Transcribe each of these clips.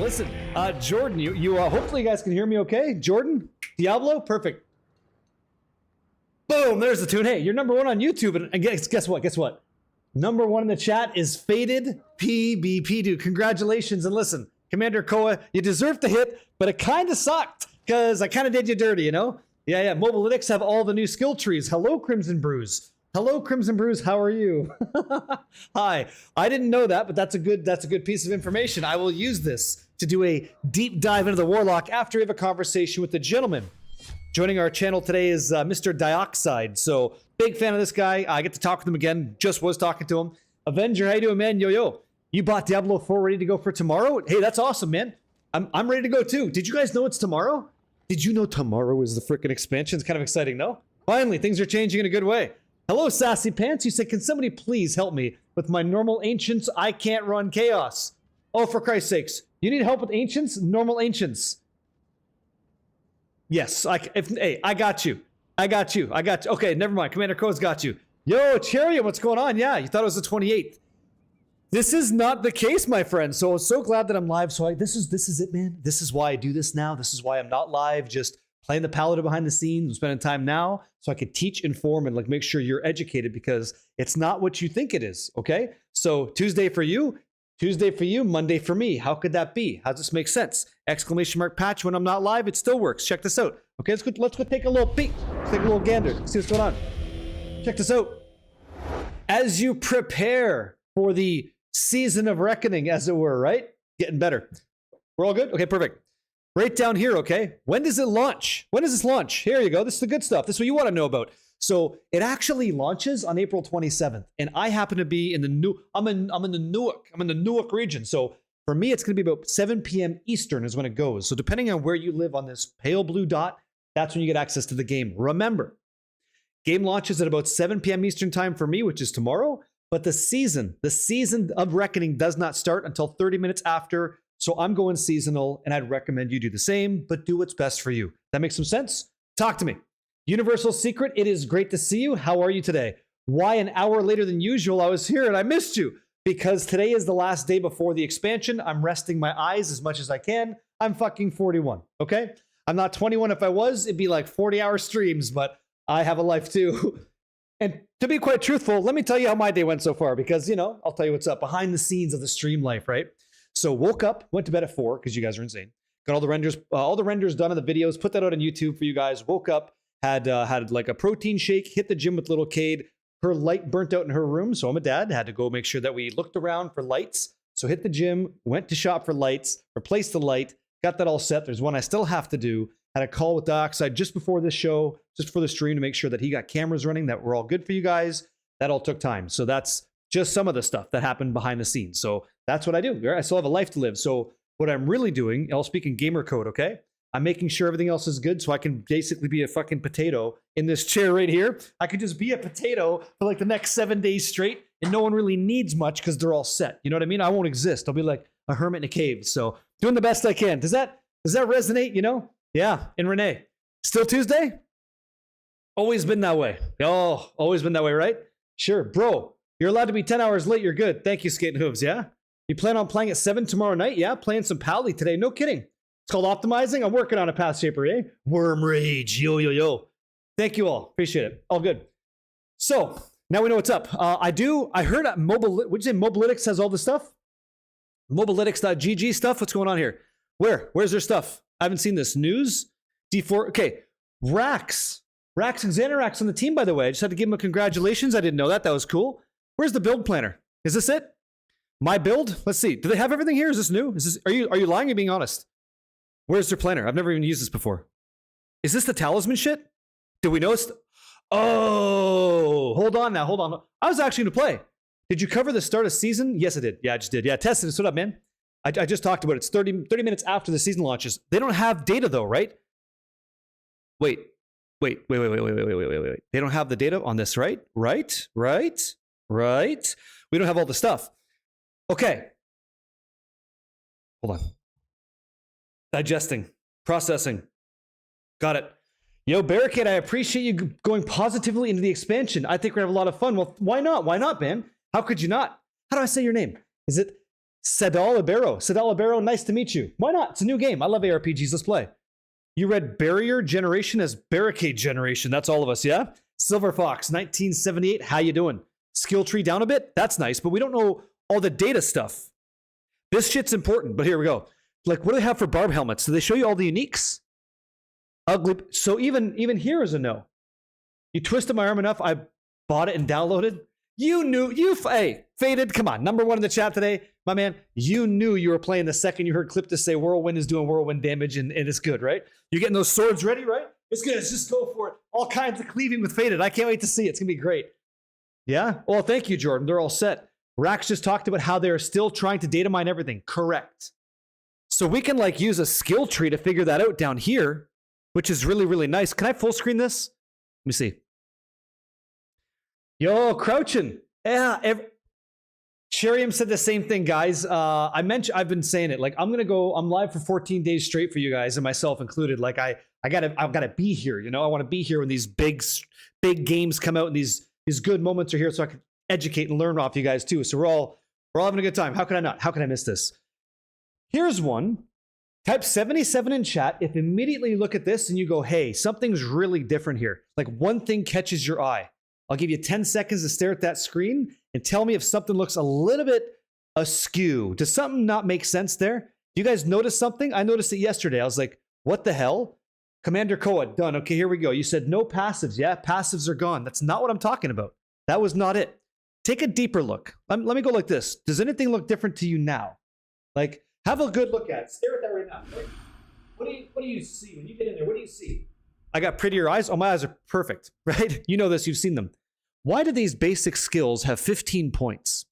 Listen, Jordan, you hopefully you guys can hear me okay. Jordan, Diablo, perfect. Boom, there's the tune. Hey, you're number one on YouTube, and guess what? Guess what? Number one in the chat is Faded PBP, dude. Congratulations, and listen, Commander Koa, you deserve to hit, but it kind of sucked, because I kind of did you dirty, you know? Yeah, Mobilytics have all the new skill trees. Hello, Crimson Brews. Hello, Crimson Brews, how are you? Hi, I didn't know that, but that's a good piece of information. I will use this to do a deep dive into the Warlock after we have a conversation with the gentleman. Joining our channel today is Mr. Dioxide. So, big fan of this guy. I get to talk with him again. Just was talking to him. Avenger, how you doing, man? Yo. You bought Diablo 4 ready to go for tomorrow? Hey, that's awesome, man. I'm ready to go too. Did you guys know it's tomorrow? Did you know tomorrow is the frickin' expansion? It's kind of exciting, no? Finally, things are changing in a good way. Hello, Sassy Pants. You said, can somebody please help me with my normal ancients? I can't run chaos. Oh, for Christ's sakes. You need help with ancients? Normal ancients. Yes, I got you. Okay, never mind. Commander Co's got you. Yo, Chariot, what's going on? Yeah, you thought it was the 28th. This is not the case, my friend. So I'm so glad that I'm live. So this is it, man. This is why I do this now. This is why I'm not live, just playing the paladin behind the scenes. I'm spending time now so I could teach, inform, and like make sure you're educated, because it's not what you think it is, okay? So Tuesday for you, Monday for me. How could that be? How does this make sense? Exclamation mark patch when I'm not live, it still works. Check this out. Okay, let's go take a little peek. Let's take a little gander. See what's going on. Check this out. As you prepare for the season of reckoning, as it were, right? Getting better. We're all good? Okay, perfect. Right down here, okay? When does it launch? When does this launch? Here you go. This is the good stuff. This is what you want to know about. So it actually launches on April 27th, and I happen to be in the I'm in the Newark region. So for me, it's going to be about 7 p.m. Eastern is when it goes. So depending on where you live on this pale blue dot, that's when you get access to the game. Remember, game launches at about 7 p.m. Eastern time for me, which is tomorrow. But the season of Reckoning does not start until 30 minutes after. So I'm going seasonal, and I'd recommend you do the same, but do what's best for you. That makes some sense? Talk to me. Universal Secret, it is great to see you. How are you today? Why an hour later than usual? I was here and I missed you. Because today is the last day before the expansion. I'm resting my eyes as much as I can. I'm fucking 41, okay? I'm not 21. If I was, it'd be like 40-hour streams, but I have a life too. And to be quite truthful, let me tell you how my day went so far, because, you know, I'll tell you what's up behind the scenes of the stream life, right? So woke up, went to bed at 4 because you guys are insane. Got all the renders done on the videos, put that out on YouTube for you guys. Woke up, had like a protein shake, hit the gym with little Cade. Her light burnt out in her room, so I'm a dad. Had to go make sure that we looked around for lights. So hit the gym, went to shop for lights, replaced the light, got that all set. There's one I still have to do. Had a call with Dioxide just before this show, just before the stream, to make sure that he got cameras running, that we're all good for you guys. That all took time. So that's just some of the stuff that happened behind the scenes. So that's what I do. I still have a life to live. So what I'm really doing, I'll speak in gamer code, okay? I'm making sure everything else is good so I can basically be a fucking potato in this chair right here. I could just be a potato for like the next 7 days straight, and no one really needs much because they're all set. You know what I mean? I won't exist. I'll be like a hermit in a cave. So doing the best I can. Does that resonate, you know? Yeah, and Renee. Still Tuesday? Always been that way. Oh, always been that way, right? Sure. Bro, you're allowed to be 10 hours late. You're good. Thank you, Skating Hooves, yeah? You plan on playing at 7 tomorrow night? Yeah, playing some Pally today. No kidding. It's called optimizing. I'm working on a Path Shaper, eh? Worm Rage. Yo. Thank you all. Appreciate it. All good. So, now we know what's up. I heard would you say Mobilytics has all the stuff? Mobilytics.gg stuff? What's going on here? Where's their stuff? I haven't seen this. News? D4. Okay. Rax and Xanarax on the team, by the way. I just had to give him a congratulations. I didn't know that. That was cool. Where's the build planner? Is this it? My build? Let's see. Do they have everything here? Is this new? Are you lying or are you being honest? Where's their planner? I've never even used this before. Is this the talisman shit? Did we know it's... Oh, hold on now. Hold on. I was actually going to play. Did you cover the start of season? Yes, I did. Yeah, I just did. Yeah, tested it. What up, man? I just talked about it. It's 30 minutes after the season launches. They don't have data though, right? Wait. They don't have the data on this, right? Right. We don't have all the stuff. Okay. Hold on. Digesting. Processing. Got it. Yo, Barricade, I appreciate you going positively into the expansion. I think we're going to have a lot of fun. Well, why not? Why not, man? How could you not? How do I say your name? Is it Sedal Ibero, nice to meet you. Why not? It's a new game. I love ARPGs. Let's play. You read Barrier Generation as Barricade Generation. That's all of us, yeah? Silver Fox, 1978. How you doing? Skill tree down a bit? That's nice, but we don't know all the data stuff. This shit's important, but here we go. Like, what do they have for barb helmets? Do they show you all the uniques? Ugly. So even here is a no. You twisted my arm enough, I bought it and downloaded. You knew, hey, Faded, come on. Number one in the chat today, my man. You knew you were playing the second you heard Clip to say Whirlwind is doing Whirlwind damage and it's good, right? You're getting those swords ready, right? It's good. Let's just go for it. All kinds of cleaving with Faded. I can't wait to see it. It's going to be great. Yeah? Well, thank you, Jordan. They're all set. Rax just talked about how they're still trying to data mine everything. Correct. So we can like use a skill tree to figure that out down here, which is really, really nice. Can I full screen this? Let me see. Yo, crouching. Yeah. Sheriam said the same thing, guys. I've been saying it. Like, I'm live for 14 days straight for you guys and myself included. Like, I've gotta be here. You know, I want to be here when these big games come out and these good moments are here, so I can educate and learn off you guys too. So we're all having a good time. How could I not? How can I miss this? Here's one. Type 77 in chat if immediately you look at this and you go, hey, something's really different here. Like one thing catches your eye. I'll give you 10 seconds to stare at that screen and tell me if something looks a little bit askew. Does something not make sense there? Do you guys notice something? I noticed it yesterday. I was like, what the hell? Commander Koa, done. Okay, here we go. You said no passives. Yeah, passives are gone. That's not what I'm talking about. That was not it. Take a deeper look. Let me go like this. Does anything look different to you now? Like, have a good look at it. Stare at that right now. Right? What do you see when you get in there? What do you see? I got prettier eyes. Oh, my eyes are perfect, right? You know this. You've seen them. Why do these basic skills have 15 points?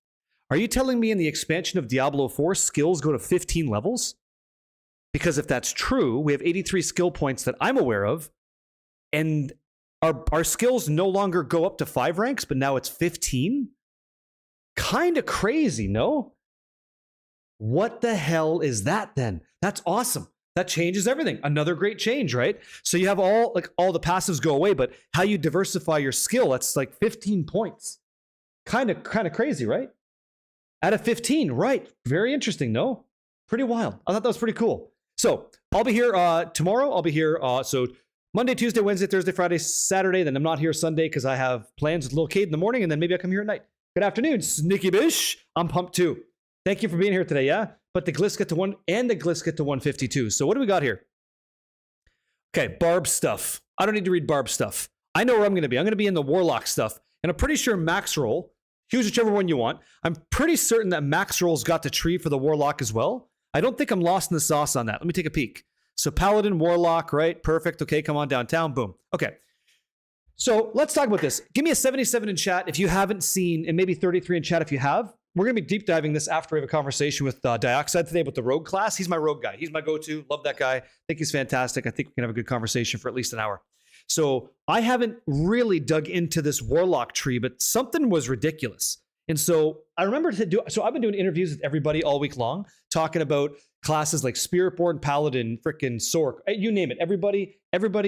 Are you telling me in the expansion of Diablo 4, skills go to 15 levels? Because if that's true, we have 83 skill points that I'm aware of, and our skills no longer go up to 5 ranks, but now it's 15? Kind of crazy, no? What the hell is that then? That's awesome. That changes everything. Another great change, right? So you have all the passives go away, but how you diversify your skill, that's like 15 points. Kind of crazy, right? Out of 15, right? Very interesting, no? Pretty wild. I thought that was pretty cool. So I'll be here tomorrow. I'll be here. So Monday, Tuesday, Wednesday, Thursday, Friday, Saturday. Then I'm not here Sunday because I have plans with Lil Cade in the morning, and then maybe I come here at night. Good afternoon, Sneaky Bish. I'm pumped too. Thank you for being here today, yeah? But the glitz get to 1 and the glitz get to 152. So what do we got here? Okay, Barb stuff. I don't need to read Barb stuff. I know where I'm going to be. I'm going to be in the Warlock stuff. And I'm pretty sure max roll, choose whichever one you want. I'm pretty certain that max roll's got the tree for the Warlock as well. I don't think I'm lost in the sauce on that. Let me take a peek. So Paladin, Warlock, right? Perfect. Okay, come on downtown. Boom. Okay. So let's talk about this. Give me a 77 in chat if you haven't seen, and maybe 33 in chat if you have. We're going to be deep diving this after we have a conversation with Dioxide today about the rogue class. He's my rogue guy. He's my go-to. Love that guy. I think he's fantastic. I think we can have a good conversation for at least an hour. So I haven't really dug into this Warlock tree, but something was ridiculous. And so I remember so I've been doing interviews with everybody all week long, talking about classes like Spiritborn, Paladin, frickin' Sork, you name it. Everybody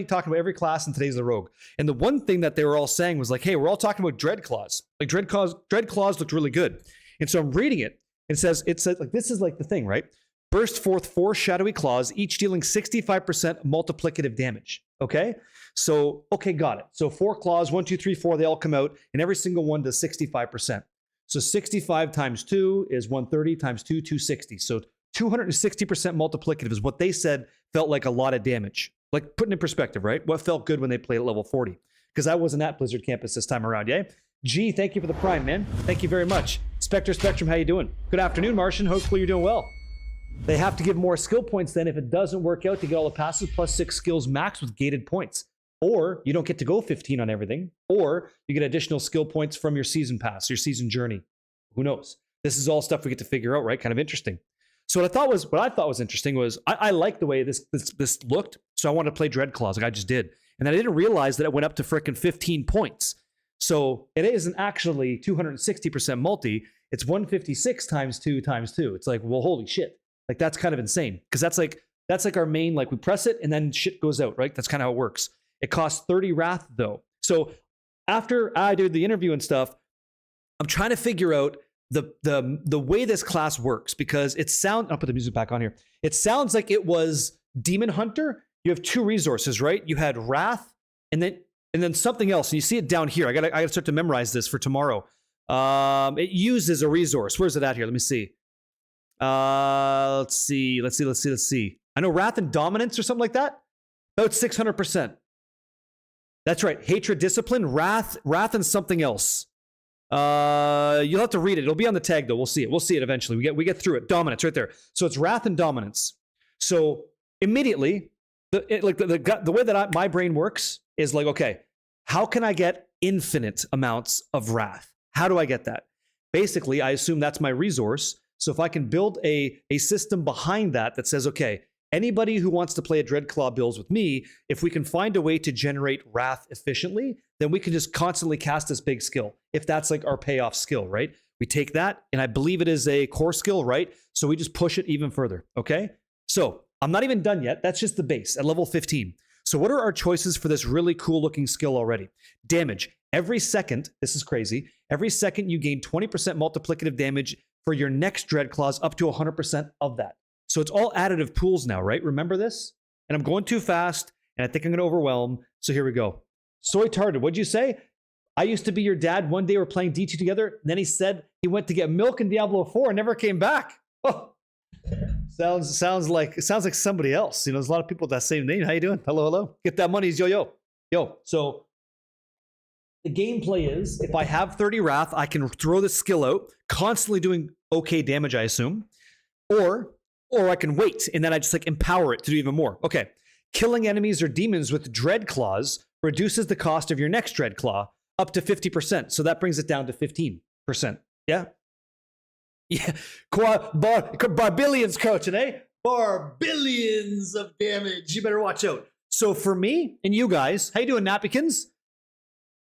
talking about every class, and today's the rogue. And the one thing that they were all saying was like, hey, we're all talking about Dreadclaws. Like Dreadclaws looked really good. And so I'm reading it. It says like, this is like the thing, right? Burst forth 4 shadowy claws, each dealing 65% multiplicative damage. Okay? So, okay, got it. So 4 claws, 1, 2, 3, 4, they all come out, and every single one does 65%. So 65 times 2 is 130 times 2, 260. So 260% multiplicative is what they said felt like a lot of damage. Like, putting in perspective, right? What felt good when they played at level 40? Because I wasn't at Blizzard Campus this time around, yeah? G, thank you for the prime, man. Thank you very much. Spectrum, how you doing? Good afternoon, Martian. Hopefully you're doing well. They have to give more skill points then if it doesn't work out to get all the passes plus 6 skills max with gated points. Or you don't get to go 15 on everything. Or you get additional skill points from your season pass, your season journey. Who knows? This is all stuff we get to figure out, right? Kind of interesting. So what I thought was interesting was I like the way this looked. So I wanted to play Dreadclaws like I just did. And I didn't realize that it went up to frickin' 15 points. So it isn't actually 260% multi. It's 156 times 2 times 2. It's like, well, holy shit. Like, that's kind of insane. Because that's like our main, like, we press it and then shit goes out, right? That's kind of how it works. It costs 30 Wrath, though. So after I did the interview and stuff, I'm trying to figure out the way this class works, because I'll put the music back on here. It sounds like it was Demon Hunter. You have 2 resources, right? You had Wrath and then something else. And you see it down here. I gotta start to memorize this for tomorrow. It uses a resource. Where's it at here? Let me see. Let's see. I know Wrath and Dominance or something like that. About 600%. That's right. Hatred, Discipline, Wrath, and something else. You'll have to read it. It'll be on the tag though. We'll see it. We'll see it eventually. We get through it. Dominance right there. So it's Wrath and Dominance. So immediately, the way that my brain works is like, okay, how can I get infinite amounts of Wrath? How do I get that? Basically, I assume that's my resource. So if I can build a system behind that says, okay, anybody who wants to play a Dreadclaw builds with me, if we can find a way to generate Wrath efficiently, then we can just constantly cast this big skill. If that's like our payoff skill, right? We take that, and I believe it is a core skill, right? So we just push it even further, okay? So I'm not even done yet. That's just the base at level 15. So what are our choices for this really cool looking skill already? Damage. Every second, this is crazy, every second you gain 20% multiplicative damage for your next Dreadclaws up to 100% of that. So it's all additive pools now, right? Remember this? And I'm going too fast, and I think I'm going to overwhelm. So here we go. Soy Tarded, what'd you say? I used to be your dad. One day we're playing D2 together. And then he said he went to get milk in Diablo 4 and never came back. Oh, sounds like somebody else. You know, there's a lot of people with that same name. How you doing? Hello. Get that money, yo. So the gameplay is, if I have 30 Wrath, I can throw this skill out, constantly doing okay damage, I assume. Or I can wait, and then I just like empower it to do even more. Okay. Killing enemies or demons with Dreadclaws reduces the cost of your next Dreadclaw up to 50%. So that brings it down to 15%. Yeah? Yeah. Barbillions, coaching, eh? Barbillions of damage. You better watch out. So for me and you guys, how you doing, Napkins?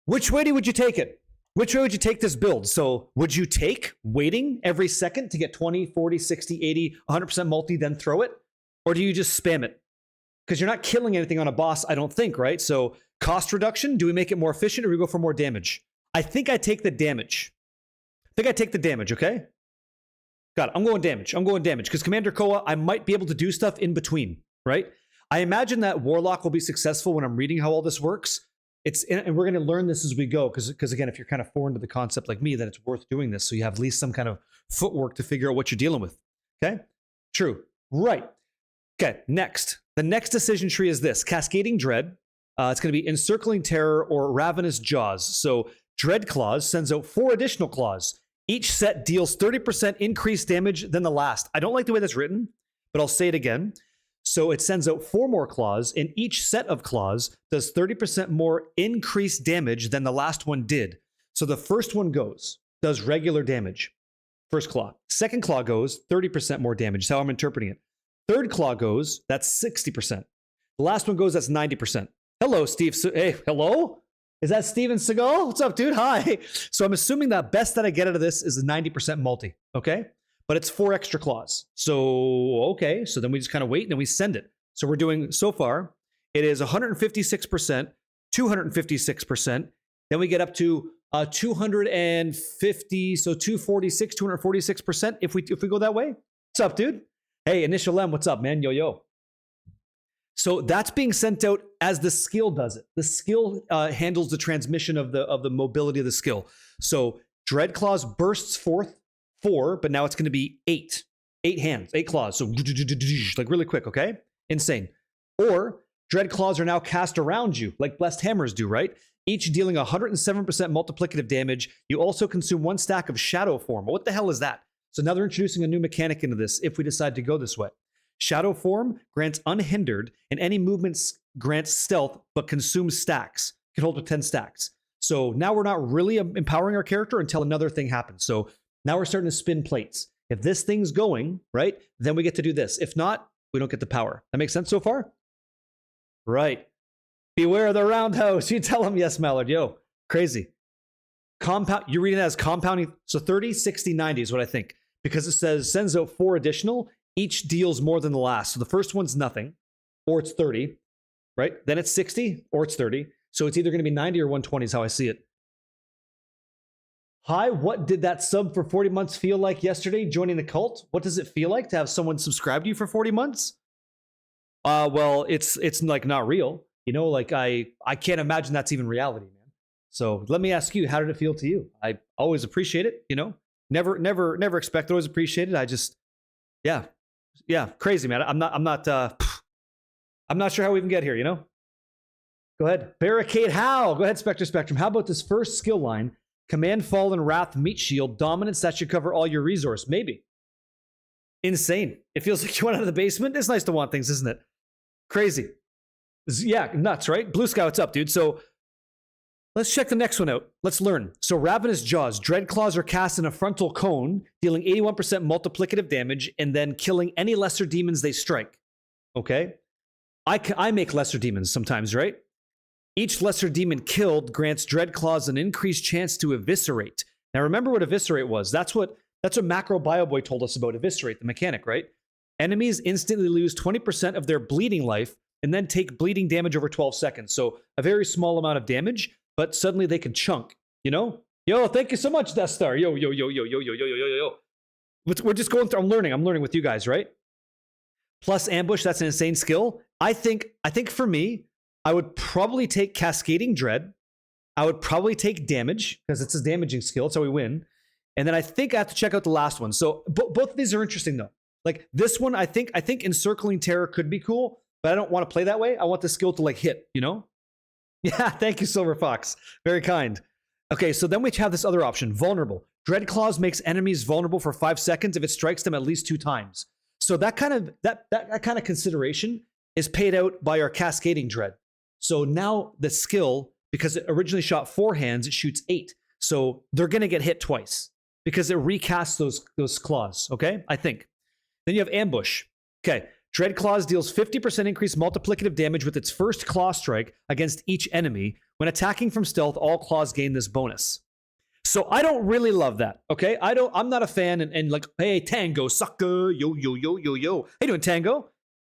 Which way would you take it? Which way would you take this build? So would you take waiting every second to get 20, 40, 60, 80, 100% multi, then throw it? Or do you just spam it? Because you're not killing anything on a boss, I don't think, right? So cost reduction, do we make it more efficient or we go for more damage? I think I take the damage. Okay? Got it. I'm going damage. Because Commander Koa, I might be able to do stuff in between, right? I imagine that Warlock will be successful when I'm reading how all this works. And we're going to learn this as we go, because again, if you're kind of foreign to the concept like me, then it's worth doing this. So you have at least some kind of footwork to figure out what you're dealing with. Okay? True. Right. Okay, next. The next decision tree is this. Cascading Dread. It's going to be Encircling Terror or Ravenous Jaws. So Dread Claws sends out 4 additional claws. Each set deals 30% increased damage than the last. I don't like the way that's written, but I'll say it again. So it sends out 4 more claws, and each set of claws does 30% more increased damage than the last one did. So the first one does regular damage. First claw. Second claw goes 30% more damage. That's how I'm interpreting it. Third claw goes, that's 60%. The last one goes, that's 90%. Hello, Steve. Hey, hello? Is that Steven Seagal? What's up, dude? Hi. So I'm assuming that best that I get out of this is a 90% multi, okay? But it's 4 extra claws. So, okay. So then we just kind of wait and then we send it. So we're doing, so far, it is 156%, 256%. Then we get up to 250, so 246% if we go that way. What's up, dude? Hey, Initial M, what's up, man? Yo. So that's being sent out as the skill does it. The skill handles the transmission of the mobility of the skill. So Dreadclaws bursts forth 4, but now it's going to be 8. 8 hands, 8 claws. So like really quick, okay? Insane. Or Dreadclaws are now cast around you, like Blessed Hammers do, right? Each dealing 107% multiplicative damage. You also consume 1 stack of Shadow Form. What the hell is that? So now they're introducing a new mechanic into this if we decide to go this way. Shadow Form grants unhindered, and any movements grants stealth, but consumes stacks. Can hold to 10 stacks. So now we're not really empowering our character until another thing happens. So now we're starting to spin plates. If this thing's going, right, then we get to do this. If not, we don't get the power. That makes sense so far? Right. Beware of the roundhouse. You tell them, yes, Mallard. Yo, crazy. Compound. You're reading that as compounding. So 30, 60, 90 is what I think. Because it says sends out 4 additional. Each deals more than the last. So the first one's nothing, or it's 30, right? Then it's 60, or it's 30. So it's either going to be 90 or 120 is how I see it. Hi, what did that sub for 40 months feel like yesterday joining the cult? What does it feel like to have someone subscribe to you for 40 months? Well, it's like not real. You know, like I can't imagine that's even reality, man. So let me ask you, how did it feel to you? I always appreciate it, you know? Never expect, always appreciate it. I just, yeah, crazy, man. I'm not sure how we even get here, you know? Go ahead. Barricade, how? Go ahead, Spectrum. How about this first skill line? Command, Fall, and Wrath, Meat Shield, Dominance, that should cover all your resource. Maybe. Insane. It feels like you went out of the basement. It's nice to want things, isn't it? Crazy. Yeah, nuts, right? Blue Sky, what's up, dude? So let's check the next one out. Let's learn. So Ravenous Jaws. Dread Claws are cast in a frontal cone, dealing 81% multiplicative damage, and then killing any lesser demons they strike. Okay? I make lesser demons sometimes, right? Each lesser demon killed grants Dread Claws an increased chance to eviscerate. Now remember what eviscerate was. That's what Macro Bioboy told us about eviscerate, the mechanic, right? Enemies instantly lose 20% of their bleeding life and then take bleeding damage over 12 seconds. So a very small amount of damage, but suddenly they can chunk, you know? Yo, thank you so much, Death Star. Yo. We're just going through, I'm learning with you guys, right? Plus Ambush, that's an insane skill. I think for me, I would probably take Cascading Dread. I would probably take Damage, because it's a damaging skill. It's how we win. And then I think I have to check out the last one. So both of these are interesting, though. Like this one, I think Encircling Terror could be cool, but I don't want to play that way. I want the skill to like hit, you know? Yeah, thank you, Silver Fox. Very kind. Okay, so then we have this other option, Vulnerable. Dread Claws makes enemies vulnerable for 5 seconds if it strikes them at least 2 times. So that kind of consideration is paid out by our Cascading Dread. So now the skill, because it originally shot 4 hands, it shoots 8. So they're going to get hit twice because it recasts those claws, okay? I think. Then you have Ambush. Okay. Dread Claws deals 50% increased multiplicative damage with its first claw strike against each enemy. When attacking from stealth, all claws gain this bonus. So I don't really love that, okay? I'm not a fan and like, hey, Tango, sucker, yo. How you doing, Tango?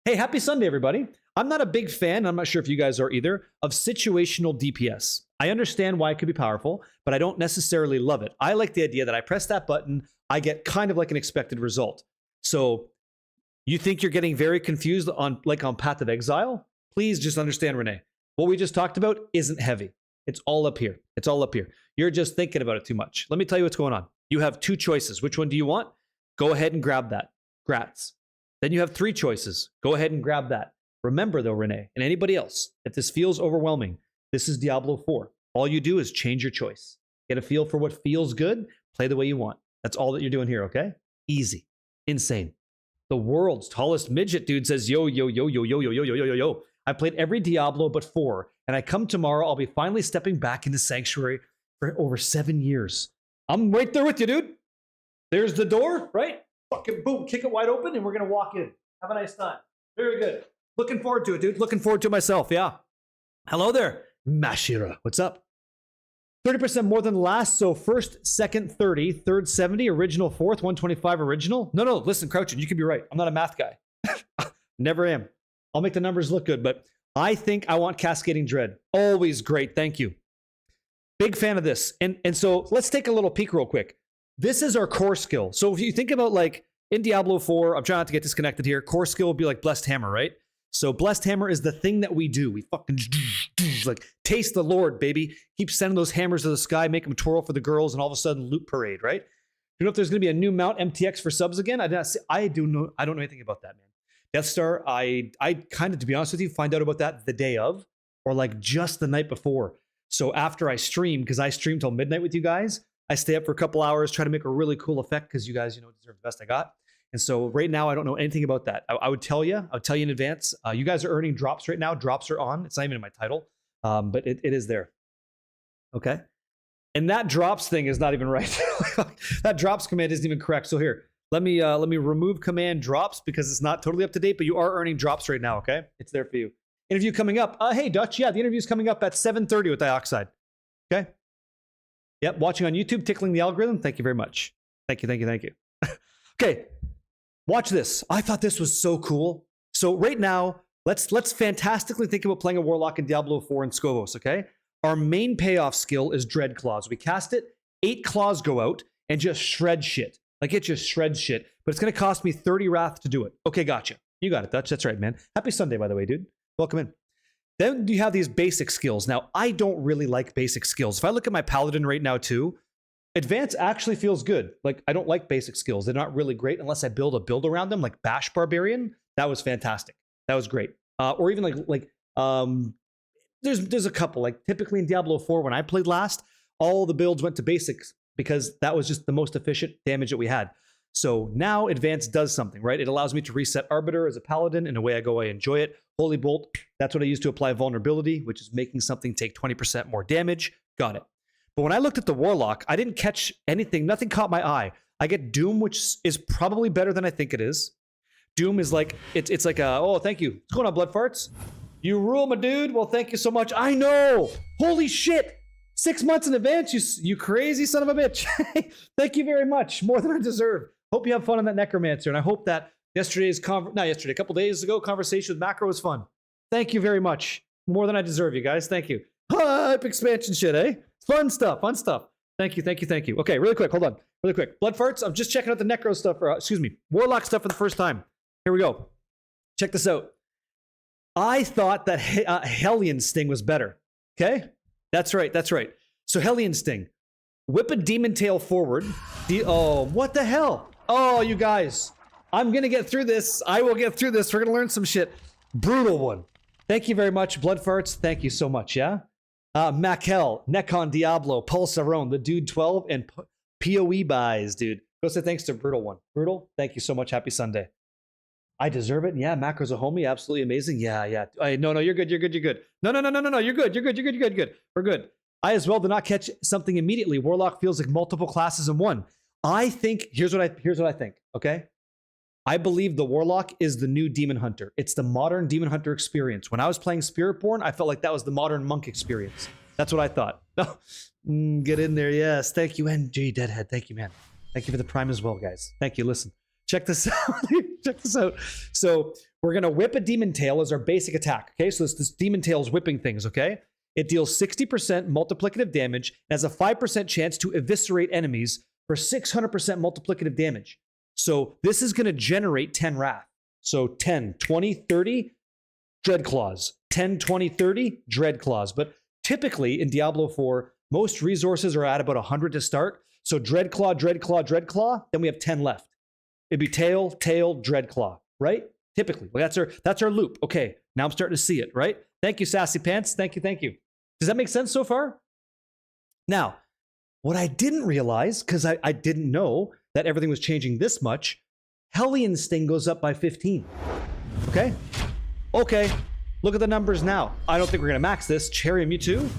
Hey, happy Sunday, everybody. I'm not a big fan, I'm not sure if you guys are either, of situational DPS. I understand why it could be powerful, but I don't necessarily love it. I like the idea that I press that button, I get kind of like an expected result. So you think you're getting very confused on Path of Exile? Please just understand, Renee. What we just talked about isn't heavy. It's all up here. It's all up here. You're just thinking about it too much. Let me tell you what's going on. You have 2 choices. Which one do you want? Go ahead and grab that. Grats. Then you have 3 choices. Go ahead and grab that. Remember though, Renee, and anybody else, if this feels overwhelming, this is Diablo 4. All you do is change your choice. Get a feel for what feels good, play the way you want. That's all that you're doing here, okay? Easy. Insane. The world's tallest midget dude says, yo. I played every Diablo but 4, and I come tomorrow, I'll be finally stepping back into Sanctuary for over 7 years. I'm right there with you, dude. There's the door, right? Fucking boom, kick it wide open, and we're gonna walk in. Have a nice time. Very good. Looking forward to it, dude. Looking forward to it myself, yeah. Hello there, Mashira. What's up? 30% more than last, so first, second, 30, third, 70, original, fourth, 125 original. No, listen, Crouchin, you could be right. I'm not a math guy. Never am. I'll make the numbers look good, but I think I want Cascading Dread. Always great, thank you. Big fan of this. And so let's take a little peek real quick. This is our core skill. So if you think about like in Diablo 4, I'm trying not to get disconnected here. Core skill would be like Blessed Hammer, right? So Blessed Hammer is the thing that we do. We fucking like taste the Lord, baby. Keep sending those hammers to the sky, make them twirl for the girls, and all of a sudden loot parade, right? You know if there's going to be a new mount MTX for subs again? I don't know anything about that, man. Death Star, I kind of, to be honest with you, find out about that the day of, or like just the night before. So after I stream, because I stream till midnight with you guys, I stay up for a couple hours, try to make a really cool effect because you guys, deserve the best I got. And so right now, I don't know anything about that. I would tell you in advance. You guys are earning drops right now. Drops are on. It's not even in my title, but it is there. Okay. And that drops thing is not even right. That drops command isn't even correct. So here, let me remove command drops because it's not totally up to date, but you are earning drops right now. Okay. It's there for you. Interview coming up. Hey, Dutch. Yeah, the interview's coming up at 7:30 with Dioxide. Okay. Yep. Watching on YouTube, tickling the algorithm. Thank you very much. Thank you. Okay. Watch this. I thought this was so cool. So right now, let's fantastically think about playing a Warlock in Diablo 4 and Scovos, okay? Our main payoff skill is Dread Claws. We cast it, 8 claws go out and just shred shit. Like, it just shreds shit. But it's going to cost me 30 wrath to do it. Okay, gotcha. You got it, Dutch. That's right, man. Happy Sunday, by the way, dude. Welcome in. Then you have these basic skills. Now, I don't really like basic skills. If I look at my Paladin right now, too, Advance actually feels good. Like, I don't like basic skills. They're not really great unless I build a build around them, like Bash Barbarian. That was fantastic. That was great. Or even there's a couple. Like, typically in Diablo 4, when I played last, all the builds went to basics because that was just the most efficient damage that we had. So now Advance does something, right? It allows me to reset Arbiter as a Paladin. In a way I go, I enjoy it. Holy Bolt, that's what I use to apply vulnerability, which is making something take 20% more damage. Got it. But when I looked at the Warlock, I didn't catch anything. Nothing caught my eye. I get Doom, which is probably better than I think it is. Doom is like, it's like a, oh, thank you. What's going on, Blood Farts? You rule, my dude. Well, thank you so much. I know. Holy shit. 6 months in advance, you crazy son of a bitch. Thank you very much. More than I deserve. Hope you have fun on that Necromancer. And I hope that a couple days ago, conversation with Macro was fun. Thank you very much. More than I deserve, you guys. Thank you. Hype expansion shit, eh? Fun stuff. Thank you. Okay, really quick. Hold on. Really quick. Blood Farts, I'm just checking out the Necro stuff, Warlock stuff for the first time. Here we go. Check this out. I thought that Hellion Sting was better. Okay? That's right. So Hellion Sting. Whip a Demon Tail forward. Oh, what the hell? Oh, you guys. I'm going to get through this. I will get through this. We're going to learn some shit. Brutal one. Thank you very much, Blood Farts. Thank you so much, yeah? Makel, Necon Diablo, Pulsarone, the Dude 12, and PoE buys, dude. Go say thanks to Brutal One. Brutal, thank you so much. Happy Sunday. I deserve it. Yeah, Macro's a homie. Absolutely amazing. Yeah. No, you're good. No. You're good. We're good. I as well did not catch something immediately. Warlock feels like multiple classes in one. I think, here's what I think, okay? I believe the Warlock is the new Demon Hunter. It's the modern Demon Hunter experience. When I was playing Spiritborn, I felt like that was the modern Monk experience. That's what I thought. Get in there, yes. Thank you, NG Deadhead. Thank you, man. Thank you for the Prime as well, guys. Thank you. Listen, check this out. So we're going to whip a Demon Tail as our basic attack, okay? So this Demon Tail is whipping things, okay? It deals 60% multiplicative damage and has a 5% chance to eviscerate enemies for 600% multiplicative damage. So this is going to generate 10 wrath. So 10, 20, 30 Dread Claws. 10, 20, 30 Dread Claws. But typically in Diablo 4, most resources are at about 100 to start. So Dread Claw, then we have 10 left. It'd be tail, Dread Claw, right? Typically. Well, that's our loop. Okay, now I'm starting to see it, right? Thank you, Sassy Pants. Thank you. Does that make sense so far? Now, what I didn't realize, because I didn't know that everything was changing this much, Hellion Sting goes up by 15. Okay? Look at the numbers now. I don't think we're going to max this. Cherium, you too?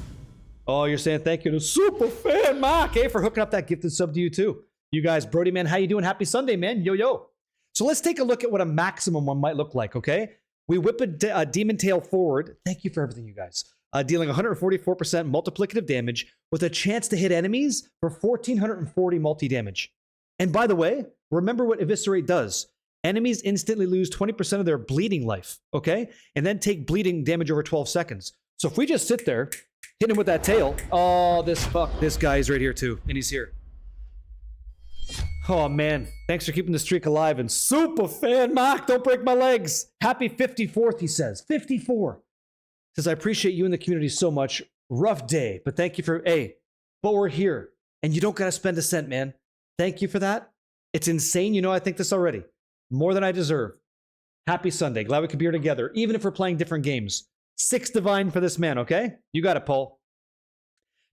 Oh, you're saying thank you to Super Fan Mark, for hooking up that gifted sub to you too. You guys, Brody, man, how you doing? Happy Sunday, man. Yo. So let's take a look at what a maximum one might look like, okay? We whip a Demon Tail forward. Thank you for everything, you guys. Dealing 144% multiplicative damage with a chance to hit enemies for 1,440 multi-damage. And by the way, remember what Eviscerate does. Enemies instantly lose 20% of their bleeding life, okay? And then take bleeding damage over 12 seconds. So if we just sit there, hit him with that tail, oh, this guy is right here too, and he's here. Oh man, thanks for keeping the streak alive. And Super Fan Mark, don't break my legs. Happy 54th, he says. 54. Says, I appreciate you and the community so much. Rough day, but thank you for, but we're here. And you don't gotta spend a cent, man. Thank you for that. It's insane. You know, I think this already. More than I deserve. Happy Sunday. Glad we could be here together, even if we're playing different games. 6 divine for this man, okay? You got it, Paul.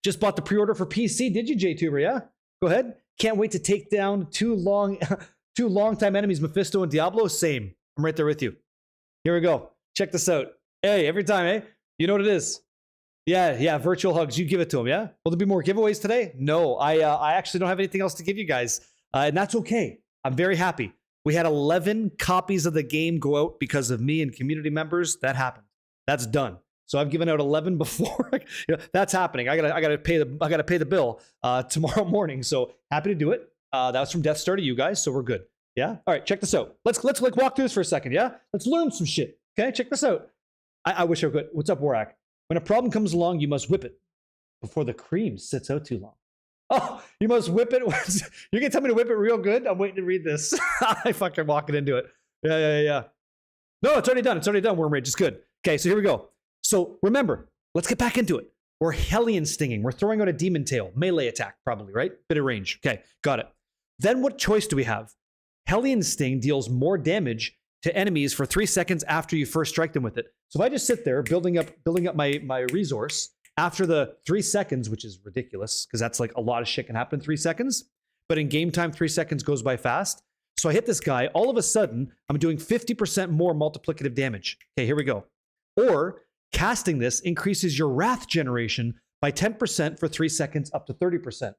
Just bought the pre-order for PC, did you, JTuber? Yeah? Go ahead. Can't wait to take down two long-time enemies, Mephisto and Diablo. Same. I'm right there with you. Here we go. Check this out. Hey, every time, you know what it is. Yeah, virtual hugs. You give it to him, yeah? Will there be more giveaways today? No, I actually don't have anything else to give you guys. And that's okay. I'm very happy. We had 11 copies of the game go out because of me and community members. That happened. That's done. So I've given out 11 before. That's happening. I gotta pay the bill tomorrow morning. So happy to do it. That was from Death Star to you guys. So we're good. Yeah. All right. Check this out. Let's like walk through this for a second. Yeah. Let's learn some shit. Okay. Check this out. I wish I could. What's up, Warlock? When a problem comes along, you must whip it before the cream sits out too long. Oh, You must whip it. You're gonna tell me to whip it real good? I'm waiting to read this. I fucking walking into it. Yeah. No, it's already done. It's already done, Worm Rage. It's good. Okay, so here we go. So remember, let's get back into it. We're Hellion Stinging. We're throwing out a Demon Tail. Melee attack, probably, right? Bit of range. Okay, got it. Then what choice do we have? Hellion Sting deals more damage to enemies for 3 seconds after you first strike them with it. So if I just sit there building up my resource after the 3 seconds, which is ridiculous because that's like a lot of shit can happen in 3 seconds. But in game time, 3 seconds goes by fast. So I hit this guy. All of a sudden, I'm doing 50% more multiplicative damage. Okay, here we go. Or casting this increases your wrath generation by 10% for 3 seconds up to 30%.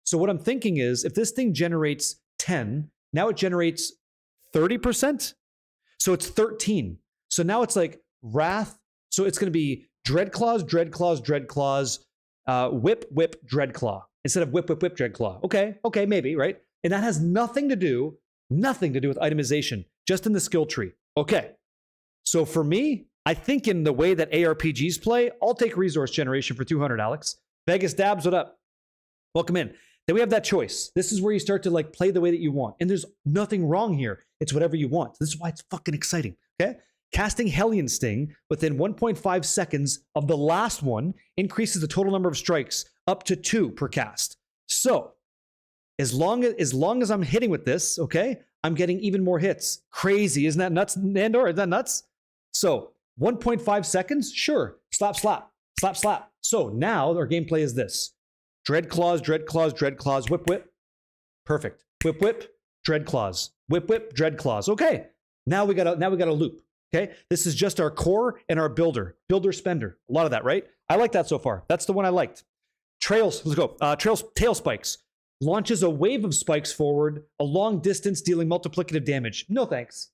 So what I'm thinking is if this thing generates 10, now it generates 30%. So it's 13. So now it's like wrath. So it's going to be Dreadclaws, whip, Dreadclaw instead of whip, Dreadclaw. Okay, maybe, right? And that has nothing to do with itemization, just in the skill tree. Okay. So for me, I think in the way that ARPGs play, I'll take resource generation for 200, Alex. Vegas Dabs, what up? Welcome in. Then we have that choice. This is where you start to like play the way that you want. And there's nothing wrong here. It's whatever you want. This is why it's fucking exciting. Okay? Casting Hellion Sting within 1.5 seconds of the last one increases the total number of strikes up to 2 per cast. So, as long as I'm hitting with this, okay, I'm getting even more hits. Crazy. Isn't that nuts, Nandor? Is that nuts? So, 1.5 seconds? Sure. Slap. So, now our gameplay is this. Dreadclaws, whip. Perfect. Whip, Dreadclaws. Whip, Dreadclaws. Okay. Now we got a loop. Okay. This is just our core and our builder spender. A lot of that, right? I like that so far. That's the one I liked. Trails. Let's go. Tail spikes. Launches a wave of spikes forward, a long distance dealing multiplicative damage. No thanks.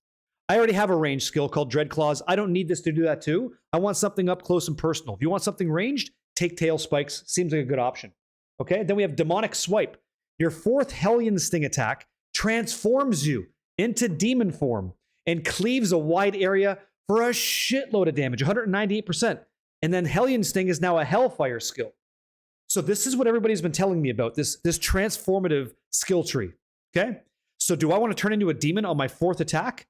I already have a range skill called Dreadclaws. I don't need this to do that too. I want something up close and personal. If you want something ranged, take tail spikes. Seems like a good option. Okay, then we have Demonic Swipe. Your 4th Hellion Sting attack transforms you into demon form and cleaves a wide area for a shitload of damage, 198%. And then Hellion Sting is now a Hellfire skill. So this is what everybody's been telling me about, this transformative skill tree. Okay, so do I want to turn into a demon on my 4th attack?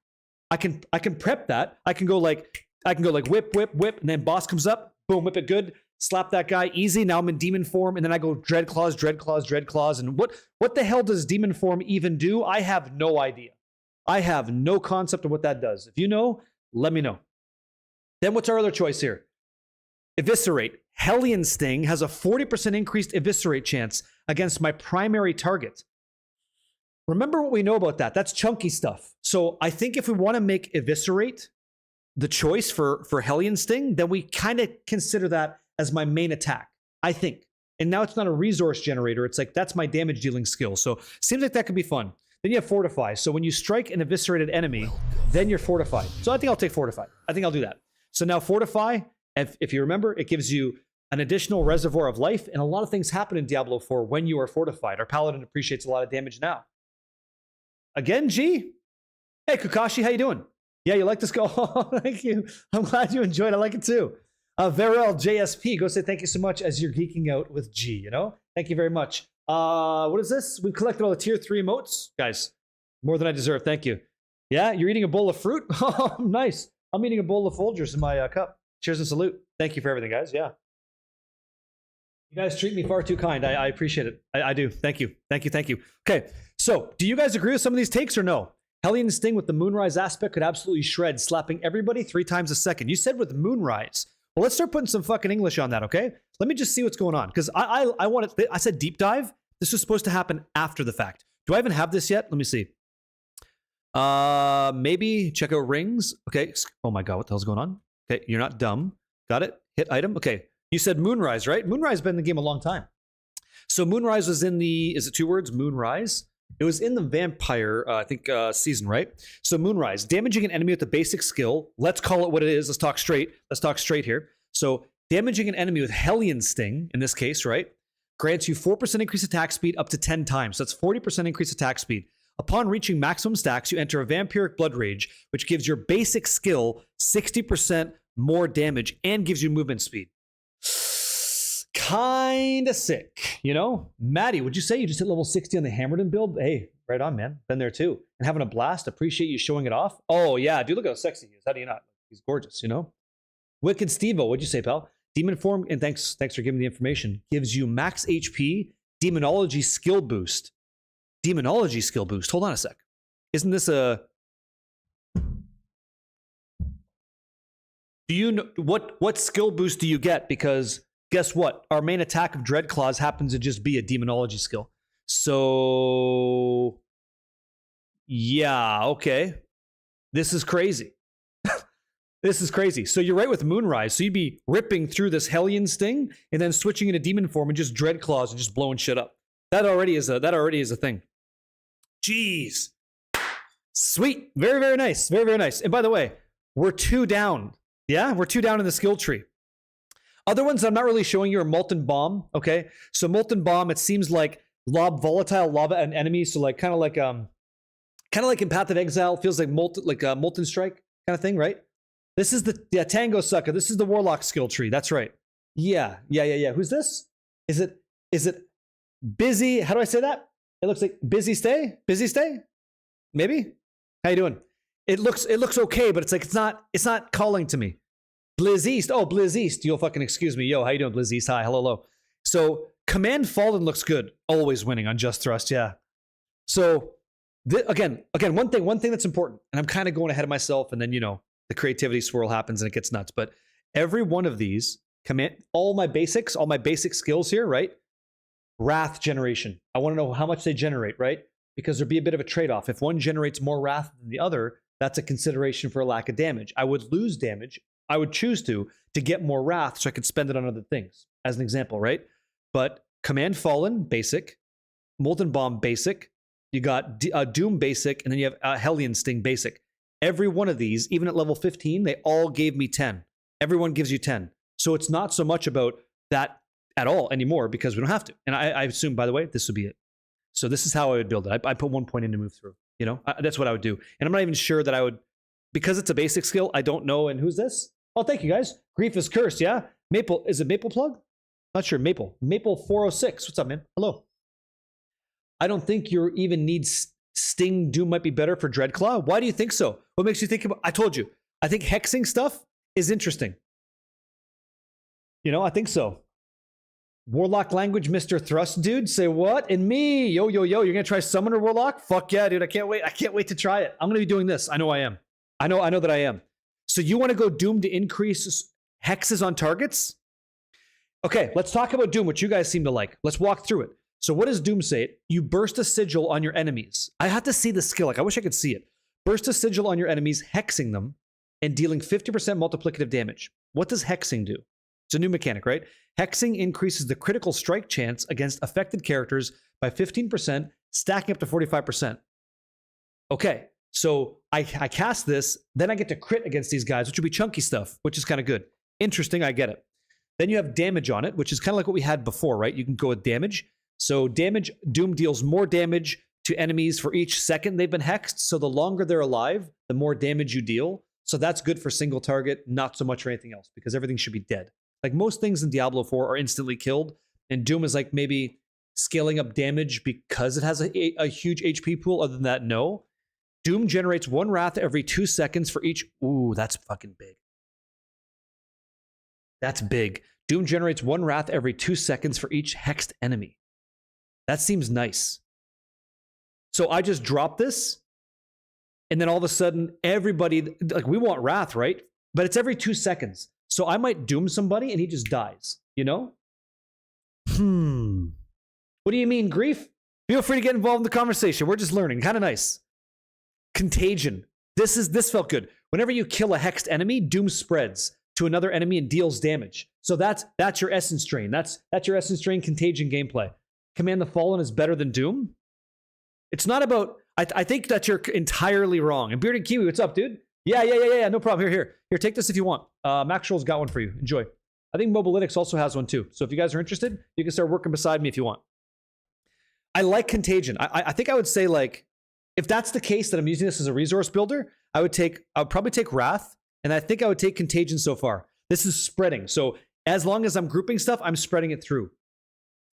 I can prep that. I can go like whip, and then boss comes up, boom, whip it good. Slap that guy easy. Now I'm in demon form, and then I go Dreadclaws. And what the hell does demon form even do? I have no idea. I have no concept of what that does. If you know, let me know. Then what's our other choice here? Eviscerate. Hellion Sting has a 40% increased eviscerate chance against my primary target. Remember what we know about that. That's chunky stuff. So I think if we want to make Eviscerate the choice for Hellion Sting, then we kind of consider that as my main attack, I think. And now it's not a resource generator. It's like, that's my damage dealing skill. So seems like that could be fun. Then you have Fortify. So when you strike an eviscerated enemy, then you're fortified. So I think I'll take Fortified. I think I'll do that. So now Fortify, if you remember, it gives you an additional reservoir of life, and a lot of things happen in Diablo 4 when you are fortified. Our Paladin appreciates a lot of damage now. Again, G? Hey, Kakashi, how you doing? Yeah, you like this go? Oh, thank you. I'm glad you enjoyed. I like it too. Verel JSP, go say thank you so much as you're geeking out with G, you know? Thank you very much. What is this? We've collected all the tier 3 emotes. Guys, more than I deserve. Thank you. Yeah, you're eating a bowl of fruit? Oh, nice. I'm eating a bowl of Folgers in my cup. Cheers and salute. Thank you for everything, guys. Yeah. You guys treat me far too kind. I appreciate it. I do. Thank you. Thank you. Okay, so do you guys agree with some of these takes or no? Hellion Sting with the Moonrise aspect could absolutely shred, slapping everybody 3 times a second. You said with Moonrise. Well, let's start putting some fucking English on that, okay? Let me just see what's going on. Because I want it. I said deep dive. This was supposed to happen after the fact. Do I even have this yet? Let me see. Maybe check out rings. Okay. Oh my God, what the hell's going on? Okay, you're not dumb. Got it? Hit item. Okay. You said Moonrise, right? Moonrise has been in the game a long time. So Moonrise was in the, is it 2 words? Moonrise? It was in the Vampire, I think, season, right? So Moonrise, damaging an enemy with a basic skill. Let's call it what it is. Let's talk straight here. So damaging an enemy with Hellion Sting, in this case, right? Grants you 4% increased attack speed up to 10 times. So that's 40% increased attack speed. Upon reaching maximum stacks, you enter a Vampiric Blood Rage, which gives your basic skill 60% more damage and gives you movement speed. Kinda sick, you know? Maddie, would you say you just hit level 60 on the Hammerton build? Hey, right on, man. Been there too. And having a blast. Appreciate you showing it off. Oh, yeah. Dude, look how sexy he is. How do you not? He's gorgeous, you know? Wicked Stevo, what'd you say, pal? Demon form, and thanks for giving the information, gives you max HP, demonology skill boost. Demonology skill boost. Hold on a sec. Isn't this a... Do you know what skill boost do you get? Because guess what? Our main attack of Dreadclaws happens to just be a demonology skill. So yeah, okay. This is crazy. This is crazy. So you're right with Moonrise. So you'd be ripping through this Hellion sting and then switching into demon form and just Dreadclaws and just blowing shit up. That already is a thing. Jeez. Sweet. Very, very nice. Very, very nice. And by the way, we're 2 down. Yeah, we're 2 down in the skill tree. Other ones I'm not really showing you are Molten Bomb, okay? So Molten Bomb, it seems like volatile lava and enemies, so like kind of like in Path of Exile, feels like Molten Strike kind of thing, right? This is the Tango Sucker. This is the Warlock skill tree. That's right. Yeah. Who's this? Is it Busy? How do I say that? It looks like Busy Stay? Busy Stay? Maybe? How you doing? It looks okay, but it's like it's not calling to me. Blizz East. Oh, Blizz East. You'll fucking excuse me. Yo, how you doing, Blizz East? Hi, hello. So Command Fallen looks good. Always winning on Just Thrust, yeah. So again, one thing that's important, and I'm kind of going ahead of myself, and then the creativity swirl happens and it gets nuts. But every one of these all my basic skills here, right? Wrath generation. I want to know how much they generate, right? Because there'd be a bit of a trade-off. If one generates more wrath than the other, that's a consideration for a lack of damage. I would lose damage. I would choose to get more wrath so I could spend it on other things, as an example, right? But Command Fallen, basic. Molten Bomb, basic. You got Doom, basic. And then you have Hellion Sting, basic. Every one of these, even at level 15, they all gave me 10. Everyone gives you 10. So it's not so much about that at all anymore because we don't have to. And I assume, by the way, this would be it. So this is how I would build it. I put 1 point in to move through. That's what I would do. And I'm not even sure that I would, because it's a basic skill, I don't know. And who's this? Oh, thank you guys. Grief is cursed, yeah? Maple, is it Maple Plug? Not sure. Maple 406. What's up, man? Hello. I don't think you even need Sting. Doom might be better for Dreadclaw. Why do you think so? What makes you think about? I told you. I think hexing stuff is interesting. I think so. Warlock language, Mr. Thrust, dude. Say what? And me. Yo. You're gonna try Summoner Warlock? Fuck yeah, dude. I can't wait. I can't wait to try it. I'm gonna be doing this. I know I am. I know that I am. So you want to go Doom to increase hexes on targets? Okay, let's talk about Doom, which you guys seem to like. Let's walk through it. So what does Doom say? You burst a sigil on your enemies. I have to see the skill. I wish I could see it. Burst a sigil on your enemies, hexing them, and dealing 50% multiplicative damage. What does hexing do? It's a new mechanic, right? Hexing increases the critical strike chance against affected characters by 15%, stacking up to 45%. Okay, so I cast this, then I get to crit against these guys, which would be chunky stuff, which is kind of good. Interesting, I get it. Then you have damage on it, which is kind of like what we had before, right? You can go with damage. So damage, Doom deals more damage to enemies for each second they've been hexed. So the longer they're alive, the more damage you deal. So that's good for single target, not so much for anything else, because everything should be dead. Like most things in Diablo 4 are instantly killed, and Doom is like maybe scaling up damage because it has a huge HP pool. Other than that, no. Doom generates 1 wrath every 2 seconds for each... Ooh, that's fucking big. That's big. Doom generates 1 wrath every 2 seconds for each hexed enemy. That seems nice. So I just drop this, and then all of a sudden, everybody... Like, we want wrath, right? But it's every 2 seconds. So I might doom somebody and he just dies, What do you mean, Grief? Feel free to get involved in the conversation. We're just learning. Kind of nice. Contagion. This felt good. Whenever you kill a hexed enemy, Doom spreads to another enemy and deals damage. So that's your Essence Drain. That's your Essence Drain Contagion gameplay. Command the Fallen is better than Doom. It's not about... I think that you're entirely wrong. And Bearded Kiwi, what's up, dude? Yeah. No problem. Here, take this if you want. Maxwell's got one for you. Enjoy. I think Mobilytics also has one too. So if you guys are interested, you can start working beside me if you want. I like Contagion. I think I would say, like, if that's the case that I'm using this as a resource builder, I would probably take Wrath, and I think I would take Contagion so far. This is spreading. So As long as I'm grouping stuff, I'm spreading it through.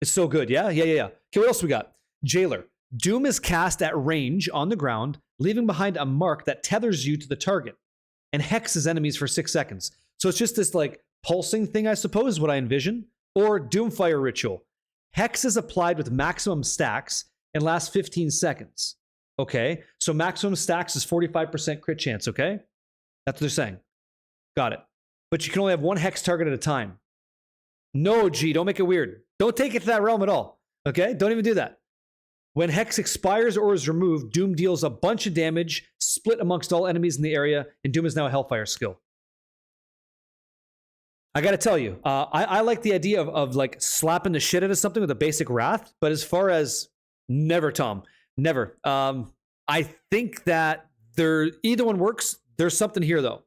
It's so good. Yeah. Okay, what else we got? Jailer. Doom is cast at range on the ground, leaving behind a mark that tethers you to the target and hexes enemies for 6 seconds. So it's just this like pulsing thing, I suppose, is what I envision. Or Doomfire Ritual. Hex is applied with maximum stacks and lasts 15 seconds. Okay, so maximum stacks is 45% crit chance, okay? That's what they're saying. Got it. But you can only have one hex target at a time. No, G, don't make it weird. Don't take it to that realm at all, okay? Don't even do that. When hex expires or is removed, Doom deals a bunch of damage, split amongst all enemies in the area, and Doom is now a Hellfire skill. I gotta tell you, I like the idea of like slapping the shit out of something with a basic Wrath, but as far as never, Tom, never. I think that either one works. There's something here though.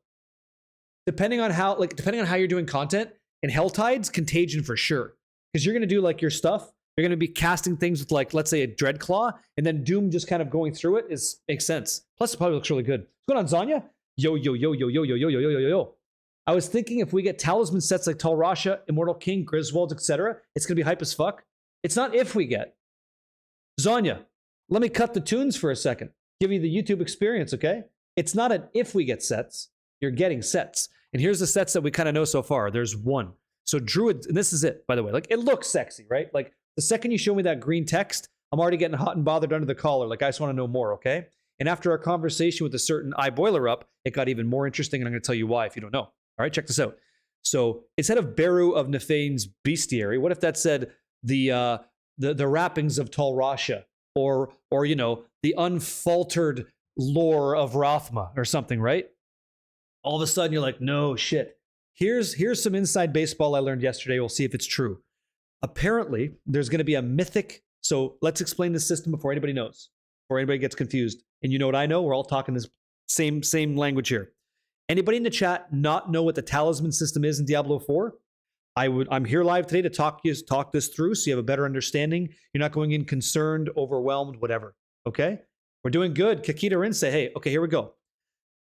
Depending on how you're doing content, in Helltides, Contagion for sure, because you're gonna do like your stuff. You're gonna be casting things with like, let's say, a Dreadclaw, and then Doom just kind of going through it makes sense. Plus, it probably looks really good. What's going on, Zanya? Yo. I was thinking if we get talisman sets like Tal Rasha, Immortal King, Griswold, etc., it's going to be hype as fuck. It's not if we get. Zanya, let me cut the tunes for a second. Give you the YouTube experience, okay? It's not an if we get sets. You're getting sets. And here's the sets that we kind of know so far. There's one. So Druid, and this is it, by the way. Like, it looks sexy, right? Like, the second you show me that green text, I'm already getting hot and bothered under the collar. Like, I just want to know more, okay? And after our conversation with a certain eye boiler up, it got even more interesting, and I'm going to tell you why if you don't know. All right, check this out. So instead of Beru of Nefane's bestiary, what if that said the wrappings of Tal Rasha, or you know, the unfaltered lore of Rothma or something, right? All of a sudden you're like, no shit. Here's some inside baseball I learned yesterday. We'll see if it's true. Apparently, there's going to be a mythic. So let's explain the system before anybody knows, before anybody gets confused. And you know what I know? We're all talking this same language here. Anybody in the chat not know what the talisman system is in Diablo 4? I'm here live today to talk this through so you have a better understanding. You're not going in concerned, overwhelmed, whatever. Okay? We're doing good. Kakita Rin say, hey, okay, here we go.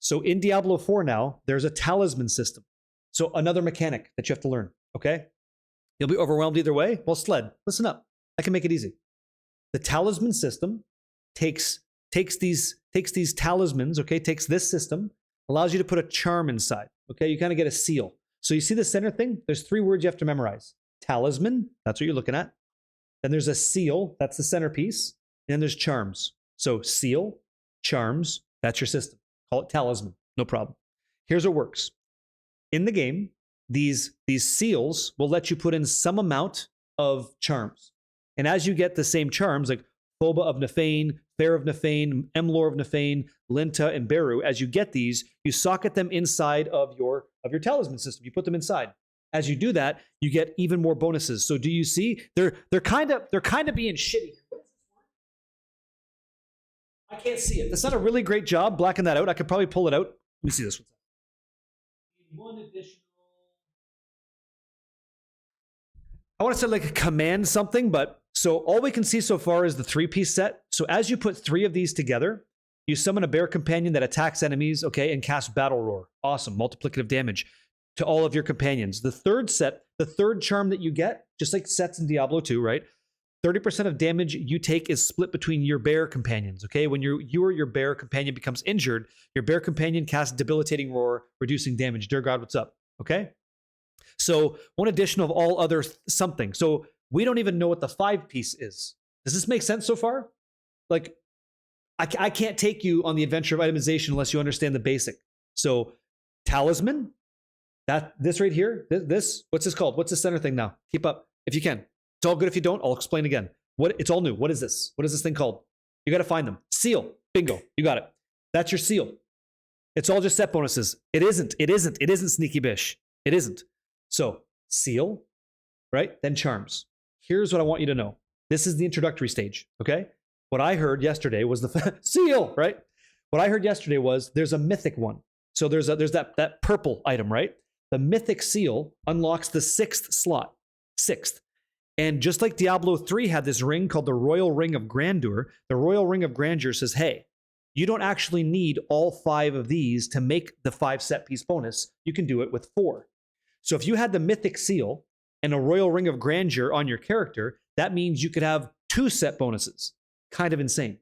So in Diablo 4 now, there's a talisman system. So another mechanic that you have to learn. Okay? You'll be overwhelmed either way. Well, Sled, listen up. I can make it easy. The talisman system takes these talismans, okay, takes this system, allows you to put a charm inside, okay? You kind of get a seal. So you see the center thing? There's 3 words you have to memorize. Talisman, that's what you're looking at. Then there's a seal, that's the centerpiece. And then there's charms. So seal, charms, that's your system. Call it talisman, no problem. Here's what works. In the game, these seals will let you put in some amount of charms. And as you get the same charms, like Phoba of Nefane, Fair of Nefane, Emlor of Nefane, Linta, and Beru, as you get these, you socket them inside of your talisman system. You put them inside. As you do that, you get even more bonuses. So do you see? They're kind of being shitty. I can't see it. That's not a really great job blacking that out. I could probably pull it out. Let me see this one. One additional. I want to say like a command something, but so all we can see so far is the 3-piece set. So as you put 3 of these together, you summon a bear companion that attacks enemies, okay, and cast Battle Roar. Awesome, multiplicative damage to all of your companions. The third set, the third charm that you get, just like sets in Diablo 2, right? 30% of damage you take is split between your bear companions, okay? When you or your bear companion becomes injured, your bear companion casts Debilitating Roar, reducing damage. Dear God, what's up? Okay? So one addition of all other something. So we don't even know what the 5-piece is. Does this make sense so far? Like, I can't take you on the adventure of itemization unless you understand the basic. So talisman, this right here, this, what's this called? What's the center thing now? Keep up if you can. It's all good if you don't. I'll explain again. It's all new. What is this? What is this thing called? You got to find them. Seal. Bingo. You got it. That's your seal. It's all just set bonuses. It isn't Sneaky Bish. It isn't. So seal, right? Then charms. Here's what I want you to know. This is the introductory stage, okay? What I heard yesterday was the seal, right? What I heard yesterday was there's a mythic one. So there's that purple item, right? The mythic seal unlocks the 6th slot. 6th. And just like Diablo 3 had this ring called the Royal Ring of Grandeur, the Royal Ring of Grandeur says, hey, you don't actually need all 5 of these to make the 5 set piece bonus. You can do it with 4. So if you had the Mythic Seal and a Royal Ring of Grandeur on your character, that means you could have 2 set bonuses. Kind of insane.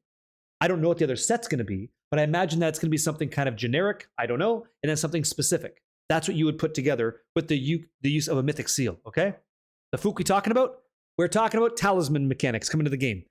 I don't know what the other set's going to be, but I imagine that's going to be something kind of generic, I don't know, and then something specific. That's what you would put together with the use of a Mythic Seal, okay? The Fook we talking about? We're talking about talisman mechanics coming to the game.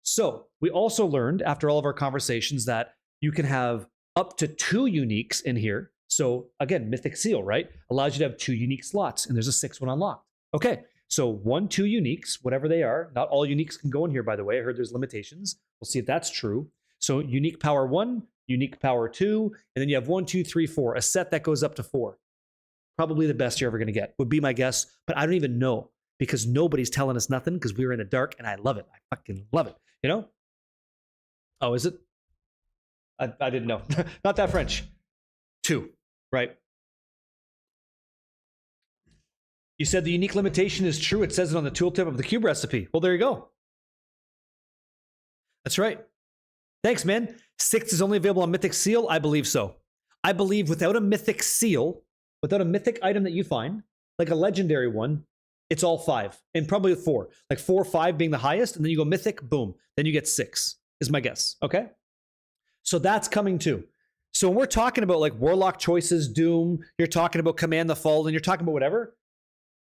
So we also learned after all of our conversations that you can have up to 2 uniques in here. So again, Mythic Seal, right? Allows you to have 2 unique slots, and there's a 6th one unlocked. Okay, so 1, 2 uniques, whatever they are. Not all uniques can go in here, by the way. I heard there's limitations. We'll see if that's true. So unique power 1, unique power 2, and then you have 1, 2, 3, 4, a set that goes up to 4. Probably the best you're ever going to get, would be my guess, but I don't even know because nobody's telling us nothing because we were in the dark, and I love it. I fucking love it, you know? Oh, is it? I didn't know. Not that French. 2, right? You said the unique limitation is true. It says it on the tooltip of the cube recipe. Well, there you go. That's right. Thanks, man. 6 is only available on Mythic Seal. I believe so. I believe without a Mythic Seal, without a mythic item that you find, like a legendary one, it's all 5 and probably 4. Like 4 or 5 being the highest, and then you go mythic, boom. Then you get 6 is my guess. Okay. So that's coming too. So when we're talking about like Warlock choices, Doom, you're talking about Command the Fallen, you're talking about whatever.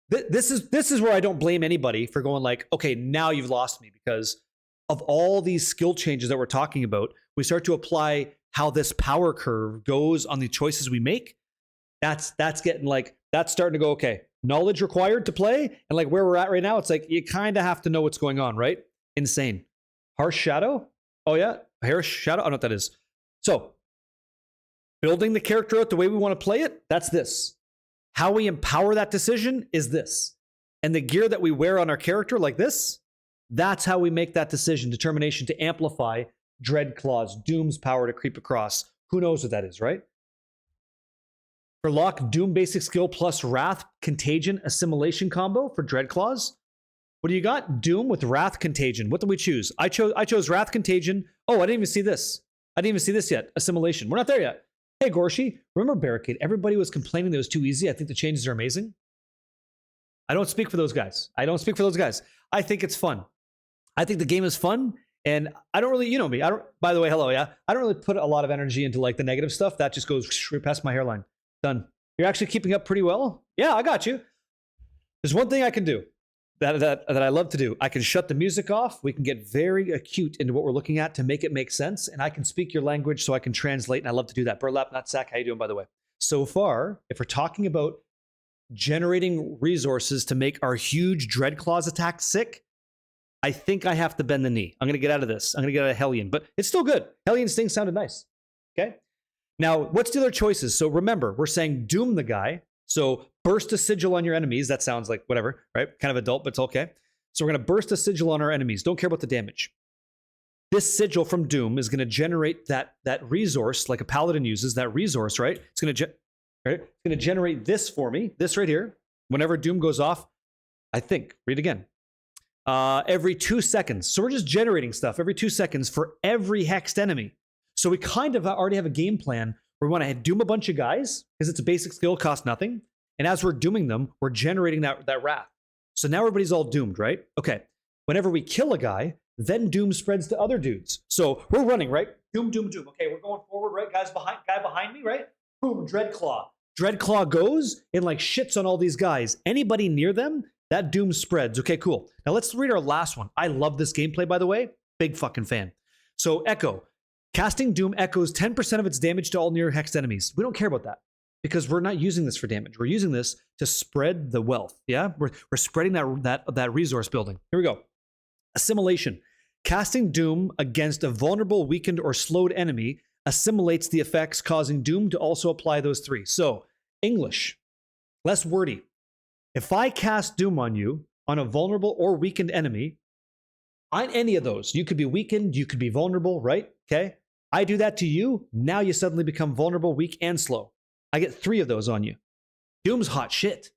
This is where I don't blame anybody for going like, okay, now you've lost me, because of all these skill changes that we're talking about, we start to apply how this power curve goes on the choices we make. That's getting like, that's starting to go, okay, knowledge required to play. And like where we're at right now, it's like, you kind of have to know what's going on, right? Insane. Harsh Shadow? Oh yeah, Harsh Shadow? I don't know what that is. So building the character out the way we want to play it, that's this. How we empower that decision is this. And the gear that we wear on our character like this, that's how we make that decision, determination to amplify Dread Claws, Doom's power to creep across. Who knows what that is, right? For Lock, Doom basic skill plus Wrath, Contagion, Assimilation combo for Dread Claws. What do you got? Doom with Wrath, Contagion. What did we choose? I chose Wrath, Contagion. Oh, I didn't even see this. I didn't even see this yet. Assimilation. We're not there yet. Hey, Gorshi, remember Barricade? Everybody was complaining that it was too easy. I think the changes are amazing. I don't speak for those guys. I think it's fun. I think the game is fun, and I don't really, you know me. By the way, hello, yeah. I don't really put a lot of energy into like the negative stuff. That just goes right past my hairline. Done. You're actually keeping up pretty well. Yeah, I got you. There's one thing I can do that I love to do. I can shut the music off. We can get very acute into what we're looking at to make it make sense. And I can speak your language so I can translate. And I love to do that. Burlap, Nutsack, how you doing, by the way? So far, if we're talking about generating resources to make our huge Dreadclaws attack sick, I think I have to bend the knee. I'm going to get out of this. I'm going to get out of Hellion. But it's still good. Hellion Sting sounded nice. Okay? Now, what's the other choices? So remember, we're saying Doom the guy. So burst a sigil on your enemies. That sounds like whatever, right? Kind of adult, but it's okay. So we're going to burst a sigil on our enemies. Don't care about the damage. This sigil from Doom is going to generate that resource, like a paladin uses that resource, right? It's going to generate this for me, this right here. Whenever Doom goes off, I think, read again, every 2 seconds. So we're just generating stuff every 2 seconds for every hexed enemy. So we kind of already have a game plan where we want to doom a bunch of guys because it's a basic skill, costs nothing. And as we're dooming them, we're generating that wrath. So now everybody's all doomed, right? Okay. Whenever we kill a guy, then doom spreads to other dudes. So we're running, right? Doom, doom, doom. Okay, we're going forward, right? Guy behind me, right? Boom, Dreadclaw. Dreadclaw goes and like shits on all these guys. Anybody near them, that doom spreads. Okay, cool. Now let's read our last one. I love this gameplay, by the way. Big fucking fan. So Echo. Casting Doom echoes 10% of its damage to all near hexed enemies. We don't care about that because we're not using this for damage. We're using this to spread the wealth. Yeah, we're spreading that resource building. Here we go. Assimilation. Casting Doom against a vulnerable, weakened, or slowed enemy assimilates the effects, causing Doom to also apply those 3. So English, less wordy. If I cast Doom on you, on a vulnerable or weakened enemy, on any of those, you could be weakened, you could be vulnerable, right? Okay. I do that to you. Now you suddenly become vulnerable, weak, and slow. I get 3 of those on you. Doom's hot shit.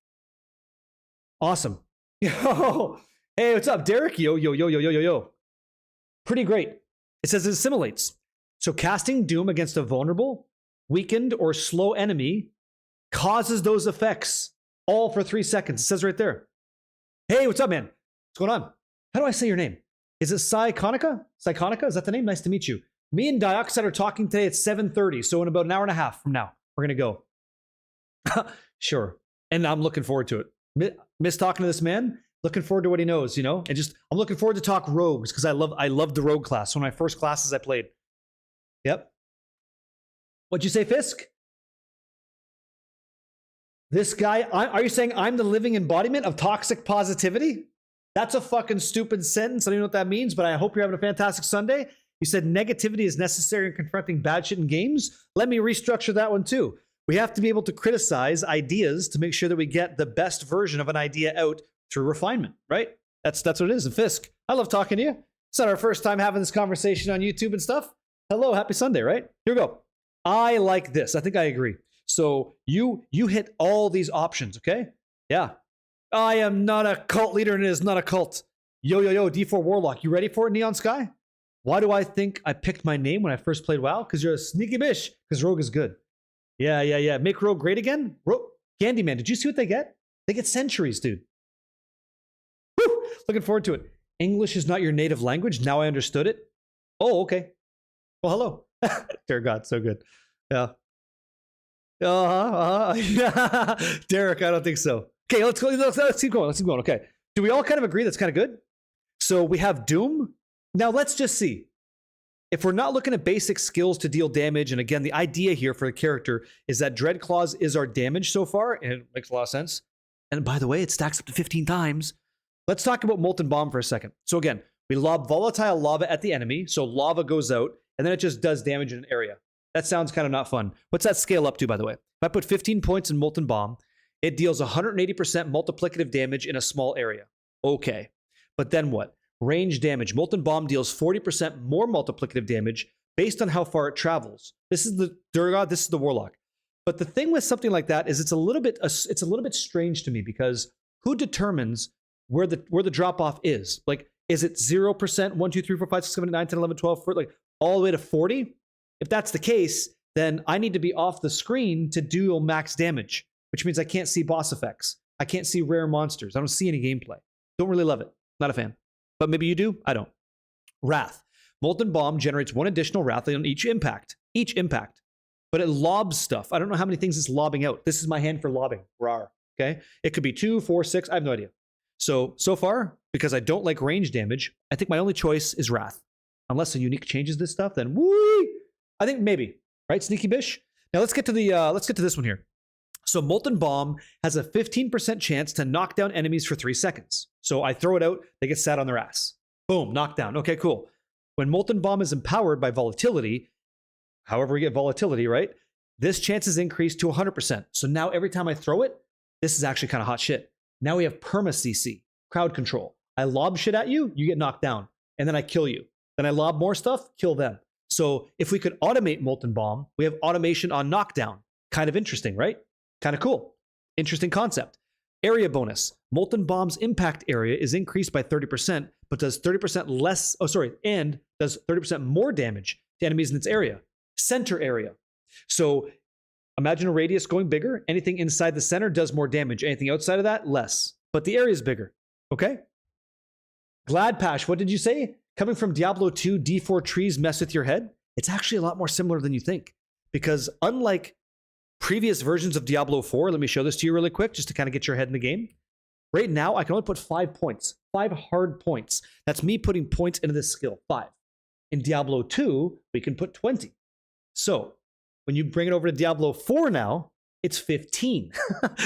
Awesome. Yo. Hey, what's up, Derek? Yo. Pretty great. It says it assimilates. So casting Doom against a vulnerable, weakened, or slow enemy causes those effects. All for 3 seconds. It says right there. Hey, what's up, man? What's going on? How do I say your name? Is it Psychonica? Psychonica? Is that the name? Nice to meet you. Me and Dioxide are talking today at 7:30, so in about an hour and a half from now, we're going to go. Sure. And I'm looking forward to it. Miss talking to this man. Looking forward to what he knows, you know? And just, I'm looking forward to talk rogues because I love the rogue class. One of my first classes I played. Yep. What'd you say, Fisk? This guy, are you saying I'm the living embodiment of toxic positivity? That's a fucking stupid sentence. I don't know what that means, but I hope you're having a fantastic Sunday. You said negativity is necessary in confronting bad shit in games. Let me restructure that one too. We have to be able to criticize ideas to make sure that we get the best version of an idea out through refinement, right? That's what it is. And Fisk, I love talking to you. It's not our first time having this conversation on YouTube and stuff. Hello, happy Sunday, right? Here we go. I like this. I think I agree. So you hit all these options, okay? Yeah. I am not a cult leader and it is not a cult. Yo, D4 Warlock. You ready for it, Neon Sky? Why do I think I picked my name when I first played WoW? Because you're a sneaky bitch. Because Rogue is good. Yeah. Make Rogue great again? Candyman, did you see what they get? They get centuries, dude. Woo! Looking forward to it. English is not your native language. Now I understood it. Oh, okay. Well, hello. Dear God, so good. Yeah. Yeah. Derek, I don't think so. Okay, let's go. Let's keep going. Okay. Do we all kind of agree that's kind of good? So we have Doom. Now let's just see. If we're not looking at basic skills to deal damage, and again, the idea here for a character is that Dreadclaws is our damage so far, and it makes a lot of sense. And by the way, it stacks up to 15 times. Let's talk about Molten Bomb for a second. So again, we lob volatile lava at the enemy, so lava goes out, and then it just does damage in an area. That sounds kind of not fun. What's that scale up to, by the way? If I put 15 points in Molten Bomb, it deals 180% multiplicative damage in a small area. Okay. But then what? Range damage. Molten Bomb deals 40% more multiplicative damage based on how far it travels. This is the Durga, this is the Warlock. But the thing with something like that is it's a little bit strange to me because who determines where the drop off is? Like, is it 0%, 1, 2, 3, 4, 5, 6, 7, 8, 9, 10, 11, 12, like all the way to 40? If that's the case, then I need to be off the screen to do max damage, which means I can't see boss effects. I can't see rare monsters. I don't see any gameplay. Don't really love it. Not a fan. But maybe you do? I don't. Wrath. Molten Bomb generates 1 additional Wrath on each impact. But it lobs stuff. I don't know how many things it's lobbing out. This is my hand for lobbing. Rawr. Okay? It could be 2, 4, 6. I have no idea. So far, because I don't like range damage, I think my only choice is Wrath. Unless a unique changes this stuff, then woo! I think maybe. Right, Sneaky Bish? Now let's get to this one here. So Molten Bomb has a 15% chance to knock down enemies for 3 seconds. So I throw it out, they get sat on their ass. Boom, knockdown. Okay, cool. When Molten Bomb is empowered by volatility, however we get volatility, right? This chance is increased to 100%. So now every time I throw it, this is actually kind of hot shit. Now we have perma CC, crowd control. I lob shit at you, you get knocked down, and then I kill you. Then I lob more stuff, kill them. So if we could automate Molten Bomb, we have automation on knockdown. Kind of interesting, right? Kind of cool. Interesting concept. Area bonus. Molten Bomb's impact area is increased by 30%, but does 30% less, and does 30% more damage to enemies in its area. Center area. So imagine a radius going bigger. Anything inside the center does more damage. Anything outside of that, less. But the area is bigger. Okay? Gladpash, what did you say? Coming from Diablo 2, D4 trees mess with your head? It's actually a lot more similar than you think. Because unlike previous versions of Diablo 4, let me show this to you really quick, just to kind of get your head in the game. Right now, I can only put 5 points. 5 hard points. That's me putting points into this skill. 5. In Diablo 2, we can put 20. So, when you bring it over to Diablo 4 now, it's 15.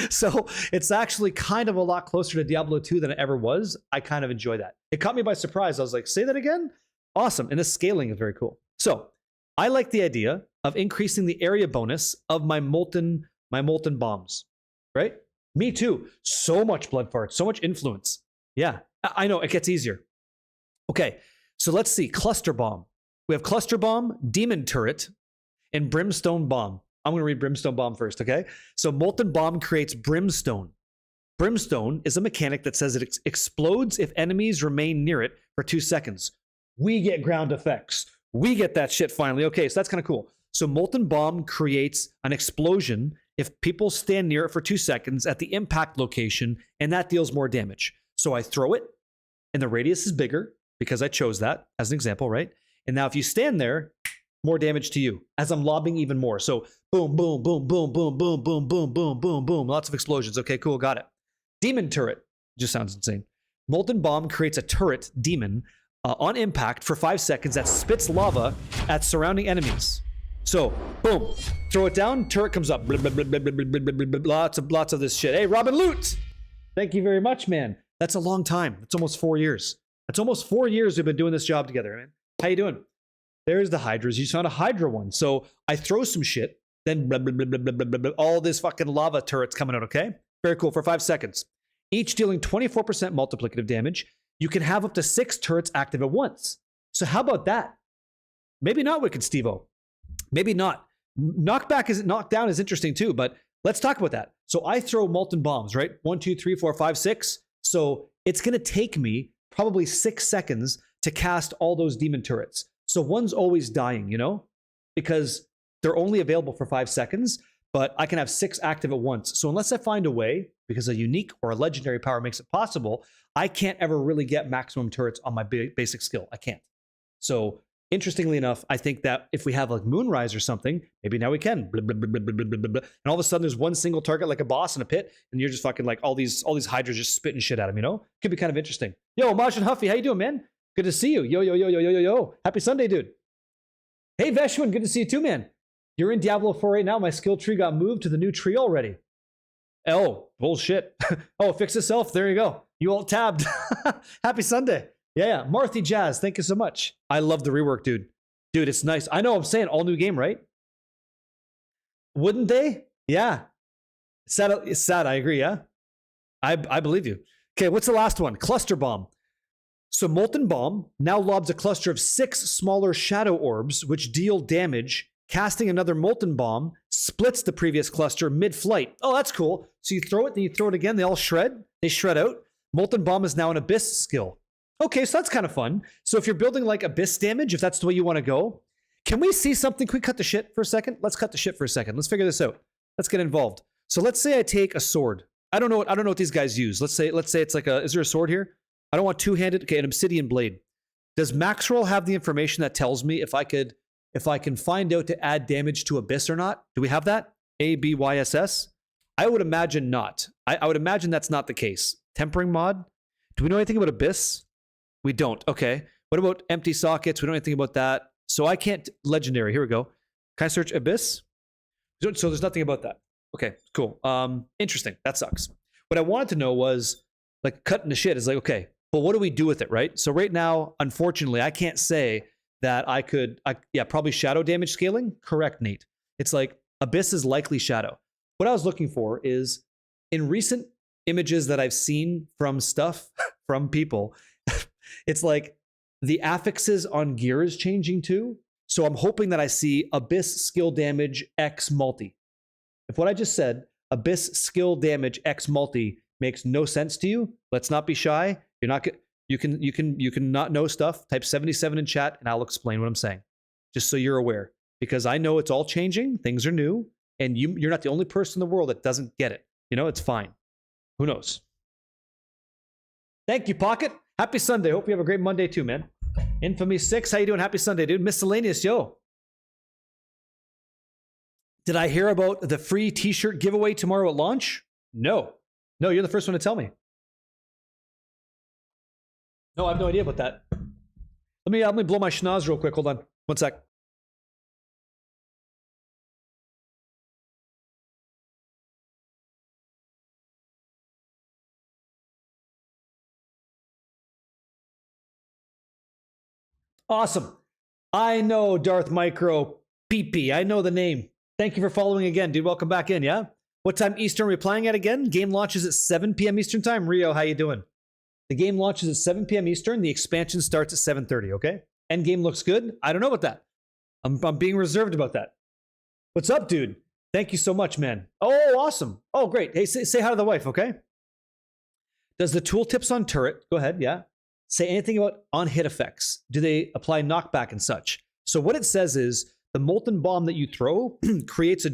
So, it's actually kind of a lot closer to Diablo 2 than it ever was. I kind of enjoy that. It caught me by surprise. I was like, say that again? Awesome. And the scaling is very cool. So, I like the idea of increasing the area bonus of my molten bombs, right? Me too. So much blood fart, so much influence. Yeah, I know, it gets easier. Okay, so let's see. Cluster Bomb. We have Cluster Bomb, Demon Turret, and Brimstone Bomb. I'm going to read Brimstone Bomb first, okay? So Molten Bomb creates Brimstone. Brimstone is a mechanic that says it explodes if enemies remain near it for 2 seconds. We get ground effects. We get that shit finally. Okay, so that's kind of cool. So Molten Bomb creates an explosion if people stand near it for 2 seconds at the impact location, and that deals more damage. So I throw it, and the radius is bigger because I chose that as an example, right? And now if you stand there, more damage to you as I'm lobbing even more. So boom, boom, boom, boom, boom, boom, boom, boom, boom, boom, boom. Lots of explosions. Okay, cool, got it. Demon turret. Just sounds insane. Molten Bomb creates a turret demon on impact for 5 seconds that spits lava at surrounding enemies. So, boom, throw it down, turret comes up. Blah, blah, blah, blah, blah, blah, blah, blah, blah, lots of this shit. Hey, Robin Loot! Thank you very much, man. That's a long time. It's almost 4 years. That's almost 4 years we've been doing this job together, man. How you doing? There's the Hydras. You found a Hydra one. So I throw some shit, then blah, blah, blah, blah, blah, blah, blah, all this fucking lava turrets coming out, okay? Very cool, for 5 seconds. Each dealing 24% multiplicative damage. You can have up to 6 turrets active at once. So how about that? Maybe not, Wicked Steve-O. Maybe not. Knockdown is interesting too, but let's talk about that. So I throw molten bombs, right? 1, 2, 3, 4, 5, 6. So it's going to take me probably 6 seconds to cast all those demon turrets. So one's always dying, you know, because they're only available for 5 seconds, but I can have 6 active at once. So unless I find a way, because a unique or a legendary power makes it possible, I can't ever really get maximum turrets on my basic skill. I can't. So interestingly enough, I think that if we have like Moonrise or something, maybe now we can. Blah, blah, blah, blah, blah, blah, blah. And all of a sudden there's one single target like a boss in a pit, and you're just fucking like all these Hydras just spitting shit at him, you know? Could be kind of interesting. Yo, Majin Huffy, how you doing, man? Good to see you. Yo, yo, yo, yo, yo, yo, yo. Happy Sunday, dude. Hey, Veshwin, good to see you too, man. You're in Diablo 4 right now. My skill tree got moved to the new tree already. Oh, bullshit. Oh, fix itself. There you go. You alt tabbed. Happy Sunday. Yeah. Marthy Jazz, thank you so much. I love the rework, dude. Dude, it's nice. I know I'm saying all new game, right? Wouldn't they? Yeah. It's sad. I agree, yeah? I believe you. Okay, what's the last one? Cluster Bomb. So Molten Bomb now lobs a cluster of 6 smaller shadow orbs, which deal damage. Casting another Molten Bomb splits the previous cluster mid-flight. Oh, that's cool. So you throw it, then you throw it again. They all shred. They shred out. Molten Bomb is now an Abyss skill. Okay, so that's kind of fun. So if you're building like Abyss damage, if that's the way you want to go, can we see something? Can we cut the shit for a second? Let's cut the shit for a second. Let's figure this out. Let's get involved. So let's say I take a sword. I don't know what these guys use. Let's say it's like is there a sword here? I don't want two-handed. Okay, an obsidian blade. Does Maxroll have the information that tells me if I can find out to add damage to Abyss or not? Do we have that? ABYSS? I would imagine not. I would imagine that's not the case. Tempering mod? Do we know anything about Abyss? We don't. Okay. What about empty sockets? We don't know anything about that. So I can't... Legendary. Here we go. Can I search Abyss? So there's nothing about that. Okay, cool. Interesting. That sucks. What I wanted to know was, like, cutting the shit is like, okay, but what do we do with it, right? So right now, unfortunately, I can't say that I could... probably shadow damage scaling? Correct, Nate. It's like, Abyss is likely shadow. What I was looking for is, in recent images that I've seen from stuff, from people, it's like the affixes on gear is changing too. So I'm hoping that I see Abyss skill damage X multi. If what I just said, Abyss skill damage X multi, makes no sense to you, let's not be shy. You can not know stuff. Type 77 in chat and I'll explain what I'm saying. Just so you're aware. Because I know it's all changing, things are new, and you're not the only person in the world that doesn't get it. You know, it's fine. Who knows? Thank you, Pocket. Happy Sunday. Hope you have a great Monday too, man. Infamy 6, how you doing? Happy Sunday, dude. Miscellaneous, yo. Did I hear about the free t-shirt giveaway tomorrow at launch? No. No, you're the first one to tell me. No, I have no idea about that. Let me blow my schnoz real quick. Hold on. One sec. Awesome. I know Darth Micro PP. I know the name. Thank you for following again, dude. Welcome back in, yeah? What time Eastern are we playing at again? Game launches at 7 p.m. Eastern time. Rio, how you doing? The game launches at 7 p.m. Eastern. The expansion starts at 7:30, okay? Endgame looks good. I don't know about that. I'm being reserved about that. What's up, dude? Thank you so much, man. Oh, awesome. Oh, great. Hey, say hi to the wife, okay? Does the tooltips on turret, go ahead, yeah, say anything about on-hit effects? Do they apply knockback and such? So what it says is the molten bomb that you throw creates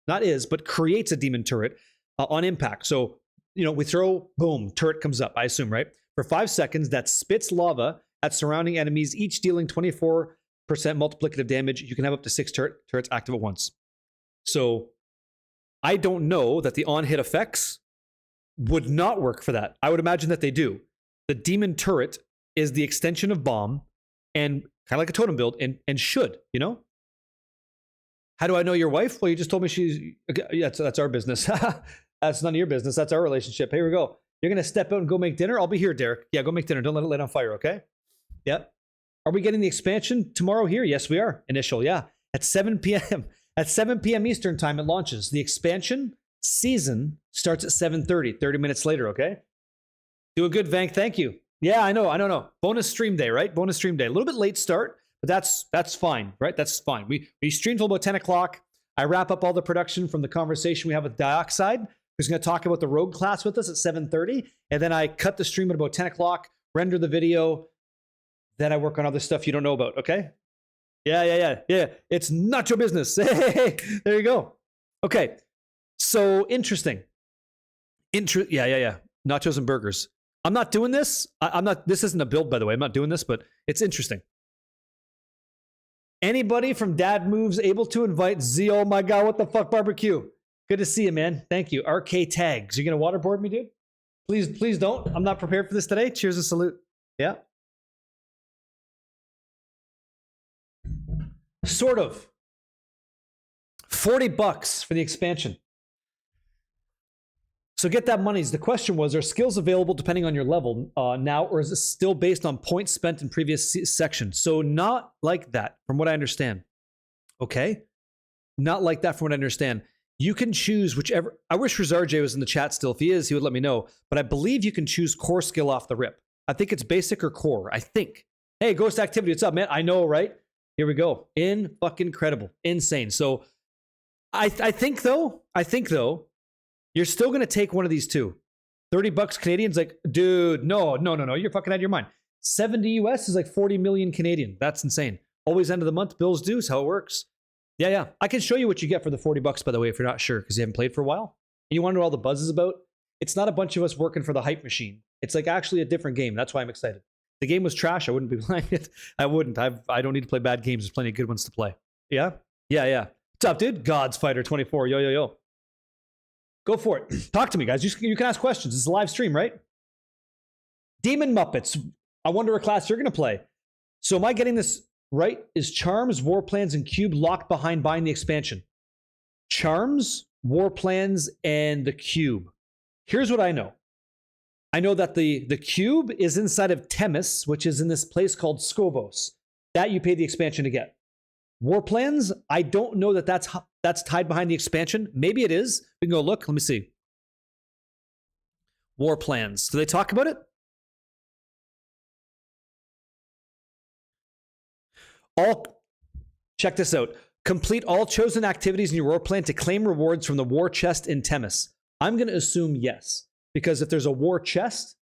not is, but creates a demon turret on impact. So, we throw, boom, turret comes up, I assume, right? For 5 seconds, that spits lava at surrounding enemies, each dealing 24% multiplicative damage. You can have up to 6 turrets active at once. So I don't know that the on-hit effects would not work for that. I would imagine that they do. The demon turret is the extension of bomb and kind of like a totem build and should, How do I know your wife? Well, you just told me she's... Yeah, that's our business. That's none of your business. That's our relationship. Here we go. You're going to step out and go make dinner? I'll be here, Derek. Yeah, go make dinner. Don't let it light on fire, okay? Yep. Are we getting the expansion tomorrow here? Yes, we are. Initial, yeah. At 7 p.m. At 7 p.m. Eastern time, it launches. The expansion season starts at 7:30, 30 minutes later, okay? Do a good, Vank. Thank you. Yeah, I know. Bonus stream day, right? Bonus stream day. A little bit late start, but that's fine, right? That's fine. We stream till about 10 o'clock. I wrap up all the production from the conversation we have with Dioxide, who's going to talk about the Rogue class with us at 7:30, and then I cut the stream at about 10 o'clock, render the video, then I work on other stuff you don't know about, okay? Yeah. It's not your business. Hey, there you go. Okay, so interesting. Yeah. Nachos and burgers. I'm not doing this. I'm not. This isn't a build, by the way. I'm not doing this, but it's interesting. Anybody from Dad Moves able to invite Z? Oh my God, what the fuck, barbecue? Good to see you, man. Thank you. RK Tags. You gonna waterboard me, dude? Please don't. I'm not prepared for this today. Cheers and salute. Yeah. Sort of. $40 for the expansion. So get that money. The question was, are skills available depending on your level now, or is it still based on points spent in previous sections? So not like that, from what I understand. Okay? Not like that, from what I understand. You can choose whichever... I wish Rizarje was in the chat still. If he is, he would let me know. But I believe you can choose core skill off the rip. I think it's basic or core. I think. Hey, Ghost Activity, what's up, man? I know, right? Here we go. Fucking incredible. Insane. So I think though, you're still going to take one of these two. $30 Canadian's like, dude, no. You're fucking out of your mind. 70 US is like 40 million Canadian. That's insane. Always end of the month, bills due. Is how it works. Yeah. I can show you what you get for the $40, by the way, if you're not sure, because you haven't played for a while. And you want to know all the buzz is about? It's not a bunch of us working for the hype machine. It's like actually a different game. That's why I'm excited. The game was trash. I wouldn't be playing it. I wouldn't. I don't need to play bad games. There's plenty of good ones to play. Yeah. What's up, dude? God's Fighter 24. Yo. Go for it. Talk to me, guys. You can ask questions. It's a live stream, right? Demon Muppets. I wonder what class you're going to play. So am I getting this right? Is Charms, War Plans, and Cube locked behind buying the expansion? Charms, War Plans, and the Cube. Here's what I know. I know that the cube is inside of Temis, which is in this place called Skobos. That you pay the expansion to get. War Plans, I don't know that that's tied behind the expansion. Maybe it is. We can go look. Let me see. War Plans. Do they talk about it? Check this out. Complete all chosen activities in your war plan to claim rewards from the war chest in Temis. I'm going to assume yes. Because if there's a war chest,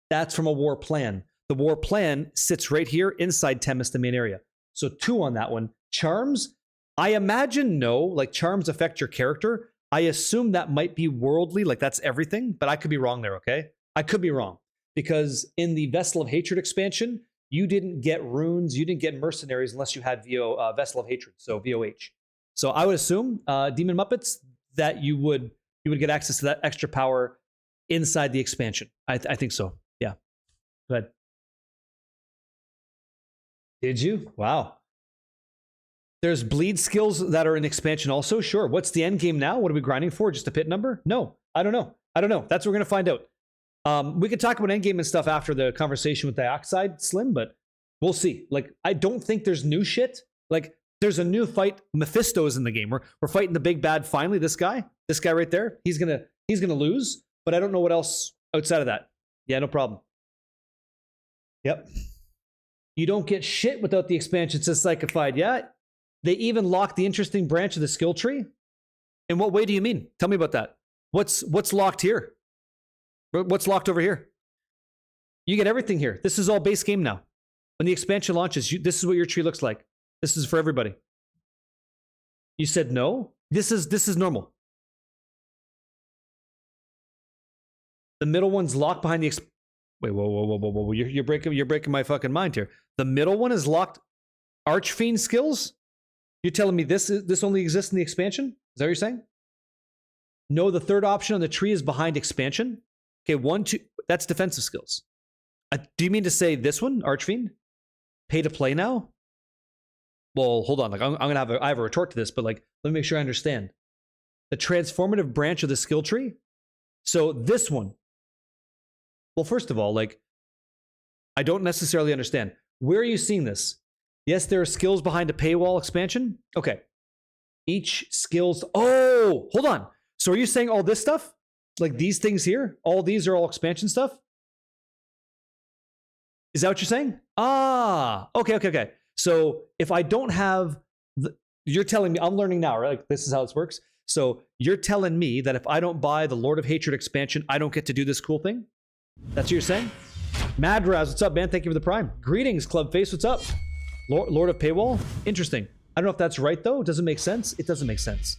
that's from a war plan. The war plan sits right here inside Temis, the main area. So 2 on that one. Charms, I imagine no. Like charms affect your character. I assume that might be worldly, like that's everything. But I could be wrong there, okay? I could be wrong. Because in the Vessel of Hatred expansion, you didn't get runes, you didn't get mercenaries unless you had Vessel of Hatred, so VOH. So I would assume, Demon Muppets, that you would get access to that extra power inside the expansion. I think so. Yeah. Go ahead. Did you? Wow. There's bleed skills that are in expansion also. Sure. What's the end game now? What are we grinding for? Just a pit number? No. I don't know. That's what we're going to find out. We could talk about end game and stuff after the conversation with Dioxide, Slim, but we'll see. Like, I don't think there's new shit. Like, there's a new fight. Mephisto's in the game. We're fighting the big bad finally. This guy right there. He's gonna lose. But I don't know what else outside of that. Yeah, no problem. Yep. You don't get shit without the expansion, says Psychified. Yeah. They even locked the interesting branch of the skill tree. In what way do you mean? Tell me about that. What's locked here? What's locked over here? You get everything here. This is all base game now. When the expansion launches, this is what your tree looks like. This is for everybody. You said no? This is normal. The middle one's locked behind the... Wait, whoa. You're breaking my fucking mind here. The middle one is locked... Archfiend skills? You're telling me this only exists in the expansion? Is that what you're saying? No, the third option on the tree is behind expansion. Okay, 1, 2... That's defensive skills. Do you mean to say this one, Archfiend? Pay to play now? Well, hold on. Like I'm gonna have I have a retort to this, but like let me make sure I understand. The transformative branch of the skill tree. So this one. Well, first of all, like I don't necessarily understand. Where are you seeing this? Yes, there are skills behind a paywall expansion. Okay. Each skills. Oh, hold on. So are you saying all this stuff? Like these things here? All these are all expansion stuff? Is that what you're saying? Ah, okay. So if I don't have, you're telling me, I'm learning now, right? Like this is how this works. So you're telling me that if I don't buy the Lord of Hatred expansion, I don't get to do this cool thing? That's what you're saying? Madraz, what's up, man? Thank you for the prime. Greetings, Club Face, what's up? Lord of Paywall? Interesting. I don't know if that's right, though. Does it make sense? It doesn't make sense.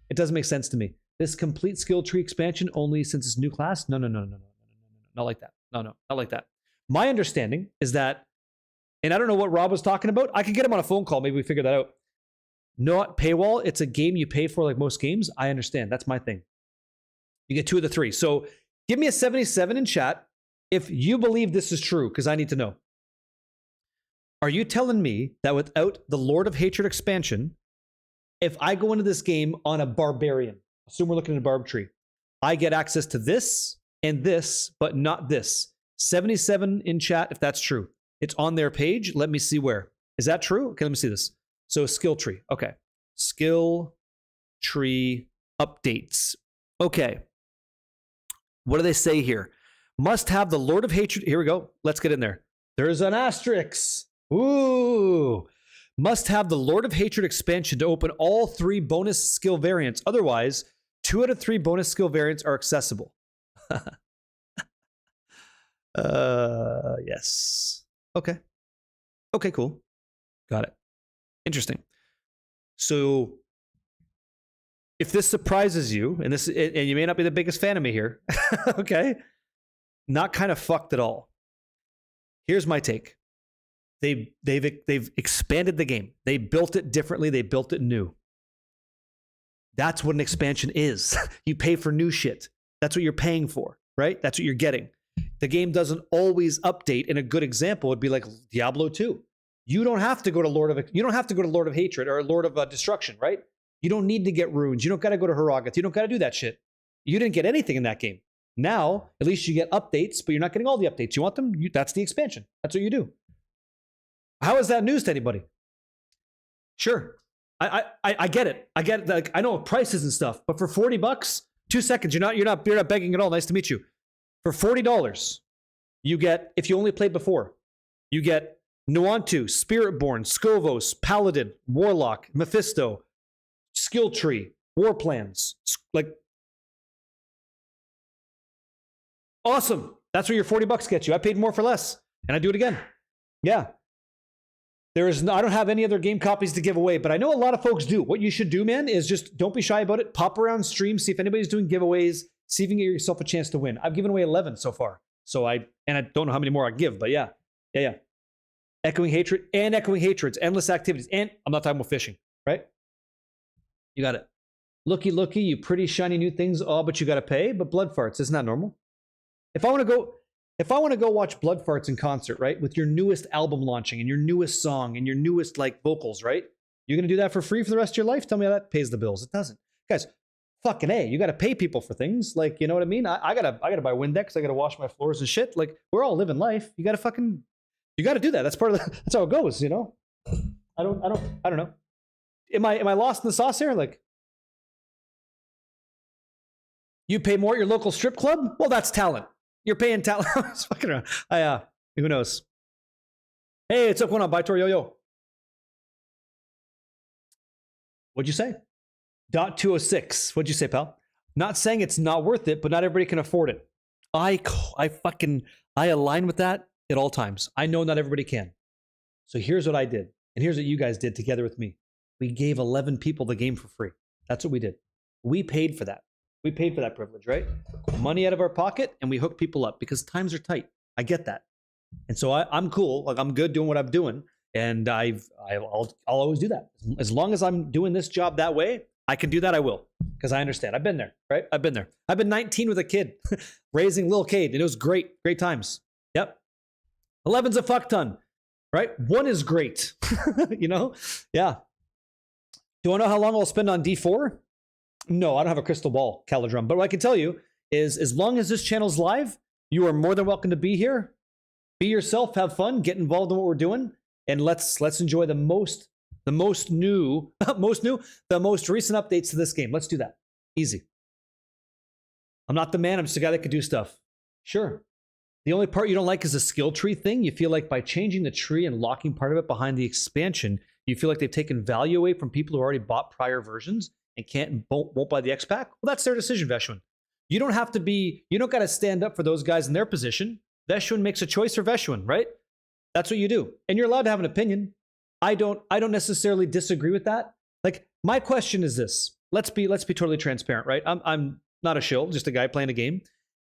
It doesn't make sense to me. This complete skill tree expansion only since it's new class? No. Not like that. No, not like that. My understanding is that, and I don't know what Rob was talking about. I could get him on a phone call. Maybe we figure that out. Not paywall. It's a game you pay for like most games. I understand. That's my thing. You get 2 of the 3. So give me a 77 in chat if you believe this is true, because I need to know. Are you telling me that without the Lord of Hatred expansion, if I go into this game on a barbarian, assume we're looking at a barb tree, I get access to this and this, but not this? 77 in chat if that's true. It's on their page. Let me see where. Is that true? Okay, let me see this. So skill tree. Okay. Skill tree updates. Okay. What do they say here? Must have the Lord of Hatred. Here we go. Let's get in there. There's an asterisk. Ooh. Must have the Lord of Hatred expansion to open all 3 bonus skill variants. Otherwise, 2 out of 3 bonus skill variants are accessible. Yes. Okay. Okay, cool. Got it. Interesting. So if this surprises you, and you may not be the biggest fan of me here, okay, not kind of fucked at all. Here's my take. They've expanded the game. They built it differently. They built it new. That's what an expansion is. You pay for new shit. That's what you're paying for, right? That's what you're getting. The game doesn't always update. And a good example would be like Diablo 2. You don't have to go to Lord of Hatred or Lord of Destruction, right? You don't need to get runes. You don't got to go to Harrogath. You don't got to do that shit. You didn't get anything in that game. Now, at least you get updates, but you're not getting all the updates. You want them? That's the expansion. That's what you do. How is that news to anybody? Sure. I get it. I get it. Like, I know prices and stuff, but for $40, 2 seconds, you're not begging at all. Nice to meet you. For $40, you get, if you only played before, you get Nuantu, Spiritborn, Skovos, Paladin, Warlock, Mephisto, Skill Tree, War Plans. Like, awesome. That's what your $40 gets you. I paid more for less, and I do it again. Yeah. I don't have any other game copies to give away, but I know a lot of folks do. What you should do, man, is just don't be shy about it. Pop around stream, see if anybody's doing giveaways, see if you can get yourself a chance to win. I've given away 11 so far. So I don't know how many more I give, but yeah. Echoing Hatreds, endless activities, and I'm not talking about fishing, right? You got it. Looky, you pretty shiny new things. Oh, but you got to pay. But Blood Farts, isn't that normal? If I want to go watch Blood Farts in concert, right, with your newest album launching and your newest song and your newest like vocals, right? You're gonna do that for free for the rest of your life? Tell me how that pays the bills. It doesn't, guys. Fucking A, you got to pay people for things. Like, you know what I mean? I gotta buy Windex. I gotta wash my floors and shit. Like, we're all living life. You gotta do that. That's part of that's how it goes, you know? I don't know. Am I lost in the sauce here? Like, you pay more at your local strip club? Well, that's talent. You're paying talent. It's fucking around. Who knows? Hey, what's up going on? Bye, Tor Yo. What'd you say? .206. What'd you say, pal? Not saying it's not worth it, but not everybody can afford it. I align with that at all times. I know not everybody can. So here's what I did. And here's what you guys did together with me. We gave 11 people the game for free. That's what we did. We paid for that. We paid for that privilege, right? Money out of our pocket, and we hook people up because times are tight. I get that. And so I'm cool. Like, I'm good doing what I'm doing. And I'll always do that. As long as I'm doing this job that way, I can do that, I will. Because I understand. I've been there, right? I've been there. I've been 19 with a kid, raising Lil Cade, and it was great. Great times. Yep. 11's a fuck ton, right? 1 is great. You know? Yeah. Do I know how long I'll spend on D4? No, I don't have a crystal ball, Calidrum. But what I can tell you is, as long as this channel's live, you are more than welcome to be here. Be yourself, have fun, get involved in what we're doing, and let's enjoy the most recent updates to this game. Let's do that. Easy. I'm not the man. I'm just a guy that could do stuff. Sure. The only part you don't like is the skill tree thing. You feel like by changing the tree and locking part of it behind the expansion, you feel like they've taken value away from people who already bought prior versions and can't and won't buy the X pack. Well, that's their decision, Veshwin. You don't have to be. You don't got to stand up for those guys in their position. Veshwin makes a choice for Veshwin, right? That's what you do, and you're allowed to have an opinion. I don't necessarily disagree with that. Like, my question is this: let's be totally transparent, right? I'm not a shill, just a guy playing a game.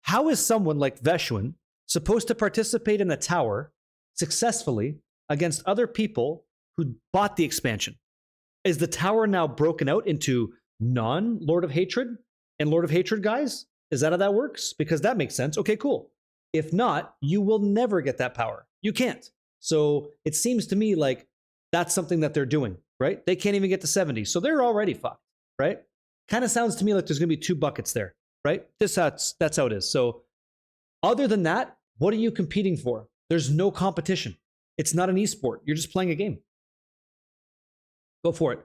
How is someone like Veshwin supposed to participate in a tower successfully against other people who bought the expansion? Is the tower now broken out into non-Lord of Hatred and Lord of Hatred guys? Is that how that works? Because that makes sense. Okay, cool. If not, you will never get that power. You can't. So it seems to me like that's something that they're doing, right? They can't even get to 70, so they're already fucked, right? Kind of sounds to me like there's going to be 2 buckets there, right? That's how it is. So other than that, what are you competing for? There's no competition. It's not an esport. You're just playing a game. Go for it.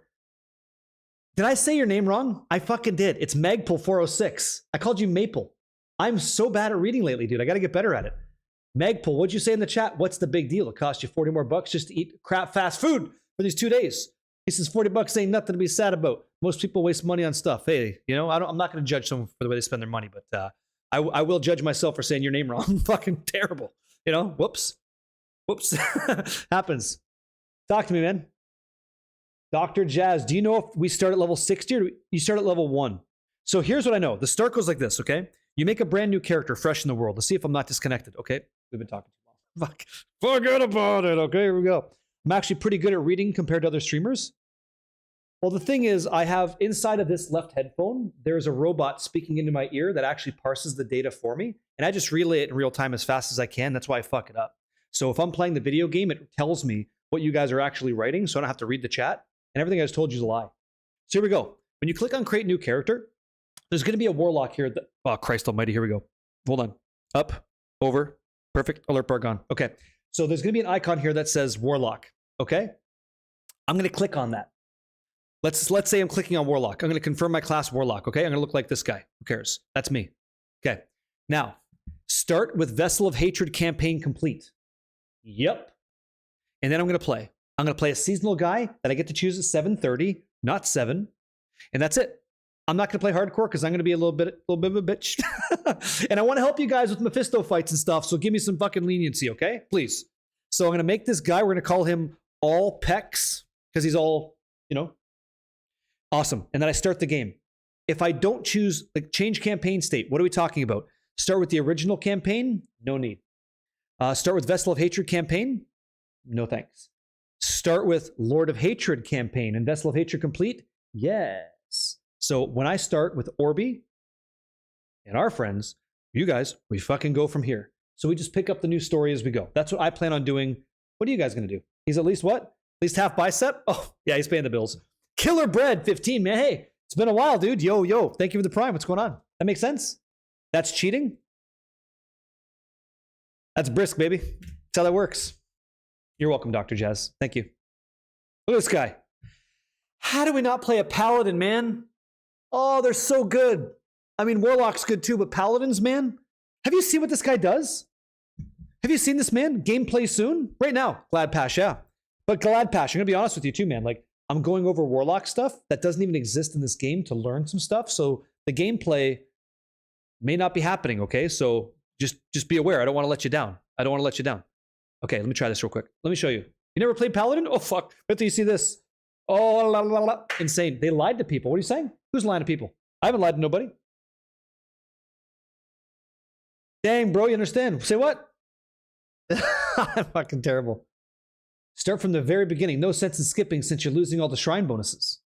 Did I say your name wrong? I fucking did. It's Magpul406. I called you Maple. I'm so bad at reading lately, dude. I got to get better at it. Magpul, what'd you say in the chat? What's the big deal? It cost you 40 more bucks just to eat crap fast food for these 2 days. He says 40 bucks ain't nothing to be sad about. Most people waste money on stuff. Hey, you know, I'm not going to judge someone for the way they spend their money, but I will judge myself for saying your name wrong. Fucking terrible. You know, whoops. Happens. Talk to me, man. Dr. Jazz, do you know if we start at level 60 or you start at level 1? So here's what I know. The start goes like this, okay? You make a brand new character fresh in the world. Let's see if I'm not disconnected, okay? We've been talking too long. Fuck. Forget about it, okay? Here we go. I'm actually pretty good at reading compared to other streamers. Well, the thing is, I have inside of this left headphone, there's a robot speaking into my ear that actually parses the data for me, and I just relay it in real time as fast as I can. That's why I fuck it up. So if I'm playing the video game, it tells me what you guys are actually writing, so I don't have to read the chat, and everything I just told you is a lie. So here we go. When you click on Create New Character, there's going to be a Warlock here. Oh, Christ almighty, here we go. Hold on. Up, over, perfect, alert bar gone. Okay, so there's going to be an icon here that says Warlock, okay? I'm going to click on that. Let's say I'm clicking on Warlock. I'm going to confirm my class Warlock, okay? I'm going to look like this guy. Who cares? That's me. Okay, now, start with Vessel of Hatred campaign complete. Yep. And then I'm going to play. I'm going to play a seasonal guy that I get to choose at 7:30, not 7. And that's it. I'm not going to play hardcore because I'm going to be a little bit of a bitch. And I want to help you guys with Mephisto fights and stuff, so give me some fucking leniency, okay? Please. So I'm going to make this guy, we're going to call him All Pecs, because he's all, you know, awesome. And then I start the game. If I don't choose, like, change campaign state, what are we talking about? Start with the original campaign? No need. Start with Vessel of Hatred campaign? No thanks. Start with Lord of Hatred campaign and Vessel of Hatred complete? Yes. So when I start with Orby and our friends, you guys, we fucking go from here. So we just pick up the new story as we go. That's what I plan on doing. What are you guys going to do? He's at least what? At least half bicep? Oh, yeah, he's paying the bills. Killer Bread 15, man. Hey, it's been a while, dude. Yo. Thank you for the prime. What's going on? That makes sense? That's cheating? That's brisk, baby. That's how that works. You're welcome, Dr. Jazz. Thank you. Look at this guy. How do we not play a Paladin, man? Oh, they're so good. I mean, Warlock's good too, but Paladins, man? Have you seen what this guy does? Have you seen this, man? Gameplay soon? Right now. Glad Pash, yeah. But Glad Pash, I'm going to be honest with you too, man. Like, I'm going over Warlock stuff that doesn't even exist in this game to learn some stuff. So the gameplay may not be happening, okay? So just be aware. I don't want to let you down. I don't want to let you down. Okay, let me try this real quick. Let me show you. You never played Paladin? Oh, fuck. Wait till you see this. Oh, la, la, la. Insane. They lied to people. What are you saying? Who's lying to people? I haven't lied to nobody. Dang, bro, you understand? Say what? I'm fucking terrible. Start from the very beginning. No sense in skipping since you're losing all the shrine bonuses.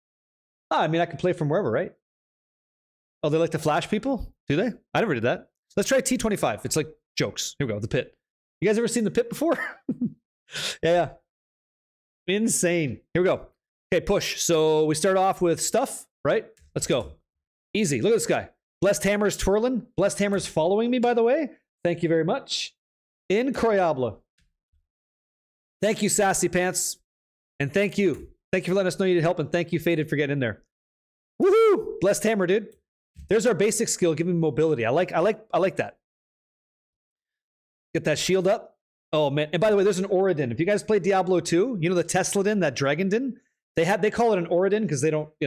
Ah, I mean, I can play from wherever, right? Oh, they like to flash people? Do they? I never did that. Let's try T25. It's like jokes. Here we go. The pit. You guys ever seen the pit before? Yeah. Insane. Here we go. Okay, push. So we start off with stuff, right? Let's go. Easy. Look at this guy. Blessed Hammer's twirling. Blessed Hammer's following me, by the way. Thank you very much. Incroyable. Thank you, Sassy Pants. And thank you. Thank you for letting us know you need help. And thank you, Faded, for getting in there. Woohoo! Blessed Hammer, dude. There's our basic skill, giving mobility. I like that. Get that shield up. Oh, man. And by the way, there's an Oridin. If you guys played Diablo 2, you know the Tesladin, that Dragondin? They call it an Oridin because they don't, they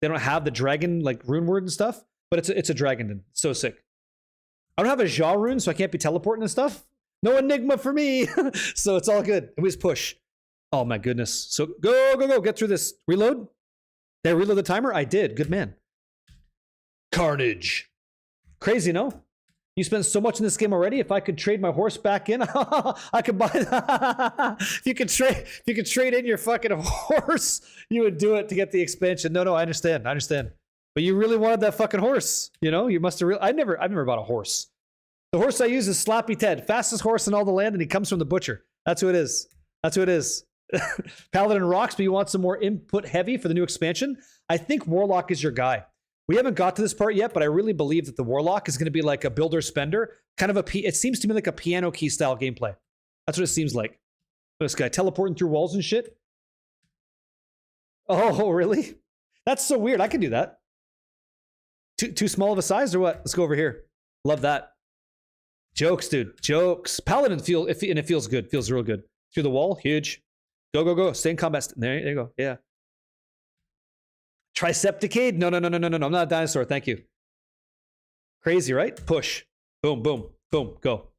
don't have the dragon, like, rune word and stuff. But it's a Dragondin. So sick. I don't have a Ja rune, so I can't be teleporting and stuff. No Enigma for me. So it's all good. And we just push. Oh, my goodness. So go. Get through this. Reload. Did I reload the timer? I did. Good man. Carnage. Crazy, no? You spent so much in this game already. If I could trade my horse back in, I could buy that. If you could trade in your fucking horse, you would do it to get the expansion. No, I understand. But you really wanted that fucking horse. You must have I've never bought a horse. The horse I use is Slappy Ted, fastest horse in all the land, and he comes from the butcher. That's who it is. Paladin rocks, but you want some more input heavy for the new expansion? I think Warlock is your guy. We haven't got to this part yet, but I really believe that the Warlock is going to be like a builder spender, kind of it seems to me like a piano key style gameplay. That's what it seems like. This guy teleporting through walls and shit. Oh, really? That's so weird. I can do that. Too small of a size or what? Let's go over here. Love that. Jokes, dude. Jokes. Paladin and it feels good. Feels real good. Through the wall. Huge. Go. Stay in combat. There you go. Yeah. Tricepticade? No. I'm not a dinosaur. Thank you. Crazy, right? Push. Boom. Go.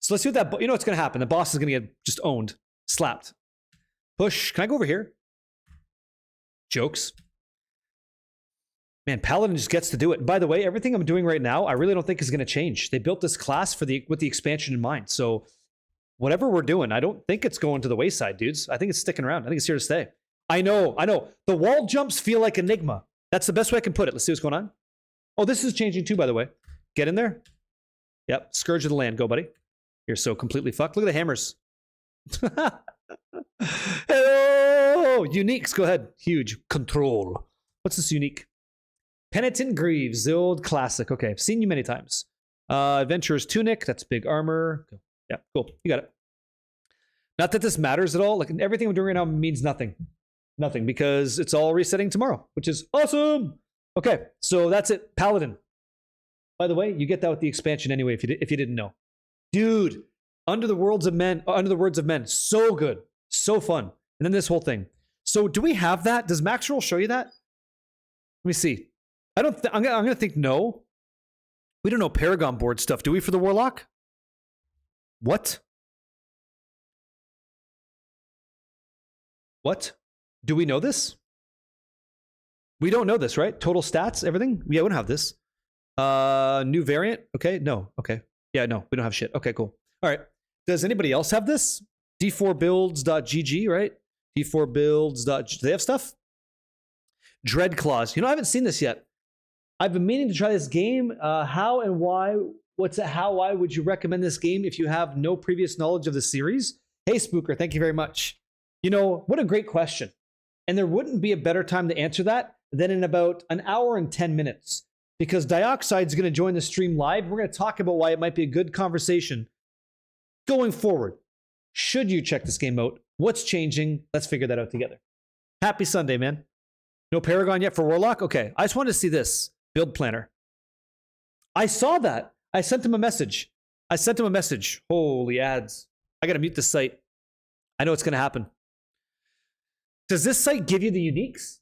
So let's see what that... You know what's going to happen. The boss is going to get just owned. Slapped. Push. Can I go over here? Jokes. Man, Paladin just gets to do it. And by the way, everything I'm doing right now, I really don't think is going to change. They built this class with the expansion in mind. So whatever we're doing, I don't think it's going to the wayside, dudes. I think it's sticking around. I think it's here to stay. I know. The wall jumps feel like Enigma. That's the best way I can put it. Let's see what's going on. Oh, this is changing too, by the way. Get in there. Yep. Scourge of the land. Go, buddy. You're so completely fucked. Look at the hammers. Hello! Uniques. Go ahead. Huge. Control. What's this unique? Penitent Greaves. The old classic. Okay. I've seen you many times. Adventurer's Tunic. That's big armor. Yeah. Cool. You got it. Not that this matters at all. Like everything I'm doing right now means nothing. Nothing, because it's all resetting tomorrow, which is awesome. Okay, so that's it. Paladin. By the way, you get that with the expansion anyway, if you didn't know. Dude, Under the Words of Men, so good, so fun. And then this whole thing. So do we have that? Does Maxroll show you that? Let me see. I'm gonna think no. We don't know Paragon board stuff, do we, for the Warlock? What? Do we know this? We don't know this, right? Total stats, everything? Yeah, we don't have this. New variant? Okay, no. Okay. Yeah, no, we don't have shit. Okay, cool. All right. Does anybody else have this? d4builds.gg, right? d4builds. Do they have stuff? Dread Claws. I haven't seen this yet. I've been meaning to try this game. How and why? Why would you recommend this game if you have no previous knowledge of the series? Hey, Spooker, thank you very much. What a great question. And there wouldn't be a better time to answer that than in about an hour and 10 minutes. Because Dioxide's going to join the stream live. We're going to talk about why it might be a good conversation going forward. Should you check this game out? What's changing? Let's figure that out together. Happy Sunday, man. No Paragon yet for Warlock? Okay, I just wanted to see this. Build planner. I saw that. I sent him a message. Holy ads. I got to mute this site. I know it's going to happen. Does this site give you the uniques?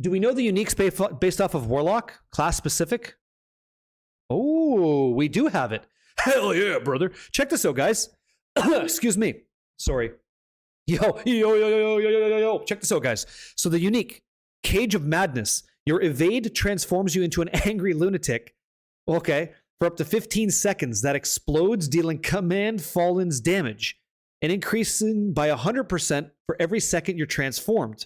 Do we know the uniques based off of Warlock? Class specific? Oh, we do have it. Hell yeah, brother. Check this out, guys. Excuse me. Sorry. Yo. Check this out, guys. So the unique, Cage of Madness. Your evade transforms you into an angry lunatic. Okay. for up to 15 seconds that explodes, dealing Command Fallen's damage and increasing by 100% for every second you're transformed.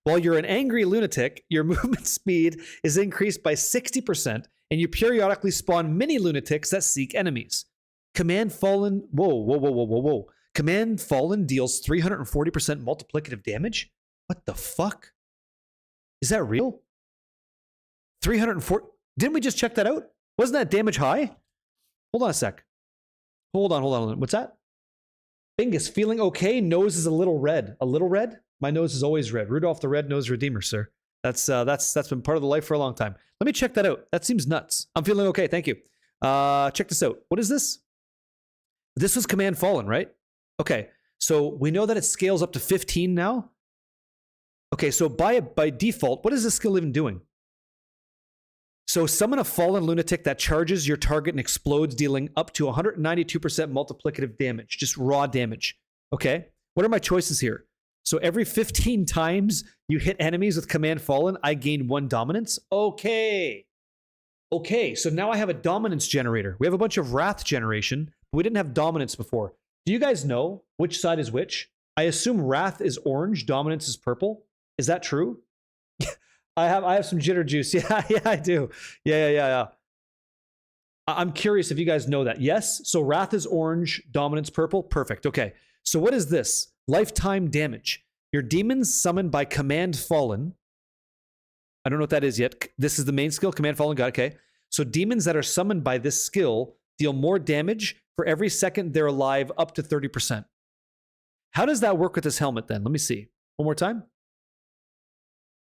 While you're an angry lunatic, your movement speed is increased by 60%, and you periodically spawn mini lunatics that seek enemies. Command Fallen, whoa. Command Fallen deals 340% multiplicative damage? What the fuck? Is that real? 340, didn't we just check that out? Wasn't that damage high? Hold on a sec. Hold on. What's that? Bingus, feeling okay, nose is a little red. A little red? My nose is always red. Rudolph the Red-Nosed Redeemer, sir. That's been part of the life for a long time. Let me check that out. That seems nuts. I'm feeling okay, thank you. Check this out. What is this? This was Command Fallen, right? Okay, so we know that it scales up to 15 now. Okay, so by default, what is this skill even doing? So summon a fallen lunatic that charges your target and explodes, dealing up to 192% multiplicative damage, just raw damage. Okay, what are my choices here? So every 15 times you hit enemies with Command Fallen, I gain 1 dominance. Okay, so now I have a dominance generator. We have a bunch of wrath generation, but we didn't have dominance before. Do you guys know which side is which? I assume wrath is orange, dominance is purple. Is that true? I have some jitter juice. Yeah, I do. Yeah. I'm curious if you guys know that. Yes. So wrath is orange, dominance purple. Perfect. Okay. So what is this? Lifetime damage. Your demons summoned by Command Fallen. I don't know what that is yet. This is the main skill. Command Fallen. Got it. Okay. So demons that are summoned by this skill deal more damage for every second they're alive, up to 30%. How does that work with this helmet then? Let me see. One more time.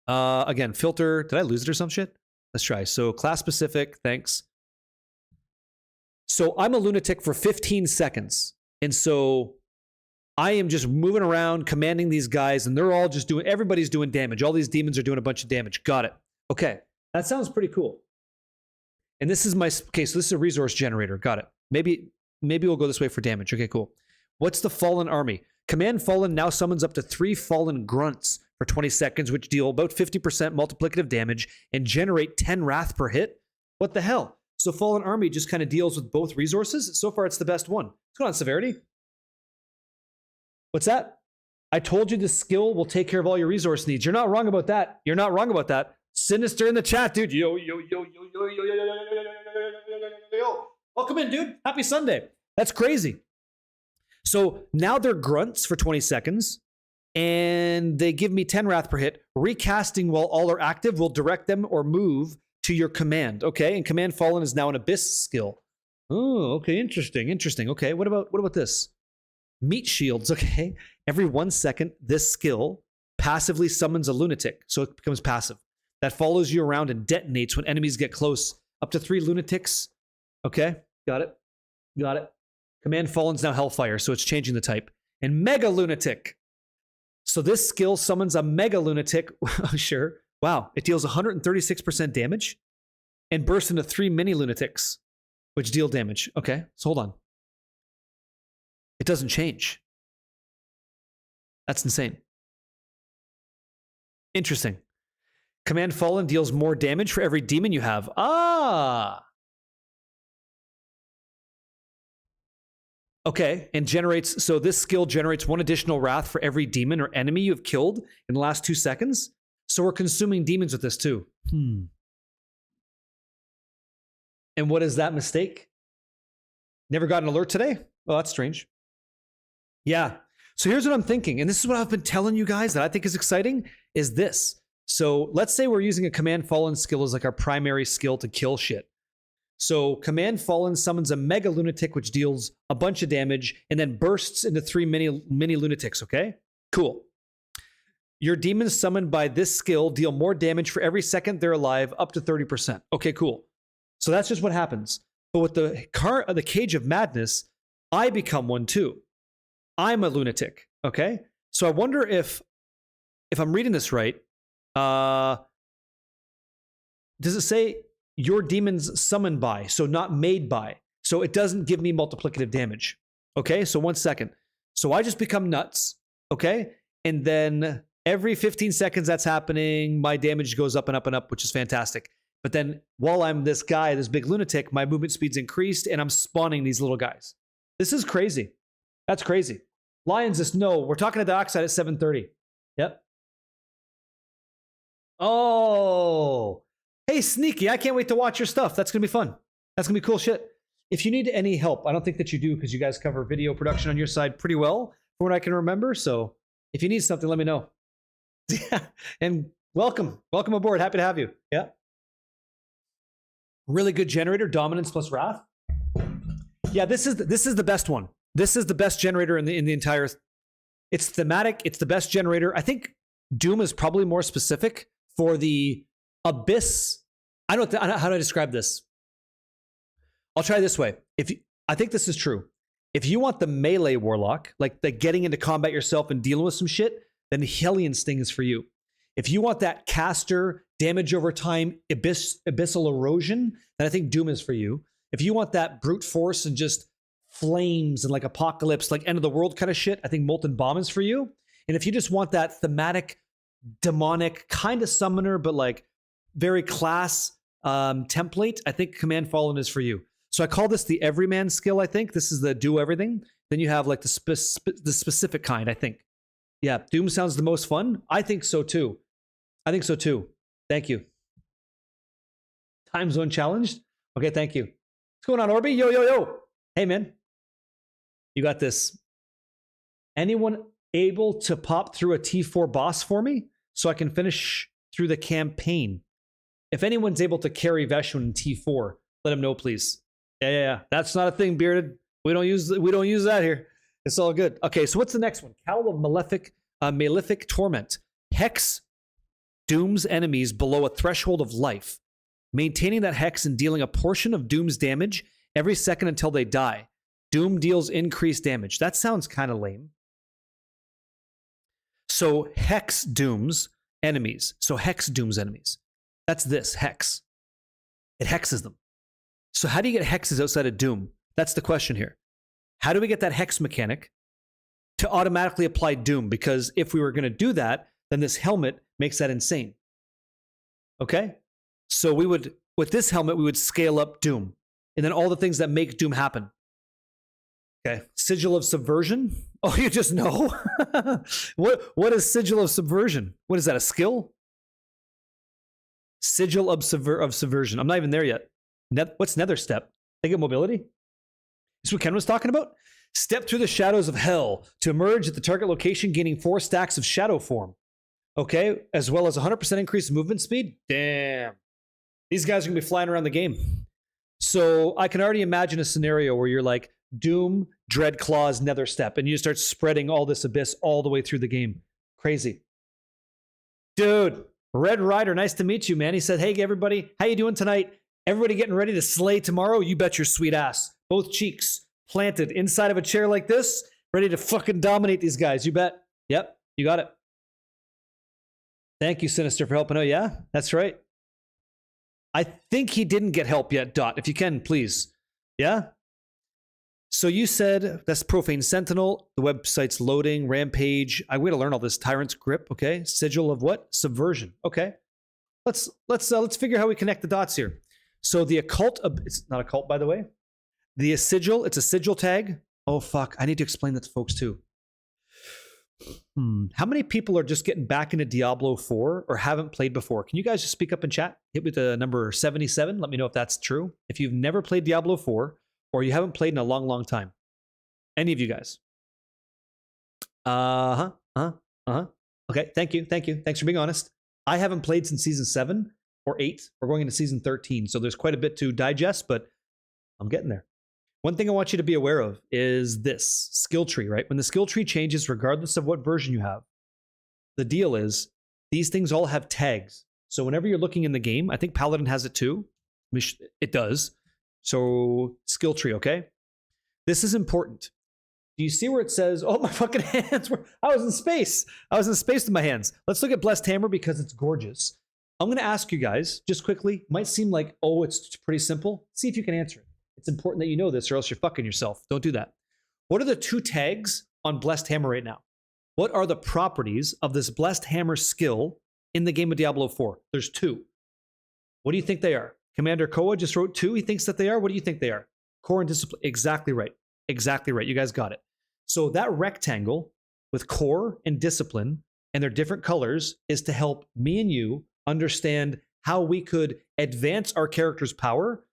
Again, filter. Did I lose it or some shit? Let's try. So class specific. Thanks. So I'm a lunatic for 15 seconds. And so I am just moving around, commanding these guys, and they're all just everybody's doing damage. All these demons are doing a bunch of damage. Got it. Okay. That sounds pretty cool. And this is okay, so this is a resource generator. Got it. Maybe we'll go this way for damage. Okay, cool. What's the Fallen Army? Command Fallen now summons up to 3 Fallen Grunts for 20 seconds, which deal about 50% multiplicative damage and generate 10 wrath per hit. What the hell? So Fallen Army just kind of deals with both resources. So far, it's the best one. What's going on, Severity? What's that? I told you this skill will take care of all your resource needs. You're not wrong about that. You're not wrong about that. Sinister in the chat, dude. Yo. Welcome in, dude. Happy Sunday. That's crazy. So now they're grunts for 20 seconds, and they give me 10 wrath per hit. Recasting while all are active will direct them or move to your command. Okay, and Command Fallen is now an Abyss skill. Oh, okay, interesting. Okay, what about this? Meat shields. Okay, every 1 second, this skill passively summons a lunatic, so it becomes passive. That follows you around and detonates when enemies get close. Up to 3 lunatics. Okay, got it. Command Fallen's now Hellfire, so it's changing the type. And Mega Lunatic. So this skill summons a Mega Lunatic. Sure. Wow. It deals 136% damage and bursts into 3 mini lunatics, which deal damage. Okay, so hold on. It doesn't change. That's insane. Interesting. Command Fallen deals more damage for every demon you have. Ah! Okay, and so this skill generates 1 additional wrath for every demon or enemy you have killed in the last 2 seconds. So we're consuming demons with this too. And what is that mistake? Never got an alert today? Oh, that's strange. Yeah. So here's what I'm thinking, and this is what I've been telling you guys that I think is exciting, is this. So let's say we're using a Command Fallen skill as like our primary skill to kill shit. So Command Fallen summons a Mega Lunatic, which deals a bunch of damage and then bursts into 3 mini lunatics, okay? Cool. Your demons summoned by this skill deal more damage for every second they're alive, up to 30%. Okay, cool. So that's just what happens. But with the Cage of Madness, I become one too. I'm a lunatic, okay? So I wonder if I'm reading this right, does it say your demons summoned by, so not made by? So it doesn't give me multiplicative damage. Okay, so 1 second. So I just become nuts, okay? And then every 15 seconds that's happening, my damage goes up and up and up, which is fantastic. But then while I'm this guy, this big lunatic, my movement speed's increased and I'm spawning these little guys. This is crazy. That's crazy. Lions just no. We're talking to the Oxide at 7:30. Yep. Oh. Hey, Sneaky. I can't wait to watch your stuff. That's going to be fun. That's going to be cool shit. If you need any help, I don't think that you do because you guys cover video production on your side pretty well from what I can remember. So if you need something, let me know. And welcome. Welcome aboard. Happy to have you. Yeah. Really good generator. Dominance plus Wrath. Yeah, this is the best one. This is the best generator in the entire. It's thematic. It's the best generator. I think Doom is probably more specific for the Abyss. I don't. How do I describe this? I'll try this way. I think this is true. If you want the melee Warlock, like the getting into combat yourself and dealing with some shit, then Hellion Sting is for you. If you want that caster, damage over time, abyssal erosion, then I think Doom is for you. If you want that brute force and just flames and like apocalypse, like end of the world kind of shit, I think Molten Bomb is for you. And if you just want that thematic, demonic kind of summoner, but like very class template, I think Command Fallen is for you. So I call this the everyman skill, I think. This is the do everything. Then you have like the specific kind, I think. Yeah, Doom sounds the most fun. I think so too. Thank you. Time zone challenged. Okay, thank you. What's going on, Orby? Yo, yo, yo. Hey, man. You got this. Anyone able to pop through a T4 boss for me so I can finish through the campaign? If anyone's able to carry Veshwin in T4, let him know, please. Yeah. That's not a thing, Bearded. We don't use that here. It's all good. Okay, so what's the next one? Cowl of Malefic Torment. Hex dooms enemies below a threshold of life, maintaining that hex and dealing a portion of Doom's damage every second until they die. Doom deals increased damage. That sounds kind of lame. So Hex dooms enemies. That's this, Hex. It hexes them. So how do you get hexes outside of Doom? That's the question here. How do we get that hex mechanic to automatically apply Doom? Because if we were going to do that, then this helmet makes that insane. Okay? So with this helmet, we would scale up Doom. And then all the things that make Doom happen. Okay. Sigil of Subversion. Oh, you just know? What is Sigil of Subversion? What is that, a skill? Sigil of Subversion. I'm not even there yet. What's Nether Step? They get mobility? Is this what Ken was talking about? Step through the shadows of hell to emerge at the target location, gaining 4 stacks of shadow form. Okay, as well as 100% increased movement speed. Damn. These guys are going to be flying around the game. So I can already imagine a scenario where you're like, Doom, Dread Claws, Nether Step, and you start spreading all this abyss all the way through the game. Crazy. Dude, Red Rider, nice to meet you, man. He said, hey, everybody, how you doing tonight? Everybody getting ready to slay tomorrow? You bet your sweet ass. Both cheeks planted inside of a chair like this, ready to fucking dominate these guys. You bet. Yep, you got it. Thank you, Sinister, for helping out. Yeah, that's right. I think he didn't get help yet, Dot. If you can, please. Yeah? So you said that's Profane Sentinel. The website's loading. Rampage. I way to learn all this. Tyrant's Grip. Okay. Sigil of what? Subversion. Okay. Let's figure how we connect the dots here. So the occult. It's not a cult, by the way. The sigil. It's a sigil tag. Oh fuck! I need to explain that to folks too. How many people are just getting back into Diablo 4 or haven't played before? Can you guys just speak up in chat? Hit with the number 77. Let me know if that's true. If you've never played Diablo 4 or you haven't played in a long, long time. Any of you guys? Okay, thank you. Thanks for being honest. I haven't played since season 7 or 8. We're going into season 13, so there's quite a bit to digest, but I'm getting there. One thing I want you to be aware of is this skill tree, right? When the skill tree changes, regardless of what version you have, the deal is these things all have tags. So whenever you're looking in the game, I think Paladin has it too. It does. So skill tree, okay? This is important. Do you see where it says, oh, my fucking hands were, I was in space. I was in space with my hands. Let's look at Blessed Hammer because it's gorgeous. I'm going to ask you guys just quickly. Might seem like, oh, it's pretty simple. See if you can answer it. It's important that you know this or else you're fucking yourself. Don't do that. What are the 2 tags on Blessed Hammer right now? What are the properties of this Blessed Hammer skill in the game of Diablo 4? There's 2. What do you think they are? Commander Koa just wrote 2. He thinks that they are. What do you think they are? Core and discipline. Exactly right. Exactly right. You guys got it. So that rectangle with core and discipline and their different colors is to help me and you understand how we could advance our character's power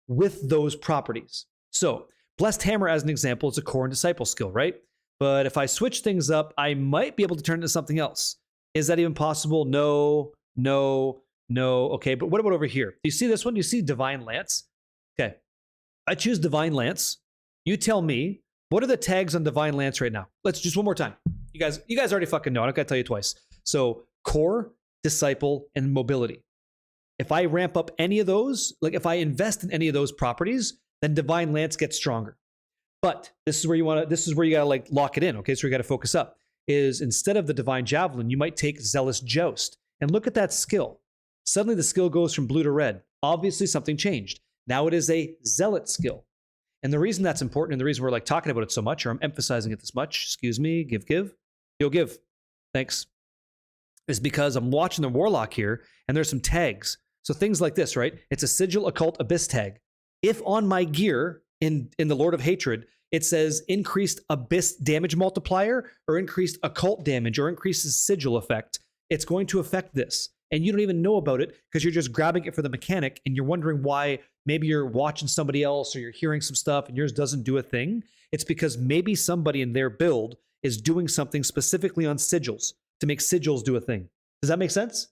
with those properties. So Blessed Hammer, as an example, is a core and disciple skill, right? But if I switch things up, I might be able to turn it into something else. Is that even possible? No, no, no. Okay, but what about over here? Do you see this one? Do you see Divine Lance? Okay, I choose Divine Lance. You tell me, what are the tags on Divine Lance right now? Let's just one more time. You guys already fucking know. I don't gotta tell you twice. So core, disciple, and mobility. If I ramp up any of those, like if I invest in any of those properties, then Divine Lance gets stronger. But this is where you gotta like lock it in. Okay, so you gotta focus up. Is instead of the Divine Javelin, you might take Zealous Joust. And look at that skill. Suddenly the skill goes from blue to red. Obviously something changed. Now it is a Zealot skill. And the reason that's important, and the reason we're like talking about it so much, or I'm emphasizing it this much, excuse me, give. You'll give. Thanks. Is because I'm watching the Warlock here, and there's some tags. So things like this, right? It's a Sigil Occult Abyss tag. If on my gear in the Lord of Hatred, it says increased Abyss damage multiplier, or increased occult damage, or increases Sigil effect, it's going to affect this. And you don't even know about it because you're just grabbing it for the mechanic, and you're wondering why maybe you're watching somebody else or you're hearing some stuff and yours doesn't do a thing. It's because maybe somebody in their build is doing something specifically on sigils to make sigils do a thing. Does that make sense?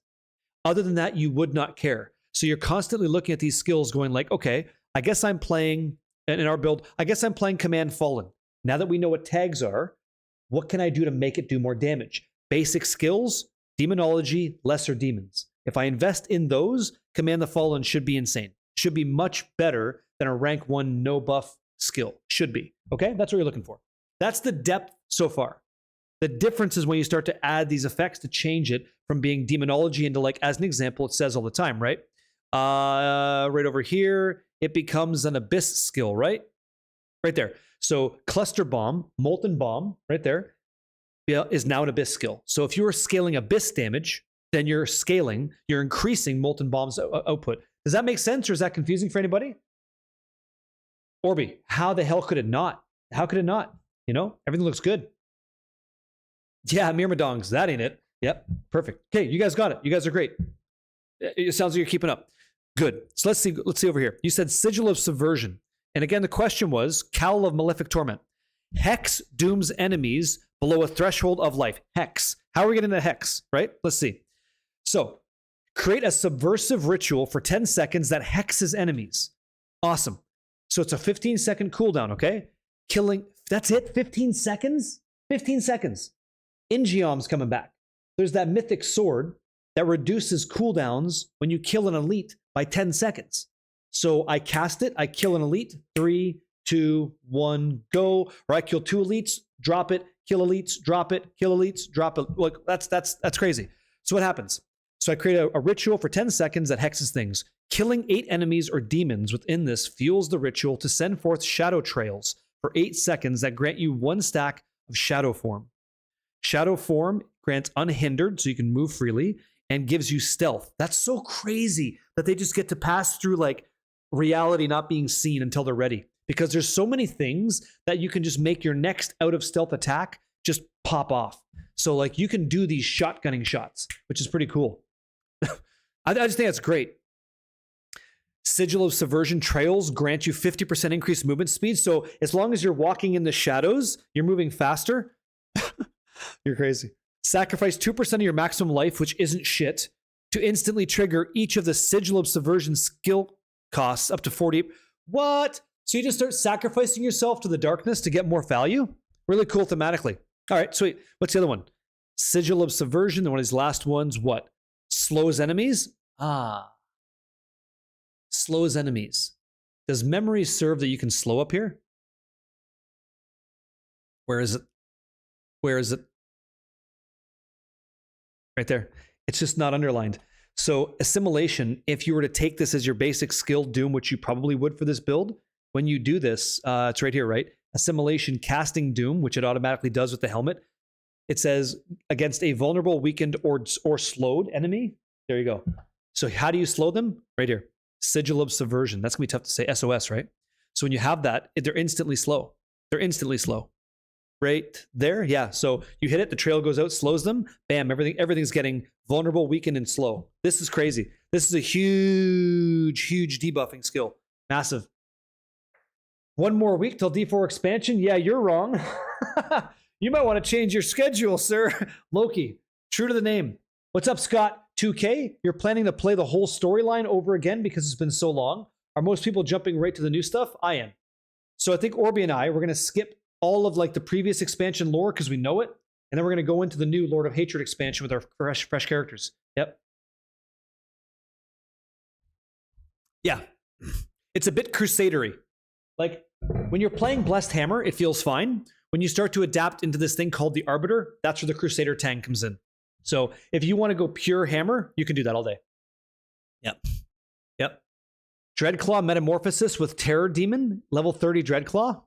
Other than that, you would not care. So you're constantly looking at these skills going like, okay, I guess I'm playing, in our build, I guess I'm playing Command Fallen. Now that we know what tags are, what can I do to make it do more damage? Basic skills, demonology, lesser demons. If I invest in those, Command the Fallen should be insane. Should be much better than a rank 1 no buff skill. Should be. Okay? That's what you're looking for. That's the depth so far. The difference is when you start to add these effects to change it from being demonology into, like, as an example, it says all the time, right? Right over here, it becomes an abyss skill, right? Right there. So Cluster Bomb, Molten Bomb, right there, is now an abyss skill. So if you were scaling abyss damage, then you're increasing Molten Bomb's output. Does that make sense, or is that confusing for anybody? Orby, how the hell could it not? How could it not? You know, everything looks good. Yeah, Myrmidongs, that ain't it. Yep, perfect. Okay, you guys got it. You guys are great. It sounds like you're keeping up. Good. So let's see over here. You said Sigil of Subversion. And again, the question was Cowl of Malefic Torment. Hex dooms enemies below a threshold of life. Hex. How are we getting the Hex, right? Let's see. So, create a subversive ritual for 10 seconds that hexes enemies. Awesome. So it's a 15-second cooldown, okay? Killing, that's it? 15 seconds? 15 seconds. Ingeom's coming back. There's that mythic sword that reduces cooldowns when you kill an elite by 10 seconds. So I cast it, I kill an elite, 3, 2, 1, go. Or I kill 2 elites, drop it, kill elites, drop it, kill elites, drop it. Like, that's crazy. So what happens? So I create a ritual for 10 seconds that hexes things. Killing 8 enemies or demons within this fuels the ritual to send forth shadow trails for 8 seconds that grant you 1 stack of shadow form. Shadow form grants unhindered, so you can move freely, and gives you stealth. That's so crazy that they just get to pass through like reality not being seen until they're ready. Because there's so many things that you can just make your next out of stealth attack just pop off. So like you can do these shotgunning shots, which is pretty cool. I just think that's great. Sigil of Subversion trails grant you 50% increased movement speed. So as long as you're walking in the shadows, you're moving faster. You're crazy. Sacrifice 2% of your maximum life, which isn't shit, to instantly trigger each of the Sigil of Subversion skill costs up to 40. What? So you just start sacrificing yourself to the darkness to get more value? Really cool thematically. All right, sweet. What's the other one? Sigil of Subversion, one of these last ones, what? Slows enemies? Slows enemies. Does memory serve that you can slow up here? Where is it? Where is it? Right there. It's just not underlined. So assimilation, if you were to take this as your basic skill, Doom, which you probably would for this build, when you do this, it's right here, right? Assimilation casting Doom, which it automatically does with the helmet. It says against a vulnerable, weakened, or slowed enemy. There you go. So how do you slow them? Right right here. Sigil of Subversion. That's going to be tough to say. SOS, right? So when you have that, they're instantly slow. They're instantly slow. Right there, yeah. So you hit it, the trail goes out, slows them. Bam, everything's getting vulnerable, weakened, and slow. This is crazy. This is a huge, huge debuffing skill. Massive. One more week till D4 expansion. Yeah, you're wrong. You might want to change your schedule, sir. Loki, true to the name. What's up, Scott? 2K? You're planning to play the whole storyline over again because it's been so long? Are most people jumping right to the new stuff? I am. So I think Orby and I, we're going to skip all of like the previous expansion lore because we know it, and then we're going to go into the new Lord of Hatred expansion with our fresh characters. Yep. Yeah. It's a bit crusadery. Like when you're playing Blessed Hammer, it feels fine. When you start to adapt into this thing called the Arbiter, that's where the Crusader tang comes in. So if you want to go pure hammer, you can do that all day. Yep. Yep. Dreadclaw Metamorphosis with Terror Demon, level 30 Dreadclaw.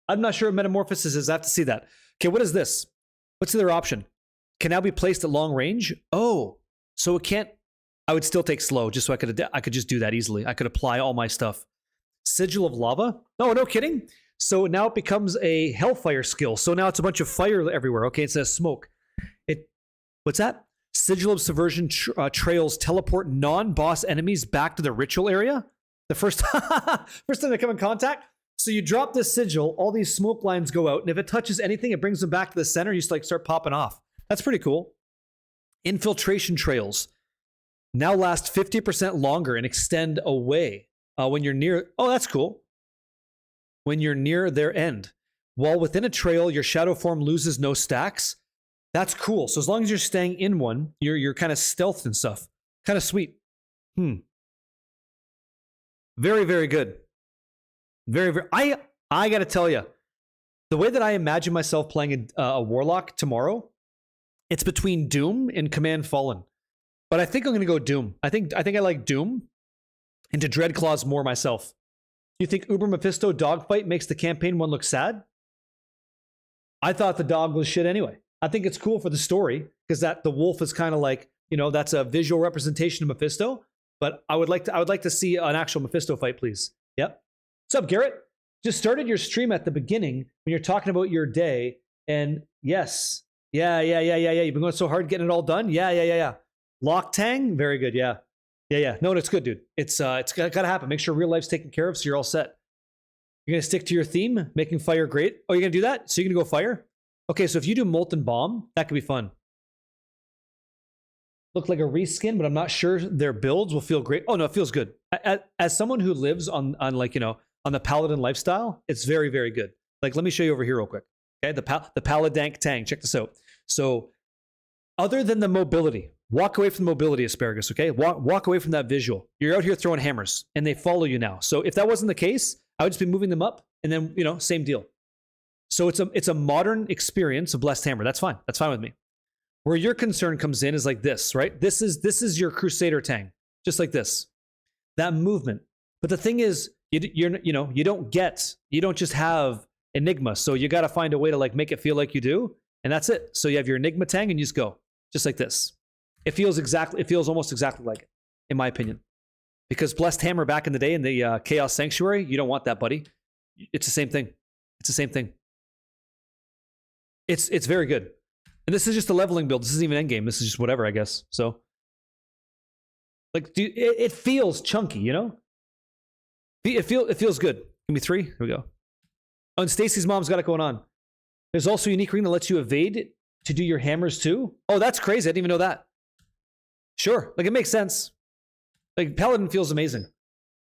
I'm not sure what Metamorphosis is. I have to see that. Okay, what is this? What's the other option? Can now be placed at long range. Oh, so it can't. I would still take slow just so I could just do that easily. I could apply all my stuff. Sigil of Lava. No, no kidding. So now it becomes a Hellfire skill. So now it's a bunch of fire everywhere. Okay, it says smoke. What's that? Sigil of Subversion trails teleport non-boss enemies back to the ritual area. The first time they come in contact. So you drop this sigil, all these smoke lines go out, and if it touches anything, it brings them back to the center. You just like start popping off. That's pretty cool. Infiltration trails now last 50% longer and extend away when you're near. Oh, that's cool. When you're near their end. While within a trail, your shadow form loses no stacks. That's cool. So as long as you're staying in one, you're kind of stealthed and stuff. Kind of sweet. Very, very good. Very, very. I got to tell you, the way that I imagine myself playing a Warlock tomorrow, it's between Doom and Command Fallen. But I think I'm going to go Doom. I think I like Doom into Dreadclaws more myself. You think Uber Mephisto dogfight makes the campaign one look sad? I thought the dog was shit anyway. I think it's cool for the story because that the wolf is kind of like, that's a visual representation of Mephisto. But I would like to see an actual Mephisto fight, please. Yep. What's up, Garrett? Just started your stream at the beginning when you're talking about your day. And yes. Yeah. You've been going so hard getting it all done. Yeah. Lock Tang? Very good. Yeah. No, it's good, dude. It's got to happen. Make sure real life's taken care of so you're all set. You're going to stick to your theme, making fire great. Oh, you're going to do that? So you're going to go fire? Okay, so if you do Molten Bomb, that could be fun. Look like a reskin, but I'm not sure their builds will feel great. Oh, no, it feels good. As someone who lives on the Paladin lifestyle, it's very, very good. Like, let me show you over here real quick. Okay, the Paladank Tang. Check this out. So, other than the mobility, walk away from the mobility, Asparagus, okay? Walk away from that visual. You're out here throwing hammers, and they follow you now. So, if that wasn't the case, I would just be moving them up, and then, same deal. So, it's a modern experience of Blessed Hammer. That's fine. That's fine with me. Where your concern comes in is like this, right? This is your Crusader Tang, just like this. That movement. But the thing is, you don't just have Enigma, so you got to find a way to like make it feel like you do, and that's it. So you have your Enigma Tang, and you just go just like this. It feels almost exactly like it, in my opinion, because Blessed Hammer back in the day in the Chaos Sanctuary, you don't want that, buddy. It's the same thing. It's the same thing. It's very good. And this is just a leveling build. This isn't even endgame. This is just whatever, I guess. So, like, dude, it feels chunky, It feels good. Give me 3. Here we go. Oh, and Stacy's mom's got it going on. There's also a unique ring that lets you evade to do your hammers too. Oh, that's crazy. I didn't even know that. Sure. Like, it makes sense. Like, Paladin feels amazing.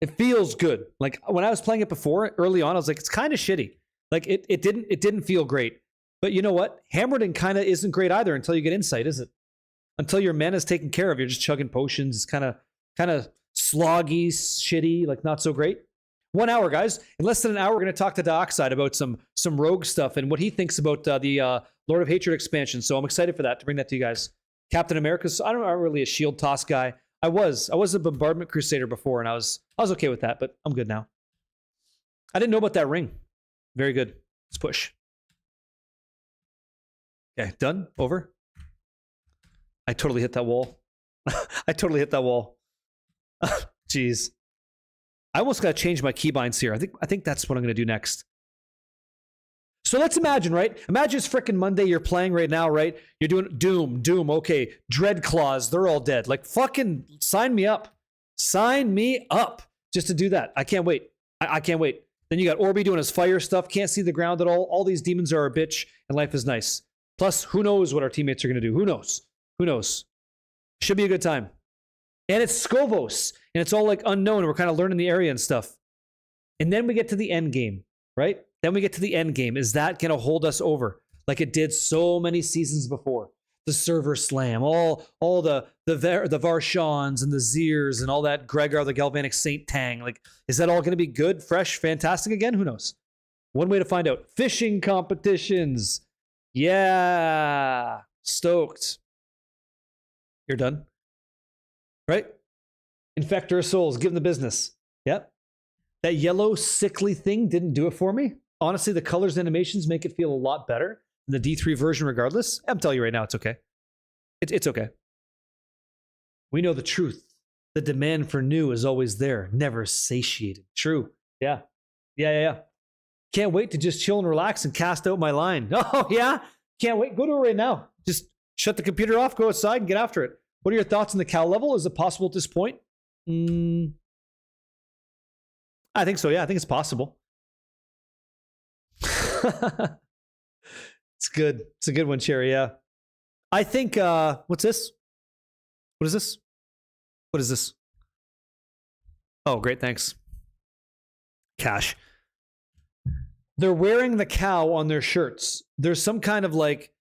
It feels good. Like, when I was playing it before, early on, I was like, it's kind of shitty. Like, it didn't feel great. But you know what? Hammerden kind of isn't great either until you get insight, is it? Until your mana's taken care of, you're just chugging potions. It's kind of sloggy, shitty, like not so great. 1 hour, guys. In less than an hour, we're going to talk to Dioxide about some rogue stuff and what he thinks about the Lord of Hatred expansion. So I'm excited for that, to bring that to you guys. Captain America's, I'm not really a shield toss guy. I was a bombardment crusader before, and I was okay with that, but I'm good now. I didn't know about that ring. Very good. Let's push. Okay, done. Over. I totally hit that wall. I totally hit that wall. Jeez. I almost got to change my keybinds here. I think that's what I'm going to do next. So let's imagine, right? Imagine it's frickin' Monday. You're playing right now, right? You're doing Doom. Okay. Dread Claws. They're all dead. Like, fucking sign me up. Sign me up just to do that. I can't wait. I can't wait. Then you got Orby doing his fire stuff. Can't see the ground at all. All these demons are a bitch, and life is nice. Plus, who knows what our teammates are going to do? Who knows? Who knows? Should be a good time. And it's Scovos, and it's all like unknown. We're kind of learning the area and stuff. And then we get to the end game, right? Then we get to the end game. Is that going to hold us over like it did so many seasons before? The server slam, all the Varshans and the Zeers and all that Gregor, the Galvanic Saint Tang. Like, is that all going to be good, fresh, fantastic again? Who knows? One way to find out. Fishing competitions. Yeah. Stoked. You're done. Right? Infector souls, give them the business. Yep. That yellow sickly thing didn't do it for me. Honestly, the colors and animations make it feel a lot better than the D3 version regardless. I'm telling you right now, it's okay. It's okay. We know the truth. The demand for new is always there, never satiated. True. Yeah. Can't wait to just chill and relax and cast out my line. Oh, yeah? Can't wait. Go to it right now. Just shut the computer off, go outside, and get after it. What are your thoughts on the Cal level? Is it possible at this point? I think so, yeah. I think it's possible. It's good. It's a good one, Cherry, yeah. I think, what's this? What is this? What is this? Oh, great, thanks. Cash. They're wearing the cow on their shirts. There's some kind of like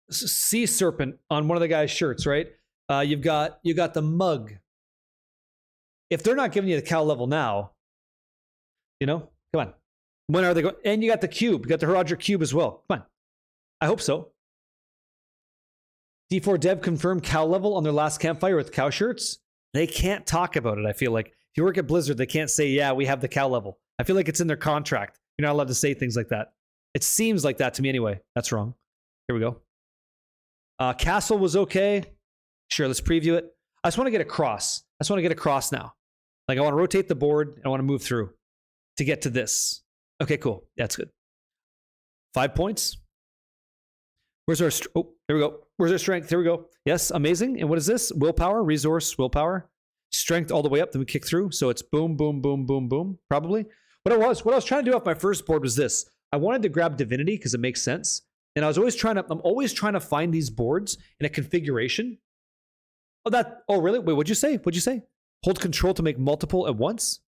sea serpent on one of the guy's shirts, right? You got the mug. If they're not giving you the cow level now, you know, come on. When are they going? And you got the cube. You got the Herodric cube as well. Come on. I hope so. D4 Dev confirmed cow level on their last campfire with cow shirts. They can't talk about it, I feel like. If you work at Blizzard, they can't say, yeah, we have the cow level. I feel like it's in their contract. You're not allowed to say things like that. It seems like that to me anyway. That's wrong. Here we go. Castle was okay. Sure, let's preview it. I just want to get across. I just want to get across now. Like, I want to rotate the board. And I want to move through to get to this. Okay, cool. That's good. 5 points. Where's our... Oh, there we go. Where's our strength? Here we go. Yes, amazing. And what is this? Willpower, resource, willpower. Strength all the way up. Then we kick through. So it's boom, boom, boom, boom, boom. Probably. What I was trying to do off my first board was this. I wanted to grab Divinity because it makes sense. And I'm always trying to find these boards in a configuration. Oh, really? Wait, what'd you say? What'd you say? Hold control to make multiple at once?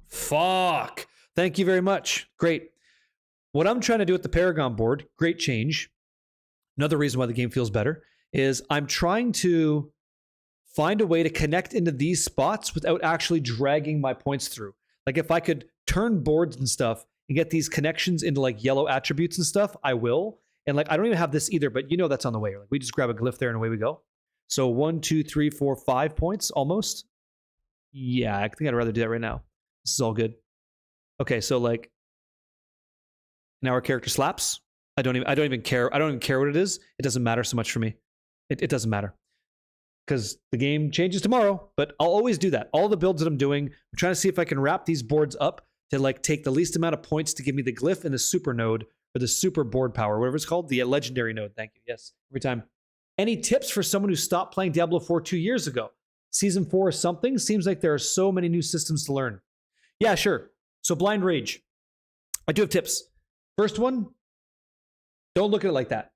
Fuck. Thank you very much. Great. What I'm trying to do with the Paragon board, great change. Another reason why the game feels better is I'm trying to find a way to connect into these spots without actually dragging my points through. Like if I could turn boards and stuff and get these connections into like yellow attributes and stuff, I will. And like, I don't even have this either, but you know that's on the way. Like we just grab a glyph there and away we go. So 1, 2, 3, 4, 5 points almost. Yeah, I think I'd rather do that right now. This is all good. Okay, so like now our character slaps. I don't even care. I don't even care what it is. It doesn't matter so much for me. It doesn't matter. Because the game changes tomorrow, but I'll always do that. All the builds that I'm doing, I'm trying to see if I can wrap these boards up to like take the least amount of points to give me the glyph and the super node or the super board power, whatever it's called, the legendary node. Thank you. Yes, every time. Any tips for someone who stopped playing Diablo 4 2 years ago? Season 4 or something? Seems like there are so many new systems to learn. Yeah, sure. So Blind Rage. I do have tips. First one, don't look at it like that.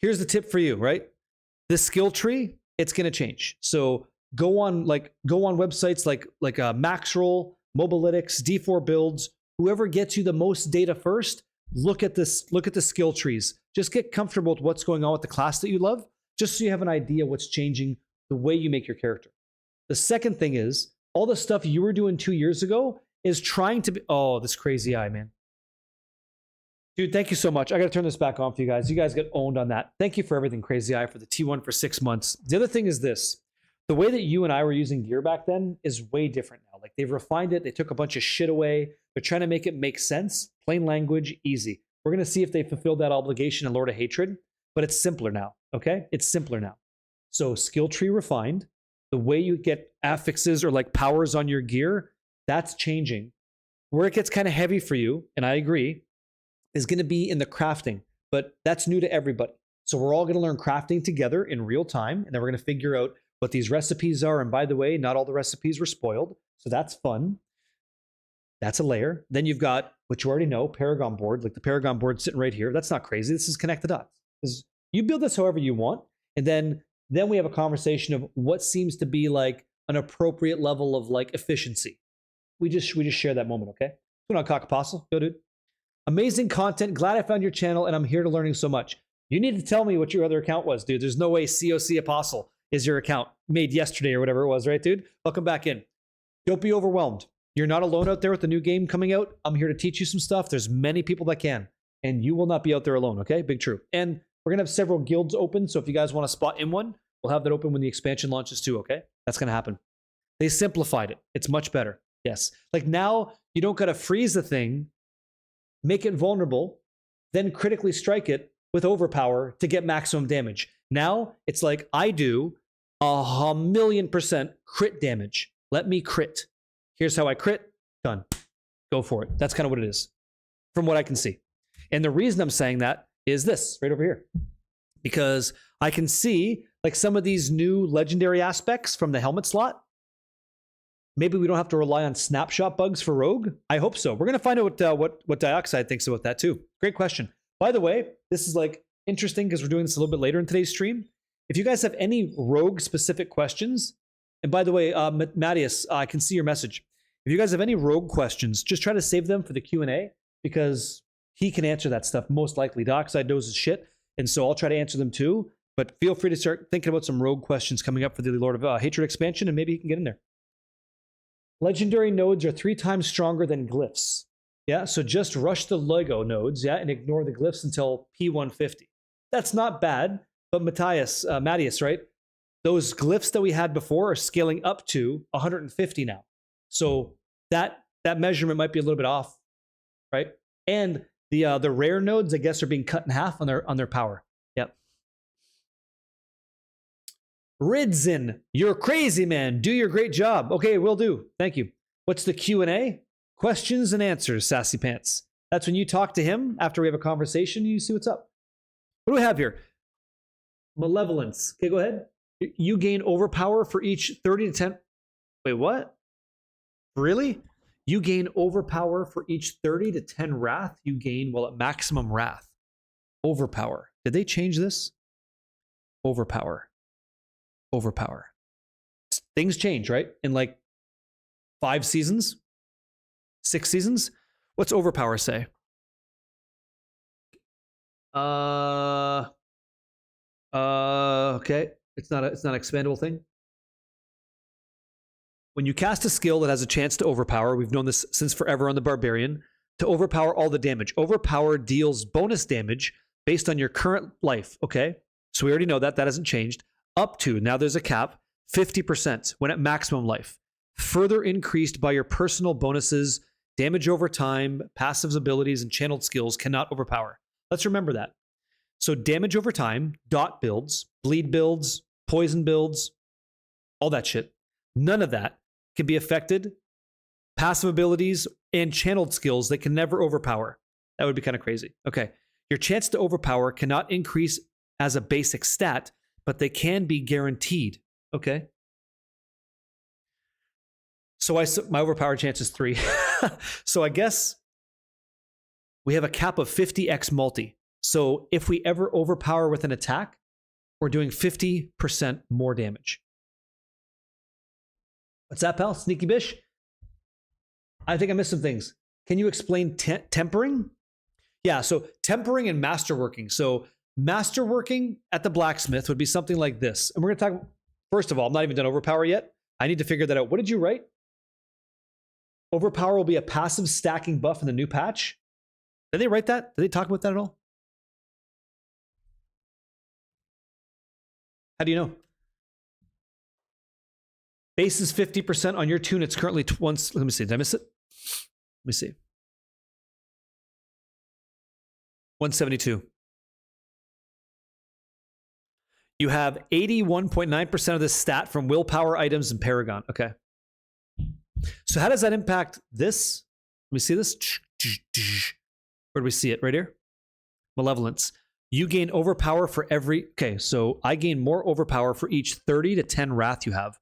Here's the tip for you, right? This skill tree, it's going to change. So go on websites like Maxroll, Mobalytics, D4 Builds, whoever gets you the most data first, look at the skill trees. Just get comfortable with what's going on with the class that you love, just so you have an idea what's changing the way you make your character. The second thing is, all the stuff you were doing 2 years ago is trying to be, oh, this crazy eye, man. Dude, thank you so much. I got to turn this back on for you guys. You guys get owned on that. Thank you for everything, Crazy Eye, for the T1 for 6 months. The other thing is this. The way that you and I were using gear back then is way different now. Like, they've refined it. They took a bunch of shit away. They're trying to make it make sense. Plain language, easy. We're going to see if they fulfilled that obligation in Lord of Hatred, but it's simpler now, okay? It's simpler now. So skill tree refined, the way you get affixes or like powers on your gear, that's changing. Where it gets kind of heavy for you, and I agree, is going to be in the crafting, but that's new to everybody. So we're all going to learn crafting together in real time, and then we're going to figure out what these recipes are. And by the way, not all the recipes were spoiled, so that's fun. That's a layer. Then you've got, what you already know, Paragon board, like the Paragon board sitting right here. That's not crazy. This is connect the dots. You build this however you want, and then we have a conversation of what seems to be like an appropriate level of like efficiency. We just share that moment, okay? What's going on, Cock Apostle? Go, dude. Amazing content. Glad I found your channel, and I'm here to learning so much. You need to tell me what your other account was, dude. There's no way COC Apostle is your account made yesterday or whatever it was, right, dude? Welcome back in. Don't be overwhelmed. You're not alone out there with the new game coming out. I'm here to teach you some stuff. There's many people that can, and you will not be out there alone, okay? Big true. And we're going to have several guilds open, so if you guys want to spot in one, we'll have that open when the expansion launches too, okay? That's going to happen. They simplified it. It's much better. Yes. Like now, you don't got to freeze the thing, make it vulnerable, then critically strike it with overpower to get maximum damage. Now, it's like I do 1,000,000% crit damage. Let me crit. Here's how I crit. Done. Go for it. That's kind of what it is, from what I can see. And the reason I'm saying that is this, right over here. Because I can see like some of these new legendary aspects from the helmet slot. Maybe we don't have to rely on snapshot bugs for Rogue. I hope so. We're going to find out what Dioxide thinks about that too. Great question. By the way, this is like interesting because we're doing this a little bit later in today's stream. If you guys have any Rogue specific questions, and by the way, Mattias, I can see your message. If you guys have any Rogue questions, just try to save them for the Q&A because he can answer that stuff most likely. Dioxide knows his shit, and so I'll try to answer them too. But feel free to start thinking about some Rogue questions coming up for the Lord of Hatred expansion, and maybe he can get in there. Legendary nodes are 3 times stronger than glyphs. Yeah, so just rush the Lego nodes, yeah, and ignore the glyphs until P150. That's not bad, but Mattias, right? Those glyphs that we had before are scaling up to 150 now. So that measurement might be a little bit off, right? And the rare nodes, I guess, are being cut in half on their power. Yep. Ridzen, you're crazy, man. Do your great job. Okay, will do. Thank you. What's the Q&A? Questions and answers, Sassy Pants. That's when you talk to him after we have a conversation. You see what's up. What do we have here? Malevolence. Okay, go ahead. You gain overpower for each 30 to 10. Wait, what? Really? You gain overpower for each 30 to 10 wrath you gain while at maximum wrath. Overpower. Did they change this? Overpower. Things change, right? In like 5 seasons? 6 seasons? What's overpower say? Okay. It's not an expandable thing. When you cast a skill that has a chance to overpower, we've known this since forever on the Barbarian, to overpower all the damage. Overpower deals bonus damage based on your current life, okay? So we already know that. That hasn't changed. Up to, now there's a cap, 50% when at maximum life. Further increased by your personal bonuses, damage over time, passives, abilities, and channeled skills cannot overpower. Let's remember that. So damage over time, dot builds, bleed builds, poison builds, all that shit. None of that can be affected. Passive abilities and channeled skills that can never overpower. That would be kind of crazy. Okay. Your chance to overpower cannot increase as a basic stat, but they can be guaranteed. Okay. So my overpower chance is 3. So I guess we have a cap of 50x multi. So if we ever overpower with an attack, we're doing 50% more damage. What's that, pal? Sneaky Bish? I think I missed some things. Can you explain tempering? Yeah, so tempering and masterworking. So masterworking at the blacksmith would be something like this. And we're going to talk, first of all, I'm not even done overpower yet. I need to figure that out. What did you write? Overpower will be a passive stacking buff in the new patch. Did they write that? Did they talk about that at all? How do you know? Base is 50% on your tune. It's currently once. Let me see. Did I miss it? Let me see. 172. You have 81.9% of this stat from willpower items and Paragon. Okay. So how does that impact this? Let me see this. Where do we see it? Right here? Malevolence. You gain overpower for every... Okay, so I gain more overpower for each 30 to 10 wrath you have.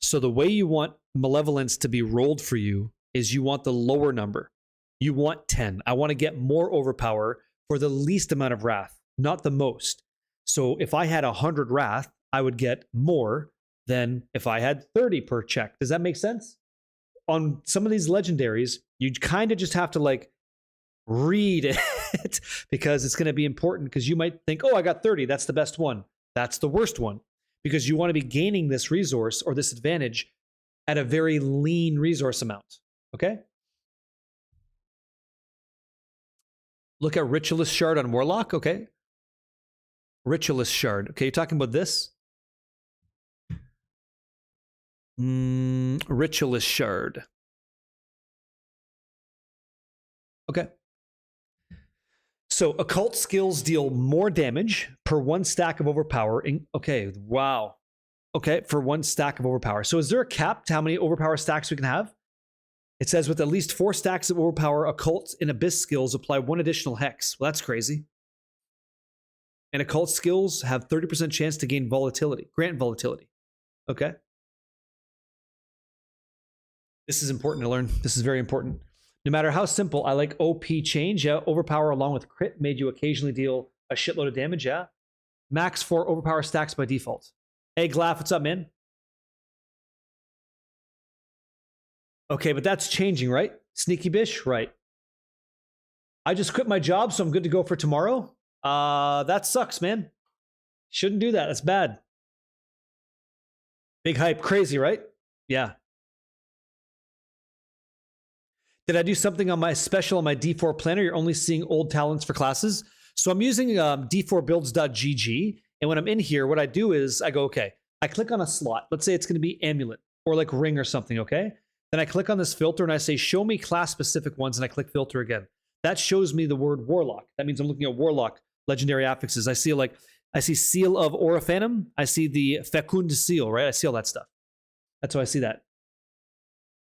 So the way you want malevolence to be rolled for you is you want the lower number. You want 10. I want to get more overpower for the least amount of wrath, not the most. So if I had 100 wrath, I would get more than if I had 30 per check. Does that make sense? On some of these legendaries, you kind of just have to like read it because it's going to be important, because you might think, oh, I got 30. That's the best one. That's the worst one, because you want to be gaining this resource or this advantage at a very lean resource amount. Okay? Look at Ritualist Shard on Warlock. Okay. Ritualist Shard. Okay, you're talking about this? Ritualist Shard. Okay. So occult skills deal more damage per one stack of overpower. Okay, wow. Okay, for one stack of overpower. So is there a cap to how many overpower stacks we can have? It says with at least 4 stacks of overpower, occult and abyss skills apply 1 additional hex. Well, that's crazy. And occult skills have 30% chance to gain volatility, grant volatility. Okay. This is important to learn. This is very important. No matter how simple, I like OP change. Yeah, overpower along with crit made you occasionally deal a shitload of damage. Yeah. Max 4 overpower stacks by default. Hey, Glaff, what's up, man? Okay, but that's changing, right? Sneaky Bish, right? I just quit my job, so I'm good to go for tomorrow. That sucks, man. Shouldn't do that. That's bad. Big hype. Crazy, right? Yeah. Did I do something on my special on my D4 planner? You're only seeing old talents for classes. So I'm using d4builds.gg. And when I'm in here, what I do is I go, okay, I click on a slot. Let's say it's going to be amulet or like ring or something, okay? Then I click on this filter and I say, show me class-specific ones, and I click filter again. That shows me the word Warlock. That means I'm looking at Warlock legendary affixes. I see Seal of Oriphanum. I see the Fecund Seal, right? I see all that stuff. That's how I see that.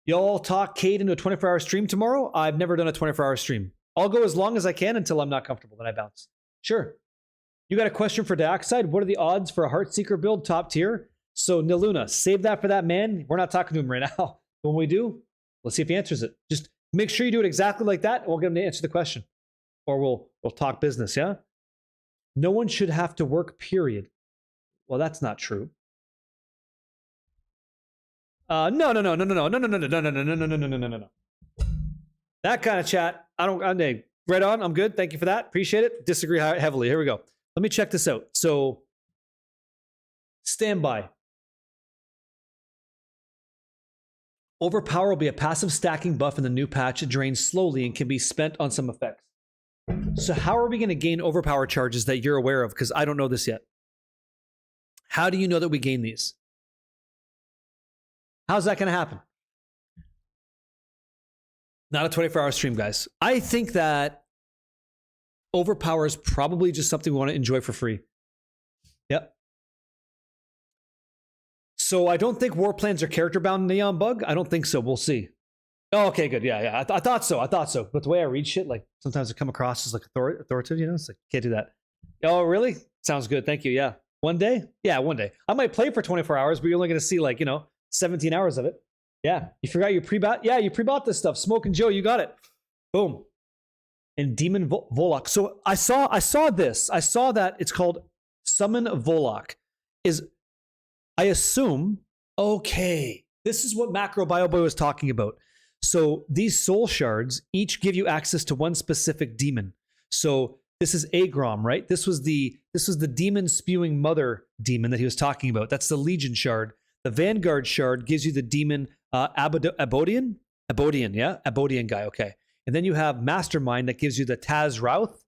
Y'all talk Cade into a 24-hour stream tomorrow? I've never done a 24-hour stream. I'll go as long as I can until I'm not comfortable. Then I bounce. Sure. You got a question for Dioxide? What are the odds for a Heartseeker build top tier? So Niluna, save that for that man. We're not talking to him right now. When we do, let's see if he answers it. Just make sure you do it exactly like that, and we'll get him to answer the question. Or we'll talk business, yeah? No one should have to work, period. Well, that's not true. No. That kind of chat, right on, I'm good. Thank you for that. Appreciate it. Disagree heavily. Here we go. Let me check this out. So, standby. Overpower will be a passive stacking buff in the new patch. It drains slowly and can be spent on some effects. So how are we going to gain overpower charges that you're aware of? Because I don't know this yet. How do you know that we gain these? How's that going to happen? Not a 24-hour stream, guys. I think that overpower is probably just something we want to enjoy for free. Yep. So I don't think war plans are character bound, Neon Bug. I don't think so. We'll see. Oh, okay, good. Yeah. I thought so. But the way I read shit, like sometimes I come across as like authoritative, you know? It's like, can't do that. Oh, really? Sounds good. Thank you. Yeah. One day? Yeah, one day. I might play for 24 hours, but you're only going to see 17 hours of it. Yeah. You forgot you pre-bought? Yeah, you pre-bought this stuff. Smoke and Joe, you got it. Boom. And Demon Volok. So I saw this. I saw that it's called Summon Volok. I assume, okay, this is what Macro BioBoy was talking about. So these soul shards each give you access to one specific demon. So this is Agrom, right? This was the demon spewing mother demon that he was talking about. That's the Legion shard. The Vanguard shard gives you the demon Abodian, yeah? Abodian guy, okay. And then you have Mastermind that gives you the Taz Routh.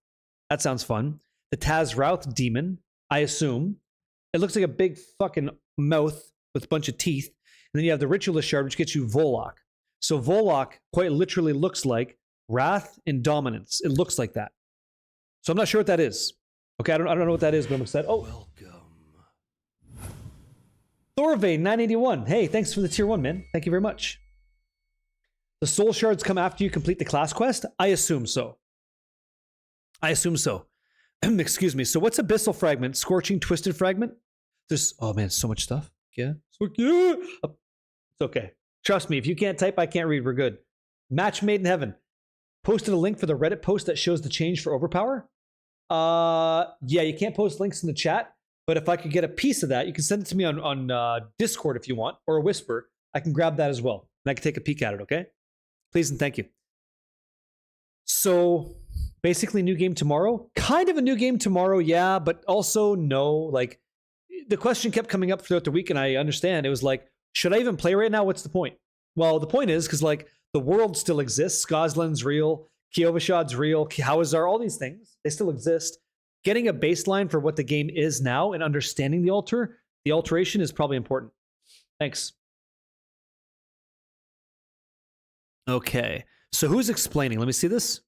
That sounds fun. The Taz Routh demon, I assume. It looks like a big fucking mouth with a bunch of teeth. And then you have the Ritualist shard, which gets you Volok. So Volok quite literally looks like Wrath and Dominance. It looks like that. So I'm not sure what that is. Okay, I don't know what that is, but I'm upset. Oh, welcome. Thorvey 981. Hey, thanks for the tier 1, man. Thank you very much. The soul shards come after you complete the class quest? I assume so. I assume so. Excuse me. So what's Abyssal Fragment? Scorching Twisted Fragment? There's, oh man, so much stuff. Yeah. It's okay. Trust me, if you can't type, I can't read. We're good. Match made in heaven. Posted a link for the Reddit post that shows the change for overpower. Yeah, you can't post links in the chat, but if I could get a piece of that, you can send it to me on Discord if you want, or a whisper. I can grab that as well, and I can take a peek at it, okay? Please and thank you. So, basically new game tomorrow. Kind of a new game tomorrow, yeah, but also no. Like, the question kept coming up throughout the week, and I understand. It was like, should I even play right now? What's the point? Well, the point is, because like, the world still exists. Skazlan's real. Kiovashad's real. Hawazar, all these things, they still exist. Getting a baseline for what the game is now and understanding the alteration is probably important. Thanks. Okay. So who's explaining? Let me see this.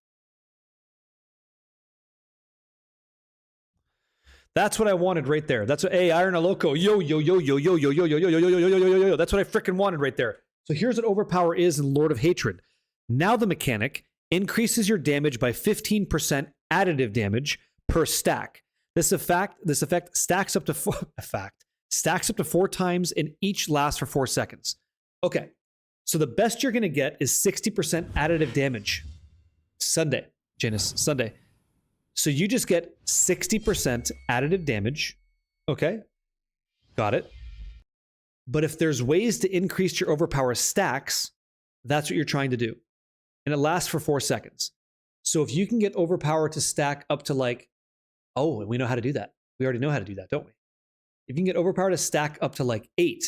That's what I wanted right there. That's what, hey, Iron Loco. Yo, yo, yo, yo, yo, yo, yo, yo, yo, yo, yo, yo, yo, yo, yo, yo. That's what I freaking wanted right there. So here's what Overpower is in Lord of Hatred. Now the mechanic increases your damage by 15% additive damage per stack. This effect stacks up to stacks up to 4 times and each lasts for 4 seconds. Okay. So the best you're going to get is 60% additive damage. Sunday, Janus, Sunday. So you just get 60% additive damage. Okay. Got it. But if there's ways to increase your overpower stacks, that's what you're trying to do. And it lasts for 4 seconds. So if you can get overpower to stack up to like, oh, we know how to do that. We already know how to do that, don't we? If you can get overpower to stack up to like 8,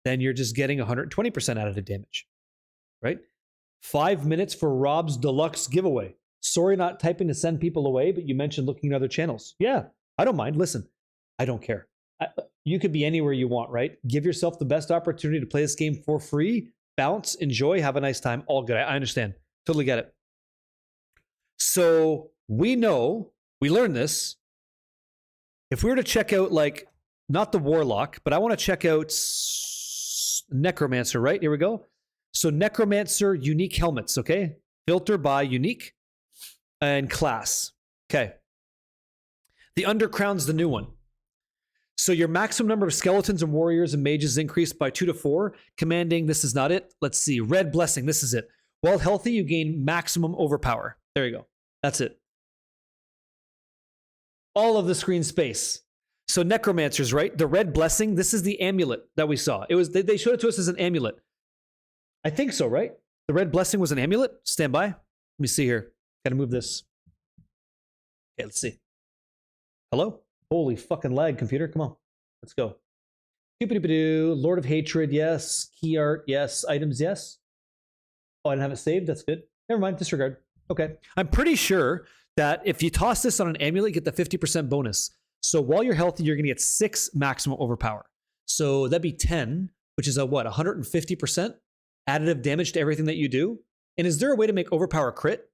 then you're just getting 120% additive damage, right? 5 minutes for Rob's deluxe giveaway. Sorry, not typing to send people away, but you mentioned looking at other channels. Yeah, I don't mind. Listen, I don't care. You could be anywhere you want, right? Give yourself the best opportunity to play this game for free. Bounce, enjoy, have a nice time. All good. I understand. Totally get it. So we know, we learned this. If we were to check out, like, not the Warlock, but I want to check out Necromancer, right? Here we go. So Necromancer unique helmets, okay? Filter by unique and class. Okay. The Undercrown's the new one. So your maximum number of skeletons and warriors and mages increased by 2 to 4. Commanding, this is not it. Let's see. Red Blessing, this is it. While healthy, you gain maximum overpower. There you go. That's it. All of the screen space. So Necromancers, right? The Red Blessing, this is the amulet that we saw. It was they showed it to us as an amulet. I think so, right? The Red Blessing was an amulet. Stand by. Let me see here. Gotta move this. Okay, let's see. Hello? Holy fucking lag, computer. Come on. Let's go. Lord of Hatred, yes. Key art, yes. Items, yes. Oh, I didn't have it saved? That's good. Never mind. Disregard. Okay. I'm pretty sure that if you toss this on an amulet, you get the 50% bonus. So while you're healthy, you're going to get 6 maximum overpower. So that'd be 10, which is a what? 150% additive damage to everything that you do. And is there a way to make overpower crit?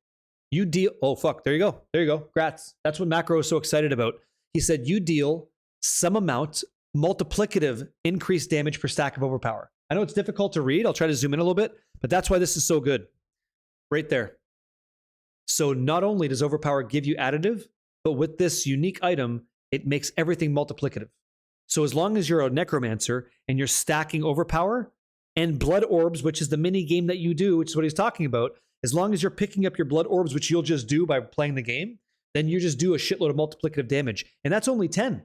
You deal... Oh, fuck. There you go. There you go. Grats. That's what Macro is so excited about. He said you deal some amount multiplicative increased damage per stack of overpower. I know it's difficult to read. I'll try to zoom in a little bit, but that's why this is so good. Right there. So not only does overpower give you additive, but with this unique item, it makes everything multiplicative. So as long as you're a necromancer and you're stacking overpower and blood orbs, which is the mini game that you do, which is what he's talking about, as long as you're picking up your blood orbs, which you'll just do by playing the game, then you just do a shitload of multiplicative damage. And that's only 10.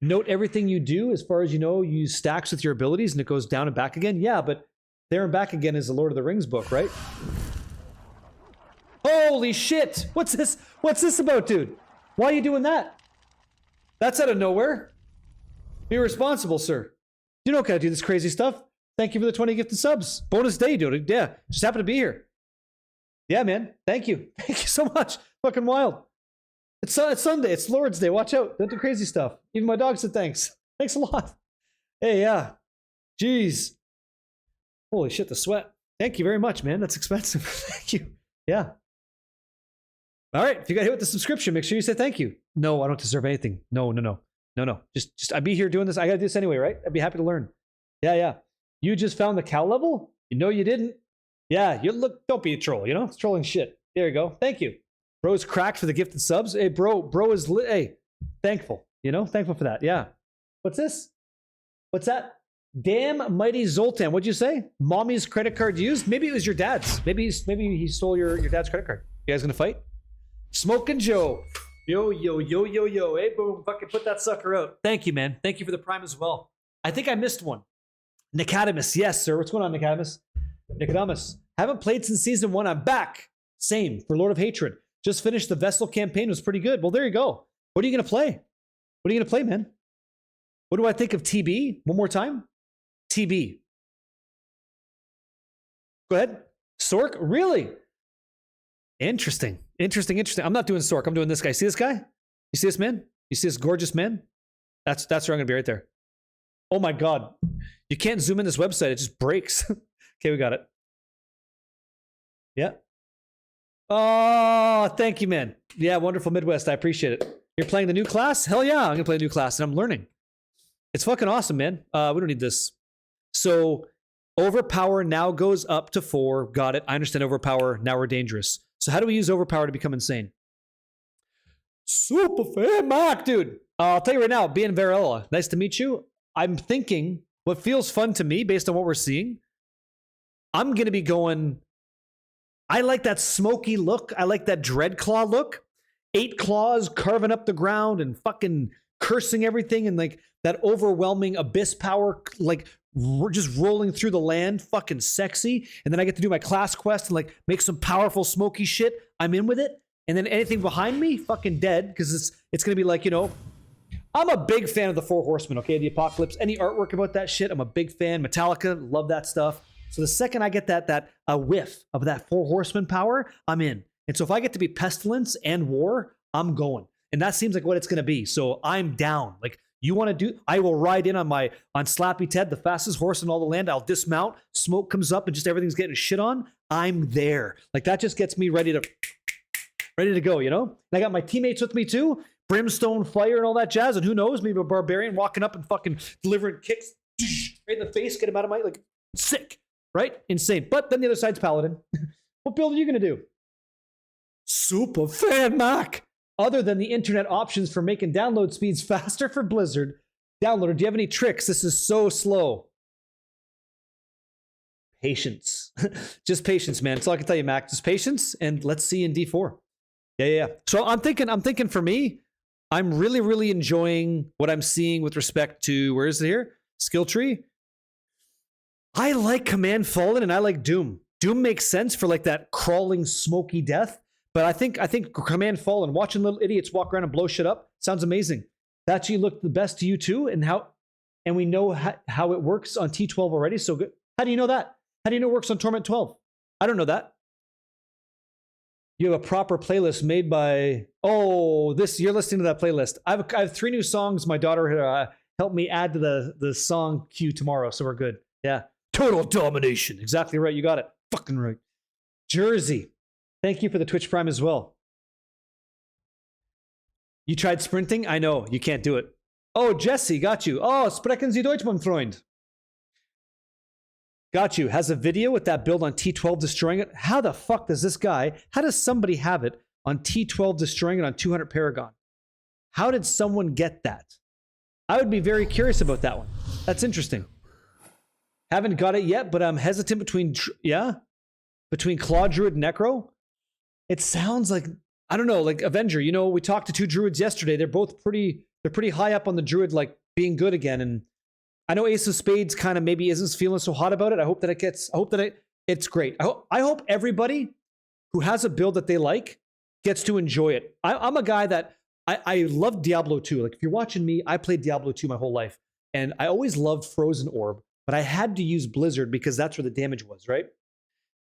Note everything you do, as far as you know, you use stacks with your abilities and it goes down and back again. Yeah, but there and back again is the Lord of the Rings book, right? Holy shit! What's this? What's this about, dude? Why are you doing that? That's out of nowhere. Be responsible, sir. You know, can I do this crazy stuff? Thank you for the 20 gifted subs. Bonus day, dude. Yeah, just happen to be here. Yeah, man. Thank you. Thank you so much. Fucking wild. It's Sunday. It's Lord's Day. Watch out. Don't do crazy stuff. Even my dog said thanks. Thanks a lot. Hey, yeah. Jeez. Holy shit, the sweat. Thank you very much, man. That's expensive. Thank you. Yeah. All right. If you got hit with the subscription, make sure you say thank you. No, I don't deserve anything. No. No. Just I'd be here doing this. I got to do this anyway, right? I'd be happy to learn. Yeah. You just found the cow level? No, you didn't. Yeah, you look. Don't be a troll. You know, it's trolling shit. There you go. Thank you. Bro's cracked for the gifted subs. Hey, bro is hey, thankful. You know, thankful for that. Yeah. What's this? What's that? Damn mighty Zoltan. What'd you say? Mommy's credit card used? Maybe it was your dad's. Maybe he stole your dad's credit card. You guys gonna fight? Smoking Joe. Yo. Hey, boom. Fucking put that sucker out. Thank you, man. Thank you for the prime as well. I think I missed one. Nicodemus. Yes, sir. What's going on, Nicodemus? Nicodemus. Haven't played since season 1. I'm back. Same for Lord of Hatred. Just finished the Vessel campaign. It was pretty good. Well, there you go. What are you going to play? What are you going to play, man? What do I think of TB? One more time. TB. Go ahead. Sork? Really? Interesting. I'm not doing Sork. I'm doing this guy. See this guy? You see this man? You see this gorgeous man? That's where I'm going to be right there. Oh my God. You can't zoom in this website. It just breaks. Okay, we got it. Yeah. Oh, thank you, man. Yeah, wonderful Midwest. I appreciate it. You're playing the new class? Hell yeah, I'm going to play a new class, and I'm learning. It's fucking awesome, man. We don't need this. So, overpower now goes up to 4. Got it. I understand overpower. Now we're dangerous. So how do we use overpower to become insane? Super fan Mark, dude. I'll tell you right now, being Varela, nice to meet you. I'm thinking what feels fun to me based on what we're seeing, I'm going to be going, I like that smoky look. I like that Dreadclaw look. 8 claws carving up the ground and fucking cursing everything and like that overwhelming abyss power, like just rolling through the land, fucking sexy. And then I get to do my class quest and like make some powerful smoky shit. I'm in with it. And then anything behind me, fucking dead, because it's going to be like, you know, I'm a big fan of the 4 Horsemen, okay? The Apocalypse, any artwork about that shit, I'm a big fan. Metallica, love that stuff. So the second I get a whiff of that 4 Horsemen power, I'm in. And so if I get to be Pestilence and War, I'm going. And that seems like what it's going to be. So I'm down. Like, you want to do, I will ride in on Slappy Ted, the fastest horse in all the land. I'll dismount, smoke comes up, and just everything's getting shit on. I'm there. Like, that just gets me ready to go, you know? And I got my teammates with me too. Brimstone, fire, and all that jazz. And who knows, maybe a barbarian walking up and fucking delivering kicks right in the face, get him out of my, like, sick, right? Insane. But then the other side's Paladin. What build are you going to do? Super fan Mac. Other than the internet options for making download speeds faster for Blizzard, downloader, do you have any tricks? This is so slow. Patience. Just patience, man. That's all I can tell you, Mac. Just patience, and let's see in D4. Yeah. So I'm thinking for me, I'm really, really enjoying what I'm seeing with respect to, where is it here? Skill tree. I like Command Fallen and I like Doom. Doom makes sense for like that crawling, smoky death. But I think Command Fallen, watching little idiots walk around and blow shit up, sounds amazing. That actually looked the best to you too, and we know how it works on T12 already. So good. How do you know that? How do you know it works on Torment 12? I don't know that. You have a proper playlist made by, you're listening to that playlist. I have 3 new songs my daughter helped me add to the song queue tomorrow, so we're good. Yeah. Total domination. Exactly right. You got it. Fucking right. Jersey. Thank you for the Twitch Prime as well. You tried sprinting? I know. You can't do it. Oh, Jesse, got you. Oh, sprechen Sie Deutsch, mein Freund. Got you. Has a video with that build on T12 destroying it. How the fuck does somebody have it on T12 destroying it on 200 Paragon? How did someone get that? I would be very curious about that one. That's interesting. Haven't got it yet, but I'm hesitant between Claw Druid and Necro. It sounds like, I don't know, like Avenger. You know, we talked to 2 Druids yesterday. They're pretty high up on the Druid, like being good again. And I know Ace of Spades kind of maybe isn't feeling so hot about it. I hope that it's great. I hope everybody who has a build that they like gets to enjoy it. I'm a guy that I love Diablo 2. Like, if you're watching me, I played Diablo 2 my whole life. And I always loved Frozen Orb, but I had to use Blizzard because that's where the damage was, right?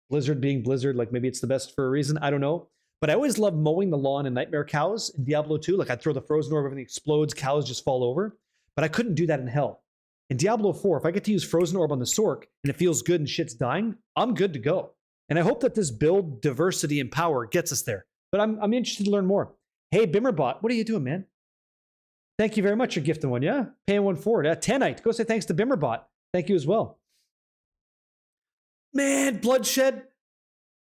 Blizzard being Blizzard, like maybe it's the best for a reason. I don't know. But I always loved mowing the lawn and Nightmare Cows in Diablo 2. Like, I'd throw the Frozen Orb, everything explodes, cows just fall over. But I couldn't do that in Hell. In Diablo 4, if I get to use Frozen Orb on the Sork and it feels good and shit's dying, I'm good to go. And I hope that this build diversity and power gets us there. But I'm interested to learn more. Hey, Bimmerbot, what are you doing, man? Thank you very much. You're gifting one, yeah? Paying one forward. Tanite. Go say thanks to Bimmerbot. Thank you as well. Man, bloodshed.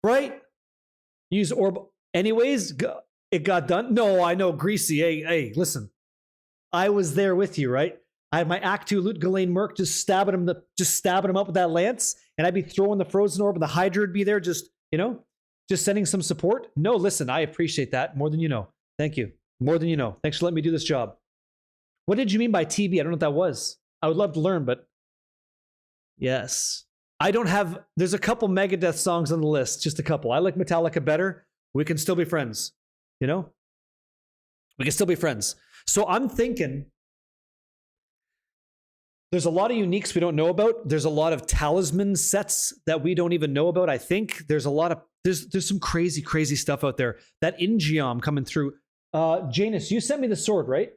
Right? Use orb. Anyways, it got done. No, I know. Greasy. Hey, listen. I was there with you, right? I had my Act 2 Loot Ghislaine Merc just stabbing him up with that lance, and I'd be throwing the frozen orb, and the Hydra would be there just sending some support. No, listen, I appreciate that more than you know. Thank you. More than you know. Thanks for letting me do this job. What did you mean by TB? I don't know what that was. I would love to learn, but yes. I don't have, there's a couple Megadeth songs on the list, just a couple. I like Metallica better. We can still be friends, We can still be friends. So I'm thinking there's a lot of uniques we don't know about. There's a lot of talisman sets that we don't even know about. I think there's a lot of, there's some crazy, crazy stuff out there. That Ingeom coming through. Janus, you sent me the sword, right?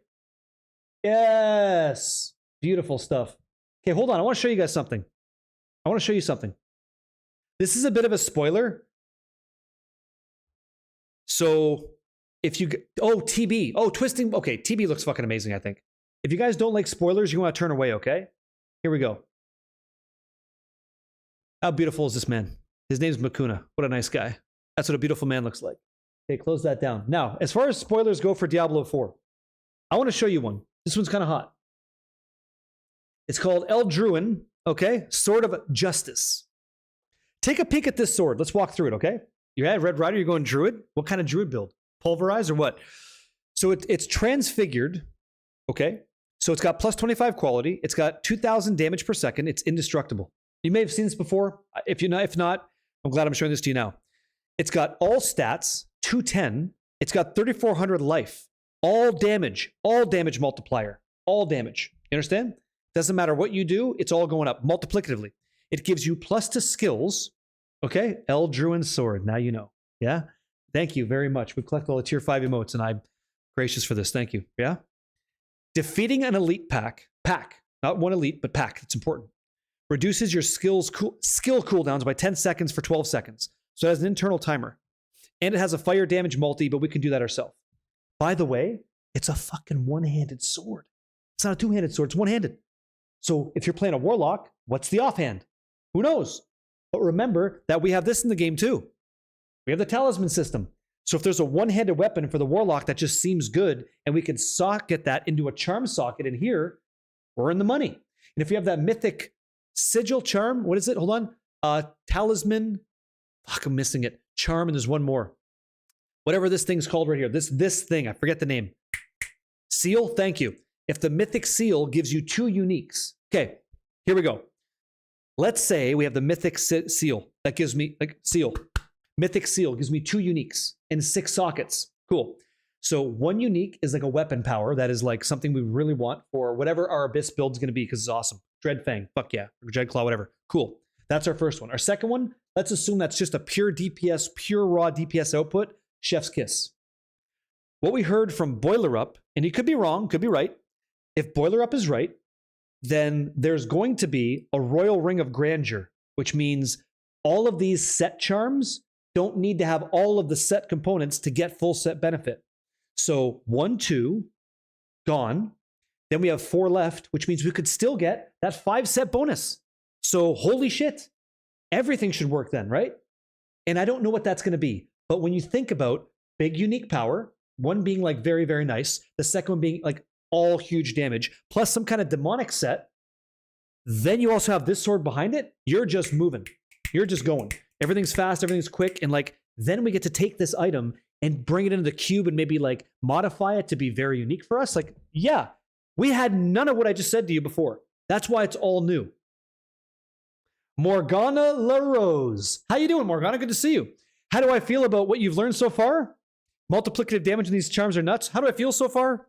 Yes. Beautiful stuff. Okay, hold on. I want to show you guys something. This is a bit of a spoiler. So if you, TB. Oh, twisting. Okay, TB looks fucking amazing, I think. If you guys don't like spoilers, you want to turn away, okay? Here we go. How beautiful is this man? His name's Makuna. What a nice guy. That's what a beautiful man looks like. Okay, close that down. Now, as far as spoilers go for Diablo 4, I want to show you one. This one's kind of hot. It's called Eldruin, okay? Sword of Justice. Take a peek at this sword. Let's walk through it, okay? You had Red Rider, you're going Druid. What kind of Druid build? Pulverize or what? So it's transfigured, okay? So it's got plus 25 quality. It's got 2,000 damage per second. It's indestructible. You may have seen this before. If not, I'm glad I'm showing this to you now. It's got all stats, 210. It's got 3,400 life. All damage multiplier. All damage. You understand? Doesn't matter what you do, it's all going up multiplicatively. It gives you plus to skills. Okay? Eldruin Sword. Now you know. Yeah? Thank you very much. We've collected all the tier 5 emotes, and I'm gracious for this. Thank you. Yeah? Defeating an elite pack. Not one elite, but pack. It's important. Reduces your skill cooldowns by 10 seconds for 12 seconds. So it has an internal timer. And it has a fire damage multi, but we can do that ourselves. By the way, it's a fucking one-handed sword. It's not a two-handed sword. It's one-handed. So if you're playing a Warlock, what's the offhand? Who knows? But remember that we have this in the game too. We have the talisman system. So if there's a one-handed weapon for the Warlock that just seems good, and we can socket that into a charm socket in here, we're in the money. And if you have that mythic sigil charm, what is it? Hold on. Talisman. Fuck, I'm missing it. Charm, and there's one more. Whatever this thing's called right here. This thing, I forget the name. Seal, thank you. If the mythic seal gives you 2 uniques. Okay, here we go. Let's say we have the mythic seal. That gives me, Mythic seal gives me 2 uniques and 6 sockets. Cool. So 1 unique is like a weapon power. That is like something we really want for whatever our Abyss build's going to be, because it's awesome. Dreadfang, fuck yeah. Or Dreadclaw, whatever. Cool. That's our first one. Our second one, let's assume that's just a pure DPS, pure raw DPS output. Chef's kiss. What we heard from Boiler Up, and he could be wrong, could be right. If Boiler Up is right, then there's going to be a Royal Ring of Grandeur, which means all of these set charms don't need to have all of the set components to get full set benefit. So 1, 2, gone. Then we have 4 left, which means we could still get that 5 set bonus. So holy shit, everything should work then, right? And I don't know what that's going to be. But when you think about big unique power, one being like very, very nice, the second one being like all huge damage, plus some kind of demonic set, then you also have this sword behind it, you're just moving. You're just going. Everything's fast, everything's quick, and like then we get to take this item and bring it into the cube and maybe like modify it to be very unique for us. Like, yeah, we had none of what I just said to you before. That's why it's all new. Morgana LaRose. How you doing, Morgana? Good to see you. How do I feel about what you've learned so far? Multiplicative damage in these charms are nuts. How do I feel so far?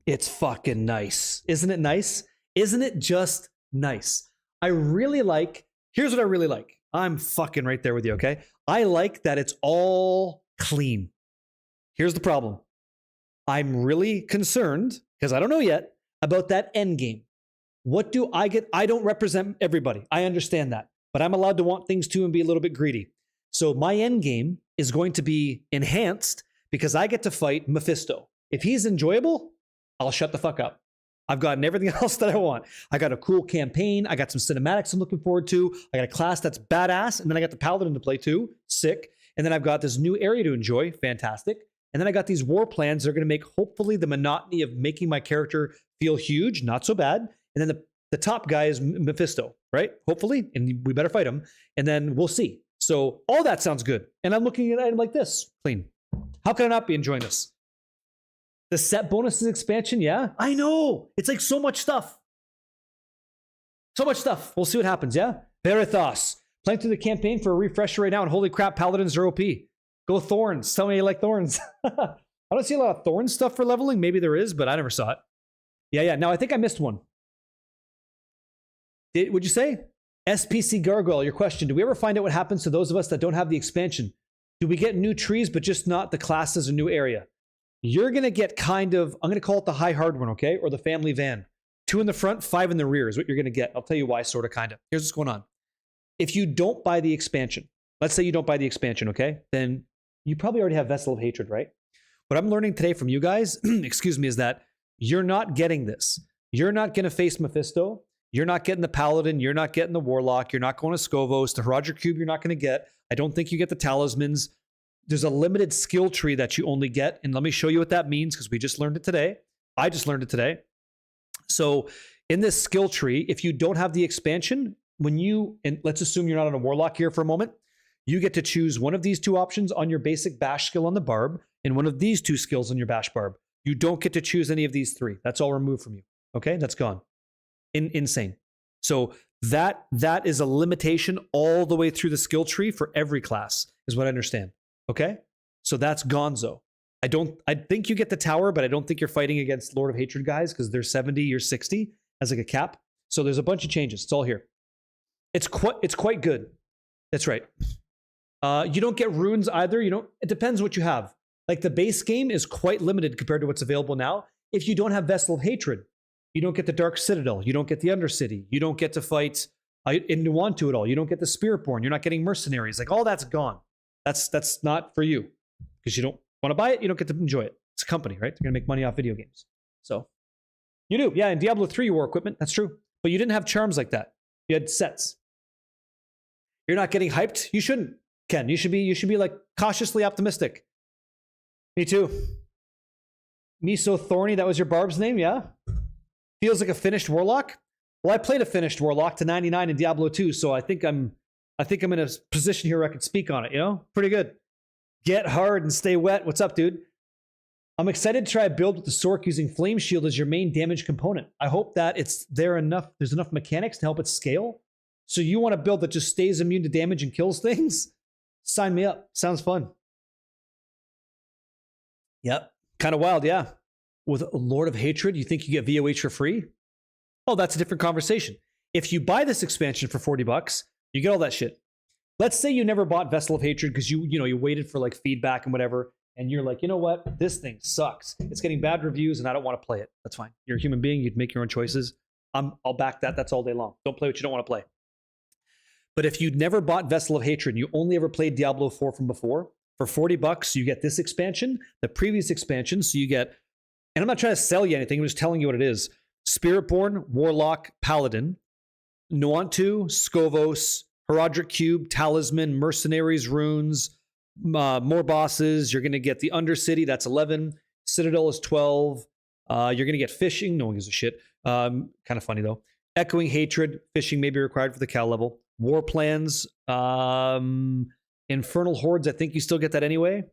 It's fucking nice. Isn't it nice? Isn't it just nice? I really like, here's what I really like. I'm fucking right there with you, okay? I like that it's all clean. Here's the problem. I'm really concerned, because I don't know yet, about that end game. What do I get? I don't represent everybody. I understand that. but I'm allowed to want things too and be a little bit greedy. So my end game is going to be enhanced because I get to fight Mephisto. If he's enjoyable, I'll shut the fuck up. I've gotten everything else that I want. I got a cool campaign. I got some cinematics I'm looking forward to. I got a class that's badass. And then I got the Paladin to play too. Sick. And then I've got this new area to enjoy. Fantastic. And then I got these war plans that are going to make hopefully the monotony of making my character feel huge. Not so bad. And then the top guy is Mephisto, right? Hopefully. And we better fight him. And then we'll see. So all that sounds good. And I'm looking at it like this. Clean. How can I not be enjoying this? The set bonuses expansion, yeah? I know. It's like so much stuff. So much stuff. We'll see what happens, yeah? Verithos. Playing through the campaign for a refresher right now, and holy crap, Paladins are OP. Go Thorns. Tell me you like Thorns. I don't see a lot of Thorns stuff for leveling. Maybe there is, but I never saw it. Yeah. Now, I think I missed one. Would you say? SPC Gargoyle, your question. Do we ever find out what happens to those of us that don't have the expansion? Do we get new trees, but just not the classes or new area? You're going to get kind of, I'm going to call it the high hard one, okay? Or the family van. 2 in the front, 5 in the rear is what you're going to get. I'll tell you why, sort of, kind of. Here's what's going on. If you don't buy the expansion, let's say you don't buy the expansion, okay? Then you probably already have Vessel of Hatred, right? What I'm learning today from you guys, excuse me, is that you're not getting this. You're not going to face Mephisto. You're not getting the Paladin. You're not getting the Warlock. You're not going to Scovos. The Roger Cube you're not going to get. I don't think you get the Talismans. There's a limited skill tree that you only get. And let me show you what that means because we just learned it today. I just learned it today. So in this skill tree, if you don't have the expansion, and let's assume you're not on a Warlock here for a moment, you get to choose one of these 2 options on your basic bash skill on the barb and one of these 2 skills on your bash barb. You don't get to choose any of these 3. That's all removed from you. Okay, that's gone. Insane. So that is a limitation all the way through the skill tree for every class, is what I understand. Okay? So that's gonzo. I think you get the tower, but I don't think you're fighting against Lord of Hatred guys because they're 70, you're 60 as like a cap. So there's a bunch of changes. It's all here. It's quite good. That's right. You don't get runes either. It depends what you have. Like the base game is quite limited compared to what's available now. If you don't have Vessel of Hatred, you don't get the Dark Citadel. You don't get the Undercity. You don't get to fight in Nuantu at all. You don't get the Spiritborn. You're not getting mercenaries. Like all that's gone. That's not for you because you don't want to buy it. You don't get to enjoy it. It's a company, right? They're going to make money off video games. So you do. Yeah, in Diablo 3, you wore equipment. That's true. But you didn't have charms like that. You had sets. You're not getting hyped. You shouldn't, Ken. You should be like cautiously optimistic. Me too. Me so thorny. That was your barb's name, yeah? Feels like a finished Warlock. Well, I played a finished Warlock to 99 in Diablo 2, so I think I'm in a position here where I can speak on it, Pretty good. Get hard and stay wet. What's up, dude? I'm excited to try a build with the Sork using Flame Shield as your main damage component. I hope that there's enough mechanics to help it scale. So you want a build that just stays immune to damage and kills things? Sign me up. Sounds fun. Yep. Kind of wild, yeah. With Lord of Hatred, you think you get VOH for free? Oh, that's a different conversation. If you buy this expansion for $40, you get all that shit. Let's say you never bought Vessel of Hatred because you waited for like feedback and whatever, and you're like, you know what? This thing sucks. It's getting bad reviews and I don't want to play it. That's fine. You're a human being. You'd make your own choices. I'll back that. That's all day long. Don't play what you don't want to play. But if you'd never bought Vessel of Hatred and you only ever played Diablo 4 from before, for $40, you get this expansion, the previous expansion. So you get, and I'm not trying to sell you anything. I'm just telling you what it is. Spiritborn, Warlock, Paladin, Nuantu, Scovos, Herodric Cube, Talisman, Mercenaries, Runes, more bosses. You're going to get the Undercity. That's 11. Citadel is 12. You're going to get Fishing. No one gives a shit. Kind of funny, though. Echoing Hatred. Fishing may be required for the Cal level. War Plans. Infernal Hordes. I think you still get that anyway.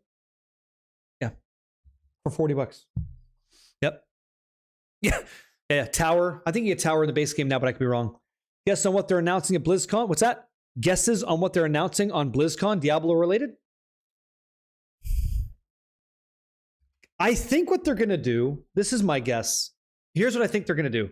Yeah. For $40. Yep. Yeah. Tower. I think you get Tower in the base game now, but I could be wrong. Guess on what they're announcing at BlizzCon. What's that? Guesses on what they're announcing on BlizzCon, Diablo related? I think what they're going to do, this is my guess. Here's what I think they're going to do.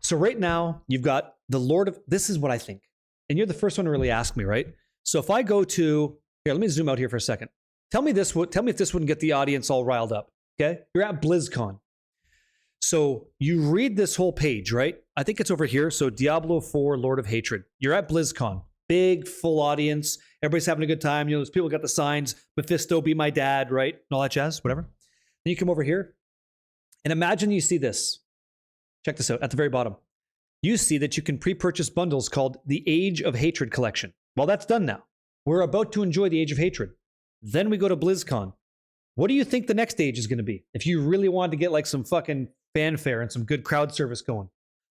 So right now, you've got the Lord of, this is what I think. And you're the first one to really ask me, right? So if I go to, here, let me zoom out here for a second. Tell me if this wouldn't get the audience all riled up, okay? You're at BlizzCon. So you read this whole page, right? I think it's over here. So Diablo 4, Lord of Hatred. You're at BlizzCon. Big, full audience. Everybody's having a good time. You know, those people got the signs. Mephisto, be my dad, right? And all that jazz, whatever. Then you come over here. And imagine you see this. Check this out at the very bottom. You see that you can pre-purchase bundles called the Age of Hatred collection. Well, that's done now. We're about to enjoy the Age of Hatred. Then we go to BlizzCon. What do you think the next stage is going to be? If you really wanted to get like some fucking fanfare and some good crowd service going.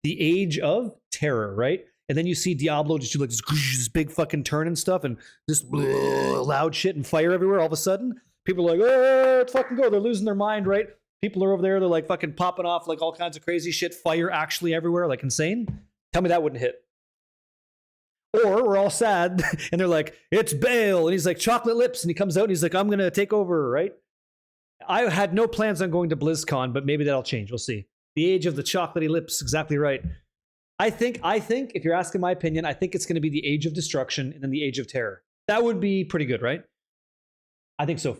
The Age of Terror, right? And then you see Diablo just do like this big fucking turn and stuff and this loud shit and fire everywhere. All of a sudden, people are like, oh, let's fucking go. They're losing their mind, right? People are over there. They're like fucking popping off like all kinds of crazy shit. Fire actually everywhere, like insane. Tell me that wouldn't hit. Or we're all sad and they're like, it's Bale. And he's like, chocolate lips. And he comes out and he's like, I'm going to take over, right? I had no plans on going to BlizzCon, but maybe that'll change. We'll see. The Age of the Chocolatey Lips, exactly right. I think, if you're asking my opinion, I think it's going to be the Age of Destruction and then the Age of Terror. That would be pretty good, right? I think so.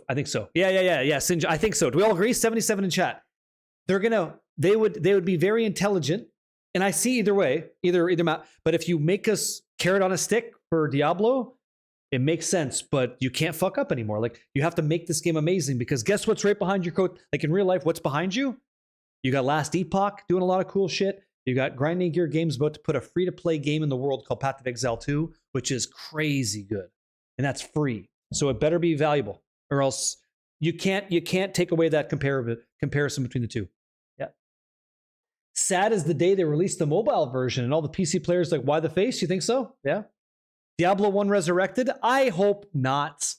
Yeah. Sinja, I think so. Do we all agree? 77 in chat. They would be very intelligent, and I see either way, either map. But if you make us carrot on a stick for Diablo, it makes sense, but you can't fuck up anymore. Like, you have to make this game amazing because guess what's right behind your coat? Like in real life, what's behind you? You got Last Epoch doing a lot of cool shit. You got Grinding Gear Games about to put a free-to-play game in the world called Path of Exile 2, which is crazy good. And that's free. So it better be valuable or else you can't take away that comparison between the two. Yeah. Sad is the day they released the mobile version and all the PC players like, why the face? You think so? Yeah. Diablo 1 Resurrected? I hope not.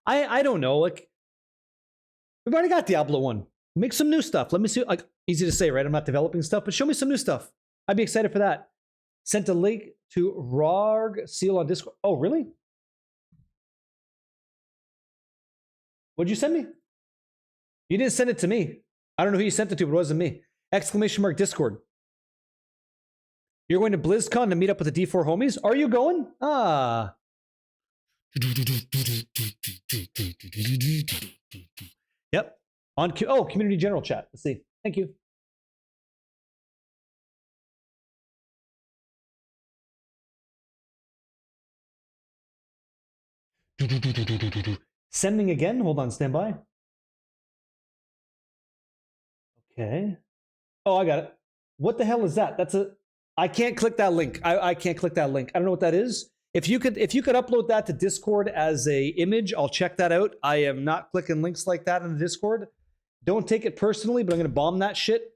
I don't know. Like, we've already got Diablo 1. Make some new stuff. Let me see. Like, easy to say, right? I'm not developing stuff, but show me some new stuff. I'd be excited for that. Sent a link to Rarg Seal on Discord. Oh, really? What'd you send me? You didn't send it to me. I don't know who you sent it to, but it wasn't me. Exclamation mark Discord. You're going to BlizzCon to meet up with the D4 homies? Are you going? Ah. Yep. Community general chat. Let's see. Thank you. Sending again. Hold on. Stand by. Okay. Oh, I got it. What the hell is that? I can't click that link. I can't click that link. I don't know what that is. If you could upload that to Discord as a image, I'll check that out. I am not clicking links like that in the Discord. Don't take it personally, but I'm going to bomb that shit.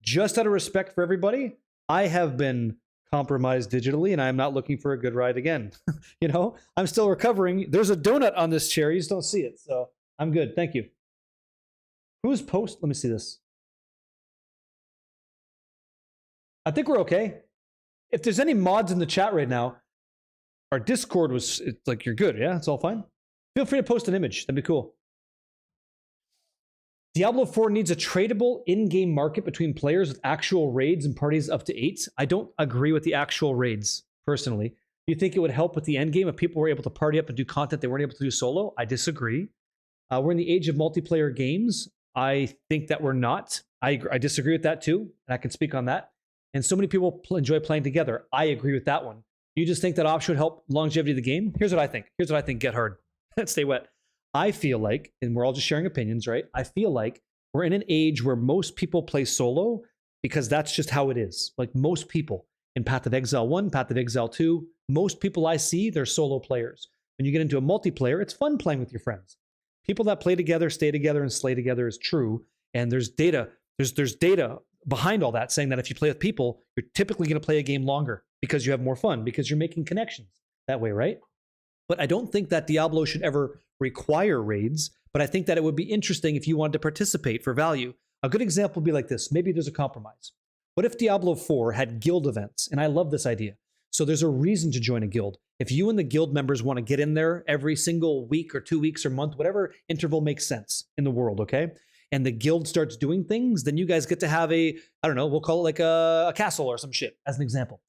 Just out of respect for everybody, I have been compromised digitally, and I'm not looking for a good ride again. You know, I'm still recovering. There's a donut on this chair. You just don't see it, so I'm good. Thank you. Who's post? Let me see this. I think we're okay. If there's any mods in the chat right now, our Discord it's like, you're good. Yeah, it's all fine. Feel free to post an image. That'd be cool. Diablo 4 needs a tradable in-game market between players with actual raids and parties up to 8. I don't agree with the actual raids, personally. You think it would help with the endgame if people were able to party up and do content they weren't able to do solo? I disagree. We're in the age of multiplayer games. I think that we're not. I disagree with that too, and I can speak on that. And so many people enjoy playing together. I agree with that one. You just think that option would help longevity of the game? Here's what I think. Get hard. Stay wet. I feel like, and we're all just sharing opinions, right? I feel like we're in an age where most people play solo because that's just how it is. Like most people in Path of Exile 1, Path of Exile 2, most people I see, they're solo players. When you get into a multiplayer, it's fun playing with your friends. People that play together, stay together, and slay together is true. And there's data. There's data behind all that saying that if you play with people, you're typically going to play a game longer because you have more fun, because you're making connections that way, right? But I don't think that Diablo should ever require raids, but I think that it would be interesting if you wanted to participate for value. A good example would be like this. Maybe there's a compromise. What if Diablo 4 had guild events? And I love this idea. So there's a reason to join a guild. If you and the guild members want to get in there every single week or 2 weeks or month, whatever interval makes sense in the world, okay? And the guild starts doing things, then you guys get to have I don't know, we'll call it like a castle or some shit as an example.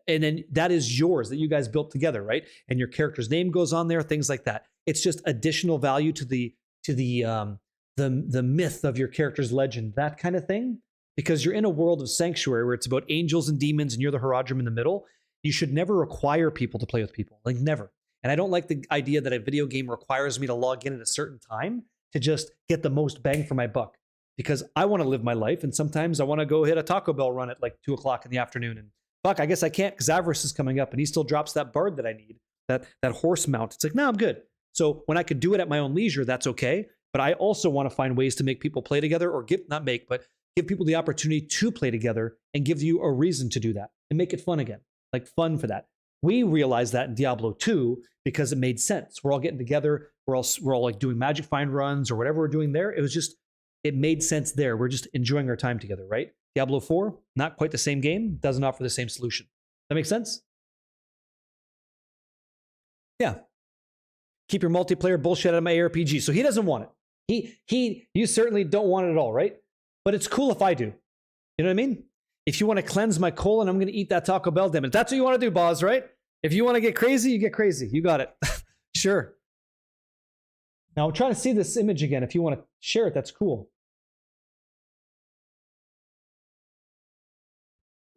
And then that is yours that you guys built together, right? And your character's name goes on there, things like that. It's just additional value to the the myth of your character's legend, that kind of thing. Because you're in a world of Sanctuary where it's about angels and demons and you're the Haradrim in the middle. You should never require people to play with people. Like, never. And I don't like the idea that a video game requires me to log in at a certain time to just get the most bang for my buck. Because I want to live my life, and sometimes I want to go hit a Taco Bell run at like 2 o'clock in the afternoon. And fuck, I guess I can't because Avarice is coming up and he still drops that bard that I need, that horse mount. It's like, no, I'm good. So when I could do it at my own leisure, that's okay. But I also want to find ways to make people play together, or give people the opportunity to play together and give you a reason to do that and make it fun again, like fun for that. We realized that in Diablo 2 because it made sense. We're all getting together. We're all like doing Magic Find runs or whatever we're doing there. It made sense there. We're just enjoying our time together, right? Diablo 4, not quite the same game, doesn't offer the same solution. That makes sense? Yeah. Keep your multiplayer bullshit out of my ARPG. So he doesn't want it. You certainly don't want it at all, right? But it's cool if I do. You know what I mean? If you want to cleanse my colon, I'm going to eat that Taco Bell, damn it. That's what you want to do, Boz, right? If you want to get crazy, you get crazy. You got it. Sure. Now, I'm trying to see this image again. If you want to share it, that's cool.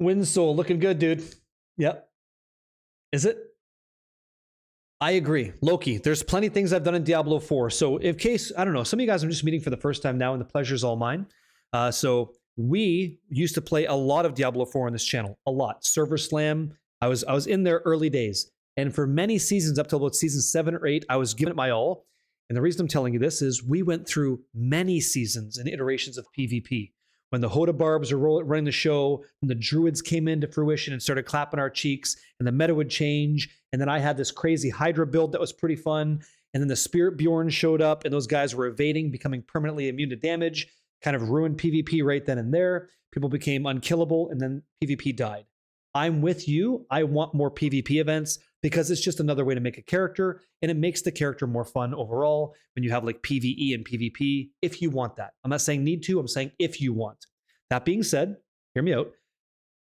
Windsoul, looking good, dude. Yep. Is it? I agree. Loki, there's plenty of things I've done in Diablo 4. So in case, I don't know, some of you guys I'm just meeting for the first time now, and the pleasure's all mine. So we used to play a lot of Diablo 4 on this channel. A lot. Server Slam. I was in there early days. And for many seasons, up till about season 7 or 8, I was giving it my all. And the reason I'm telling you this is we went through many seasons and iterations of PvP. When the Hoda Barbs were running the show, and the Druids came into fruition and started clapping our cheeks, and the meta would change. And then I had this crazy Hydra build that was pretty fun. And then the Spirit Bjorn showed up, and those guys were evading, becoming permanently immune to damage, kind of ruined PvP right then and there. People became unkillable, and then PvP died. I'm with you. I want more PvP events because it's just another way to make a character, and it makes the character more fun overall when you have like PvE and PvP, if you want that. I'm not saying need to, I'm saying if you want. That being said, hear me out.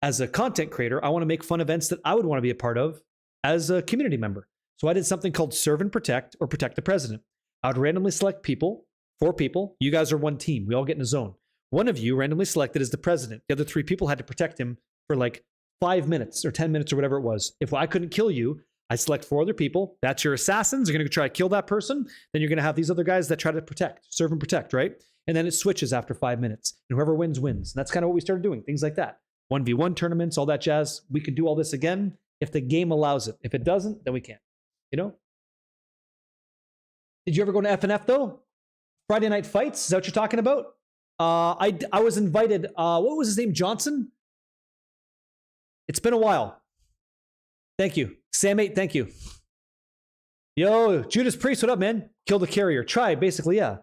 As a content creator, I want to make fun events that I would want to be a part of as a community member. So I did something called Serve and Protect, or Protect the President. I would randomly select people, 4 people. You guys are one team. We all get in a zone. One of you randomly selected as the president. The other 3 people had to protect him for like 5 minutes or 10 minutes or whatever it was. If I couldn't kill you, I select 4 other people. That's your assassins. You're going to try to kill that person. Then you're going to have these other guys that try to protect, serve and protect, right? And then it switches after 5 minutes. And whoever wins, wins. And that's kind of what we started doing. Things like that. 1v1 tournaments, all that jazz. We could do all this again if the game allows it. If it doesn't, then we can't. You know? Did you ever go to FNF though? Friday Night Fights? Is that what you're talking about? I was invited. What was his name? Johnson? It's been a while. Thank you. Sam 8, thank you. Yo, Judas Priest, what up, man? Kill the Carrier. Try, basically, yeah.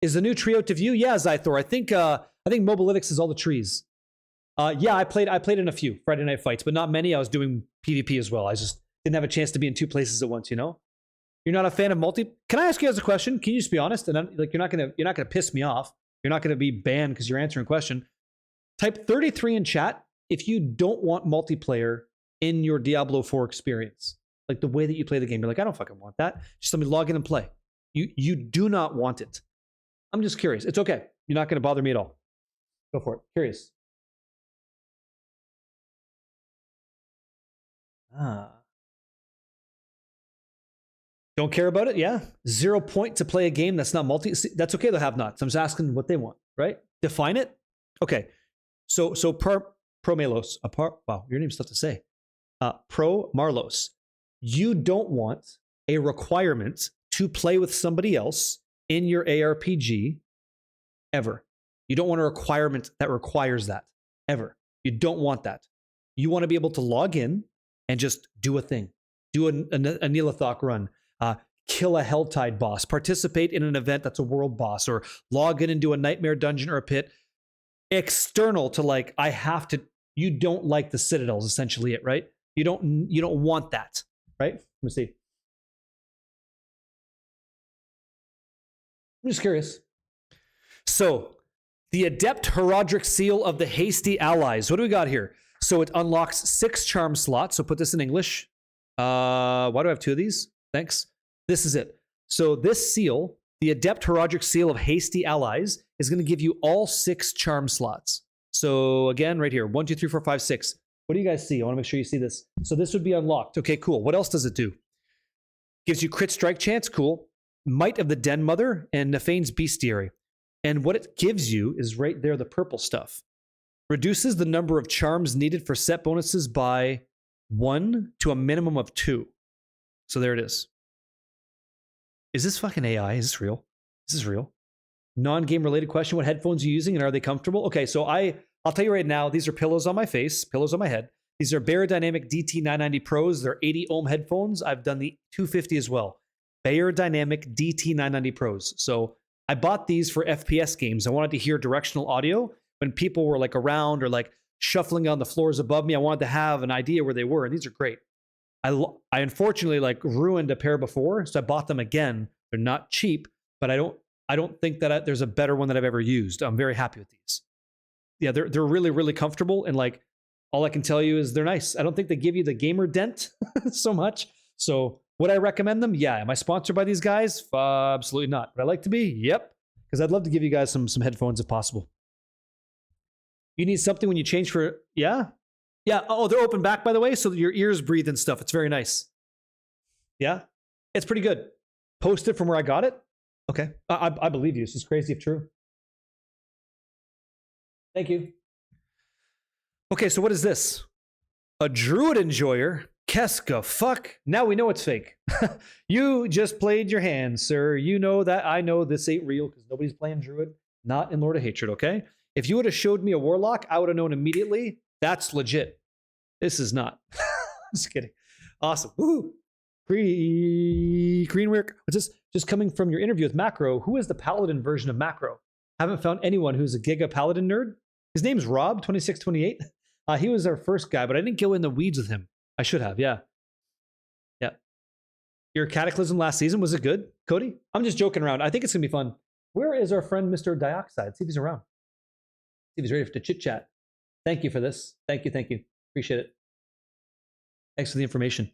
Is the new tree out to view? Yeah, Zythor. I think Mobalytics is all the trees. Yeah, I played in a few Friday Night Fights, but not many. I was doing PvP as well. I just didn't have a chance to be in 2 places at once, you know? You're not a fan of multi? Can I ask you guys a question? Can you just be honest? And like you're not gonna piss me off. You're not gonna be banned because you're answering a question. Type 33 in chat if you don't want multiplayer in your Diablo 4 experience. Like the way that you play the game. You're like, I don't fucking want that. Just let me log in and play. You do not want it. I'm just curious. It's okay. You're not gonna bother me at all. Go for it. Curious. Don't care about it? Yeah. 0 point to play a game that's not multi. That's okay. They'll have nots. I'm just asking what they want, right? Define it. Okay. So Pro-Malos. Wow, your name's tough to say. Pro-Marlos. You don't want a requirement to play with somebody else in your ARPG ever. You don't want a requirement that requires that ever. You don't want that. You want to be able to log in and just do a thing. Do a Neelathok run. Kill a Helltide boss. Participate in an event that's a world boss. Or log in and do a nightmare dungeon or a pit. External to like, I have to... You don't like the Citadel is essentially it, right? You don't want that, right? Let me see. I'm just curious. So, the Adept Herodric Seal of the Hasty Allies. What do we got here? So it unlocks 6 charm slots. So put this in English. Why do I have 2 of these? Thanks. This is it. So this seal, The Adept Heraldric Seal of Hasty Allies is going to give you all 6 charm slots. So again, right here, 1, 2, 3, 4, 5, 6. What do you guys see? I want to make sure you see this. So this would be unlocked. Okay, cool. What else does it do? Gives you crit strike chance, cool. Might of the Den Mother and Nephane's Bestiary. And what it gives you is right there, the purple stuff. Reduces the number of charms needed for set bonuses by 1 to a minimum of 2. So there it is. Is this fucking AI? Is this real? This is real. Non-game related question. What headphones are you using and are they comfortable? Okay, so I'll tell you right now, these are pillows on my face, pillows on my head. These are Bayer Dynamic DT990 Pros. They're 80 ohm headphones. I've done the 250 as well. Bayer Dynamic DT990 Pros. So I bought these for FPS games. I wanted to hear directional audio when people were like around or like shuffling on the floors above me. I wanted to have an idea where they were, and these are great. I unfortunately like ruined a pair before, so I bought them again. They're not cheap, but I don't think that there's a better one that I've ever used. I'm very happy with these. Yeah, they're really, really comfortable, and like all I can tell you is they're nice. I don't think they give you the gamer dent so much. So would I recommend them? Yeah. Am I sponsored by these guys? Absolutely not. Would I like to be? Yep. Because I'd love to give you guys some headphones if possible. You need something when you change for, yeah? Yeah. Oh, they're open back, by the way, so that your ears breathe and stuff. It's very nice. Yeah? It's pretty good. Posted from where I got it? Okay. I believe you. This is crazy if true. Thank you. Okay, so what is this? A Druid Enjoyer? Keska, fuck. Now we know it's fake. You just played your hand, sir. You know that I know this ain't real because nobody's playing Druid. Not in Lord of Hatred, okay? If you would have showed me a Warlock, I would have known immediately. That's legit. This is not. Just kidding. Awesome. Woo! Greenwork. What's this? Just coming from your interview with Macro, who is the Paladin version of Macro? Haven't found anyone who's a Giga Paladin nerd. His name's Rob, 2628. He was our first guy, but I didn't go in the weeds with him. I should have, yeah. Yeah. Your Cataclysm last season, was it good, Cody? I'm just joking around. I think it's going to be fun. Where is our friend Mr. Dioxide? See if he's around. See if he's ready to chit-chat. Thank you for this. Thank you, thank you. Appreciate it. Thanks for the information.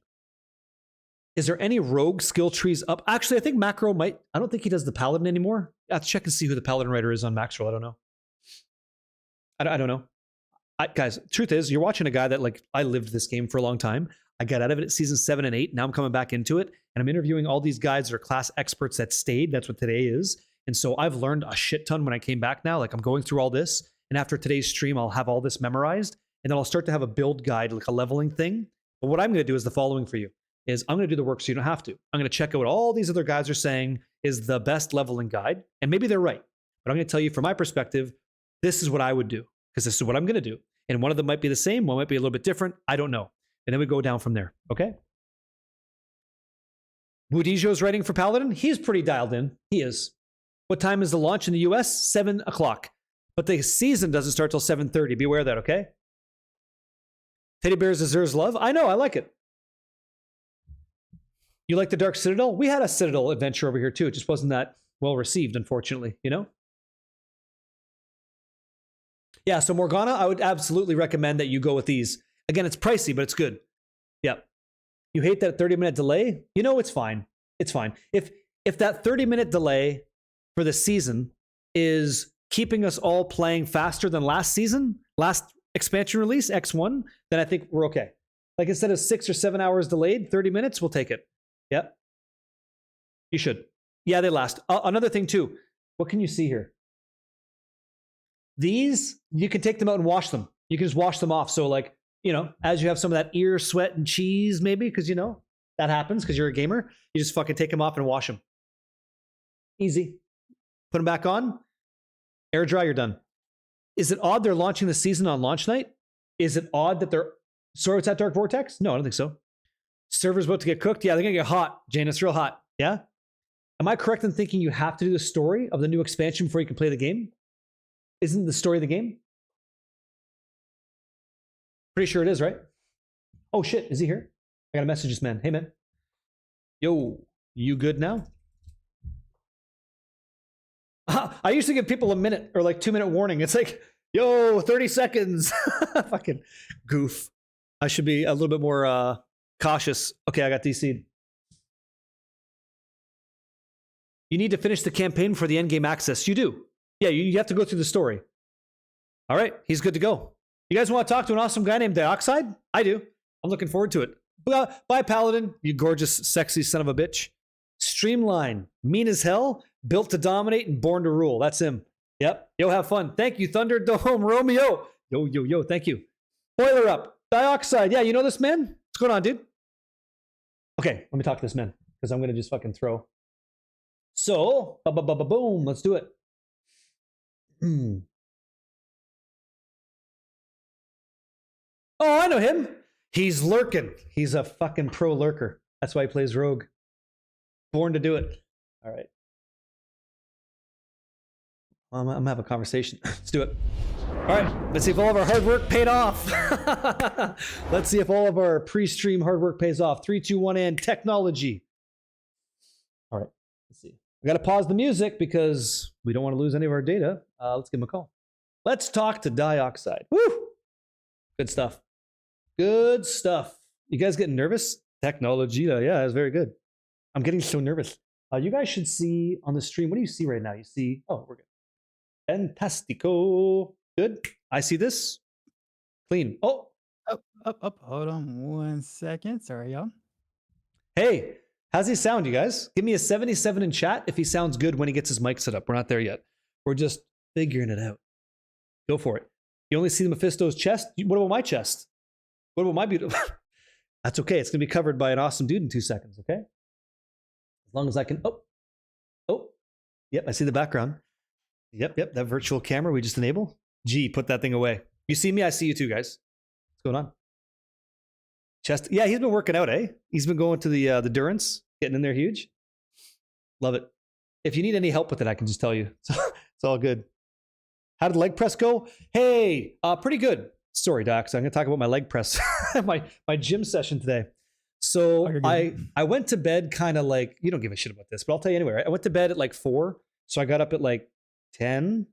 Is there any rogue skill trees up? Actually, I think Macro might. I don't think he does the Paladin anymore. I have to check and see who the Paladin writer is on Maxroll. I don't know. I don't know. Guys, truth is, you're watching a guy that, like, I lived this game for a long time. I got out of it at season 7 and 8. Now I'm coming back into it, and I'm interviewing all these guys that are class experts that stayed. That's what today is. And so I've learned a shit ton when I came back now. Like, I'm going through all this, and after today's stream, I'll have all this memorized, and then I'll start to have a build guide, like a leveling thing. But what I'm going to do is the following for you. Is I'm going to do the work so you don't have to. I'm going to check out what all these other guys are saying is the best leveling guide, and maybe they're right. But I'm going to tell you from my perspective, this is what I would do, because this is what I'm going to do. And one of them might be the same, one might be a little bit different. I don't know. And then we go down from there, okay? Budijo's writing for Paladin. He's pretty dialed in. He is. What time is the launch in the US? 7 o'clock. But the season doesn't start till 7:30. Be aware of that, okay? Teddy Bears deserves love. I know, I like it. You like the Dark Citadel? We had a Citadel adventure over here too. It just wasn't that well received, unfortunately, you know? Yeah, so Morgana, I would absolutely recommend that you go with these. Again, it's pricey, but it's good. Yep. You hate that 30-minute delay? You know, it's fine. It's fine. If that 30-minute delay for the season is keeping us all playing faster than last season, last expansion release, X1, then I think we're okay. Like, instead of 6 or 7 hours delayed, 30 minutes, we'll take it. Yep. You should. Yeah, they last. Another thing too. What can you see here? These, you can take them out and wash them. You can just wash them off. So, like, you know, as you have some of that ear sweat and cheese, maybe, because, you know, that happens because you're a gamer. You just fucking take them off and wash them. Easy. Put them back on. Air dry, you're done. Is it odd they're launching the season on launch night? Is it odd that they're... Sorry, it's at Dark Vortex? No, I don't think so. Server's about to get cooked? Yeah, they're going to get hot, Jane. It's real hot. Yeah? Am I correct in thinking you have to do the story of the new expansion before you can play the game? Isn't the story of the game? Pretty sure it is, right? Oh, shit. Is he here? I got to message this man. Hey, man. Yo, you good now? I used to give people a minute or like 2-minute warning. It's like, yo, 30 seconds. Fucking goof. I should be a little bit more cautious. Okay, I got DC'd. You need to finish the campaign for the endgame access. You do. Yeah, you have to go through the story. All right, he's good to go. You guys want to talk to an awesome guy named Dioxide? I do. I'm looking forward to it. Bye, Paladin, you gorgeous, sexy son of a bitch. Streamline, mean as hell, built to dominate and born to rule. That's him. Yep. Yo, have fun. Thank you, Thunderdome Romeo. Yo. Thank you. Boiler up. Dioxide. Yeah, you know this man? What's going on, dude? Okay, let me talk to this man because I'm going to just fucking throw. So, boom. Let's do it. Oh, I know him. He's lurking. He's a fucking pro lurker. That's why he plays rogue. Born to do it. All right. I'm going to have a conversation. Let's do it. All right. Let's see if all of our hard work paid off. Let's see if all of our pre-stream hard work pays off. 3, 2, 1, and technology. All right. Let's see. We got to pause the music because we don't want to lose any of our data. Let's give him a call. Let's talk to Dioxide. Woo! Good stuff. Good stuff. You guys getting nervous? Technology. Yeah, it's very good. I'm getting so nervous. You guys should see on the stream. What do you see right now? You see, oh, we're good. Fantastico. Good. I see this. Clean. Oh. Up. Hold on 1 second. Sorry, y'all. Hey, how's he sound, you guys? Give me a 77 in chat if he sounds good when he gets his mic set up. We're not there yet. We're just figuring it out. Go for it. You only see the Mephisto's chest. What about my chest? What about my beautiful? That's okay. It's going to be covered by an awesome dude in 2 seconds, okay? As long as I can... Oh. Yep, I see the background. Yep. That virtual camera we just enabled. Gee, put that thing away. You see me? I see you too, guys. What's going on? Chest. Yeah, he's been working out, eh? He's been going to the Durance, getting in there huge. Love it. If you need any help with it, I can just tell you. It's all good. How did the leg press go? Hey, pretty good. Sorry, Doc. So I'm going to talk about my leg press, my gym session today. So I went to bed kind of like, you don't give a shit about this, but I'll tell you anyway. Right? I went to bed at like 4. So I got up at like 10.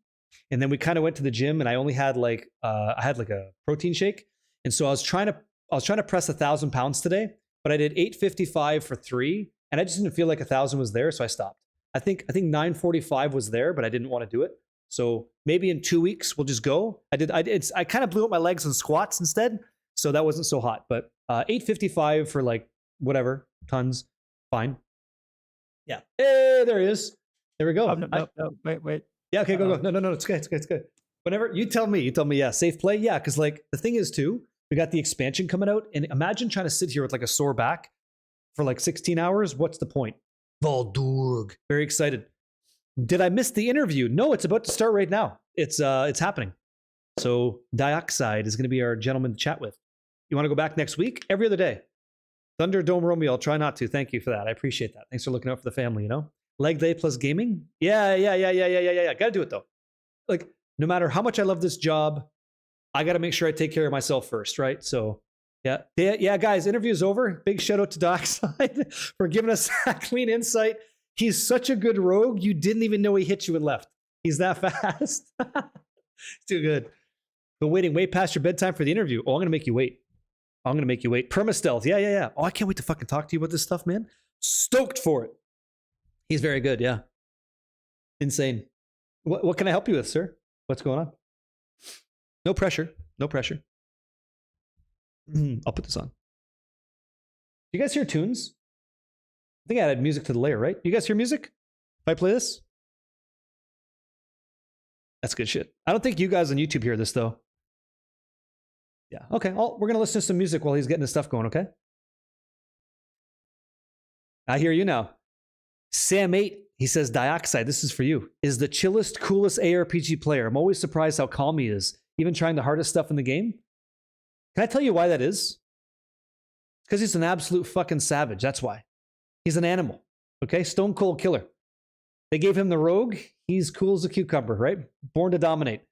And then we kind of went to the gym and I only had like, I had like a protein shake. And so I was trying to press 1,000 pounds today, but I did 855 for 3. And I just didn't feel like 1,000 was there. So I stopped. I think 945 was there, but I didn't want to do it. So maybe in 2 weeks we'll just go. I kind of blew up my legs on squats instead, so that wasn't so hot. But 855 for like whatever tons, fine. Yeah, hey, there he is. There we go. No, wait. Yeah, okay, go. No, it's good. Whenever you tell me, yeah, safe play, yeah, because like the thing is too, we got the expansion coming out, and imagine trying to sit here with like a sore back for like 16 hours. What's the point? Valdurg. Very excited. Did I miss the interview? No, it's about to start right now. It's happening. So Dioxide is going to be our gentleman to chat with. You want to go back next week? Every other day. Thunderdome Romeo, I'll try not to. Thank you for that. I appreciate that. Thanks for looking out for the family, you know? Leg day plus gaming? Yeah. Gotta do it though. Like, no matter how much I love this job, I got to make sure I take care of myself first, right? So yeah, guys, interview's over. Big shout out to Dioxide for giving us that clean insight. He's such a good rogue, you didn't even know he hit you and left. He's that fast. Too good. But waiting way past your bedtime for the interview. Oh, I'm going to make you wait. Perma-stealth. Yeah. Oh, I can't wait to fucking talk to you about this stuff, man. Stoked for it. He's very good, yeah. Insane. What can I help you with, sir? What's going on? No pressure. I'll put this on. You guys hear tunes? I think I added music to the layer, right? You guys hear music? If I play this? That's good shit. I don't think you guys on YouTube hear this, though. Yeah, okay. We're going to listen to some music while he's getting his stuff going, okay? I hear you now. Sam8, he says, Dioxide, this is for you, is the chillest, coolest ARPG player. I'm always surprised how calm he is, even trying the hardest stuff in the game. Can I tell you why that is? Because he's an absolute fucking savage. That's why. He's an animal, okay? Stone cold killer. They gave him the rogue. He's cool as a cucumber, right? Born to dominate.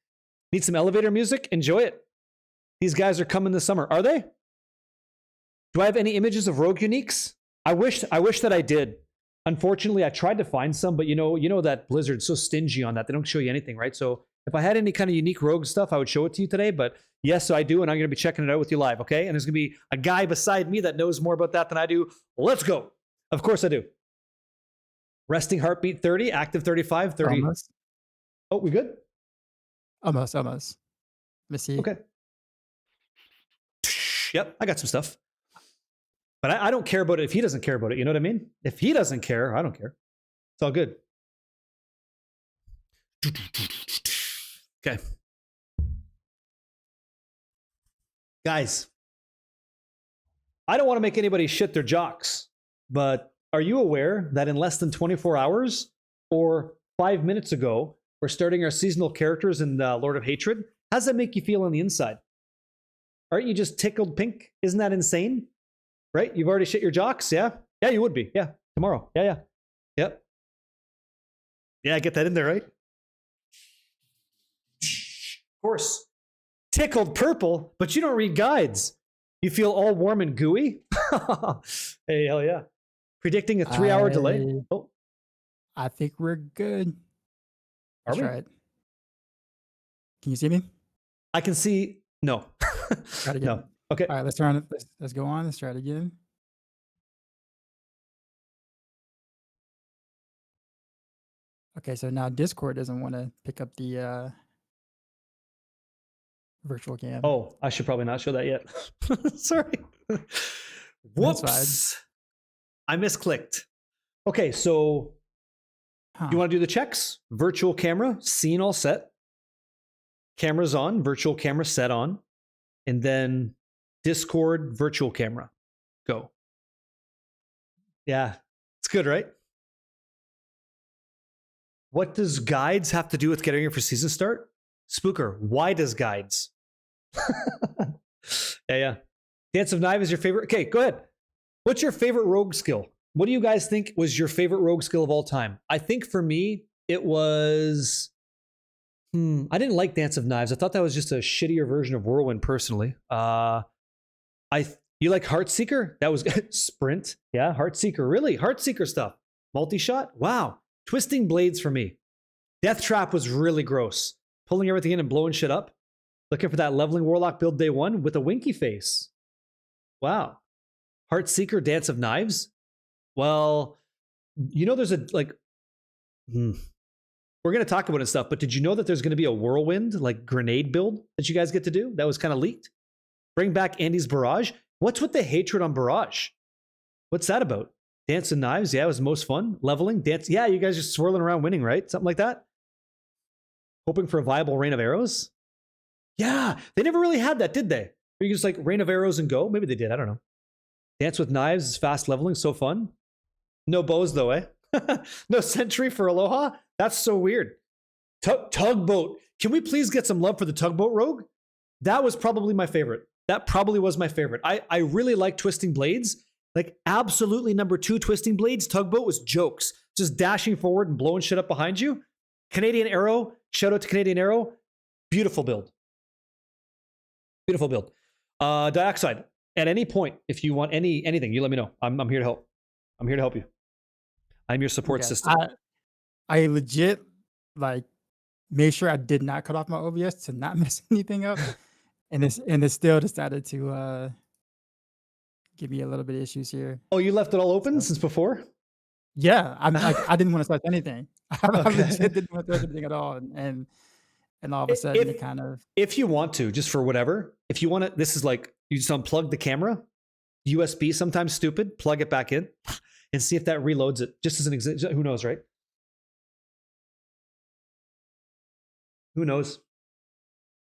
Need some elevator music? Enjoy it. These guys are coming this summer. Are they? Do I have any images of rogue uniques? I wish that I did. Unfortunately, I tried to find some, but you know that Blizzard's so stingy on that. They don't show you anything, right? So if I had any kind of unique rogue stuff, I would show it to you today. But yes, I do, and I'm going to be checking it out with you live, okay? And there's going to be a guy beside me that knows more about that than I do. Let's go. Of course I do. Resting heartbeat 30, active 35, 30. Almost. Oh, we good? Almost. Let me see. Okay. Yep, I got some stuff. But I don't care about it if he doesn't care about it. You know what I mean? If he doesn't care, I don't care. It's all good. Okay. Guys, I don't want to make anybody shit their jocks, but are you aware that in less than 24 hours or 5 minutes ago, we're starting our seasonal characters in Lord of Hatred? How does that make you feel on the inside? Aren't you just tickled pink? Isn't that insane? Right? You've already shit your jocks? Yeah? Yeah, you would be. Yeah. Tomorrow. Yeah. Yep. Yeah, get that in there, right? Of course. Tickled purple, but you don't read guides. You feel all warm and gooey? Hey, hell yeah. Predicting a 3-hour delay. Oh, I think we're good. are we? Try it. Can you see me? I can see. No. Try it again. No. Okay. All right, let's try it. Let's go on. Let's try it again. Okay, so now Discord doesn't want to pick up the virtual cam. Oh, I should probably not show that yet. Sorry. Whoops. I misclicked. Okay, so you want to do the checks? Virtual camera, scene all set. Camera's on, virtual camera set on. And then Discord virtual camera. Go. Yeah, it's good, right? What does guides have to do with getting here for season start? Spooker, why does guides? Yeah. Dance of Knife is your favorite? Okay, go ahead. What's your favorite rogue skill? What do you guys think was your favorite rogue skill of all time? I think for me, it was... I didn't like Dance of Knives. I thought that was just a shittier version of Whirlwind, personally. You like Heartseeker? That was Sprint. Yeah, Heartseeker. Really? Heartseeker stuff. Multi-shot? Wow. Twisting Blades for me. Death Trap was really gross. Pulling everything in and blowing shit up. Looking for that leveling Warlock build day one with a winky face. Wow. Heartseeker, Dance of Knives? Well, you know there's a, like... We're going to talk about it and stuff, but did you know that there's going to be a Whirlwind, like, grenade build that you guys get to do? That was kind of leaked. Bring back Andy's Barrage. What's with the hatred on Barrage? What's that about? Dance of Knives? Yeah, it was most fun. Leveling? Dance? Yeah, you guys just swirling around winning, right? Something like that? Hoping for a viable Rain of Arrows? Yeah, they never really had that, did they? Or you just like Rain of Arrows and go? Maybe they did, I don't know. Dance with Knives is fast leveling, so fun. No bows though, eh? No sentry for Aloha? That's so weird. Tugboat. Can we please get some love for the Tugboat Rogue? That was probably my favorite. That probably was my favorite. I really like Twisting Blades. Like, absolutely number 2 Twisting Blades. Tugboat was jokes. Just dashing forward and blowing shit up behind you. Canadian Arrow. Shout out to Canadian Arrow. Beautiful build. Beautiful build. Dioxide. At any point, if you want anything, you let me know. I'm here to help. I'm here to help you. I'm your support system. I legit, like, made sure I did not cut off my OBS to not mess anything up. And it still decided to give me a little bit of issues here. Oh, you left it all open since before? Yeah, I'm like, I didn't want to start anything. I legit didn't want to start anything at all. And all of a sudden it kind of... If you want to, just for whatever, if you want to, this is like, you just unplug the camera, USB, sometimes stupid, plug it back in, and see if that reloads it. Just as an example, who knows, right? Who knows?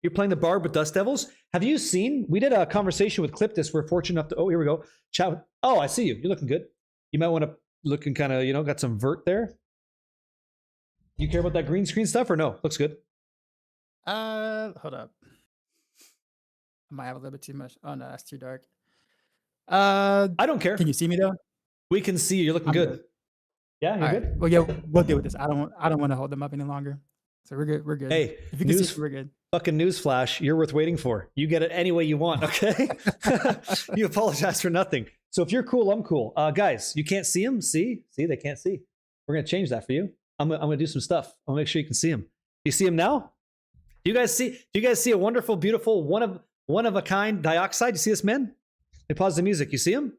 You're playing the Barb with Dust Devils. Have you seen? We did a conversation with Cliptus. We're fortunate enough to. Oh, here we go. Chat. With, oh, I see you. You're looking good. You might want to looking kind of, got some vert there. You care about that green screen stuff or no? Looks good. Hold up. I might have a little bit too much. Oh no, that's too dark. I don't care. Can you see me though? We can see you. You're looking good. Yeah, you're good. Well, yeah, we'll deal with this. I don't want to hold them up any longer. So we're good. We're good. Hey, if you can see, we're good. Fucking newsflash. You're worth waiting for. You get it any way you want, okay? You apologize for nothing. So if you're cool, I'm cool. Guys, you can't see him? See, they can't see. We're going to change that for you. I'm going to do some stuff. I'll make sure you can see him. You see him now? Do you guys see a wonderful, beautiful, one of a kind Dioxide? You see this man? They pause the music. You see him?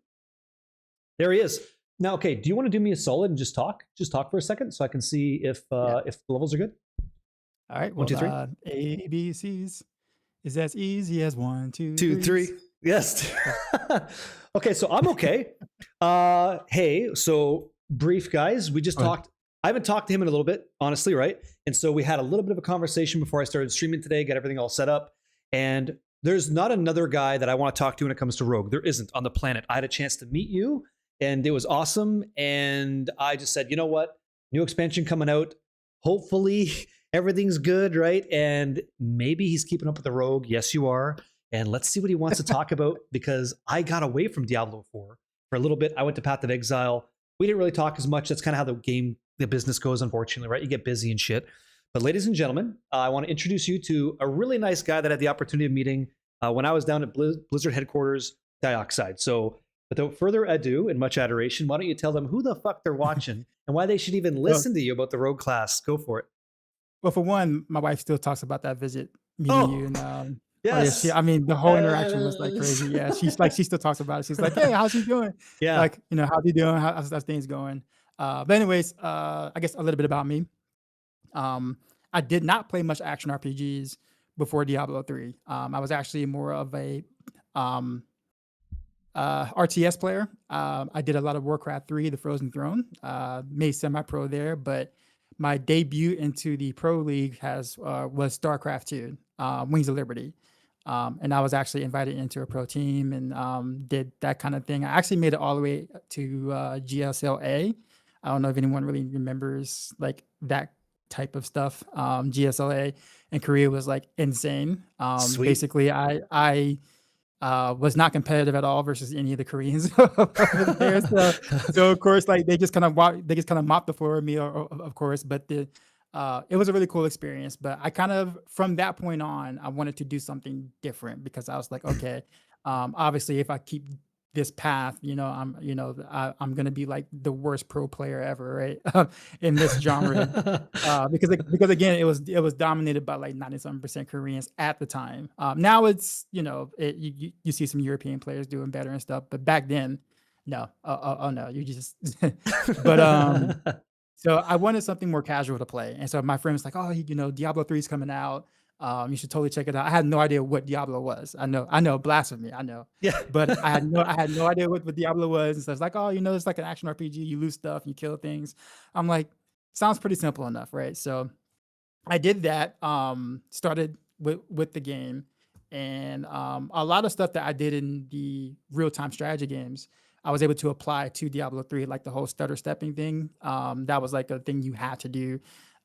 There he is. Now, okay, do you want to do me a solid and just talk? Just talk for a second so I can see if Yeah. the levels are good. All right. One, Well, two, three. A, B, C's is as easy as one, two, Two, threes. three. Yes. Yeah. Okay, so I'm okay. Hey, so brief guys, we just Go ahead. talked. I haven't talked to him in a little bit, honestly, right? And so we had a little bit of a conversation before I started streaming today, get everything all set up. And there's not another guy that I want to talk to when it comes to Rogue. There isn't on the planet. I had a chance to meet you, and it was awesome. And I just said, you know what? New expansion coming out. Hopefully everything's good, right? And maybe he's keeping up with the Rogue. Yes, you are. And let's see what he wants to talk about, because I got away from Diablo 4 for a little bit. I went to Path of Exile. We didn't really talk as much. That's kind of how the business goes, unfortunately, right? You get busy and shit. But ladies and gentlemen, I want to introduce you to a really nice guy that I had the opportunity of meeting when I was down at Blizzard headquarters, Dioxide. So without further ado and much adoration, why don't you tell them who the fuck they're watching and why they should even Well, listen to you about the Rogue class? Go for it. well, for one, my wife still talks about that visit, meeting you, Oh, and oh yeah, yes. I mean, the whole interaction was like crazy. Yeah, she still talks about it. She's like, "Hey, how's he doing? Yeah. Like, how's he doing? How's things going?" But anyways, I guess a little bit about me. Um, I did not play much action RPGs before Diablo 3. I was actually more of a um, RTS player. I did a lot of Warcraft 3, The Frozen Throne, made semi-pro there, but my debut into the pro league was StarCraft 2, Wings of Liberty. And I was actually invited into a pro team and did that kind of thing. I actually made it all the way to GSLA. I don't know if anyone really remembers like that type of stuff. GSLA in Korea was like insane. Sweet. Basically, I was not competitive at all versus any of the Koreans over there. So of course, like they just kind of mopped the floor with me, of course. But it was a really cool experience. But I kind of from that point on, I wanted to do something different because I was like, okay, obviously, if I keep this path, I'm gonna be like the worst pro player ever, right? In this genre. Because again, it was dominated by like 97% Koreans at the time. Now it's you see some European players doing better and stuff, but back then, no, oh no, you just. But so I wanted something more casual to play, and so my friend was like, "Oh, Diablo 3 is coming out. You should totally check it out." I had no idea what Diablo was. I know, blasphemy. I know, Yeah. but I had no idea what Diablo was. And so it's like, oh, it's like an action RPG. You loot stuff, you kill things. I'm like, sounds pretty simple enough, right? So I did that. Started with the game, and a lot of stuff that I did in the real time strategy games, I was able to apply to Diablo 3, like the whole stutter stepping thing. That was like a thing you had to do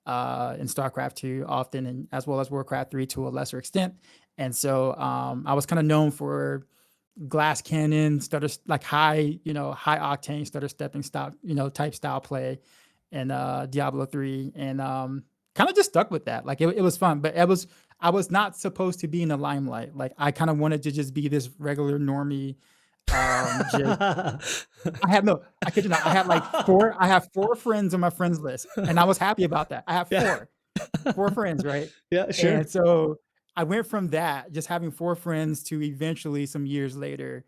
in StarCraft 2 often, and as well as Warcraft 3 to a lesser extent. And so I was kind of known for glass cannon stutter, like high octane stutter stepping style, type style play in Diablo 3, and kind of just stuck with that. Like it was fun, but I was not supposed to be in the limelight. Like I kind of wanted to just be this regular normie. Jake. I kid you not. I have 4 friends on my friends list, and I was happy about that. I have 4 friends, right? Yeah, sure. And so I went from that, just having 4 friends, to eventually some years later,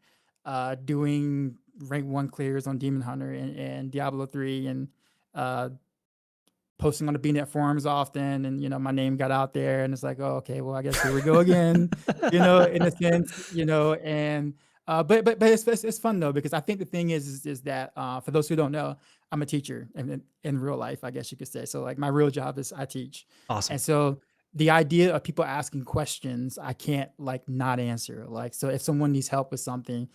doing rank 1 clears on Demon Hunter and Diablo 3, and posting on the BNet forums often, and my name got out there, and it's like, oh, okay, well, I guess here we go again, in a sense, and but it's fun though, because I think the thing is that for those who don't know, I'm a teacher in real life, I guess you could say. So like my real job is I teach. Awesome. And so the idea of people asking questions, I can't like not answer. Like, so if someone needs help with something,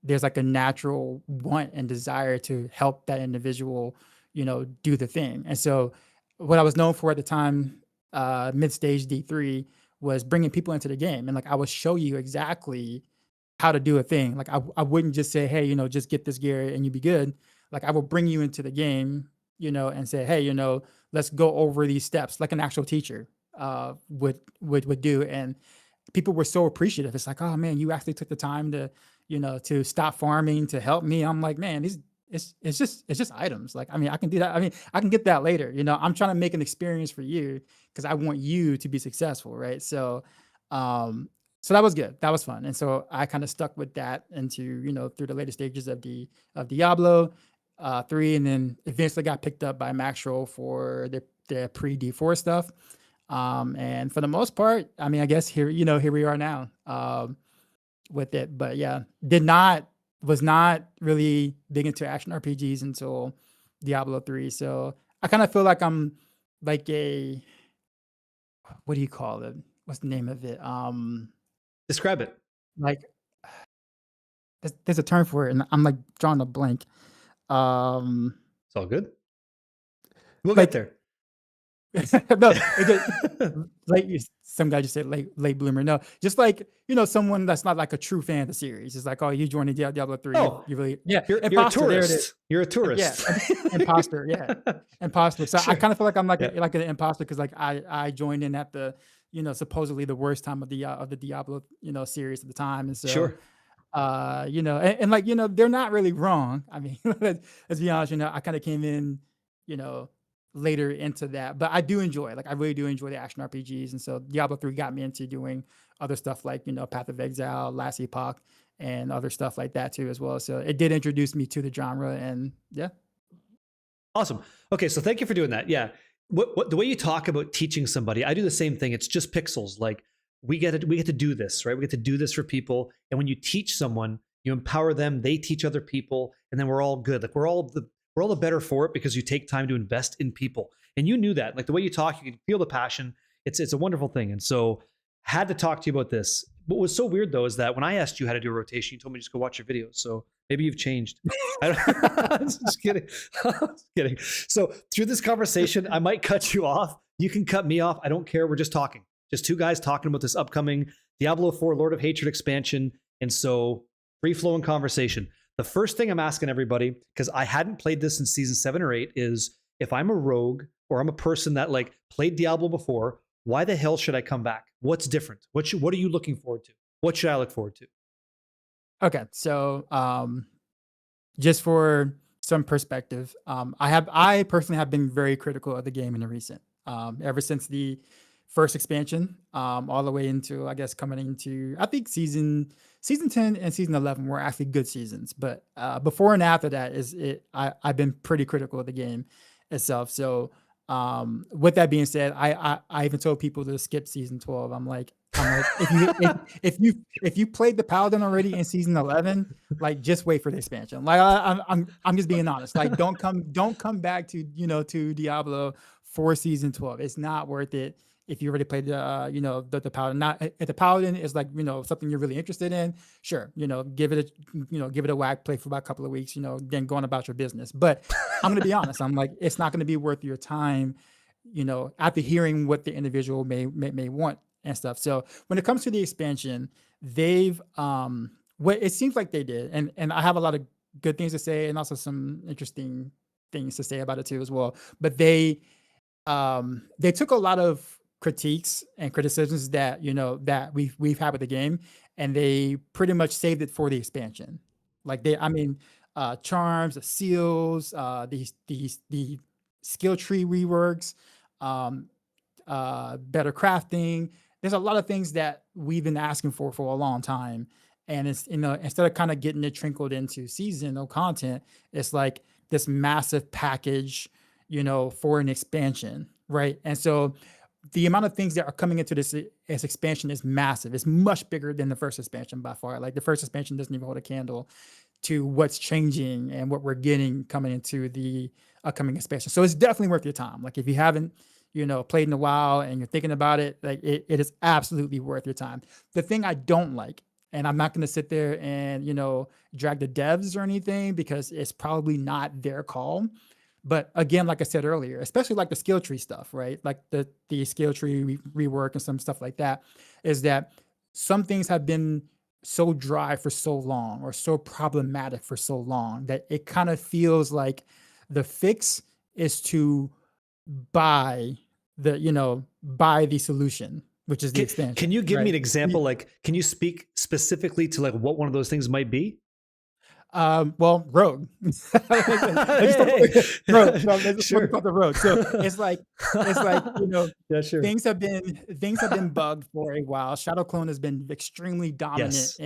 there's like a natural want and desire to help that individual, do the thing. And so what I was known for at the time, mid-stage D3, was bringing people into the game. And like, I would show you exactly how to do a thing. Like I wouldn't just say, hey, just get this gear and you be good. Like I will bring you into the game, and say, hey, let's go over these steps like an actual teacher would do. And people were so appreciative. It's like, oh man, you actually took the time to stop farming to help me. I'm like, man, it's just items. Like, I mean, I can do that. I mean, I can get that later. I'm trying to make an experience for you because I want you to be successful, right? So so that was good. That was fun. And so I kind of stuck with that into, through the later stages of Diablo. 3, and then eventually got picked up by Maxroll for the pre D4 stuff. And for the most part, I mean, I guess here we are now with it. But yeah, was not really big into action RPGs until Diablo 3. So I kind of feel like I'm like a, what do you call it? What's the name of it? Describe it. Like there's a term for it, and I'm like drawing a blank. It's all good. We'll Like, get there. no, some guy just said late bloomer. No, just like someone that's not like a true fan of the series. It's like, oh, you joined Diablo 3. Oh, you really you're a imposter. There it is. tourist. You're a tourist. Yeah, imposter. Yeah, imposter. So Sure. I kind of feel like I'm like Yeah. like an imposter because like I joined in at the supposedly the worst time of the Diablo series at the time, and so Sure. and like they're not really wrong. I mean, let's be honest. I kind of came in later into that, but I really do enjoy the action RPGs, and so Diablo 3 got me into doing other stuff like Path of Exile, Last Epoch, and other stuff like that too as well. So it did introduce me to the genre, and yeah. Awesome. Okay, so thank you for doing that. Yeah, what the way you talk about teaching somebody, I do the same thing. It's just pixels. Like we get to do this, right? We get to do this for people, and when you teach someone, you empower them. They teach other people, and then we're all good. Like we're all the better for it because you take time to invest in people. And you knew that. Like the way you talk, you can feel the passion. It's a wonderful thing. And so had to talk to you about this. What was so weird though is that when I asked you how to do a rotation, you told me just go watch your videos. So maybe you've changed. I'm just kidding. Just kidding. So through this conversation, I might cut you off. You can cut me off. I don't care. We're just talking. Just two guys talking about this upcoming Diablo 4 Lord of Hatred expansion. And so free flowing conversation. The first thing I'm asking everybody, because I hadn't played this in season 7 or 8, is if I'm a rogue or I'm a person that like played Diablo before, why the hell should I come back? What's different? What are you looking forward to? What should I look forward to? Okay, so just for some perspective, I personally have been very critical of the game in the recent, ever since the first expansion, all the way into, I guess, coming into, I think season 10 and season 11 were actually good seasons, but before and after that I've been pretty critical of the game itself. So with that being said, I even told people to skip season 12. I'm like if you played the Paladin already in season 11, like just wait for the expansion. Like I'm just being honest. Like don't come back to to Diablo for season 12. It's not worth it. If you already played the Paladin, not if the Paladin is like something you're really interested in, sure, give it a whack, play for about a couple of weeks, then going about your business. But I'm gonna be honest, I'm like, it's not gonna be worth your time, after hearing what the individual may want and stuff. So when it comes to the expansion, they've what it seems like they did, and I have a lot of good things to say and also some interesting things to say about it too as well. But they took a lot of critiques and criticisms that that we've had with the game, and they pretty much saved it for the expansion. Like charms, the seals, the skill tree reworks, better crafting. There's a lot of things that we've been asking for a long time, and it's instead of kind of getting it trickled into seasonal content, it's like this massive package for an expansion, right? And so the amount of things that are coming into this expansion is massive. It's much bigger than the first expansion by far. Like the first expansion doesn't even hold a candle to what's changing and what we're getting coming into the upcoming expansion. So it's definitely worth your time. Like if you haven't, played in a while and you're thinking about it, like it is absolutely worth your time. The thing I don't like, and I'm not going to sit there and, drag the devs or anything because it's probably not their call. But again, like I said earlier, especially like the skill tree stuff, right? Like the skill tree rework and some stuff like that, is that some things have been so dry for so long or so problematic for so long that it kind of feels like the fix is to buy the solution, which is the expansion. Can you give me right? an example? Like, can you speak specifically to like what one of those things might be? Well, rogue. Rogue. No, let's Sure. talk about the rogue. So it's like Yeah, sure. things have been bugged for a while. Shadow Clone has been extremely dominant Yes.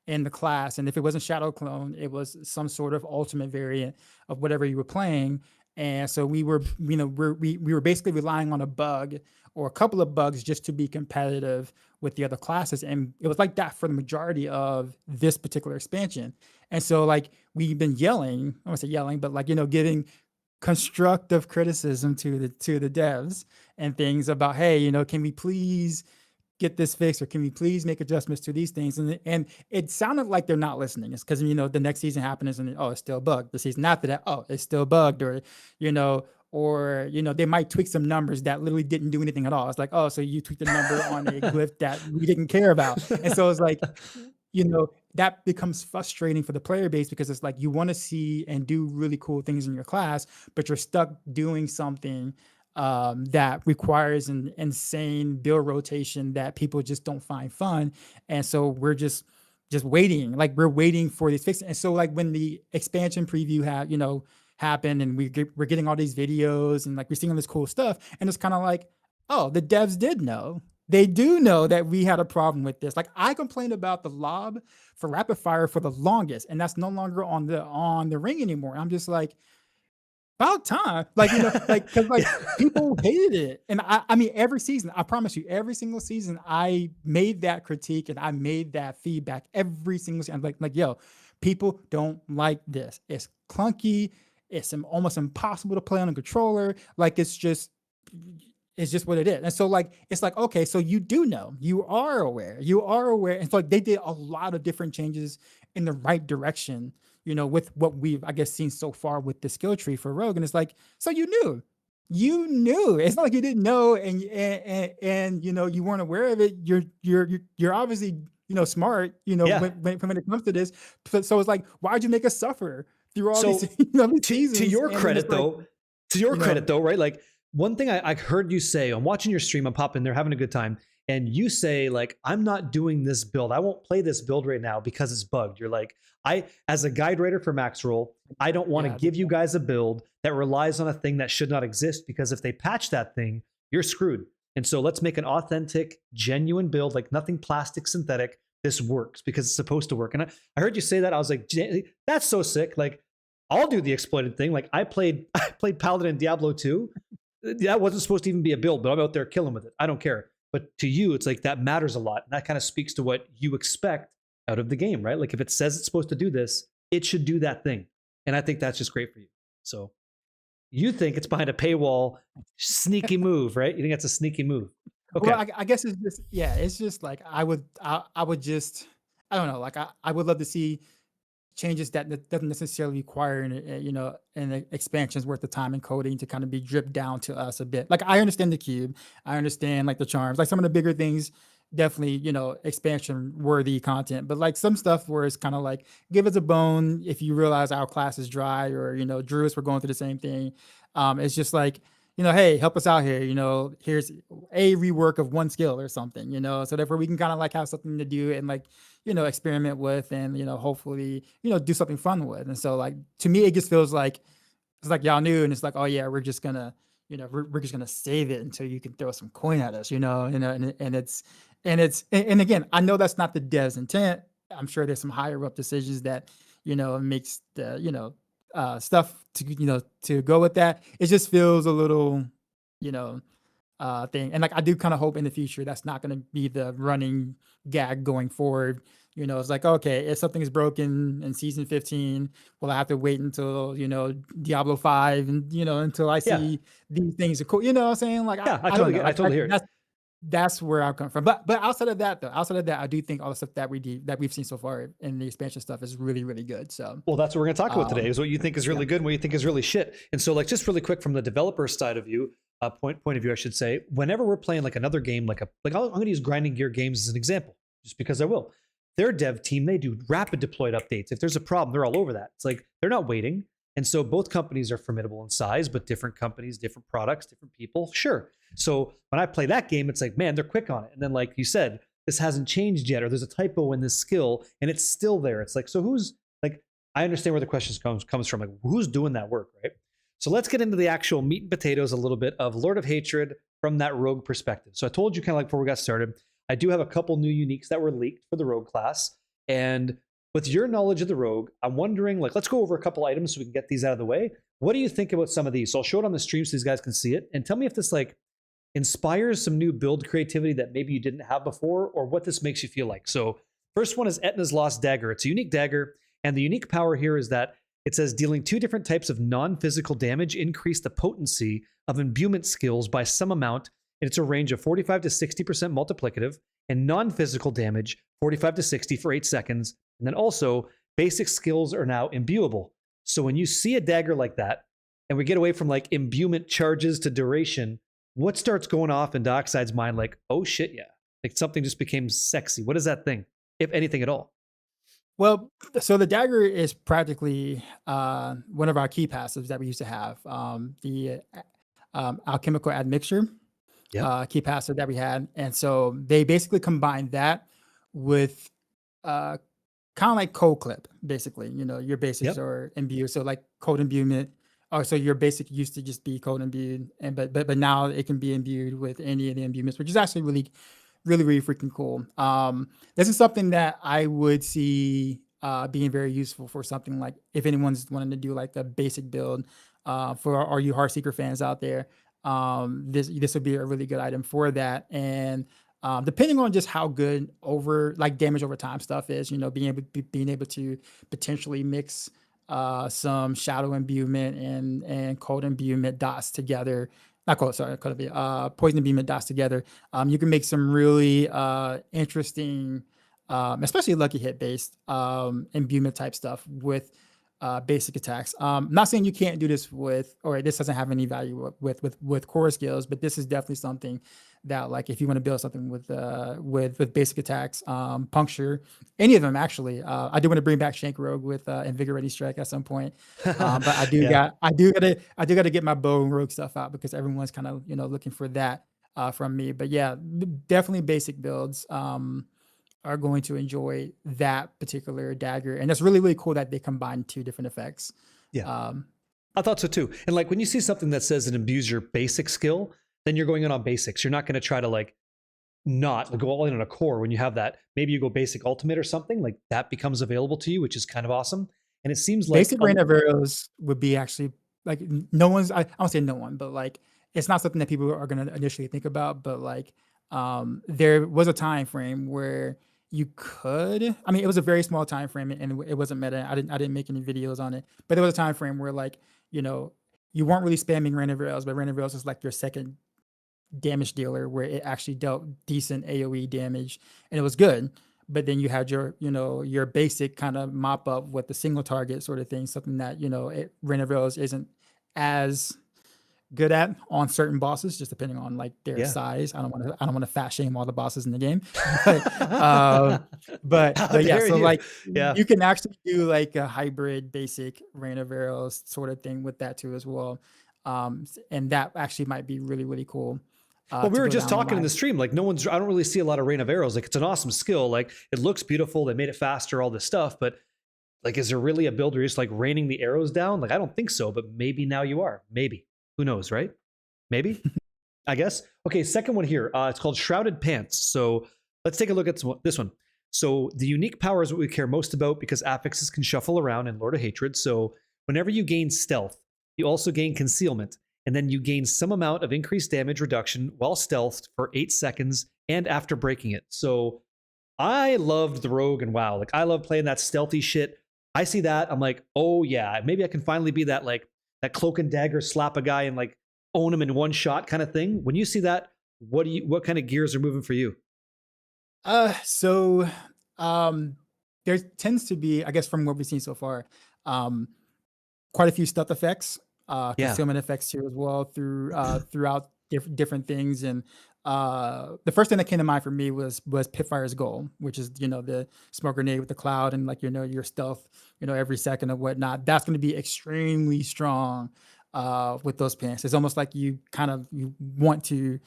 in the class. And if it wasn't Shadow Clone, it was some sort of ultimate variant of whatever you were playing. And so we were, we were basically relying on a bug or a couple of bugs just to be competitive with the other classes. And it was like that for the majority of this particular expansion. And so like we've been yelling, I won't say yelling, but like, giving constructive criticism to the devs and things about, hey, can we please get this fixed, or can we please make adjustments to these things? And it sounded like they're not listening. It's because the next season happens and it's still bugged. The season after that, it's still bugged, or they might tweak some numbers that literally didn't do anything at all. It's like, so you tweaked the number on a glyph that we didn't care about. And so it's like, that becomes frustrating for the player base, because it's like you want to see and do really cool things in your class, but you're stuck doing something that requires an insane build rotation that people just don't find fun. And so we're just waiting, like we're waiting for these fixes. And so like when the expansion preview happened and we're getting all these videos and like we're seeing all this cool stuff, and it's kind of like, the devs did know. They do know that we had a problem with this. Like I complained about the lob for rapid fire for the longest, and that's no longer on the ring anymore. I'm just like, about time, because people hated it. And I mean, every season, I promise you, every single season, I made that critique and I made that feedback every single season. I'm like, yo, people don't like this. It's clunky. It's almost impossible to play on a controller. Like it's just what it is. And so like, it's like, okay, so you do know, you are aware. And so like they did a lot of different changes in the right direction, with what we've, I guess, seen so far with the skill tree for Rogue. And it's like, so you knew. It's not like you dit's not like you didn't know and you weren't aware of it. You're obviously, smart, when it comes to this. So it's like, why'd you make us suffer through all these, these seasons? To your credit though, right? Like one thing I heard you say, I'm watching your stream, I'm popping there, having a good time. And you say like, I'm not doing this build. I won't play this build right now because it's bugged. You're like, as a guide writer for Max Roll, I don't want to give you guys a build that relies on a thing that should not exist, because if they patch that thing, you're screwed. And so let's make an authentic, genuine build, like nothing plastic, synthetic. This works because it's supposed to work. And I heard you say that. I was like, that's so sick. Like I'll do the exploited thing. Like I played Paladin in Diablo 2. That wasn't supposed to even be a build, but I'm out there killing with it. I don't care. But to you, it's like that matters a lot. And that kind of speaks to what you expect out of the game, right? Like if it says it's supposed to do this, it should do that thing. And I think that's just great for you. So you think it's behind a paywall, sneaky move, right? You think that's a sneaky move. Okay. Well, I guess it's just like, I would just, I don't know. Like I would love to see changes that doesn't necessarily require an expansion's worth of time and coding to kind of be dripped down to us a bit. Like I understand the cube, I understand like the charms, like some of the bigger things, definitely expansion worthy content. But like some stuff where it's kind of like, give us a bone if you realize our class is dry, or Druids were going through the same thing. It's just like, hey, help us out here. Here's a rework of one skill or something. So therefore we can kind of like have something to do and like experiment with, and hopefully do something fun with. And so like to me it just feels like it's like y'all knew, and it's like, oh yeah, we're just gonna we're just gonna save it until you can throw some coin at us, and again, I know that's not the dev's intent. I'm sure there's some higher up decisions that makes the stuff to go with that. It just feels a little thing. And like I do kind of hope in the future that's not going to be the running gag going forward. It's like, okay, if something is broken in season 15, well, I have to wait until Diablo 5 and until I see these things are cool. You know what I'm saying? Like I totally hear it. That's where I come from. But outside of that, I do think all the stuff that we've seen so far in the expansion stuff is really, really good. So well, that's what we're going to talk about today, is what you think is really good and what you think is really shit. And so like just really quick from the developer side of view, point of view, I should say, whenever we're playing like another game, I'm going to use Grinding Gear Games as an example, just because I will. Their dev team, they do rapid deployed updates. If there's a problem, they're all over that. It's like they're not waiting. And so both companies are formidable in size, but different companies, different products, different people. Sure. So when I play that game, it's like, man, they're quick on it. And then like you said, this hasn't changed yet, or there's a typo in this skill and it's still there. It's like, so who's like, I understand where the question comes from. Like, who's doing that work, right? So let's get into the actual meat and potatoes a little bit of Lord of Hatred from that rogue perspective. So I told you kind of like before we got started, I do have a couple new uniques that were leaked for the rogue class. And with your knowledge of the rogue, I'm wondering, like, let's go over a couple items so we can get these out of the way. What do you think about some of these? So I'll show it on the stream so these guys can see it, and tell me if this like inspires some new build creativity that maybe you didn't have before, or what this makes you feel like. So first one is Etna's Lost Dagger. It's a unique dagger, and the unique power here is that it says dealing 2 different types of non-physical damage increase the potency of imbuement skills by some amount. And it's a range of 45 to 60% multiplicative, and non-physical damage 45 to 60 for 8 seconds. And then also basic skills are now imbuable. So when you see a dagger like that, and we get away from like imbuement charges to duration, what starts going off in Darkside's mind? Like, oh shit, yeah, like something just became sexy. What is that thing, if anything at all? Well, so the dagger is practically one of our key passives that we used to have. The alchemical admixture Yep. key passive that we had, and so they basically combined that with kind of like code clip, basically. Your basics Yep. are imbued, so like code imbuement. Oh, so your basic used to just be code imbued, and but now it can be imbued with any of the imbuements, which is actually really freaking cool. This is something that I would see being very useful for something like if anyone's wanting to do like a basic build for all you Heartseeker fans out there. This would be a really good item for that. And depending on just how good damage over time stuff is, being able to potentially mix some shadow imbuement and cold imbuement dots together. Not cold, sorry, could be poison imbuement dots together. You can make some really interesting, especially lucky hit based imbuement type stuff with basic attacks. Not saying you can't do this or this doesn't have any value with core skills, but this is definitely something that, like, if you want to build something with basic attacks, puncture, any of them actually. I do want to bring back Shank Rogue with Invigorating Strike at some point, but I gotta get my bow and rogue stuff out because everyone's kind of looking for that from me. But yeah, definitely basic builds are going to enjoy that particular dagger, and it's really cool that they combine 2 different effects. Yeah. I thought so too. And like when you see something that says it imbues your basic skill, then you're going in on basics. You're not going to try to like not go all in on a core when you have that. Maybe you go basic ultimate or something like that becomes available to you, which is kind of awesome. And it seems like Basic Rain of Arrows would be actually like no one's. I won't say no one, but like it's not something that people are going to initially think about. But like there was a time frame where you could. I mean, it was a very small time frame, and it wasn't meta. I didn't make any videos on it, but there was a time frame where like you weren't really spamming Rain of Arrows, but Rain of Arrows is like your second damage dealer where it actually dealt decent AoE damage and it was good. But then you had your basic kind of mop up with the single target sort of thing, something that Rain of Arrows isn't as good at on certain bosses, just depending on like their size. I don't want to fat shame all the bosses in the game, but yeah. So like you can actually do like a hybrid basic Rain of Arrows sort of thing with that too as well, and that actually might be really cool. Well, we were just talking in the stream, like I don't really see a lot of Rain of Arrows. Like it's an awesome skill. Like it looks beautiful. They made it faster, all this stuff. But like, is there really a build where you're just like raining the arrows down? Like, I don't think so, but maybe now you are. Maybe. Who knows, right? Maybe, I guess. Okay, second one here. It's called Shrouded Pants. So let's take a look at this one. So the unique power is what we care most about because affixes can shuffle around in Lord of Hatred. So whenever you gain stealth, you also gain concealment. And then you gain some amount of increased damage reduction while stealthed for 8 seconds and after breaking it. So I loved the rogue and WoW. Like I love playing that stealthy shit. I see that. I'm like, oh yeah, maybe I can finally be that like that cloak and dagger, slap a guy and like own him in one shot kind of thing. When you see that, what kind of gears are moving for you? So there tends to be, I guess from what we've seen so far, quite a few stealth effects. Concealment effects here as well throughout different things. And the first thing that came to mind for me was Pitfire's Goal, which is the smoke grenade with the cloud and like your stealth every second and whatnot. That's going to be extremely strong with those pants. It's almost like you want to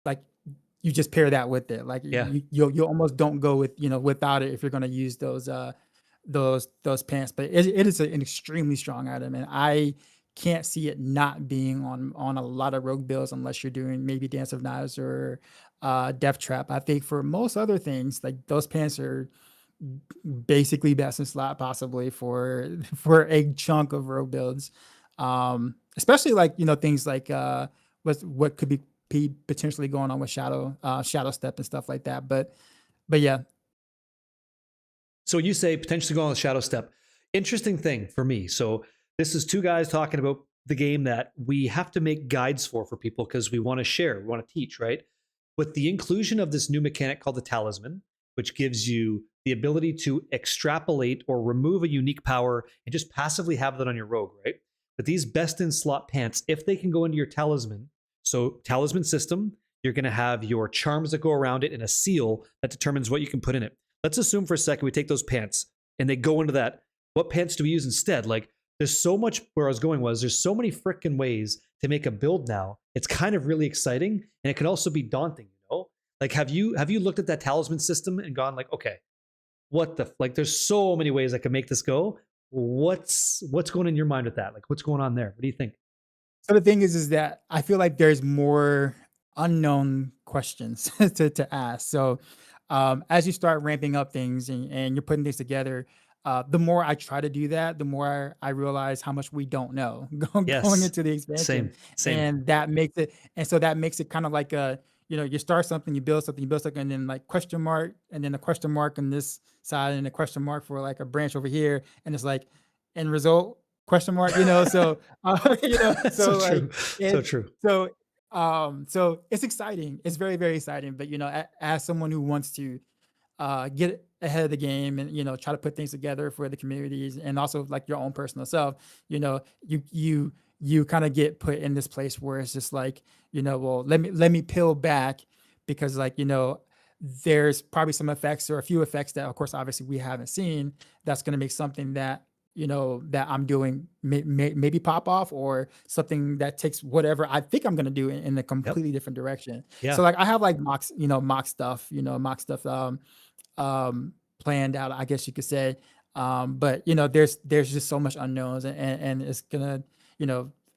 like you just pair that with it. Like you almost don't go with without it if you're going to use those pants. But it is an extremely strong item, and I can't see it not being on a lot of rogue builds unless you're doing maybe Dance of Knives or Death Trap. I think for most other things, like those pants are basically best in slot possibly for for a chunk of rogue builds. Especially like, things like what could be potentially going on with shadow step and stuff like that. But yeah. So you say potentially going on the shadow step. Interesting thing for me. So this is two guys talking about the game that we have to make guides for people because we want to share, we want to teach, right? With the inclusion of this new mechanic called the talisman, which gives you the ability to extrapolate or remove a unique power and just passively have that on your rogue, right? But these best in slot pants, if they can go into your talisman, so talisman system, you're going to have your charms that go around it and a seal that determines what you can put in it. Let's assume for a second we take those pants and they go into that. What pants do we use instead? Like, there's so much. Where I was going was there's so many freaking ways to make a build now. It's kind of really exciting, and it can also be daunting. Like, have you looked at that talisman system and gone like, okay, what the like? There's so many ways I can make this go. What's going in your mind with that? Like, what's going on there? What do you think? So the thing is that I feel like there's more unknown questions to ask. So as you start ramping up things and you're putting things together, the more I try to do that, the more I realize how much we don't know going Yes, into the expansion, same. and that makes it kind of like you start something, you build something, and then like question mark, and then a question mark on this side, and a question mark for like a branch over here, and it's like end result question mark, so so So like true, so it true. so so it's exciting, it's very, very exciting, but as someone who wants to get ahead of the game and try to put things together for the communities and also like your own personal self, you kind of get put in this place where it's just like, well, let me peel back, because like there's probably some effects or a few effects that of course obviously we haven't seen, that's going to make something that that I'm doing maybe pop off, or something that takes whatever I think I'm going to do in a Yep. completely different direction. Yeah. So like I have like mock stuff planned out, I guess you could say. But there's just so much unknowns, and it's gonna,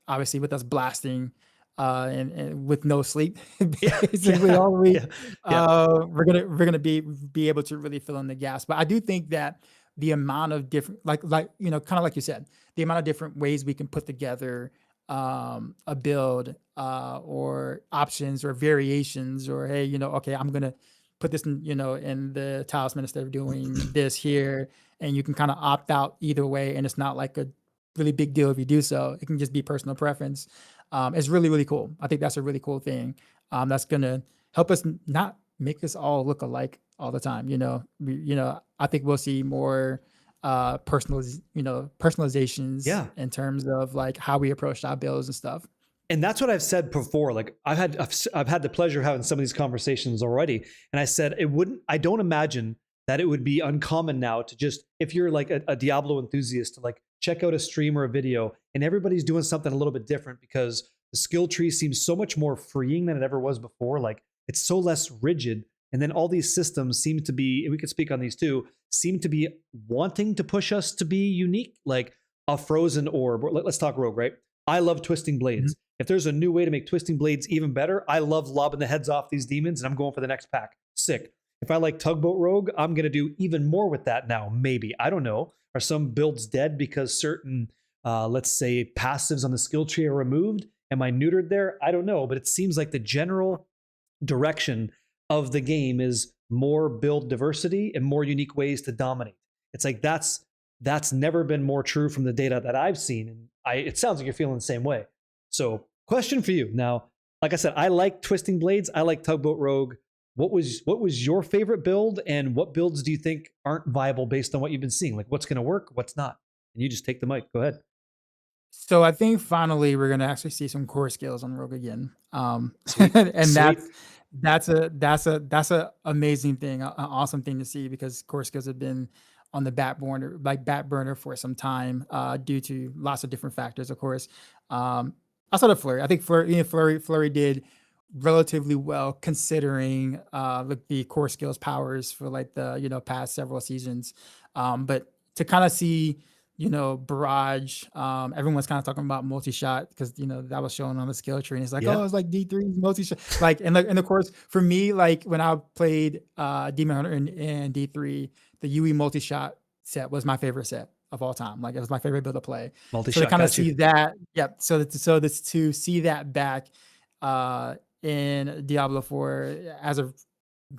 obviously with us blasting and with no sleep, Yeah. basically Yeah. all week, Yeah. Yeah. we're gonna be able to really fill in the gaps. But I do think that the amount of different, like kind of like you said, the amount of different ways we can put together a build, or options or variations, or hey, okay, I'm gonna put this in the talisman instead of doing this here, and you can kind of opt out either way, and it's not like a really big deal if you do so. It can just be personal preference. It's really, really cool. I think that's a really cool thing. That's gonna help us not make us all look alike all the time. I think we'll see more personalizations Yeah. in terms of like how we approach our builds and stuff. And that's what I've said before. Like, I've had the pleasure of having some of these conversations already, and I said it wouldn't. I don't imagine that it would be uncommon now to just, if you're like a Diablo enthusiast, to like check out a stream or a video, and everybody's doing something a little bit different because the skill tree seems so much more freeing than it ever was before. Like, it's so less rigid, and then all these systems seem to be, and we could speak on these too, seem to be wanting to push us to be unique, like a frozen orb. Let's talk rogue, right? I love twisting blades. If there's a new way to make twisting blades even better, I love lobbing the heads off these demons, and I'm going for the next pack. Sick. If I like tugboat rogue, I'm going to do even more with that now. Maybe. I don't know. Are some builds dead because certain, let's say, passives on the skill tree are removed? Am I neutered there? I don't know. But it seems like the general direction of the game is more build diversity and more unique ways to dominate. It's like that's never been more true from the data that I've seen. And it sounds like you're feeling the same way. So, question for you now. Like I said, I like twisting blades. I like tugboat rogue. What was your favorite build, and what builds do you think aren't viable based on what you've been seeing? Like, what's going to work, what's not? And you just take the mic. Go ahead. So I think finally we're gonna actually see some core skills on Rogue again. Sweet, And sweet. that's a amazing thing, an awesome thing to see, because core skills have been on the back burner for some time, due to lots of different factors, of course. Outside of Flurry, I think Flurry did relatively well considering like the core skills powers for like the past several seasons. But to kind of see Barrage. Everyone's kind of talking about multi-shot because that was shown on the skill tree, and it's like, Yeah. oh, it's like D3 multi-shot. Like, and of course, for me, like when I played Demon Hunter and D3, the UE multi-shot set was my favorite set of all time. Like it was my favorite build to play. So to Multi-shot, kind of got you. see that, yep. So this to see that back in Diablo 4 as a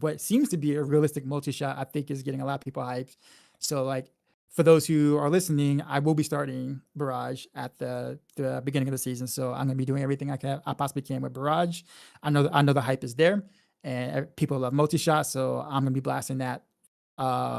what seems to be a realistic multi-shot, I think is getting a lot of people hyped. So like for those who are listening, I will be starting Barrage at the beginning of the season. So I'm gonna be doing everything I possibly can with Barrage. I know the hype is there, and people love multi-shot, so I'm gonna be blasting that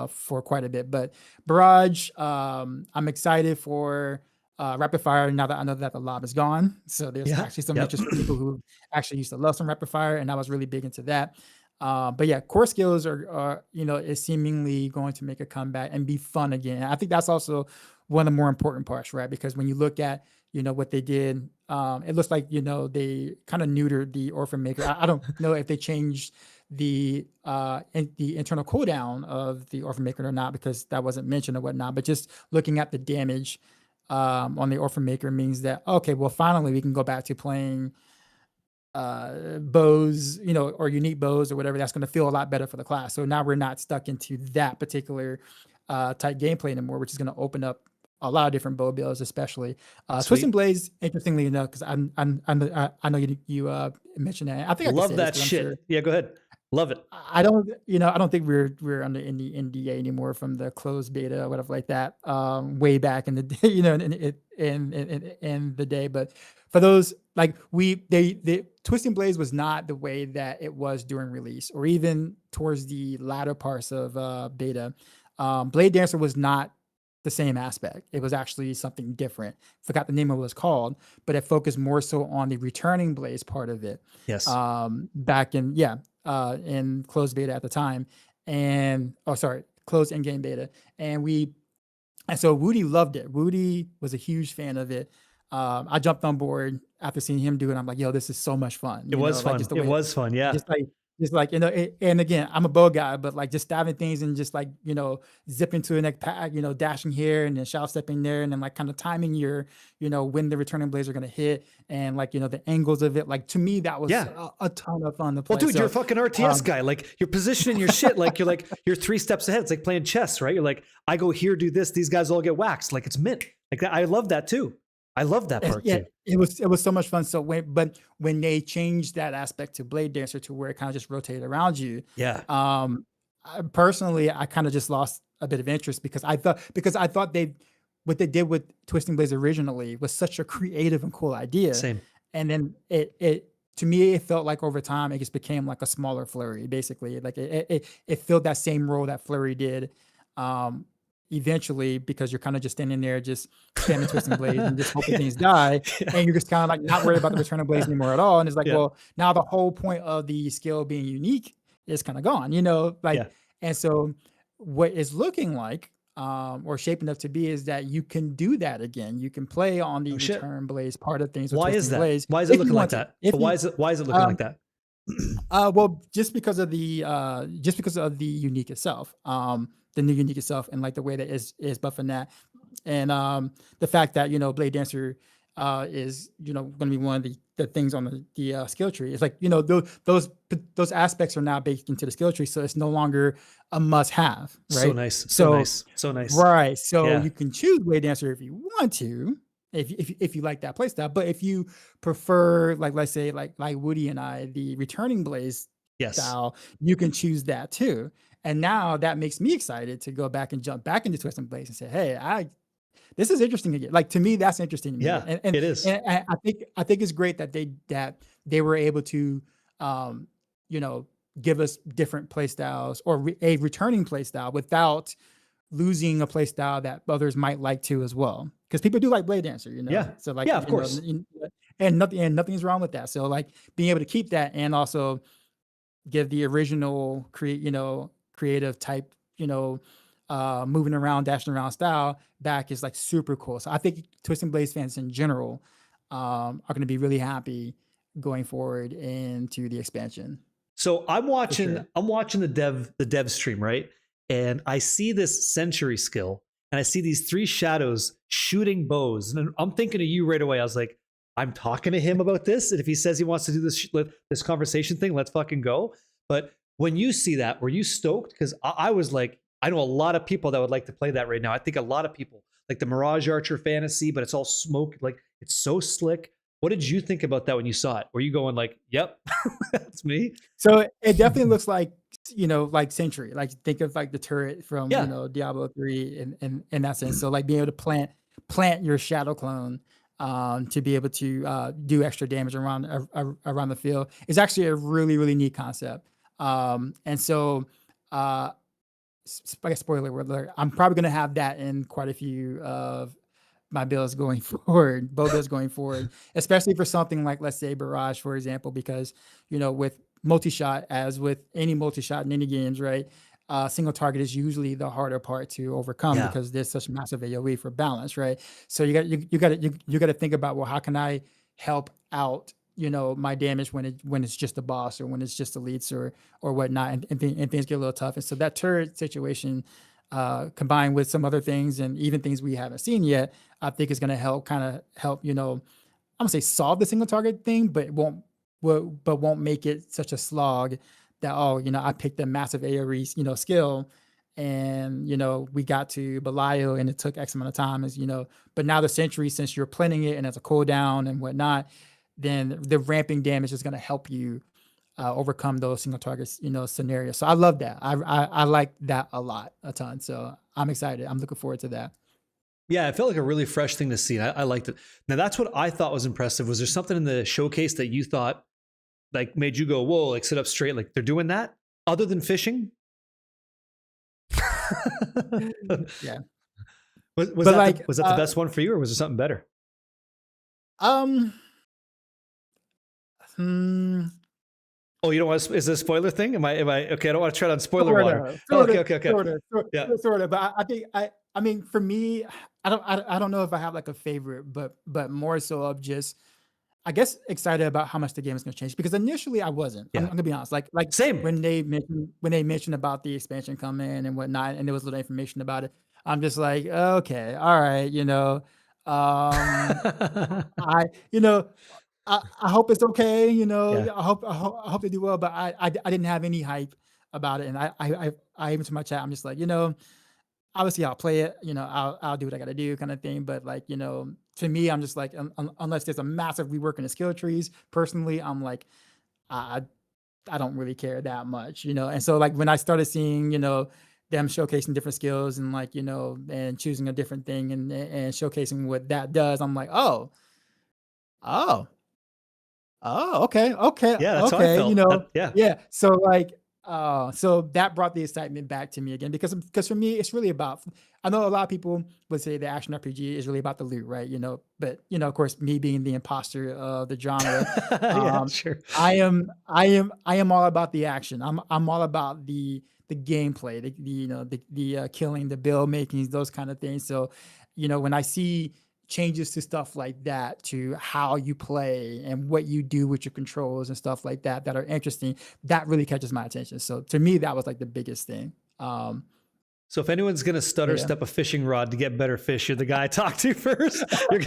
for quite a bit. But Barrage, I'm excited for rapid fire now that I know that the lob is gone. So there's Yeah. actually some Yep. interest for people who actually used to love some rapid fire, and I was really big into that. But yeah, core skills are is seemingly going to make a comeback and be fun again. I think that's also one of the more important parts, right? Because when you look at what they did, it looks like they kind of neutered the Orphan Maker. I don't know if they changed the internal cooldown of the Orphan Maker or not, because that wasn't mentioned or whatnot. But just looking at the damage on the Orphan Maker means that okay, well finally we can go back to playing bows, or unique bows or whatever. That's going to feel a lot better for the class. So now we're not stuck into that particular type gameplay anymore, which is going to open up a lot of different bow builds, especially Twisting Blades. Interestingly enough, because I know you mentioned that. I think I love can say that this, shit. Sure. Yeah, go ahead. Love it. I don't think we're under any NDA anymore from the closed beta or whatever like that. Way back in the day, in the day. But for those like the Twisting Blades was not the way that it was during release or even towards the latter parts of beta. Blade Dancer was not the same aspect. It was actually something different. Forgot the name of what it was called, but it focused more so on the returning blades part of it. Yes. Back in closed beta at the time, and closed in-game beta, and so Woody loved it. Woody was a huge fan of it. I jumped on board after seeing him do it. I'm like, yo, this is so much fun. It was fun. It was fun. Yeah. Just like and again, I'm a bow guy, but like just stabbing things and just like zipping to the next pack, dashing here and then shout stepping there, and then like kind of timing your when the returning blades are gonna hit, and like the angles of it. Like to me, that was a ton of fun to play. Well, dude, you're a fucking RTS guy. Like you're positioning your shit like you're 3 steps ahead. It's like playing chess, right? You're like, I go here, do this. These guys all get waxed. Like it's mint. Like I love that too. I love that part too. It was so much fun. So when they changed that aspect to Blade Dancer to where it kind of just rotated around you, personally, I kind of just lost a bit of interest because I thought what they did with Twisting Blades originally was such a creative and cool idea. Same. And then it to me, it felt like over time it just became like a smaller Flurry, basically. Like it filled that same role that Flurry did. Eventually, because you're kind of just standing there just spamming Twisting Blades and just hoping things die, and you're just kind of like not worried about the return of blades anymore at all. And it's like, well, now the whole point of the skill being unique is kind of gone, and so what is looking like or shaping up to be is that you can do that again. You can play on the return blades part of things with Twisting Blades. Why is it looking like that? Why is it looking like that? Well, just because of the unique itself. The new unique itself, and like the way that is buffing that, and the fact that Blade Dancer is going to be one of the things on the skill tree. It's like those aspects are now baked into the skill tree, so it's no longer a must have. Right? So nice. Right. So you can choose Blade Dancer if you want to, if you like that playstyle. But if you prefer, like let's say like Woody and I, the returning blades style, you can choose that too. And now that makes me excited to go back and jump back into Twisting Blades and say, hey, this is interesting again. Like to me, that's interesting to me. Yeah, and it is. And I think it's great that they were able to, give us different play styles or a returning play style without losing a play style that others might like to as well. Because people do like Blade Dancer, Yeah. So like, of course. And nothing's wrong with that. So like being able to keep that and also give the original creative type, moving around, dashing around style back is like super cool. So I think Twisting Blades fans in general are going to be really happy going forward into the expansion. So I'm watching the dev stream, right? And I see this Century skill, and I see these 3 shadows shooting bows, and I'm thinking of you right away. I was like, I'm talking to him about this, and if he says he wants to do this conversation thing, let's fucking go. But when you see that, were you stoked? Because I was like, I know a lot of people that would like to play that right now. I think a lot of people like the Mirage Archer fantasy, but it's all smoke. Like it's so slick. What did you think about that when you saw it? Were you going like, "Yep, that's me"? So it definitely looks like, like Sentry. Like think of like the turret from, Yeah, Diablo 3 in that sense. So like being able to plant your shadow clone to be able to do extra damage around the field is actually a really, really neat concept. And so uh I guess spoiler alert, I'm probably gonna have that in quite a few of my bills going forward, both bills going forward, especially for something like, let's say, Barrage, for example, because, with multi-shot, as with any multi-shot in any games, right? Single target is usually the harder part to overcome yeah, because there's such massive AoE for balance, right? So you got to think about, well, how can I help out, my damage when it's just a boss or when it's just a leads or whatnot, and things get a little tough. And so that turret situation, combined with some other things and even things we haven't seen yet, I think is going to help, I'm gonna say solve the single target thing, but won't make it such a slog that, oh, I picked a massive AoE, skill, and we got to Belial and it took X amount of time, but now the Sentry, since you're planning it and it's a cooldown and whatnot, then the ramping damage is going to help you overcome those single targets, scenarios. So I love that. I like that a ton. So I'm excited. I'm looking forward to that. yeah. It felt like a really fresh thing to see. I liked it. Now that's what I thought was impressive. Was there something in the showcase that you thought like made you go, "Whoa!" Like sit up straight. Like they're doing that other than fishing. Yeah. Was But that like, was that the best one for you, or was there something better? um, hmm, Oh, you don't want to, is this a spoiler thing? Am I okay? I don't want to tread on spoiler water. sorta, Oh, sorta, okay. sorta, Yeah. sorta. But I think I mean, for me, I don't know if I have like a favorite, but more so of just, I guess, excited about how much the game is going to change, because initially I wasn't. I'm Yeah. gonna be honest. Like Same. when they mentioned about the expansion coming and whatnot, and there was little information about it, I'm just like, okay, all right, I you know I hope it's okay. Yeah. I hope they do well, but I didn't have any hype about it, and I even to my chat, I'm just like, obviously I'll play it, I'll do what I got to do, kind of thing. But like, to me, I'm just like, unless there's a massive rework in the skill trees, personally, I'm like, I I don't really care that much, And so like when I started seeing, them showcasing different skills and like, and choosing a different thing and showcasing what that does, I'm like, oh, okay, okay, Yeah, that's how I okay, felt. Yeah. yeah. So like, so that brought the excitement back to me again, because for me, it's really about. I know a lot of people would say the action RPG is really about the loot, right? But of course, me being the imposter of the genre, Yeah, um, sure. I am all about the action. I'm all about the gameplay, the killing, the build makings, those kind of things. So, when I see changes to stuff like that, to how you play and what you do with your controls and stuff like that are interesting, that really catches my attention. So to me, that was like the biggest thing. So if anyone's gonna stutter Yeah. step a fishing rod to get better fish, you're the guy I talk to first. You're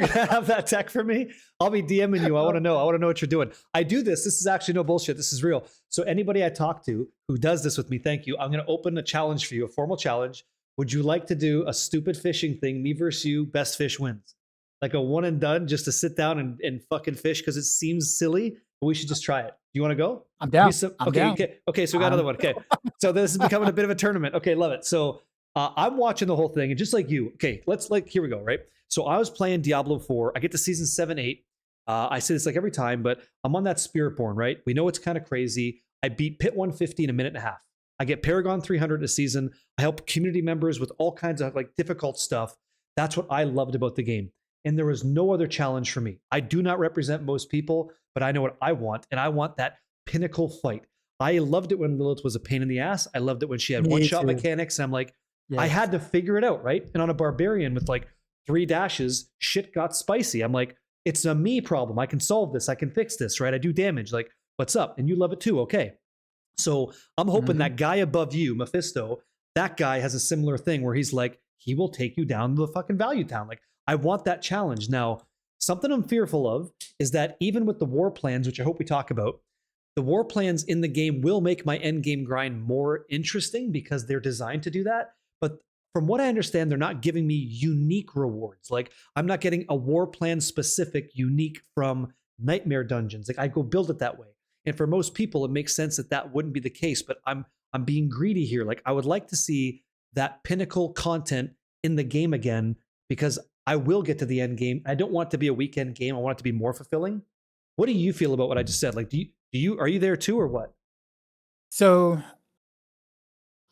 gonna have that tech for me. I'll be DMing you. I want to know. I want to know what you're doing. I do this. This is actually no bullshit. This is real. So anybody I talk to who does this with me, thank you. I'm gonna open a challenge for you, a formal challenge. Would you like to do a stupid fishing thing? Me versus you. Best fish wins. Like a one and done, just to sit down and fucking fish because it seems silly, but we should just try it. Do you want to go? I'm Give me down. some. I'm Okay, down. okay. So we got another one. Okay, so this is becoming a bit of a tournament. Okay, love it. So I'm watching the whole thing, and just like you, okay, let's like here we go, right? So I was playing Diablo 4. I get to season 7, 8. I say this like every time, but I'm on that Spiritborn, right? We know it's kind of crazy. I beat Pit 150 in a minute and a half. I get Paragon 300 a season. I help community members with all kinds of like difficult stuff. That's what I loved about the game. And there was no other challenge for me. I do not represent most people, but I know what I want, and I want that pinnacle fight. I loved it when Lilith was a pain in the ass. I loved it when she had Me one-shot too. mechanics, and I'm like, I Yes. had to figure it out, right? And on a barbarian with like 3 dashes, shit got spicy. I'm like, it's a me problem. I can solve this. I can fix this, right? I do damage. Like, what's up? And you love it too. Okay. So I'm hoping Mhm. that guy above you, Mephisto, that guy has a similar thing where he's like, he will take you down to the fucking value town. Like, I want that challenge. Now, something I'm fearful of is that even with the war plans, which I hope we talk about, the war plans in the game will make my end game grind more interesting because they're designed to do that. But from what I understand, they're not giving me unique rewards. Like I'm not getting a war plan specific unique from nightmare dungeons. Like I go build it that way. And for most people, it makes sense that that wouldn't be the case. But I'm being greedy here. Like I would like to see that pinnacle content in the game again because I will get to the end game. I don't want it to be a weekend game. I want it to be more fulfilling. What do you feel about what I just said? Like, are you there too or what? So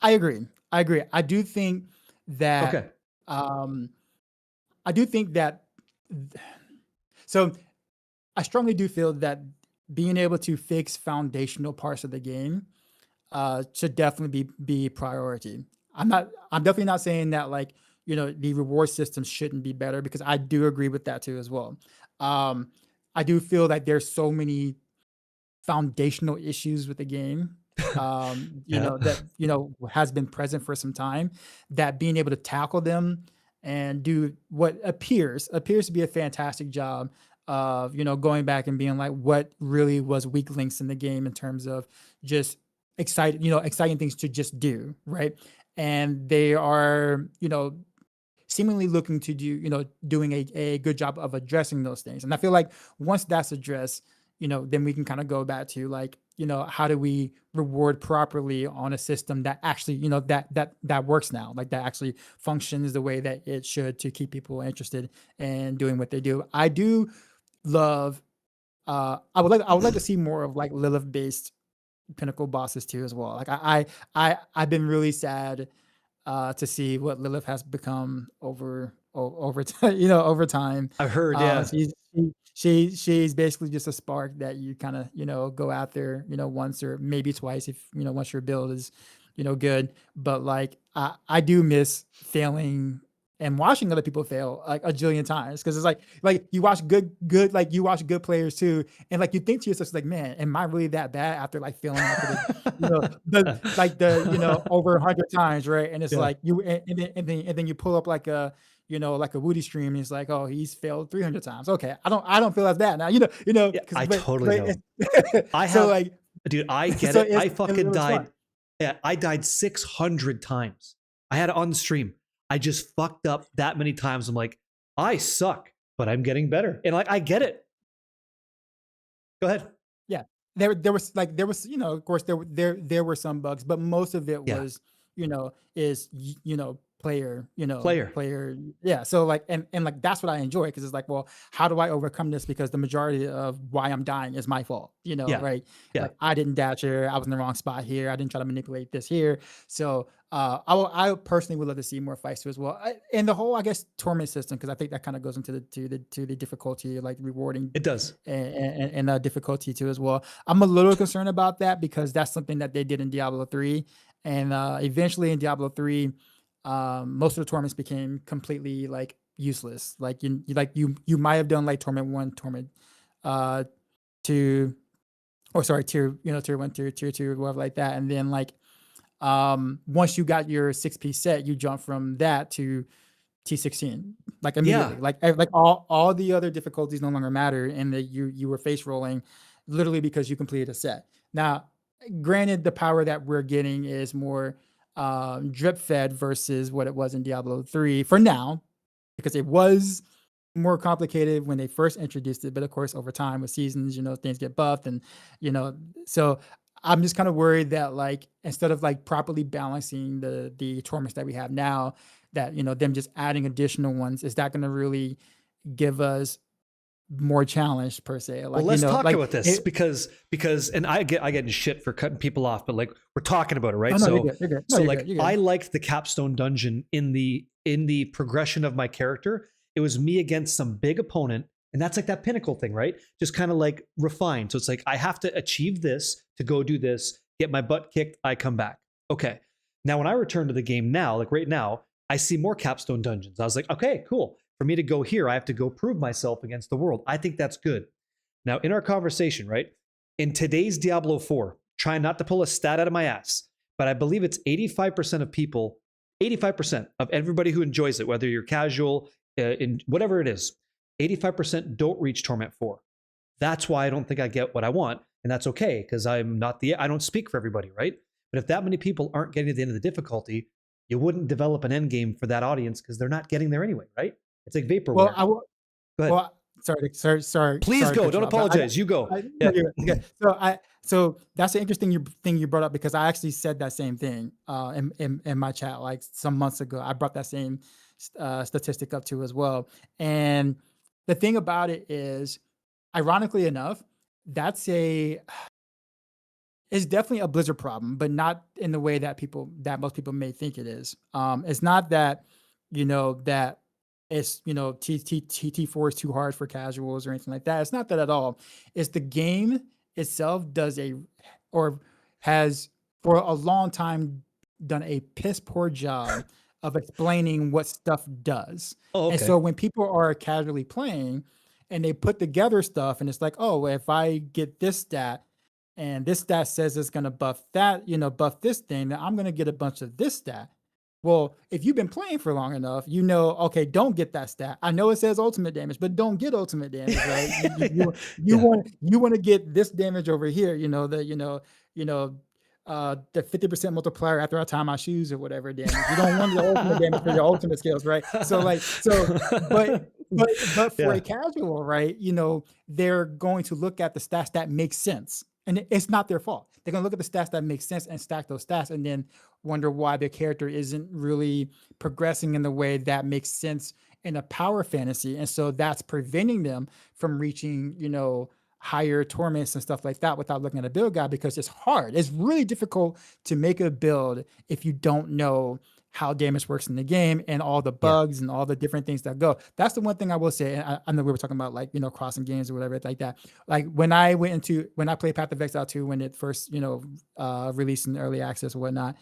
I agree. I do think that, Okay. um, I do think that, so I strongly do feel that being able to fix foundational parts of the game should definitely be priority. I'm definitely not saying that like, the reward system shouldn't be better because I do agree with that too as well. Um, I do feel like there's so many foundational issues with the game, Yeah. that, has been present for some time, that being able to tackle them and do what appears to be a fantastic job of, going back and being like, what really was weak links in the game in terms of just exciting things to just do, right? And they are, seemingly looking to do, doing a good job of addressing those things. And I feel like once that's addressed, then we can kind of go back to like, how do we reward properly on a system that actually, that works now, like that actually functions the way that it should to keep people interested in doing what they do. I do love, I would like to see more of like Lilith based pinnacle bosses too as well. Like I've been really sad to see what Lilith has become over time, over time. I've heard, yeah. She's basically just a spark that you kind of, go out there, once or maybe twice if, once your build is, good. But like I do miss failing and watching other people fail like a jillion times because it's like you watch good like you watch good players too, and like you think to yourself like, man, am I really that bad after like failing after the over 100 times, right? And it's Yeah. like you and then you pull up like a like a Woody stream and it's like, oh, he's failed 300 times. Okay, I don't feel as bad now, Yeah, I totally know. I so have, like dude, I get so it. I it fucking was died. fun. Yeah, I died 600 times. I had it on the stream. I just fucked up that many times. I'm like, I suck, but I'm getting better. And like, I get it. Go ahead. Yeah, there was of course there were some bugs, but most of it Yeah. was is player Player. player, yeah. So like and like that's what I enjoy because it's like, well, how do I overcome this because the majority of why I'm dying is my fault, Yeah. right? Yeah. Like I didn't dash here, I was in the wrong spot here, I didn't try to manipulate this here. So I personally would love to see more fights too as well, and the whole I guess torment system because I think that kind of goes into the difficulty like rewarding It does. and difficulty too as well. I'm a little concerned about that because that's something that they did in Diablo 3, and eventually in Diablo 3, most of the tournaments became completely like useless. Like you might have done like torment 1, torment 2, or sorry, tier 1, tier 2, whatever like that, and then like once you got your 6-piece set, you jump from that to T16 like immediately. Yeah. Like all the other difficulties no longer matter, and that you were face rolling literally because you completed a set. Now, granted, the power that we're getting is more drip fed versus what it was in Diablo 3 for now, because it was more complicated when they first introduced it. But of course, over time with seasons, things get buffed, and so I'm just kind of worried that like instead of like properly balancing the torments that we have now, that them just adding additional ones, is that going to really give us more challenge per se? Like, Well, let's talk like about this because and I get in shit for cutting people off, but like we're talking about it, right? oh, no, So you're good. No, so you're like good, you're good. I liked the capstone dungeon in the progression of my character. It was me against some big opponent, and that's like that pinnacle thing, right? Just kind of like refined. So it's like I have to achieve this to go do this, get my butt kicked, I come back. Okay. Now when I return to the game now, like right now, I see more capstone dungeons. I was like, okay, cool. For me to go here, I have to go prove myself against the world. I think that's good. Now, in our conversation, right? In today's Diablo 4, trying not to pull a stat out of my ass, but I believe it's 85% of people, 85% of everybody who enjoys it, whether you're casual, in whatever it is, 85% don't reach Torment 4. That's why I don't think I get what I want, and that's okay because I don't speak for everybody, right? But if that many people aren't getting to the end of the difficulty, you wouldn't develop an end game for that audience because they're not getting there anyway, right? It's like Well, vaporware. I will. Go ahead. Well, Please sorry to go. cut Don't you off. But apologize. You go. no, Yeah. okay. So that's an interesting thing you brought up because I actually said that same thing in my chat like some months ago. I brought that same statistic up too as well. And the thing about it is, ironically enough, that's it's definitely a Blizzard problem, but not in the way that most people may think it is. It's not that that it's TT4 is too hard for casuals or anything like that. It's not that at all. It's the game itself or has for a long time done a piss poor job of explaining what stuff does. Oh, And okay. so when people are casually playing and they put together stuff and it's like, oh, if I get this stat and this stat says it's going to buff that, buff this thing, then I'm going to get a bunch of this stat. Well, if you've been playing for long enough, okay, don't get that stat. I know it says ultimate damage, but don't get ultimate damage, right? You want to get this damage over here, the 50% multiplier after I tie my shoes or whatever damage. You don't want the ultimate damage for your ultimate skills, right? But for a casual, right, they're going to look at the stats that make sense. And it's not their fault. They're going to look at the stats that make sense and stack those stats and then wonder why their character isn't really progressing in the way that makes sense in a power fantasy. And so that's preventing them from reaching, higher torments and stuff like that without looking at a build guide because it's hard. It's really difficult to make a build if you don't know how damage works in the game and all the bugs and all the different things that go. That's the one thing I will say. I know we were talking about crossing games or whatever like that. Like when I played Path of Exile 2 when it first, released in early access or whatnot.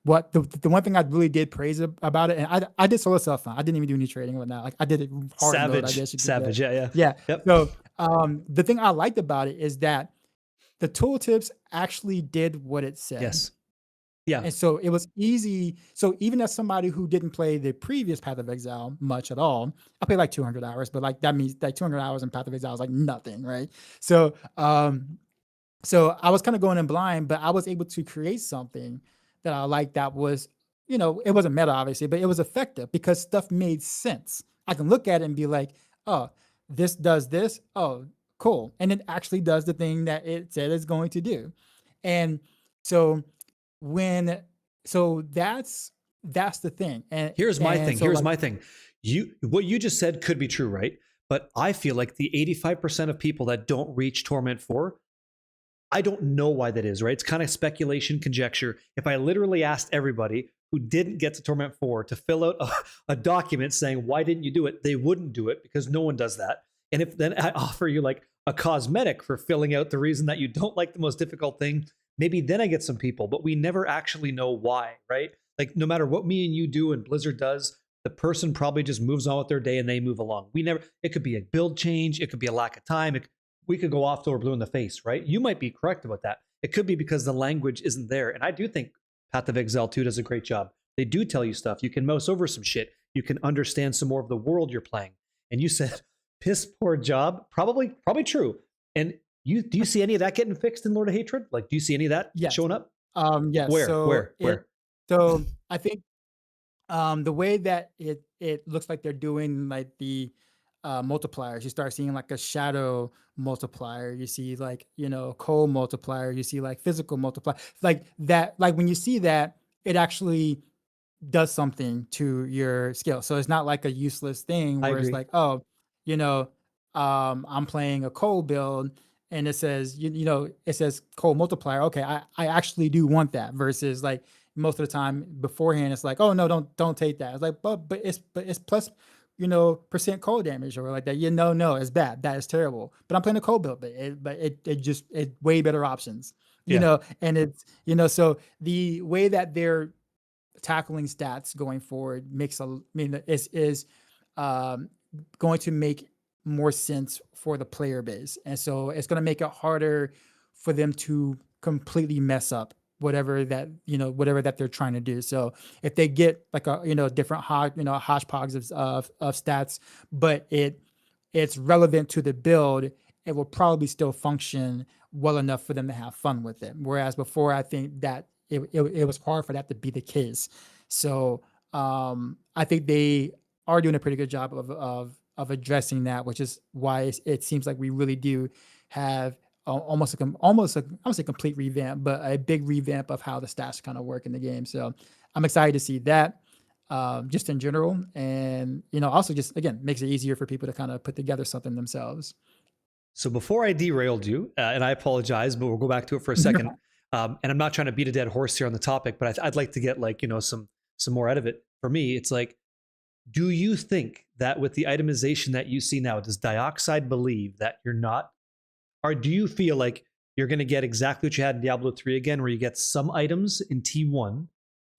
What the one thing I really did praise about it, and I did solo self found. I didn't even do any trading or whatnot. Like I did it hard mode, I guess you could say. Yeah. Yep. So the thing I liked about it is that the tooltips actually did what it said. Yes. Yeah. And so it was easy. So even as somebody who didn't play the previous Path of Exile much at all, I played like 200 hours, but that means like 200 hours in Path of Exile is like nothing, right? So so I was kind of going in blind, but I was able to create something that I liked that was, it wasn't meta obviously, but it was effective because stuff made sense. I can look at it and be like, oh, this does this. Oh, cool. And it actually does the thing that it said it's going to do. And so that's the thing. And here's my thing. So my thing. What you just said could be true, right? But I feel like the 85% of people that don't reach Torment 4, I don't know why that is, right? It's kind of speculation, conjecture. If I literally asked everybody who didn't get to Torment 4 to fill out a document saying, why didn't you do it? They wouldn't do it because no one does that. And if then I offer you like a cosmetic for filling out the reason that you don't like the most difficult thing, maybe then I get some people, but we never actually know why, right? Like no matter what me and you do and Blizzard does, the person probably just moves on with their day and they move along. It could be a build change. It could be a lack of time. We could go off till we're blue in the face, right? You might be correct about that. It could be because the language isn't there. And I do think Path of Exile 2 does a great job. They do tell you stuff. You can mouse over some shit. You can understand some more of the world you're playing. And you said, piss poor job. Probably true. And do you see any of that getting fixed in Lord of Hatred? Like, do you see any of that showing up? Yes. Where? So I think the way that it looks like they're doing like the multipliers, you start seeing like a shadow multiplier, you see like cold multiplier, you see like physical multiplier, like that. Like when you see that, it actually does something to your skill. So it's not like a useless thing where it's like, oh, I'm playing a cold build and it says it says cold multiplier. Okay, I actually do want that, versus like most of the time beforehand it's like, oh no, don't take that. It's like, but it's plus percent cold damage or like that. No, it's bad. That is terrible. But I'm playing a cold build, but it way better options. And it's so the way that they're tackling stats going forward is going to make more sense for the player base. And so it's going to make it harder for them to completely mess up whatever that they're trying to do. So if they get like a different hodgepodge of stats, but it's relevant to the build it will probably still function well enough for them to have fun with it. Whereas before, I think that it was hard for that to be the case. So I think they are doing a pretty good job of addressing that, which is why it seems like we really do have almost a, I would say complete revamp, but a big revamp of how the stats kind of work in the game. So I'm excited to see that just in general, and also just again makes it easier for people to kind of put together something themselves. So before I derailed you, and I apologize, but we'll go back to it for a second. And I'm not trying to beat a dead horse here on the topic, but I'd like to get like some more out of it. For me, it's like, do you think that with the itemization that you see now, does Dioxide believe that you're not, or do you feel like you're going to get exactly what you had in Diablo 3 again, where you get some items in T1,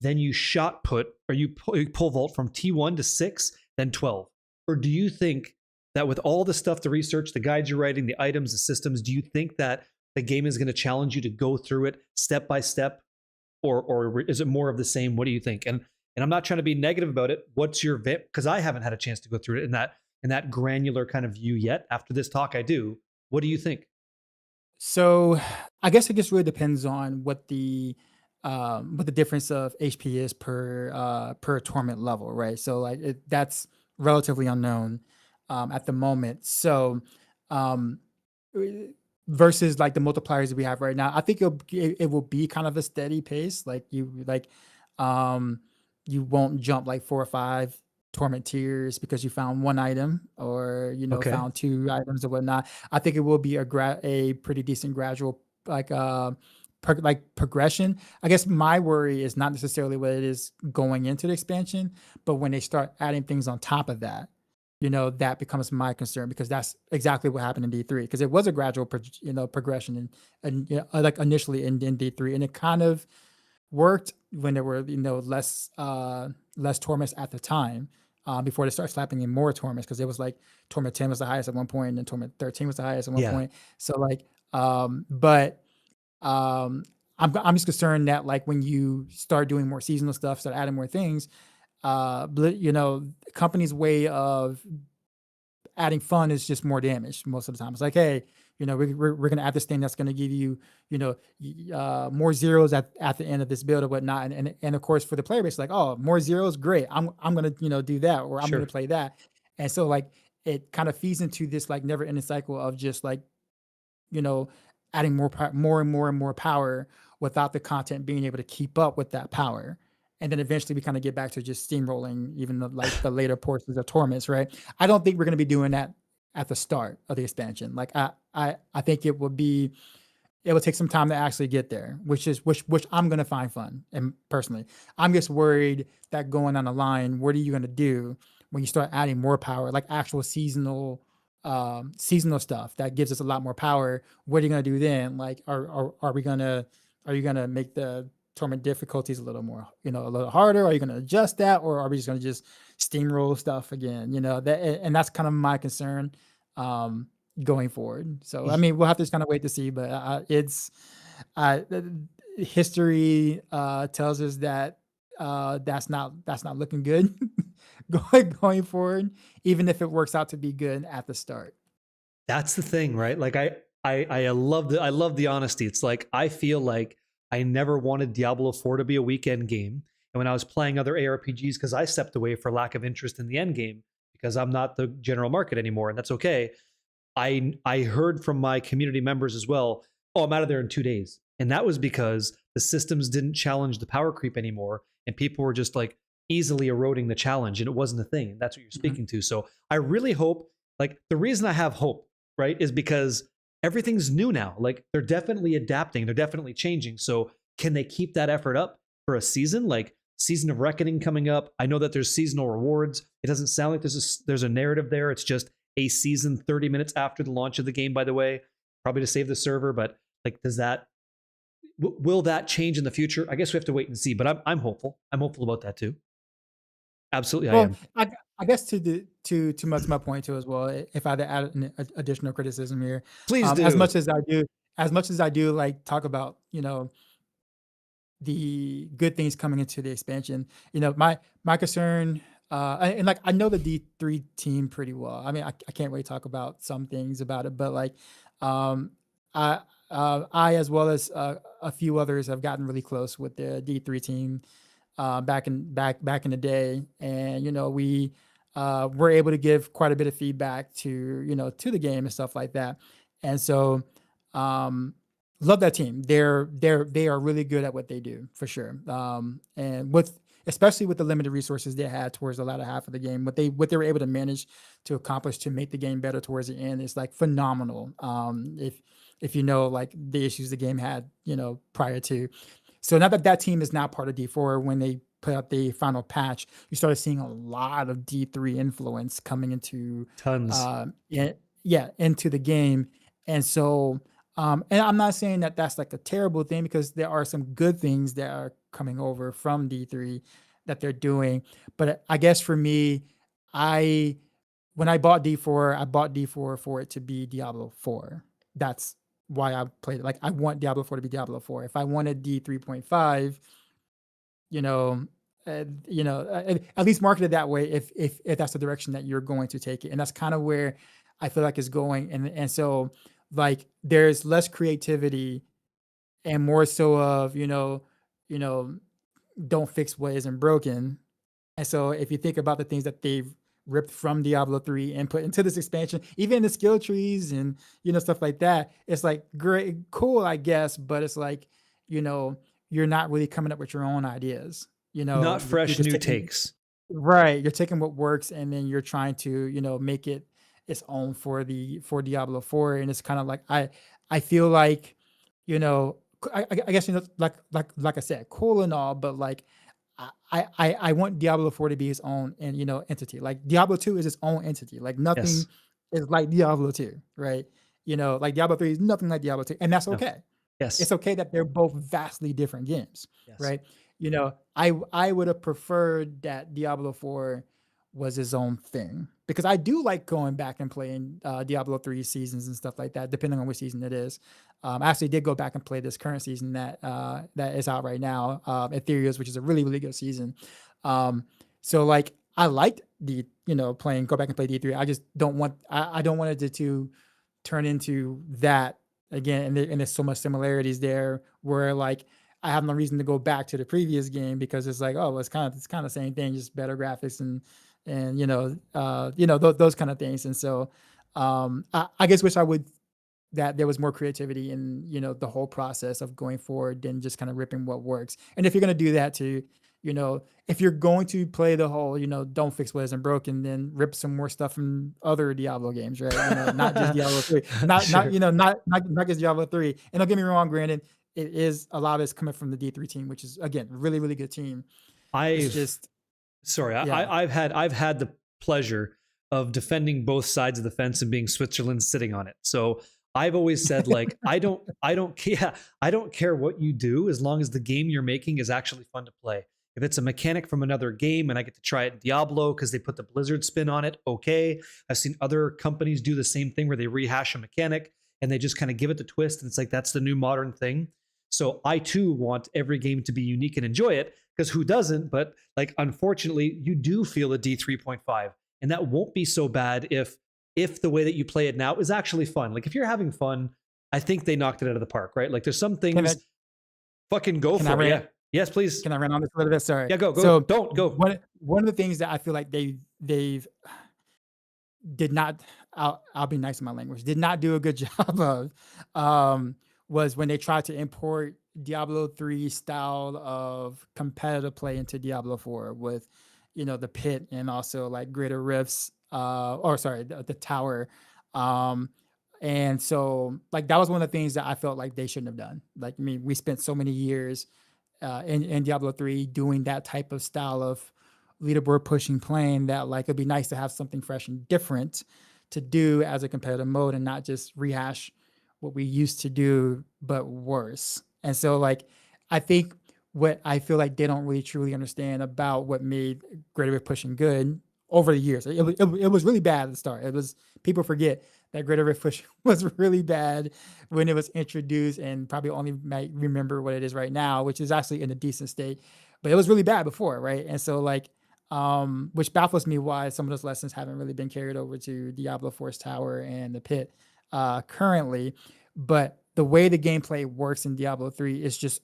then you shot put, or you pull vault from T1 to 6, then 12? Or do you think that with all the stuff, the research, the guides you're writing, the items, the systems, do you think that the game is going to challenge you to go through it step by step, or is it more of the same? What do you think? And I'm not trying to be negative about it. What's your because I haven't had a chance to go through it in that granular kind of view yet. After this talk, I do. What do you think? So I guess it just really depends on what the difference of HP is per torment level, right? So like that's relatively unknown at the moment. So um, versus like the multipliers that we have right now, I think it will be kind of a steady pace. Like um, you won't jump like 4 or 5 torment tiers because you found one item or Okay. found 2 items or whatnot. I think it will be a pretty decent gradual like progression. I guess my worry is not necessarily what it is going into the expansion, but when they start adding things on top of that, that becomes my concern, because that's exactly what happened in D3, because it was a gradual progression and like initially in D3, and it kind of worked when there were less torments at the time, before they start slapping in more torments, because it was like torment 10 was the highest at one point and then torment 13 was the highest at one Yeah. point. So like but I'm just concerned that like when you start doing more seasonal stuff, start adding more things, companies' way of adding fun is just more damage most of the time. It's like, hey, we're gonna add this thing that's gonna give you, more zeros at the end of this build or whatnot. And of course for the player base, like, oh, more zeros, great. I'm gonna, do that, or I'm gonna Sure. play that. And so like it kind of feeds into this like never ending cycle of just like, you know, adding more and more and more power without the content being able to keep up with that power. And then eventually we kind of get back to just steamrolling even like the later portions of torments, right? I don't think we're going to be doing that at the start of the expansion. Like I think it will take some time to actually get there, which I'm going to find fun. And personally, I'm just worried that going on the line, what are you going to do when you start adding more power, like actual seasonal stuff that gives us a lot more power? What are you going to do then? Like, are you going to make the torment difficulties a little more, a little harder? Are you going to adjust that, or are we just going to just steamroll stuff again? And that's kind of my concern. Going forward. So I mean, we'll have to just kind of wait to see, but history tells us that that's not looking good going forward, even if it works out to be good at the start. That's the thing, right? Like I love the honesty. It's like I feel like I never wanted Diablo 4 to be a weekend game. And when I was playing other ARPGs, because I stepped away for lack of interest in the end game because I'm not the general market anymore, and that's okay. I heard from my community members as well, oh, I'm out of there in 2 days. And that was because the systems didn't challenge the power creep anymore. And people were just like easily eroding the challenge. And it wasn't a thing. And that's what you're Mhm. speaking to. So I really hope, like, the reason I have hope, right, is because everything's new now. Like, they're definitely adapting, they're definitely changing. So can they keep that effort up for a season? Like, Season of Reckoning coming up. I know that there's seasonal rewards. It doesn't sound like there's a narrative there. It's just a season 30 minutes after the launch of the game, by the way, probably to save the server. But like, will that change in the future? I guess we have to wait and see, but I'm hopeful. I'm hopeful about that too. Absolutely. I Well, am. I guess to my point too as well, if I had to add an additional criticism here, Please as do. much as I do like talk about, the good things coming into the expansion, my concern and like I know the D3 team pretty well. I mean, I can't really talk about some things about it, but like, um, I I as well as a few others have gotten really close with the D3 team back in the day, and we were able to give quite a bit of feedback to to the game and stuff like that, and so um, love that team. They are really good at what they do for sure, and with especially with the limited resources they had towards the latter half of the game, what they were able to manage to accomplish to make the game better towards the end is like phenomenal. If you know like the issues the game had prior to, so now that that team is now part of D4, when they put out the final patch, you started seeing a lot of D3 influence coming into, Tons. yeah, into the game. And so, and I'm not saying that that's like a terrible thing, because there are some good things that are coming over from D3 that they're doing. But I guess for me, I when I bought D4, I bought D4 for it to be Diablo 4. That's why I played it. Like I want Diablo 4 to be Diablo 4. If I wanted D3.5, you know, at least market it that way if that's the direction that you're going to take it. And that's kind of where I feel like it's going. And so like there's less creativity and more so of, you know, don't fix what isn't broken. And so if you think about the things that they've ripped from Diablo 3 and put into this expansion, even the skill trees and stuff like that, it's like great, cool, I guess, but it's like, you know, you're not really coming up with your own ideas. Not You're fresh just new taking takes. right, you're taking what works and then you're trying to, make it its own for Diablo 4. And it's kind of like I feel like, I guess like I said, cool and all, but like I want Diablo 4 to be its own and entity. Like Diablo 2 is its own entity. Like nothing Yes. is like Diablo 2, right? Like Diablo 3 is nothing like Diablo 2, and that's No. okay. Yes. It's okay that they're both vastly different games, Yes. right? I would have preferred that Diablo 4 was his own thing, because I do like going back and playing Diablo 3 seasons and stuff like that, depending on which season it is. I actually did go back and play this current season that is out right now, Ethereus, which is a really, really good season. So like I liked the, playing, go back and play D3. I just don't want, I don't want it to turn into that again. And there's so much similarities there where like I have no reason to go back to the previous game, because it's like, oh, it's kind of the same thing, just better graphics and those kind of things. And so I guess wish I would that there was more creativity in the whole process of going forward than just kind of ripping what works. And if you're going to do that too, if you're going to play the whole don't fix what isn't broken, then rip some more stuff from other Diablo games, right? Not just Diablo 3, not Sure. not just Diablo 3. And don't get me wrong, granted, it is a lot of it's coming from the D3 team, which is again really, really good team. It's I've just sorry, yeah. I've had the pleasure of defending both sides of the fence and being Switzerland sitting on it. So I've always said like I don't care I don't care what you do as long as the game you're making is actually fun to play. If it's a mechanic from another game and I get to try it in Diablo because they put the Blizzard spin on it, okay. I've seen other companies do the same thing where they rehash a mechanic and they just kind of give it the twist, and it's like that's the new modern thing. So I too want every game to be unique and enjoy it, because who doesn't? But like unfortunately, you do feel a D3.5, and that won't be so bad if the way that you play it now is actually fun. Like if you're having fun, I think they knocked it out of the park, right? Like there's some Can I things, fucking go can I for it. Yeah. rant Yes, please. can I rant on this a little bit? Sorry. Yeah, go. So Don't go. one of the things that I feel like they've did not, I'll be nice in my language, did not do a good job of, was when they tried to import Diablo 3 style of competitive play into Diablo 4 with, the pit and also like greater rifts, or sorry, the tower. Um, and so like that was one of the things that I felt like they shouldn't have done. Like, I mean, we spent so many years in Diablo 3 doing that type of style of leaderboard pushing playing, that like it'd be nice to have something fresh and different to do as a competitive mode and not just rehash what we used to do but worse. And so like I think what I feel like they don't really truly understand about what made Greater Rift pushing good over the years. It was really bad at the start. It was, people forget that Greater Rift push was really bad when it was introduced, and probably only might remember what it is right now, which is actually in a decent state. But it was really bad before, right? And so like which baffles me why some of those lessons haven't really been carried over to Diablo Force Tower and the Pit currently. But the way the gameplay works in Diablo 3 is just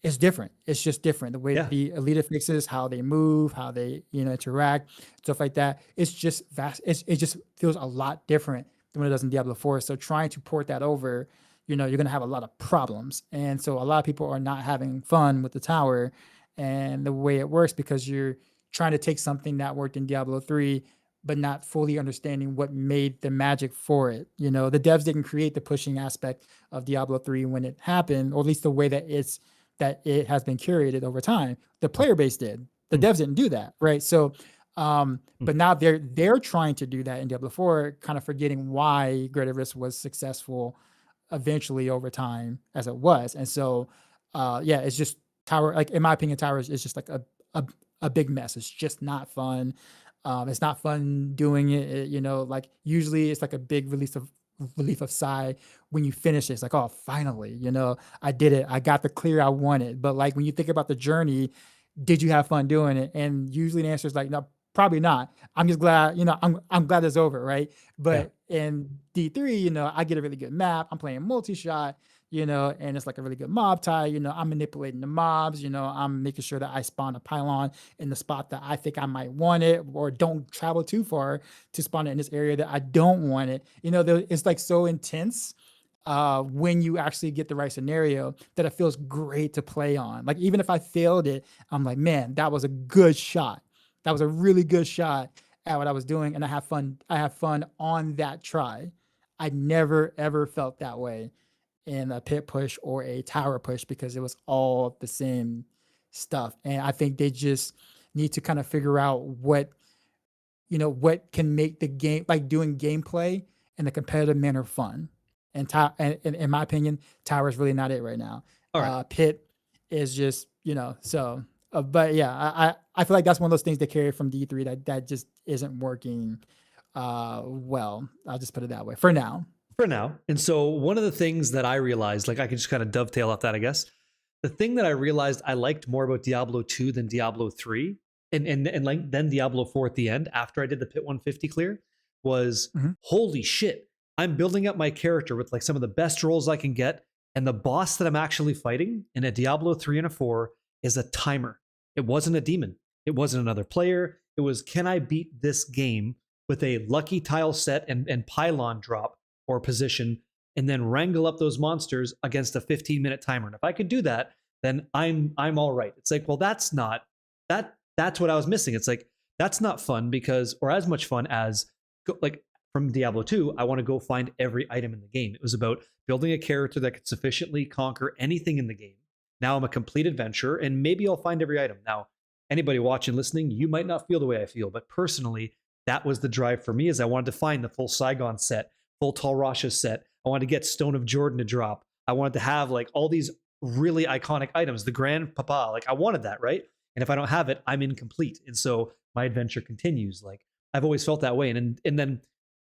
it's different. It's just different. The way Yeah. the elite fixes, how they move, how they interact, stuff like that. It's just vast. It just feels a lot different than what it does in Diablo 4. So trying to port that over, you're gonna have a lot of problems. And so a lot of people are not having fun with the tower and the way it works because you're trying to take something that worked in Diablo 3 but not fully understanding what made the magic for it. The devs didn't create the pushing aspect of Diablo 3 when it happened, or at least the way that it has been curated over time. The player base did. The devs didn't do that, right? So, but now they're trying to do that in Diablo 4, kind of forgetting why Greater Risk was successful eventually over time as it was. And so, yeah, it's just Tower. Like in my opinion, Tower is just like a big mess. It's just not fun. It's not fun doing it. Like usually it's like a big relief of sigh when you finish it. It's like, oh, finally, I did it. I got the clear I wanted. But like when you think about the journey, did you have fun doing it? And usually the answer is like, no, probably not. I'm just glad, I'm glad it's over, right? But in D3, I get a really good map. I'm playing multi-shot, and it's like a really good mob tie. I'm manipulating the mobs. I'm making sure that I spawn a pylon in the spot that I think I might want it, or don't travel too far to spawn it in this area that I don't want it. It's like so intense when you actually get the right scenario that it feels great to play on. Like even if I failed it, I'm like, man, that was a good shot. That was a really good shot at what I was doing, and I have fun. I have fun on that try. I never ever felt that way in a pit push or a tower push because it was all the same stuff. And I think they just need to kind of figure out what can make the game, like doing gameplay in a competitive manner, fun. And in my opinion, tower is really not it right now. All right. Pit is just so. But yeah, I feel like that's one of those things they carry from D3 that just isn't working well. I'll just put it that way for now. For now. And so one of the things that I realized, like I can just kind of dovetail off that, I guess. The thing that I realized I liked more about Diablo 2 than Diablo 3 and like then Diablo 4 at the end after I did the Pit 150 clear was holy shit. I'm building up my character with like some of the best rolls I can get. And the boss that I'm actually fighting in a Diablo 3 and a 4 is a timer. It wasn't a demon. It wasn't another player. It was, can I beat this game with a lucky tile set and pylon drop or position, and then wrangle up those monsters against a 15-minute timer? And if I could do that, then I'm all right. It's like, well, that's what I was missing. It's like, that's not fun because, or as much fun as like from Diablo 2, I want to go find every item in the game. It was about building a character that could sufficiently conquer anything in the game. Now I'm a complete adventurer, and maybe I'll find every item. Now, anybody watching, listening, you might not feel the way I feel, but personally, that was the drive for me, is I wanted to find the full Saigon set, full Tal Rasha set. I wanted to get Stone of Jordan to drop. I wanted to have like all these really iconic items, the Grand Papa. Like I wanted that, right? And if I don't have it, I'm incomplete. And so my adventure continues. Like I've always felt that way. And then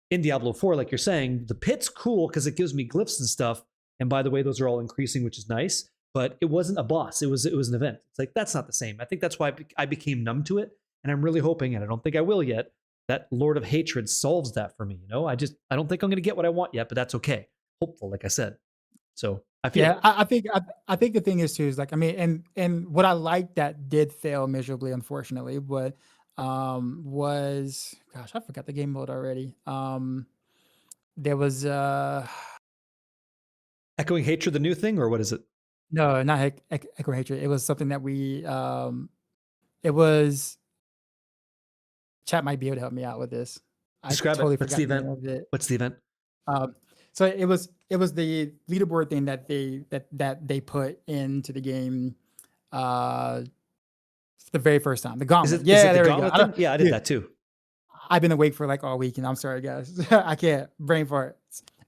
in Diablo 4, like you're saying, the pit's cool because it gives me glyphs and stuff. And by the way, those are all increasing, which is nice. But it wasn't a boss. It was an event. It's like, that's not the same. I think that's why I became numb to it. And I'm really hoping, and I don't think I will yet, that Lord of Hatred solves that for me. I don't think I'm going to get what I want yet, but that's okay. Hopeful, like I said. So I feel. Yeah, I think the thing is too is like, I mean, and what I like that did fail miserably, unfortunately, but was, gosh, I forgot the game mode already. There was Echoing Hatred, the new thing, or what is it? no, not Echo Hatred. It was something that we it was, chat might be able to help me out with this. Describe totally it. What's forgot the the event? name of it. What's the event? So it was the leaderboard thing that they put into the game the very first time. The gauntlet. Is Yeah, it the there we go. gauntlet thing? Yeah, I did Dude, that too. I've been awake for like all week, and I'm sorry, guys. I can't brain fart.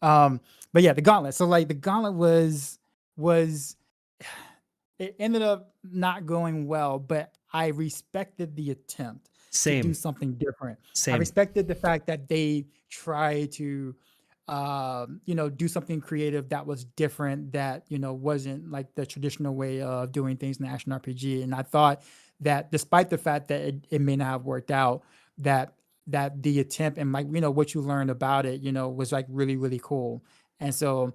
But yeah, the gauntlet. So like the gauntlet was it ended up not going well, but I respected the attempt to do Same. something different. I Same. respected the fact that they try to do something creative that was different, that wasn't like the traditional way of doing things in action RPG. And I thought that despite the fact that it may not have worked out, that the attempt and like what you learned about it, was like really really cool. And so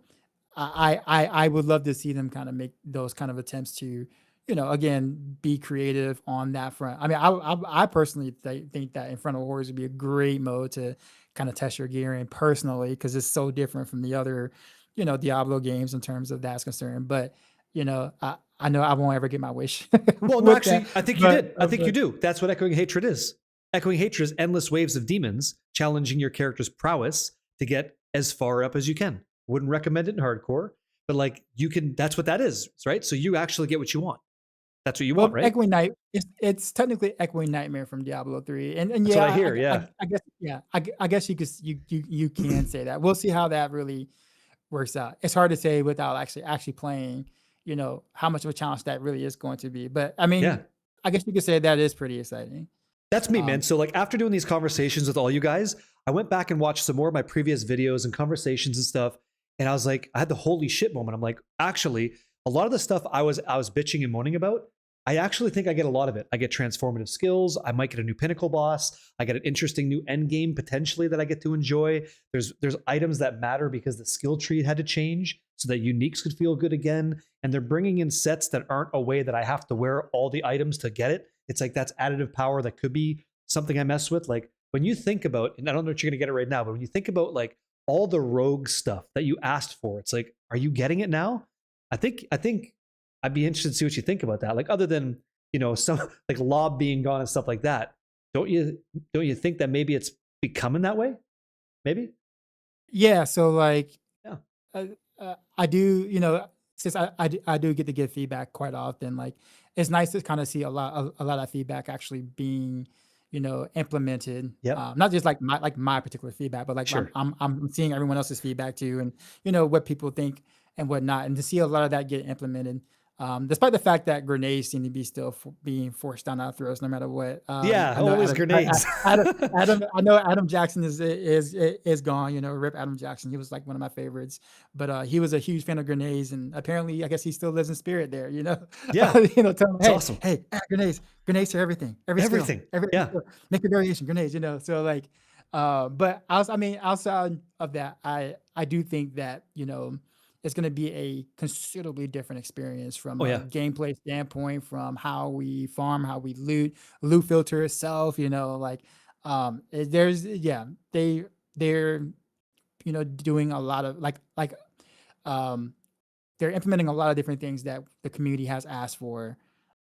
I would love to see them kind of make those kind of attempts to, again, be creative on that front. I mean, I personally think that Infernal Wars would be a great mode to kind of test your gear in personally because it's so different from the other, Diablo games in terms of that's concerned. But I know I won't ever get my wish Well, no, with that. actually, I think you But, did. I think you but do. That's what Echoing Hatred is. Echoing Hatred is endless waves of demons challenging your character's prowess to get as far up as you can. Wouldn't recommend it in hardcore, but like you can. That's what that is, right? So you actually get what you want. That's what you want, well, right? Echoing Night it's technically Echoing Nightmare from Diablo 3, and That's what I yeah, hear. Yeah, I guess yeah, I guess you could you can say that. We'll see how that really works out. It's hard to say without actually playing, how much of a challenge that really is going to be. But I yeah. mean, I guess you could say that is pretty exciting. That's me, man. Um, So like after doing these conversations with all you guys, I went back and watched some more of my previous videos and conversations and stuff. And I was like, I had the holy shit moment. I'm like, actually, a lot of the stuff I was bitching and moaning about, I actually think I get a lot of it. I get transformative skills. I might get a new pinnacle boss. I get an interesting new end game potentially that I get to enjoy. There's items that matter because the skill tree had to change so that uniques could feel good again. And they're bringing in sets that aren't a way that I have to wear all the items to get it. It's like that's additive power that could be something I mess with. Like when you think about, and I don't know if you're gonna get it right now, but when you think about like all the rogue stuff that you asked for, it's like, are you getting it now? I think I'd be interested to see what you think about that. Like other than some like lob being gone and stuff like that, don't you think that maybe it's becoming that way? Maybe. yeah, so like Yeah. uh, I do, since I do get to give feedback quite often. Like, it's nice to kind of see a lot of feedback actually being, implemented. Yep. Not just like my particular feedback, but like Sure. I'm seeing everyone else's feedback too, and what people think and whatnot, and to see a lot of that get implemented. Despite the fact that grenades seem to be still being forced down our throats, no matter what. Yeah. I know Always grenades. I know Adam Jackson is gone. Rip Adam Jackson. He was like one of my favorites, but he was a huge fan of grenades, and apparently, I guess he still lives in spirit there. Yeah. Tell him, It's hey, awesome. hey, add grenades to everything, every skill, Everything. Yeah. make a variation, grenades. So like, but I mean, outside of that, I do think that it's going to be a considerably different experience from Oh a yeah. gameplay standpoint, from how we farm, how we loot filter itself. Like there's yeah, they're doing a lot of um they're implementing a lot of different things that the community has asked for.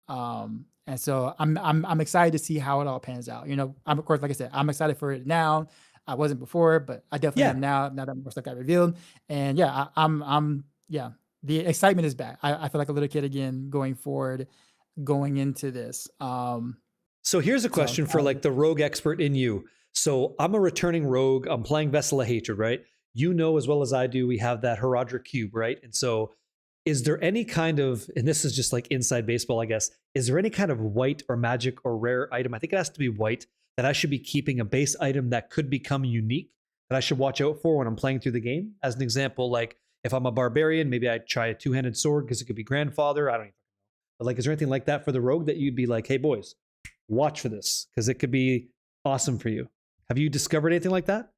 And so I'm excited to see how it all pans out. I'm of course, like I said, I'm excited for it now. I wasn't before, but I definitely Yeah. am now. Now that more stuff got revealed, and yeah, I'm yeah. The excitement is back. I feel like a little kid again going forward, going into this. So here's a So question for like the rogue expert in you. So I'm a returning rogue. I'm playing Vessel of Hatred, right? You know as well as I do, we have that Herodric cube, right? And so is there any kind of, and this is just like inside baseball, I guess, is there any kind of white or magic or rare item? I think it has to be white that I should be keeping a base item that could become unique that I should watch out for when I'm playing through the game. As an example, like if I'm a barbarian, maybe I try a two-handed sword because it could be grandfather. I don't even know. But like, is there anything like that for the rogue that you'd be like, hey boys, watch for this because it could be awesome for you? Have you discovered anything like that?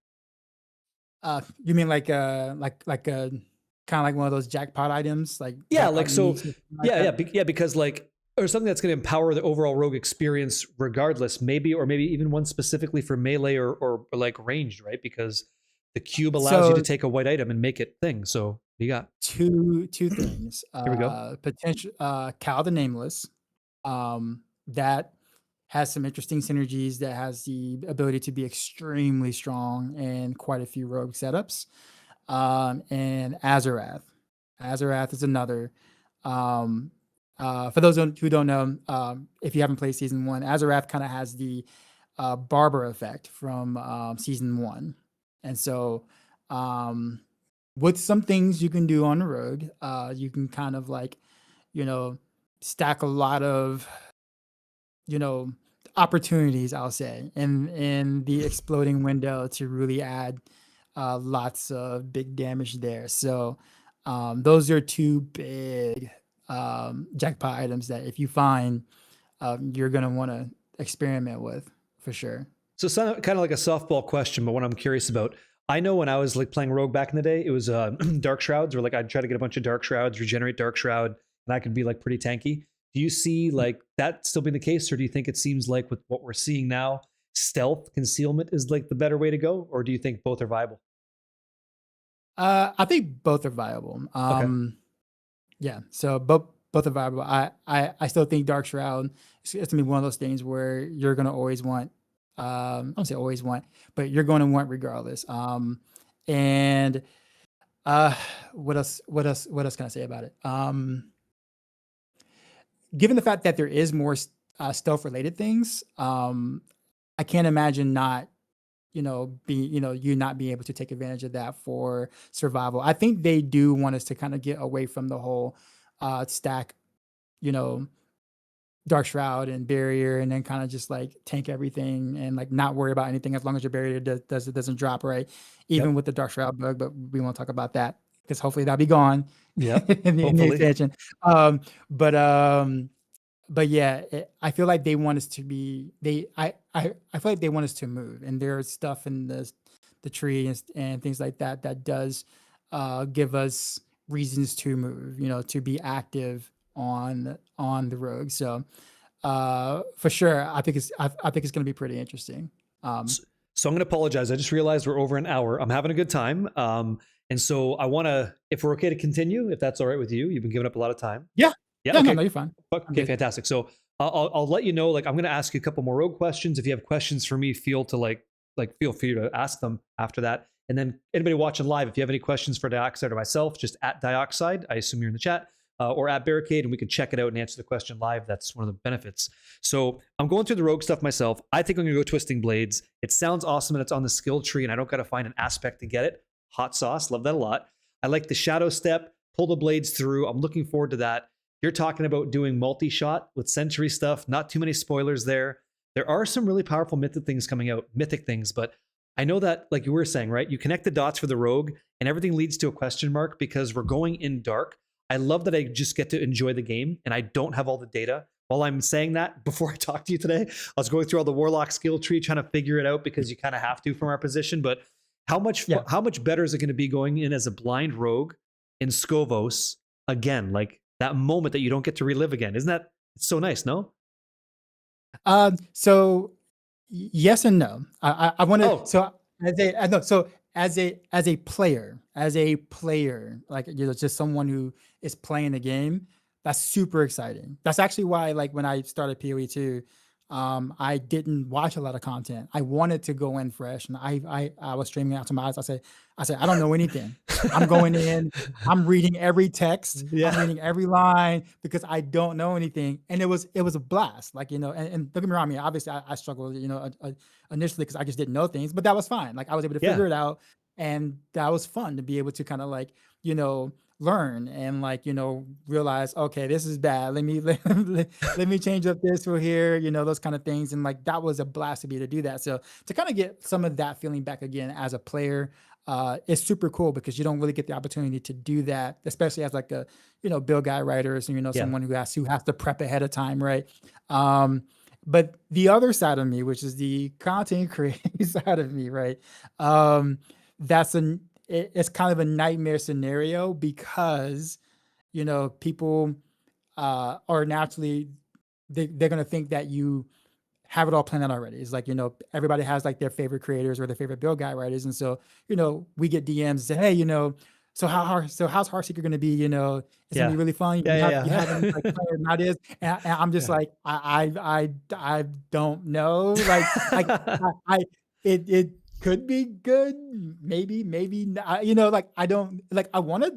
you mean kind of like one of those jackpot items, like Yeah, like jackpot so. uniques or something like Yeah, that? yeah, because like, or something that's going to empower the overall rogue experience, regardless. Maybe, or maybe even one specifically for melee or like ranged, right? Because the cube allows you to So take a white item and make it thing. So you got. two things. Here we go. Potential Cal the Nameless. That has some interesting synergies, that has the ability to be extremely strong in quite a few rogue setups. And Azarath. Azarath is another. Um, for those who don't know, if you haven't played season one, Azarath kind of has the Barber effect from season one. And so, um, with some things you can do on the road, you can kind of like, you know, stack a lot of, you know, opportunities, I'll say, in the exploding window to really add lots of big damage there. So those are two big jackpot items that if you find, you're gonna want to experiment with for sure. So it's kind of like a softball question, but what I'm curious about. I know when I was like playing Rogue back in the day, it was Dark Shrouds, or like I'd try to get a bunch of Dark Shrouds, regenerate Dark Shroud, and I could be like pretty tanky. Do you see like that still being the case, or do you think it seems like with what we're seeing now, stealth concealment is like the better way to go, or do you think both are viable? I think both are viable. Okay. Yeah, so both are viable. I still think Dark Shroud it's gonna be one of those things where you're gonna always want. I don't say always want, but you're going to want regardless. And uh, what else? What else? What else can I say about it? Given the fact that there is more stealth related things, I can't imagine not you not being able to take advantage of that for survival. I think they do want us to kind of get away from the whole stack, you know, Dark Shroud and barrier, and then kind of just like tank everything and like not worry about anything as long as your barrier doesn't drop right, even Yep. with the Dark Shroud bug. But we won't talk about that because hopefully that'll be gone Yep. in the Hopefully. expansion. Um, but um, but yeah, I feel like they want us to be I feel like they want us to move, and there's stuff in the tree and things like that that does give us reasons to move, to be active on the rogue. So for sure, I think it's going to be pretty interesting. Um, So I'm going to apologize. I just realized we're over an hour. I'm having a good time. And so I want to, if we're okay to continue, if that's all right with you, you've been giving up a lot of time. yeah, Yeah. yeah, no, Okay. no, you're fine. I'm Okay. good. Fantastic. So I'll let you know. Like, I'm going to ask you a couple more rogue questions. If you have questions for me, feel free to ask them after that. And then anybody watching live, if you have any questions for Dioxide or myself, just at Dioxide. I assume you're in the chat. Or at Barricade, and we can check it out and answer the question live. That's one of the benefits. So I'm going through the rogue stuff myself. I think I'm going to go Twisting Blades. It sounds awesome, and it's on the skill tree, and I don't got to find an aspect to get it. Hot sauce, love that a lot. I like the Shadow Step, pull the blades through. I'm looking forward to that. You're talking about doing multi-shot with Sentry stuff. Not too many spoilers there. There are some really powerful mythic things coming out, but I know that, like you were saying, right? You connect the dots for the rogue, and everything leads to a question mark because we're going in dark. I love that I just get to enjoy the game and I don't have all the data. While I'm saying that, before I talk to you today, I was going through all the Warlock skill tree trying to figure it out because you kind of have to from our position. But Yeah. how much better is it going to be going in as a blind rogue in Skovos again? Like that moment that you don't get to relive again. Isn't that so nice? No. So yes and no. I want to. Oh, So as a I know. So as a player, like just someone who is playing the game, that's super exciting. That's actually why, like when I started PoE 2, I didn't watch a lot of content. I wanted to go in fresh, and I was streaming out to my eyes. I said I don't know anything. I'm going in. I'm reading every text. I'm yeah. reading every line because I don't know anything, and it was a blast. Like and don't get me wrong. I mean, obviously, I struggled, initially because I just didn't know things, but that was fine. Like I was able to Yeah. figure it out, and that was fun to be able to kind of like learn and like realize, okay, this is bad. Let me let me change up this for here. Those kind of things, and like that was a blast to be able to do that. So to kind of get some of that feeling back again as a player it's super cool because you don't really get the opportunity to do that, especially as like a build guide writer, so Yeah. someone who has to prep ahead of time, right? But the other side of me, which is the content creating side of me, right? That's it's kind of a nightmare scenario because people are naturally they're going to think that you have it all planned out already. It's like, everybody has like their favorite creators or their favorite build guy writers. And so, we get DMs and say, hey, so how's Heartseeker going to be? It's gonna Yeah. be really fun. You have any like players and ideas? And I'm just Yeah. like, I don't know. Like I it could be good, maybe not. Like I don't like I want to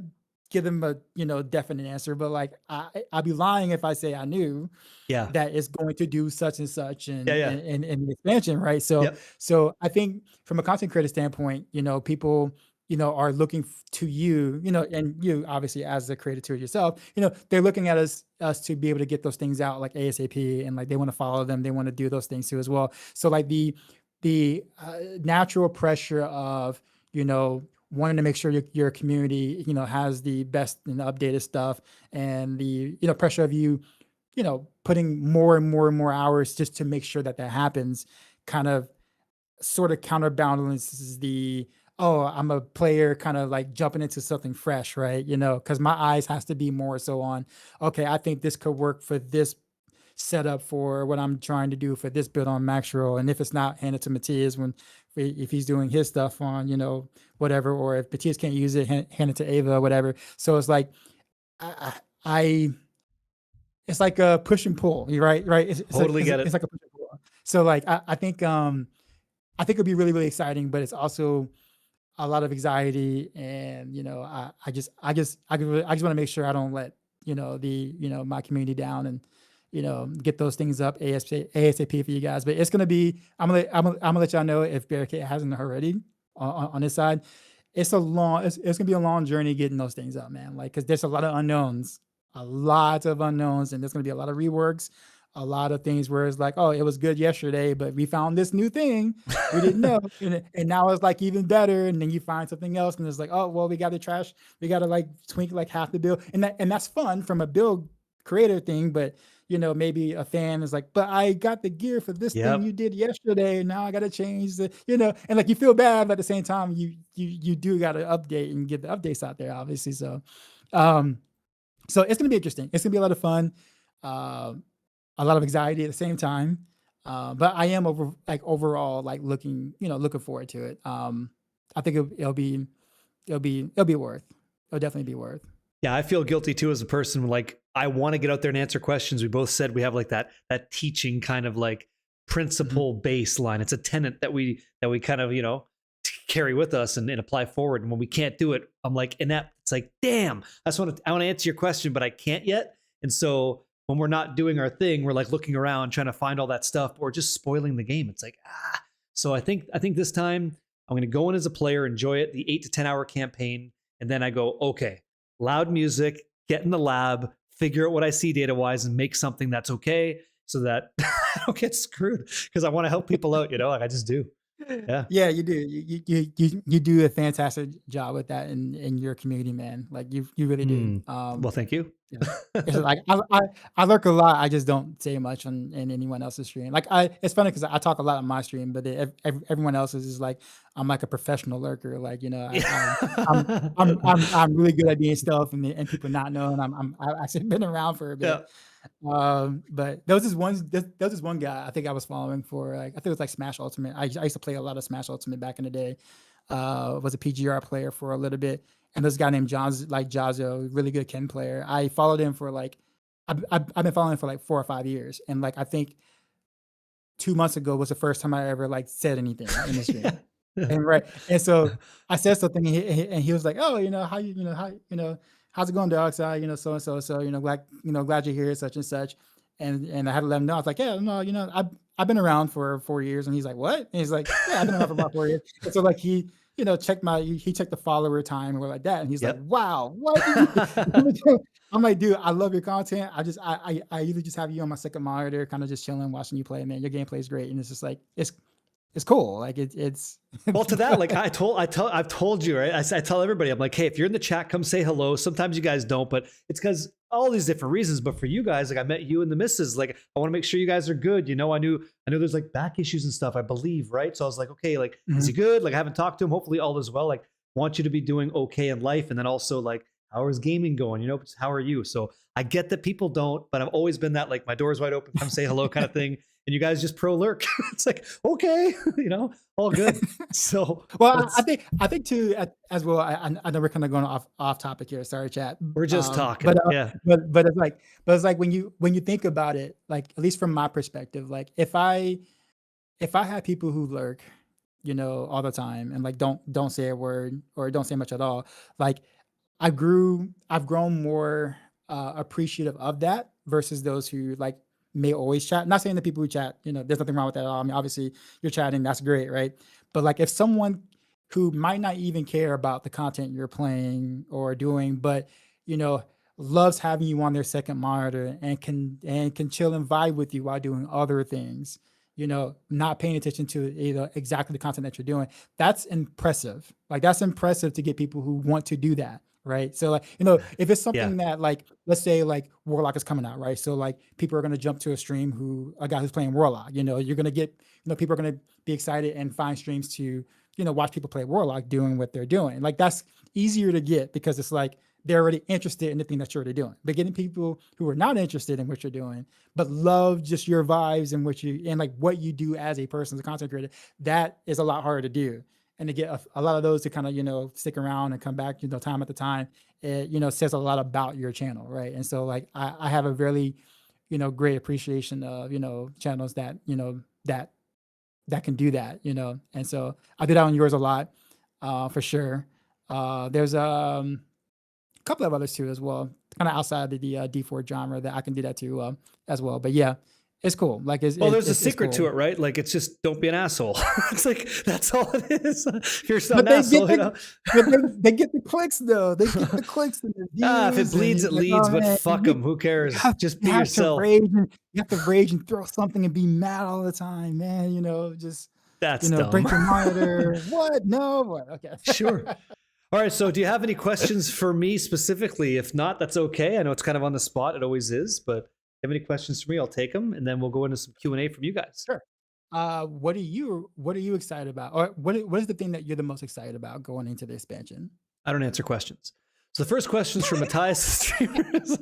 give them a definite answer, but like I'd be lying if I say I knew Yeah. that is going to do such and such Yeah. and Yeah. in the expansion, right? So Yep. so I think from a content creator standpoint, people are looking to you, and you obviously as the creator to it yourself, they're looking at us to be able to get those things out like ASAP, and like they want to follow them, they want to do those things too as well. So like the natural pressure of wanting to make sure your community has the best and updated stuff, and the pressure of you putting more and more and more hours just to make sure that that happens, kind of sort of counterbalances the, oh, I'm a player kind of like jumping into something fresh, right? Because my eyes has to be more so on, okay, I think this could work for this setup for what I'm trying to do for this build on Maxwell. And if it's not, hand it to Matthias if he's doing his stuff on, whatever, or if Matthias can't use it, hand it to Ava, whatever. So it's like, I, I it's like a push and pull, right? Right. Totally get it. It's like a push and pull. So like, I think it'd be really, really exciting, but it's also a lot of anxiety. And, I just want to make sure I don't let, my community down, and, get those things up ASAP for you guys. But it's going to be, I'm gonna let y'all know if Barricade hasn't already on this side. It's going to be a long journey getting those things up, man. Like, cause there's a lot of unknowns, and there's going to be a lot of reworks, a lot of things where it's like, oh, it was good yesterday, but we found this new thing we didn't know, and now it's like even better. And then you find something else, and it's like, oh, well, we got to like tweak like half the build, and that's fun from a build creator thing. But maybe a fan is like, but I got the gear for this thing you did yesterday, now I got to change and like you feel bad, but at the same time, you do got to update and get the updates out there, obviously. So, so it's gonna be interesting. It's gonna be a lot of fun. A lot of anxiety at the same time, but I am overall like looking forward to it. I think it'll be worth. It'll definitely be worth. Yeah, I feel guilty too as a person. Like, I want to get out there and answer questions. We both said we have like that teaching kind of like principle baseline. It's a tenet that we kind of carry with us and apply forward. And when we can't do it, I'm like inept. It's like, damn, I want to answer your question, but I can't yet. And so when we're not doing our thing, we're like looking around trying to find all that stuff, or just spoiling the game. It's like, So I think this time I'm going to go in as a player, enjoy it, the 8 to 10 hour campaign. And then I go, okay, loud music, get in the lab, figure out what I see data wise, and make something that's okay, so that I don't get screwed, because I want to help people out, like I just do. Yeah, you do. You do a fantastic job with that in your community, man. Like you really do. Well, thank you. Yeah. It's like I lurk a lot. I just don't say much in anyone else's stream. Like it's funny because I talk a lot on my stream, but everyone else's is like I'm like a professional lurker. Like I'm really good at being stealth and people not knowing I've actually been around for a bit. Yeah. But there was this one guy I think I was following for like, I think it was like Smash Ultimate. I used to play a lot of Smash Ultimate back in the day. Was a PGR player for a little bit, and this guy named Jazo, really good Ken player. I followed him for like I've been following him for like 4 or 5 years, and like I think 2 months ago was the first time I ever like said anything in the stream. And so I said something, and he was like, oh, how's it going, dog? So, so and so, glad you're here, such and such. And I had to let him know. I was like, yeah, no, I've been around for 4 years. And he's like, what? And he's like, yeah, I've been around for about 4 years. And so like he checked the follower time or like that. And he's like, wow, what? I'm like, dude, I love your content. I usually just have you on my second monitor, kind of just chilling, watching you play, man. Your gameplay is great. And it's just like, it's cool. Like it's well, to that, like I've told you, right? I tell everybody, I'm like, hey, if you're in the chat, come say hello. Sometimes you guys don't, but it's because all these different reasons. But for you guys, like I met you and the missus, like I want to make sure you guys are good. I knew there's like back issues and stuff, I believe, right? So I was like, okay, like is he good? Like I haven't talked to him. Hopefully all is well. Like want you to be doing okay in life, and then also like how is gaming going? How are you? So I get that people don't, but I've always been that like my door's wide open, come say hello kind of thing. And you guys just pro lurk. It's like, okay, all good. So well, I think too as well. I know we're kind of going off topic here. Sorry, chat. We're just talking. But it's like when you think about it, like at least from my perspective, like if I had people who lurk, all the time and like don't say a word or don't say much at all, like I've grown more appreciative of that versus those who like may always chat. Not saying that people who chat, there's nothing wrong with that at all. I mean, obviously you're chatting, that's great, right? But like if someone who might not even care about the content you're playing or doing, but loves having you on their second monitor and can chill and vibe with you while doing other things, not paying attention to exactly the content that you're doing, that's impressive. Like that's impressive to get people who want to do that. right? So like, if it's Yeah. something that like, let's say like Warlock is coming out, right? So like people are gonna jump to a stream a guy who's playing Warlock. You're gonna get, people are gonna be excited and find streams to, watch people play Warlock doing what they're doing. Like that's easier to get because it's like they're already interested in the thing that you're already doing. But getting people who are not interested in what you're doing, but love just your vibes and like what you do as a person, as a content creator, that is a lot harder to do. And to get a lot of those to kind of, stick around and come back, time at the time, it, says a lot about your channel. Right. And so like, I have a really, great appreciation of, channels that, that can do that, and so I do that on yours a lot, for sure. There's a couple of others too as well, kind of outside of the D4 genre that I can do that too, as well. But yeah, it's cool. Like Well, there's a it's secret to cool. it, right? Like it's just don't be an asshole. It's like that's all it is. If you're But an asshole, they get the clicks though. They get the clicks and the If it views, and bleeds, it's it like, leads. oh But man, fuck them. Who cares? Just be yourself. you have to rage and throw something and be mad all the time, man. Just That's dumb. break your monitor. What? No. What? Okay. Sure. All right. So, do you have any questions for me specifically? If not, that's okay. I know it's kind of on the spot. It always is. But if you have any questions for me, I'll take them, and then we'll go into some Q&A from you guys. Sure. What are you excited about, or what is the thing that you're the most excited about going into the expansion? I don't answer questions. So the first question is from Matthias Streamers.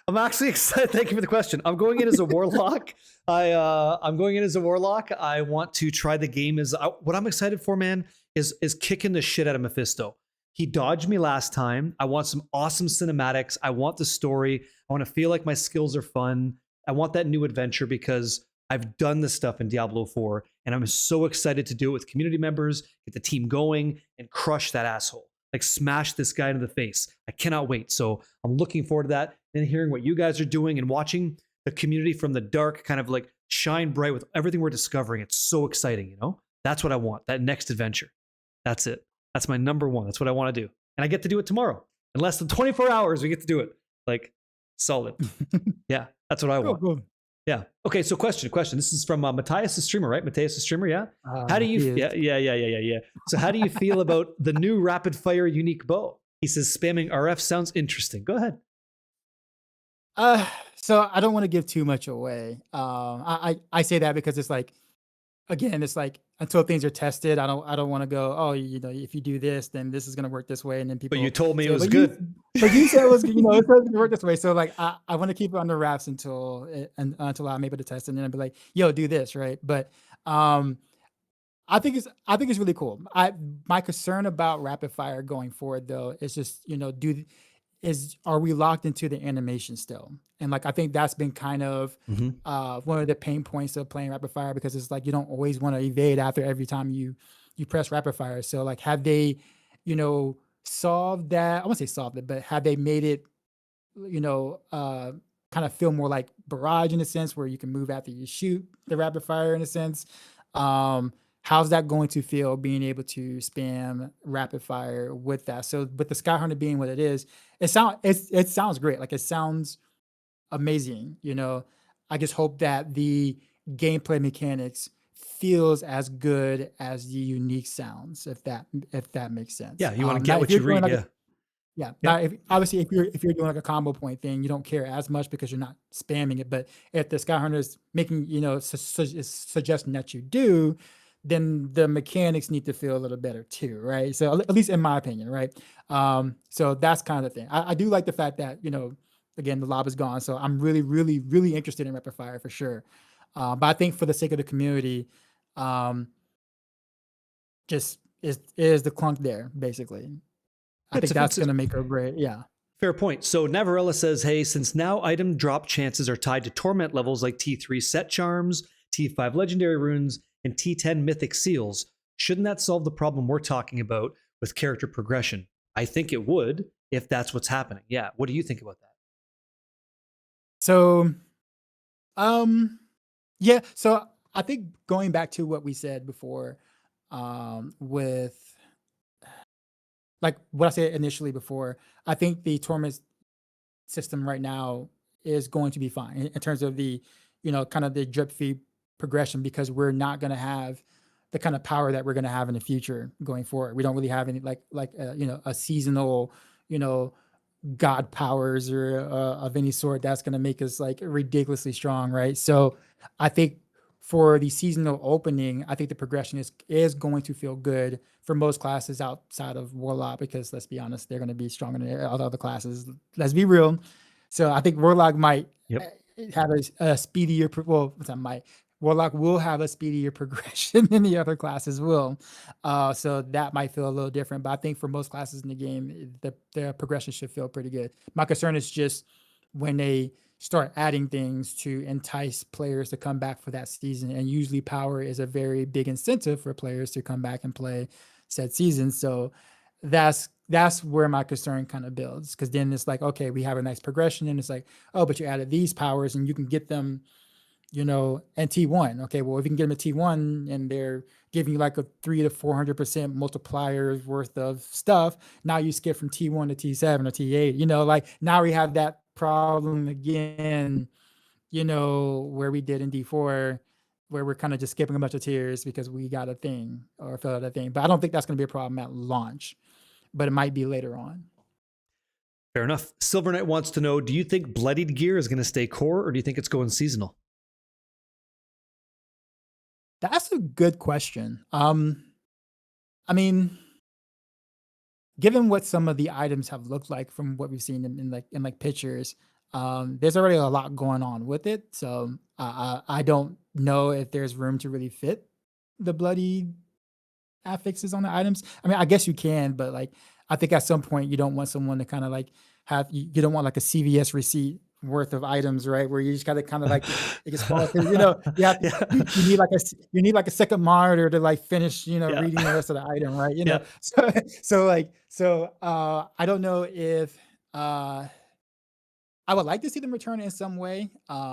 I'm actually excited. Thank you for the question. I'm going in as a warlock. I'm going in as a warlock. I want to try the game. What I'm excited for, man, is kicking the shit out of Mephisto. He dodged me last time. I want some awesome cinematics. I want the story. I want to feel like my skills are fun. I want that new adventure because I've done this stuff in Diablo 4, and I'm so excited to do it with community members, get the team going, and crush that asshole. Like smash this guy in the face. I cannot wait. So I'm looking forward to that and hearing what you guys are doing and watching the community from the dark kind of like shine bright with everything we're discovering. It's so exciting, That's what I want, that next adventure. That's it. That's my number one. That's what I want to do. And I get to do it tomorrow. In less than 24 hours, we get to do it. Like, solid. Yeah, that's what I want. Cool. Yeah. Okay. So question. This is from Matthias the streamer, right? Matthias the streamer. Yeah. How do you? Yeah. So how do you feel about the new rapid fire unique bow? He says spamming RF sounds interesting. Go ahead. So I don't want to give too much away. I say that because it's like, again, it's like until things are tested, I don't want to go, oh, if you do this, then this is going to work this way, and then people. But you told me say, it was good. But you said it was, it's going to work this way. So like, I want to keep it under wraps until I'm able to test it, and then I'd be like, yo, do this, right? But I think it's really cool. My concern about rapid fire going forward though is just are we locked into the animation still? And like I think that's been kind of one of the pain points of playing rapid fire, because it's like you don't always want to evade after every time you press rapid fire. So like have they solved that? I won't say solved it, but have they made it kind of feel more like barrage in a sense, where you can move after you shoot the rapid fire in a sense? How's that going to feel being able to spam rapid fire with that? So, but the Sky Hunter being what it is, it sounds great. Like it sounds amazing. I just hope that the gameplay mechanics feels as good as the unique sounds, if that makes sense. Yeah, you want to get what you read. Yeah. Now, if you're doing like a combo point thing, you don't care as much because you're not spamming it. But if the Sky Hunter is making, suggesting that you do, then the mechanics need to feel a little better too, right? So at least in my opinion, right? So that's kind of the thing. I do like the fact that, again, the lob is gone. So I'm really, really, really interested in rapid fire for sure. But I think for the sake of the community, just is the clunk there, basically. I think that's going to make or break. Yeah. Fair point. So Navarella says, hey, since now item drop chances are tied to torment levels like T3 set charms, T5 legendary runes, and T10 mythic seals, shouldn't that solve the problem we're talking about with character progression? I think it would, if that's what's happening. Yeah. What do you think about that? So, yeah. So I think going back to what we said before, with like what I said initially before, I think the torment system right now is going to be fine in terms of the, kind of the drip feed progression, because we're not going to have the kind of power that we're going to have in the future going forward. We don't really have any a seasonal, god powers or of any sort that's going to make us like ridiculously strong, right? So I think for the seasonal opening, I think the progression is going to feel good for most classes outside of Warlock, because let's be honest, they're going to be stronger than all the other classes. Let's be real. So I think Warlock might have a speedier, Warlock will have a speedier progression than the other classes will. So that might feel a little different. But I think for most classes in the game, the progression should feel pretty good. My concern is just when they start adding things to entice players to come back for that season. And usually power is a very big incentive for players to come back and play said season. So that's where my concern kind of builds, because then it's like, okay, we have a nice progression, and it's like, oh, but you added these powers and you can get them, and T1. Okay, well, if you can get them at T1 and they're giving you like a 300 to 400% multipliers worth of stuff, now you skip from T1 to T7 or T8. Like now we have that problem again, where we did in D4, where we're kind of just skipping a bunch of tiers because we got a thing or filled out a thing. But I don't think that's going to be a problem at launch, but it might be later on. Fair enough. Silver Knight wants to know, do you think bloodied gear is going to stay core, or do you think it's going seasonal? That's a good question. I mean, given what some of the items have looked like from what we've seen in pictures, there's already a lot going on with it. So I don't know if there's room to really fit the bloody affixes on the items. I mean, I guess you can, but like, I think at some point you don't want someone to kind of like you don't want like a CVS receipt worth of items, right? Where you just got to kind of like it gets fall through, you need like a second monitor to like finish, reading the rest of the item, right? So I don't know if I would like to see them return in some way.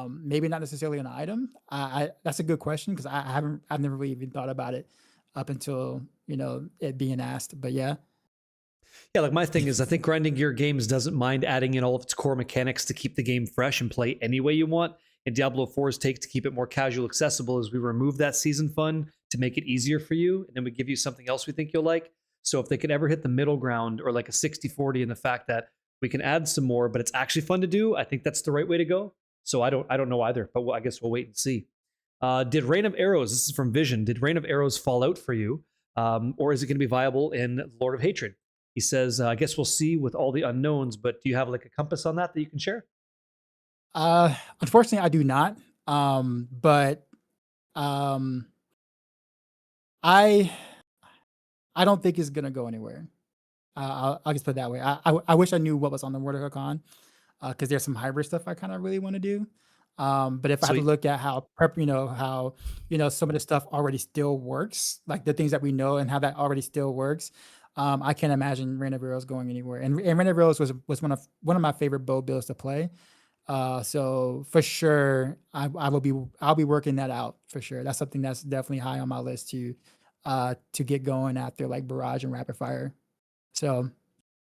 Maybe not necessarily an item. That's a good question, because I've never really even thought about it up until it being asked. But yeah. Yeah, like my thing is, I think Grinding Gear Games doesn't mind adding in all of its core mechanics to keep the game fresh and play any way you want. And Diablo 4's take to keep it more casual accessible is we remove that season fun to make it easier for you, and then we give you something else we think you'll like. So if they could ever hit the middle ground, or like a 60-40 in the fact that we can add some more, but it's actually fun to do, I think that's the right way to go. So I don't know either, but I guess we'll wait and see. Did Reign of Arrows, this is from Vision, did Reign of Arrows fall out for you? Or is it going to be viable in Lord of Hatred? He says, I guess we'll see with all the unknowns, but do you have like a compass on that you can share? Unfortunately, I do not. But I don't think it's gonna go anywhere. I'll just put it that way. I wish I knew what was on the Mordecai, because there's some hybrid stuff I kind of really want to do. But if I have to look at how how some of the stuff already still works, like the things that we know and how that already still works, I can't imagine Reign of Arrows going anywhere. And Reign of Arrows was one of my favorite bow builds to play. So for sure, I'll be working that out for sure. That's something that's definitely high on my list to get going after like Barrage and Rapid Fire. So,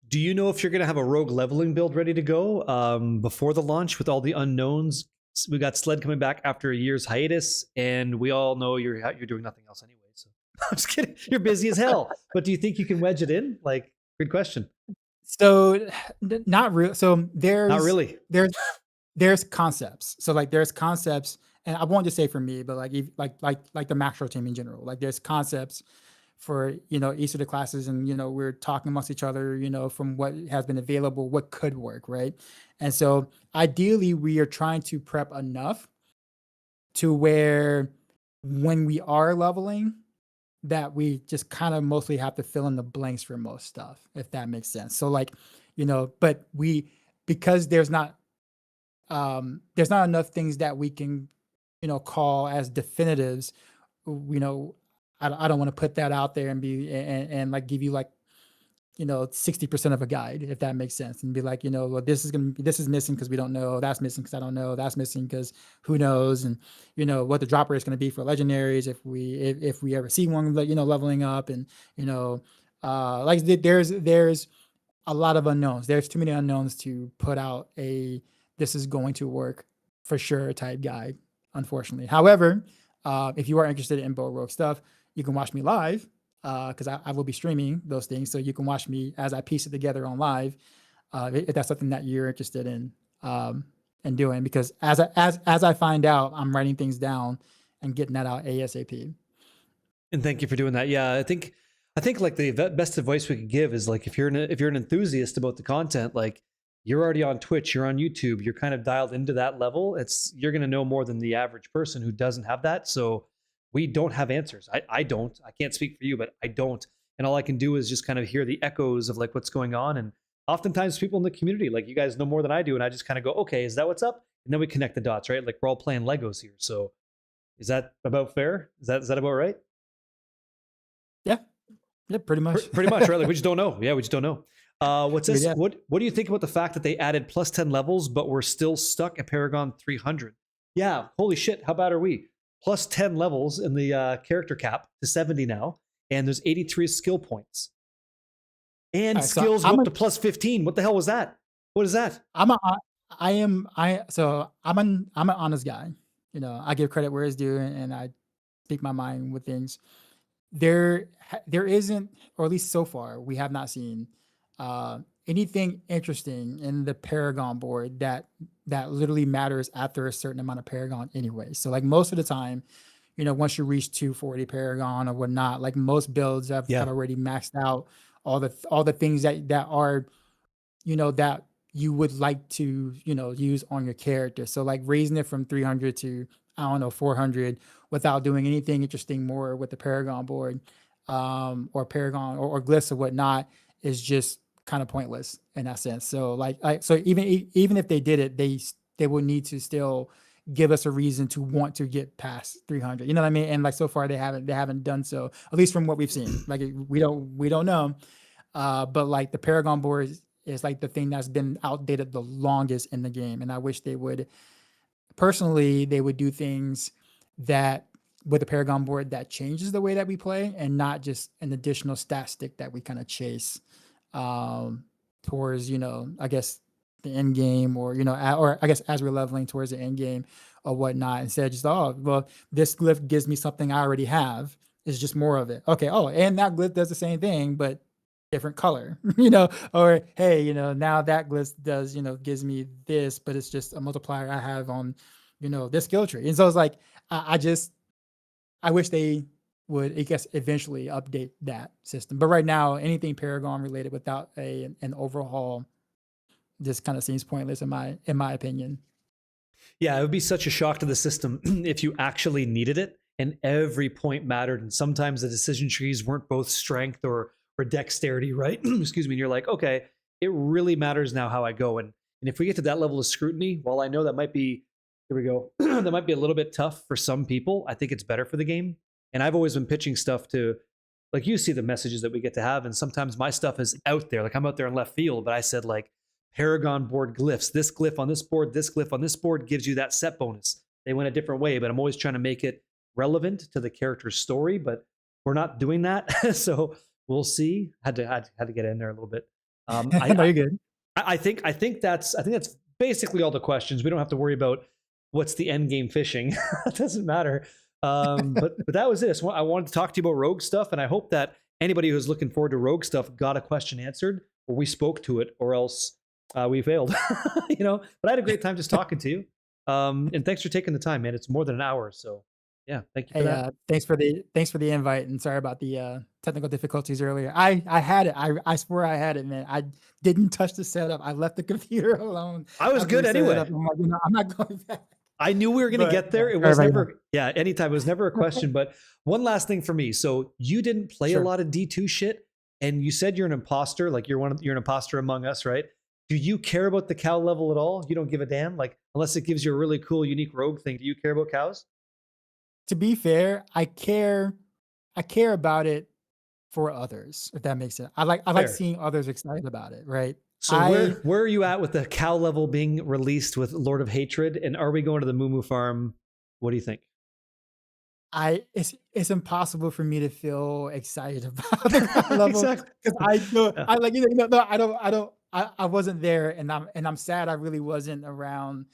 do you know if you're going to have a rogue leveling build ready to go before the launch with all the unknowns? We got Sled coming back after a year's hiatus, and we all know you're doing nothing else anyway. So I'm just kidding. You're busy as hell. But do you think you can wedge it in? Like, good question. So not real. So there's not really. There's concepts. So like there's concepts, and I won't just say for me, but like the Macro team in general. Like there's concepts for each of the classes, and we're talking amongst each other, from what has been available, what could work, right? And so ideally we are trying to prep enough to where when we are leveling, that we just kind of mostly have to fill in the blanks for most stuff, if that makes sense. So like, but because there's not enough things that we can, call as definitives, I don't want to put that out there and be and like give you like 60% of a guide, if that makes sense, and be like, well, this is missing because we don't know, that's missing because I don't know, that's missing because who knows, and what the drop rate is going to be for legendaries if we ever see one leveling up, and like there's a lot of unknowns. There's too many unknowns to put out a this is going to work for sure type guide, unfortunately. However, if you are interested in bow rogue stuff, you can watch me live because I will be streaming those things. So you can watch me as I piece it together on live if that's something that you're interested in doing. Because as I find out, I'm writing things down and getting that out ASAP. And thank you for doing that. Yeah, I think like the best advice we could give is like if you're an enthusiast about the content, like you're already on Twitch, you're on YouTube, you're kind of dialed into that level. You're gonna know more than the average person who doesn't have that. So we don't have answers. I don't. I can't speak for you, but I don't. And all I can do is just kind of hear the echoes of like what's going on. And oftentimes people in the community, like you guys know more than I do, and I just kind of go, okay, is that what's up? And then we connect the dots, right? Like we're all playing Legos here. So is that about fair? Is that about right? Yeah, yeah, pretty much. Pretty much, right? Like we just don't know. Yeah, we just don't know. What's this? Yeah. What do you think about the fact that they added plus 10 levels, but we're still stuck at Paragon 300? Yeah, holy shit, how bad are we? Plus 10 levels in the character cap to 70 now, and there's 83 skill points. And All right, so skills go up to plus 15. What the hell was that? What is that? So I'm an honest guy. You know, I give credit where it's due, and I speak my mind with things. There isn't, or at least so far, we have not seen anything interesting in the Paragon board that literally matters after a certain amount of Paragon anyway. So like most of the time, you know, once you reach 240 Paragon or whatnot, like most builds have already maxed out all the things that are, you know, that you would like to, you know, use on your character. So like raising it from 300 to, I don't know, 400 without doing anything interesting more with the Paragon board, or Paragon or glyphs or whatnot is just kind of pointless in that sense. So so even if they did it, they would need to still give us a reason to want to get past 300. You know what I mean? And like so far they haven't done so, at least from what we've seen. Like we don't know. But like the Paragon board is like the thing that's been outdated the longest in the game. And I wish they would do things that with the Paragon board that changes the way that we play and not just an additional stat stick that we kind of chase towards, you know, I guess the end game, or, you know, or I guess as we're leveling towards the end game or whatnot, instead of just, oh, well, this glyph gives me something I already have. It's just more of it. Okay. Oh, and that glyph does the same thing, but different color, you know, or hey, you know, now that glyph does, you know, gives me this, but it's just a multiplier I have on, you know, this skill tree. And so it's like, I wish they would, I guess, eventually update that system. But right now, anything Paragon related without an overhaul just kind of seems pointless in my opinion. Yeah, it would be such a shock to the system if you actually needed it and every point mattered. And sometimes the decision trees weren't both strength or dexterity, right? Excuse me. And you're like, okay, it really matters now how I go. And if we get to that level of scrutiny, while I know that might be, here we go, that might be a little bit tough for some people, I think it's better for the game. And I've always been pitching stuff to, like, you see the messages that we get to have, and sometimes my stuff is out there. Like I'm out there in left field, but I said like Paragon board glyphs. This glyph on this board, this glyph on this board gives you that set bonus. They went a different way, but I'm always trying to make it relevant to the character's story, but we're not doing that. So we'll see. Had to get in there a little bit. No, you're good. I think that's basically all the questions. We don't have to worry about what's the end game fishing. It doesn't matter. But that was it. I wanted to talk to you about rogue stuff, and I hope that anybody who's looking forward to rogue stuff got a question answered, or we spoke to it, or else we failed. You know. But I had a great time just talking to you. And thanks for taking the time, man. It's more than an hour, so yeah, thank you for that. Thanks for the invite, and sorry about the technical difficulties earlier. I had it. I swear I had it, man. I didn't touch the setup. I left the computer alone. I was good anyway. I'm like, I'm not going back. I knew we were going to get there. It was never, anytime. It was never a question. But one last thing for me. So you didn't play a lot of D2 shit, and you said you're an imposter. Like you're an imposter among us, right? Do you care about the cow level at all? You don't give a damn, like unless it gives you a really cool, unique rogue thing. Do you care about cows? To be fair, I care about it for others, if that makes sense. I like seeing others excited about it, right? So where are you at with the cow level being released with Lord of Hatred? And are we going to the Moo farm? What do you think? It's impossible for me to feel excited about the cow level Exactly. because I wasn't there, and I'm sad I really wasn't around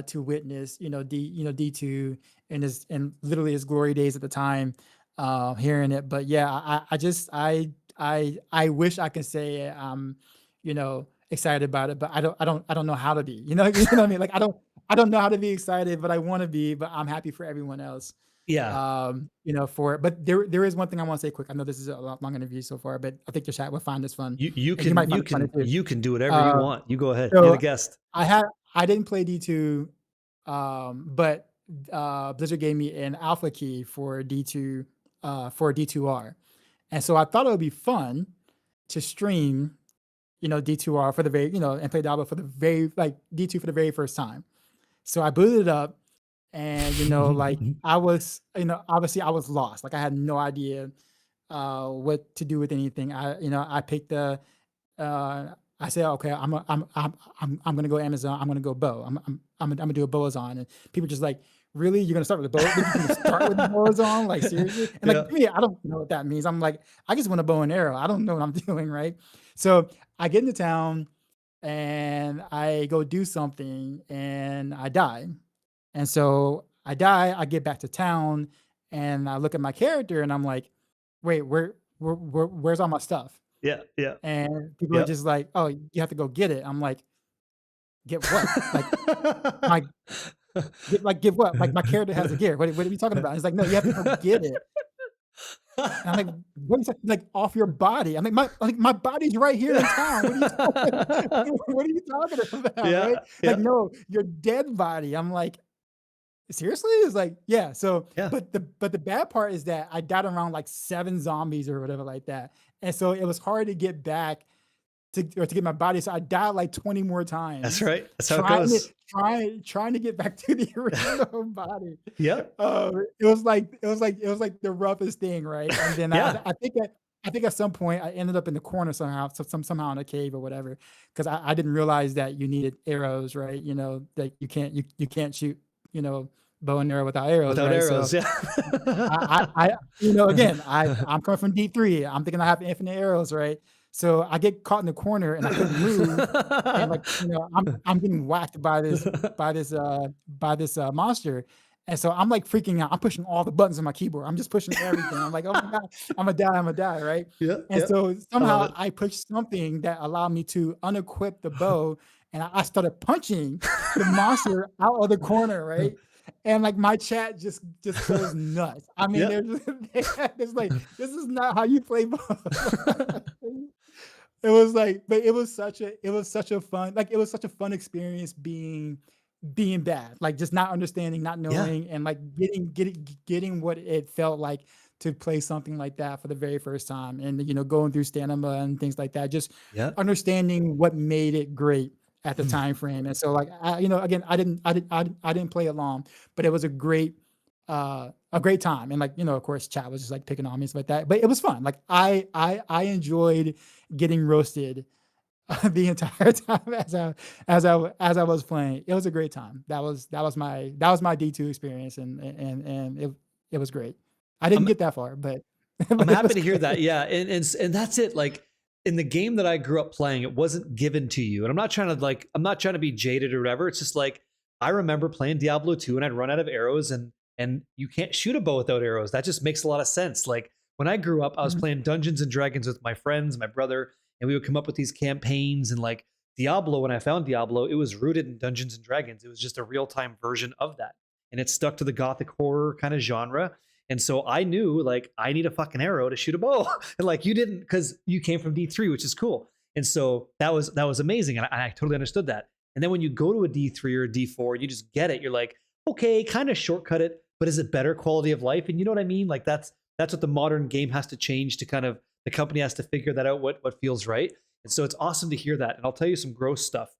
to witness D2 and literally his glory days at the time. hearing it. But yeah, I just I wish I could say you know, excited about it, but I don't know how to be. You know, you know what I mean? Like I don't know how to be excited, but I want to be. But I'm happy for everyone else. Yeah. You know, for it. But there is one thing I want to say quick. I know this is a lot long interview so far, but I think the chat will find this fun, You and you can might find it funny too. you can do whatever you Uh, want. You go ahead. You're the so guest. I didn't play D2, but Blizzard gave me an alpha key for D2 for D2R. And so I thought it would be fun to stream, you know, D2R for the very, you know, and play Diablo for the very like D2 for the very first time. So I booted it up and you know, like I was, you know, obviously I was lost. Like I had no idea what to do with anything. You know, I picked the I said, okay, I'm gonna go Amazon. I'm gonna go bow. I'm gonna do a Boazon, and people just like, really, you're gonna start with a bow? You're gonna start with the Boazon, like seriously? And like Yeah. to me, I don't know what that means. I'm like, I just want a bow and arrow. I don't know what I'm doing, right? So I get into town and I go do something and I die. And so I die. I get back to town and I look at my character and I'm like, wait, where's all my stuff? Yeah. Yeah. And people are Yep. just like, "Oh, you have to go get it." I'm like, "Get what?" Like, my get what? Like, my character has a gear. What are we talking about? He's like, "No, you have to go get it." And I'm like, "What is that?" Like, "Off your body." I'm like, "My body's right here in town. What are you talking what are you talking about?" Yeah. Right? Yeah. Like, "No, your dead body." I'm like, "Seriously?" It's like, "Yeah." So, Yeah. but the bad part is that I died around like 7 zombies or whatever like that. And so it was hard to get back to get my body. So I died like 20 more That's times right. That's how it goes. trying to get back to the original body. Yep. It was like the roughest thing, right? And then Yeah. I think at some point I ended up in the corner somehow, somehow in a cave or whatever, because I didn't realize that you needed arrows, right? You know, that you can't shoot, you know, bow and arrow without arrows, Without right? So arrows. Yeah. you know, again, I'm coming from D3. I'm thinking I have infinite arrows, right? So I get caught in the corner and I couldn't move, and like you know, I'm getting whacked by this monster, and so I'm like freaking out. I'm pushing all the buttons on my keyboard. I'm just pushing everything. I'm like, oh my god, I'm gonna die, right? Yeah. And Yeah. so I love somehow it. I pushed something that allowed me to unequip the bow, and I started punching the monster out of the corner, right? And like my chat just goes nuts. I mean, Yeah. they're just it's like this is not how you play ball. It was like, but it was such a fun like it was such a fun experience being bad, like just not understanding, not Yeah. knowing, and like getting what it felt like to play something like that for the very first time, and you know, going through stamina and things like that, just Yeah. understanding what made it great at the Mm. time frame. And so like you know, again, I didn't play it long, but it was a great time. And like, you know, of course chat was just like picking on me and stuff like that, but it was fun. Like I enjoyed getting roasted the entire time as I was playing. It was a great time. That was my D2 experience, and it was great. I didn't I'm get that far, but I'm but it happy was to hear that. great. Yeah. And that's it. Like in the game that I grew up playing, it wasn't given to you. And I'm not trying to be jaded or whatever. It's just like I remember playing Diablo 2 and I'd run out of arrows and you can't shoot a bow without arrows. That just makes a lot of sense. Like when I grew up, I was Mhm. playing Dungeons and Dragons with my friends, my brother, and we would come up with these campaigns and like Diablo, when I found Diablo, it was rooted in Dungeons and Dragons. It was just a real-time version of that. And it stuck to the gothic horror kind of genre. And so I knew like I need a fucking arrow to shoot a bow. And like you didn't because you came from D3, which is cool. And so that was amazing. And I totally understood that. And then when you go to a D3 or a D4 and you just get it, you're like, okay, kind of shortcut it, but is it better quality of life? And you know what I mean? Like that's what the modern game has to change to kind of the company has to figure that out what feels right. And so it's awesome to hear that. And I'll tell you some gross stuff.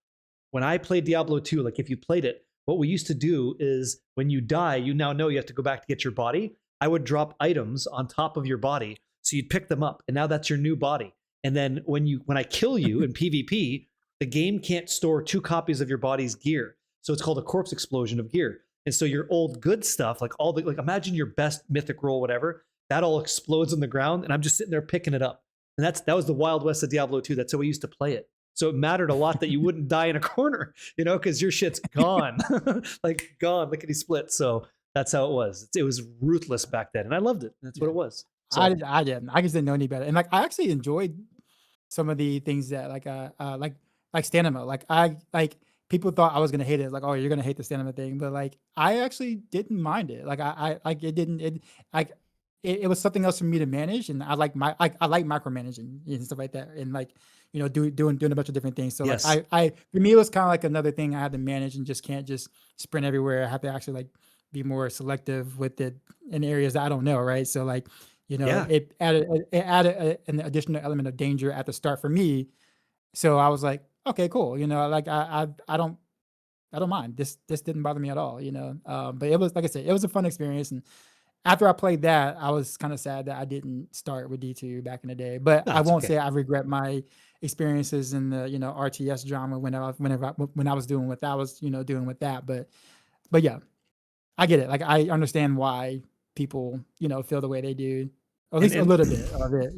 When I played Diablo 2, like if you played it, what we used to do is when you die, you now know you have to go back to get your body. I would drop items on top of your body. So you'd pick them up and now that's your new body. And then when I kill you in PvP, the game can't store 2 copies of your body's gear. So it's called a corpse explosion of gear. And so your old good stuff, like all the like imagine your best mythic roll, whatever, that all explodes on the ground and I'm just sitting there picking it up. And that was the Wild West of Diablo 2. That's how we used to play it. So it mattered a lot that you wouldn't die in a corner, you know, because your shit's gone, like gone, lickety split. So That's how it was. It was ruthless back then, and I loved it. That's what it was. So I didn't. I just didn't know any better. And like I actually enjoyed some of the things that like stamina. Like I like people thought I was gonna hate it. Like, oh, you're gonna hate the stamina thing, but like I actually didn't mind it. Like I like it didn't it like it was something else for me to manage, and I like micromanaging and stuff like that, and like doing a bunch of different things. So yes, like I for me it was kind of like another thing I had to manage and just can't just sprint everywhere. I have to actually like be more selective with it in areas that I don't know, right? So like yeah. it added an additional element of danger at the start for me. So I was like, okay, cool. Like I don't mind. This didn't bother me at all. But it was like I said, it was a fun experience. And after I played that, I was kind of sad that I didn't start with D2 back in the day. But No, I it's won't okay. say I regret my experiences in the RTS drama when I was doing what I was doing with that. But yeah, I get it. Like I understand why people feel the way they do, or at least a And little bit of it.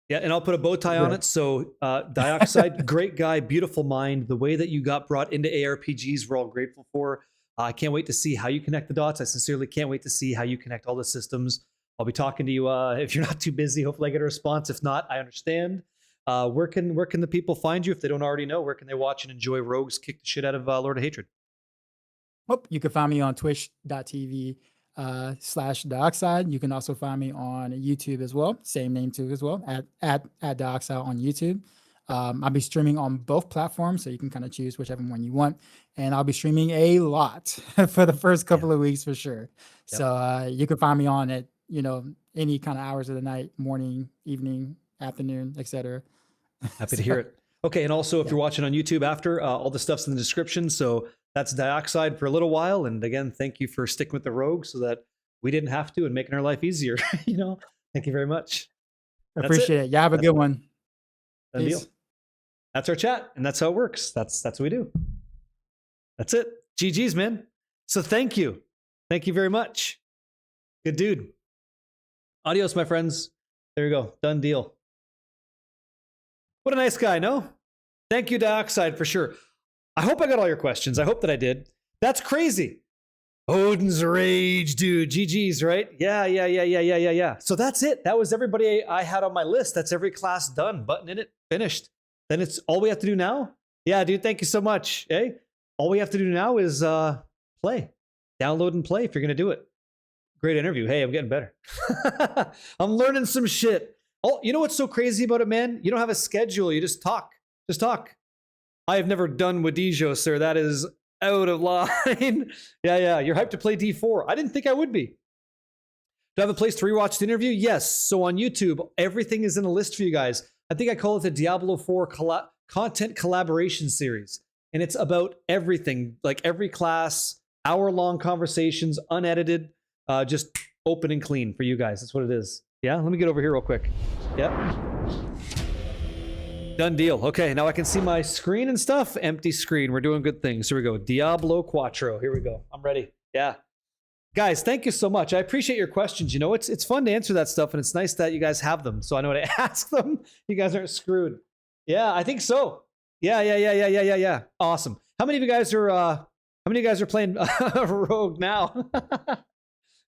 yeah, and I'll put a bow tie on Yeah. it. So Dioxide, great guy, beautiful mind. The way that you got brought into ARPGs, we're all grateful for. I can't wait to see how you connect the dots. I sincerely can't wait to see how you connect all the systems. I'll be talking to you if you're not too busy. Hopefully I get a response. If not, I understand. Where can the people find you if they don't already know? Where can they watch and enjoy Rogues kick the shit out of Lord of Hatred? Oh, you can find me on twitch.tv /Dioxide. You can also find me on YouTube as well. Same name too as well, at Dioxide on YouTube. I'll be streaming on both platforms, so you can kind of choose whichever one you want. And I'll be streaming a lot for the first couple of weeks for sure. Yep. So you can find me on at any kind of hours of the night, morning, evening, afternoon, etc. Happy to hear it. Okay, and also if you're watching on YouTube after, all the stuff's in the description. So that's Dioxide for a little while. And again, thank you for sticking with the Rogue so that we didn't have to and making our life easier. Thank you very much. Appreciate it. Yeah, have a good one. Done deal. That's our chat, and that's how it works. That's what we do. That's it. GG's, man. So thank you. Thank you very much. Good dude. Adios, my friends. There you go. Done deal. What a nice guy, no? Thank you, Dioxide, for sure. I hope I got all your questions. I hope that I did. That's crazy. Odin's Rage, dude. GG's, right? Yeah. So that's it. That was everybody I had on my list. That's every class done. Button in it, finished. Then it's all we have to do now. Yeah, dude, thank you so much. Hey, all we have to do now is play. Download and play if you're going to do it. Great interview. Hey, I'm getting better. I'm learning some shit. Oh, you know what's so crazy about it, man? You don't have a schedule. You just talk. Just talk. I have never done Wadijo, sir. That is out of line. Yeah. You're hyped to play D4. I didn't think I would be. Do I have a place to rewatch the interview? Yes. So on YouTube, everything is in a list for you guys. I think I call it the Diablo 4 content collaboration series. And it's about everything, like every class, hour-long conversations, unedited, just open and clean for you guys. That's what it is. Yeah, let me get over here real quick. Yeah. Done deal. Okay, now I can see my screen and stuff. Empty screen. We're doing good things. Here we go. Diablo Quattro. Here we go. I'm ready. Yeah. Guys, thank you so much. I appreciate your questions. It's fun to answer that stuff, and it's nice that you guys have them, so I know how to ask them. You guys aren't screwed. Yeah, I think so. Yeah. Awesome. How many of you guys are playing Rogue now?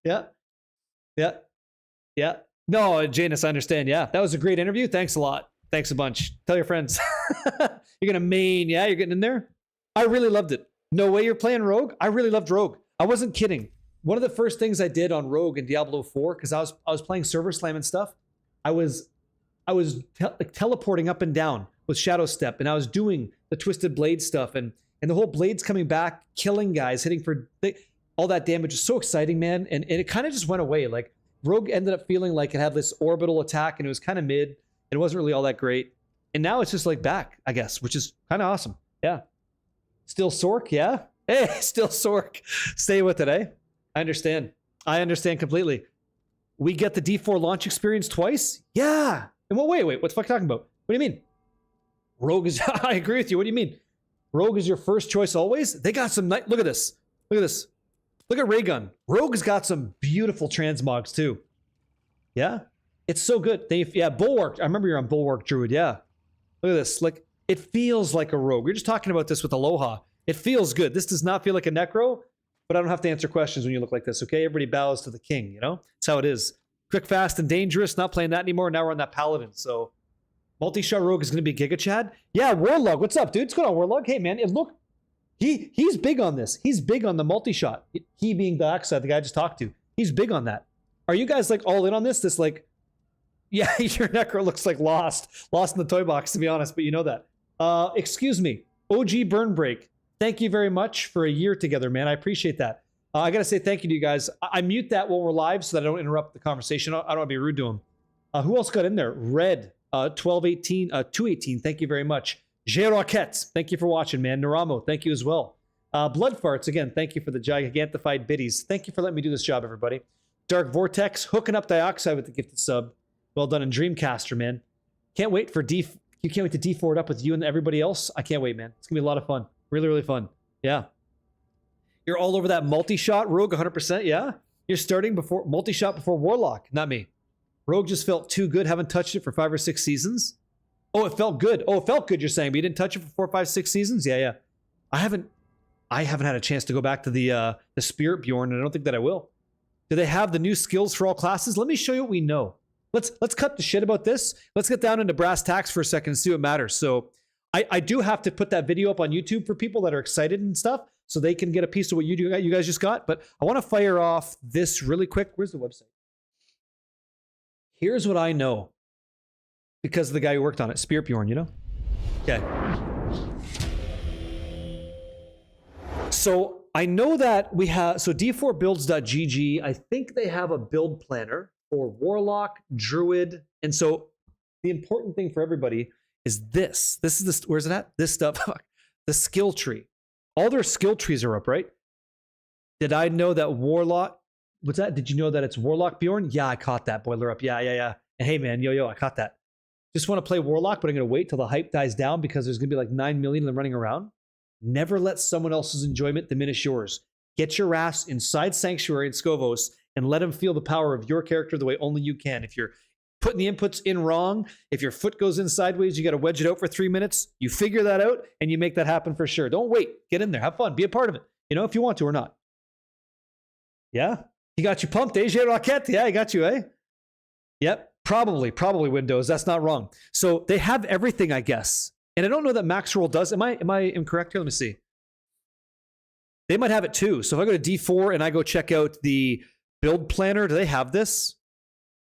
Yeah. No, Janus, I understand. Yeah, that was a great interview. Thanks a lot. Thanks a bunch. Tell your friends. You're gonna main. Yeah, you're getting in there. I really loved it. No way you're playing Rogue. I really loved Rogue. I wasn't kidding. One of the first things I did on Rogue in Diablo 4, because I was playing Server Slam and stuff, I was teleporting up and down with Shadow Step, and I was doing the Twisted Blade stuff, and the whole blades coming back, killing guys, hitting for all that damage was so exciting, man. And it kind of just went away. Like Rogue ended up feeling like it had this orbital attack, and it was kind of mid. It wasn't really all that great. And now it's just like back, I guess, which is kind of awesome. Yeah. Still Sork, yeah? Hey, still Sork. Stay with it, eh? I understand completely. We get the D4 launch experience twice? Yeah. And wait, what the fuck are you talking about? What do you mean? Rogue is, I agree with you. What do you mean? Rogue is your first choice always? They got some, look at this. Look at Raygun. Rogue's got some beautiful transmogs too. Yeah. It's so good. Bulwark. I remember you're on Bulwark Druid. Yeah. Look at this. Like, it feels like a Rogue. We were just talking about this with Aloha. It feels good. This does not feel like a Necro. but I don't have to answer questions when you look like this, okay? Everybody bows to the king, you know? That's how it is. Quick, fast, and dangerous. Not playing that anymore. Now we're on that paladin. So multi-shot rogue is going to be Giga Chad. Yeah, Warlock. What's up, dude? What's going on, Warlock? Hey, man. Look, he's big on this. He's big on the multi-shot. He being Dioxide, the guy I just talked to. He's big on that. Are you guys like all in on this? This like, yeah, your Necro looks like lost in the toy box, to be honest, but you know that. Excuse me, OG Burn Break. Thank you very much for a year together, man. I appreciate that. I got to say thank you to you guys. I mute that while we're live so that I don't interrupt the conversation. I don't want to be rude to him. Who else got in there? Red, 1218, 218. Thank you very much. J Roquette, thank you for watching, man. Naramo, thank you as well. Blood Farts, again, thank you for the gigantified biddies. Thank you for letting me do this job, everybody. Dark Vortex, hooking up Dioxide with the gifted sub. Well done. And Dreamcaster, man. Can't wait for you can't wait to D4 it up with you and everybody else. I can't wait, man. It's gonna be a lot of fun. Really, really fun. Yeah. You're all over that multi-shot, Rogue, 100%, yeah? You're starting before multi-shot before Warlock, not me. Rogue just felt too good. Haven't touched it for 5 or 6 seasons. Oh, it felt good. Oh, it felt good, you're saying, but you didn't touch it for 4, 5, 6 seasons? Yeah, yeah. I haven't had a chance to go back to the Spirit Bjorn, and I don't think that I will. Do they have the new skills for all classes? Let me show you what we know. Let's cut the shit about this. Let's get down into brass tacks for a second and see what matters. So I do have to put that video up on YouTube for people that are excited and stuff, so they can get a piece of what you guys just got. But I want to fire off this really quick. Where's the website? Here's what I know because of the guy who worked on it, Spirit Bjorn, you know? Okay. So I know that we have, so d4builds.gg, I think they have a build planner for Warlock, Druid, and so the important thing for everybody is this. This is the, where's it at? This stuff, the skill tree. All their skill trees are up, right? Did I know that Warlock, what's that? Did you know that it's Warlock Bjorn? Yeah, I caught that, Boiler Up. Yeah. And hey, man, yo, I caught that. Just want to play Warlock, but I'm going to wait till the hype dies down because there's going to be like 9 million of them running around. Never let someone else's enjoyment diminish yours. Get your ass inside Sanctuary and Scovos and let them feel the power of your character the way only you can. If you're putting the inputs in wrong, if your foot goes in sideways, you got to wedge it out for 3 minutes. You figure that out and you make that happen for sure. Don't wait. Get in there. Have fun. Be a part of it. You know, if you want to or not. Yeah? He got you pumped, eh? J Roquette? Yeah, he got you, eh? Yep. Probably Windows. That's not wrong. So they have everything, I guess. And I don't know that Max Roll does. Am I incorrect here? Let me see. They might have it too. So if I go to D4 and I go check out the build planner, do they have this?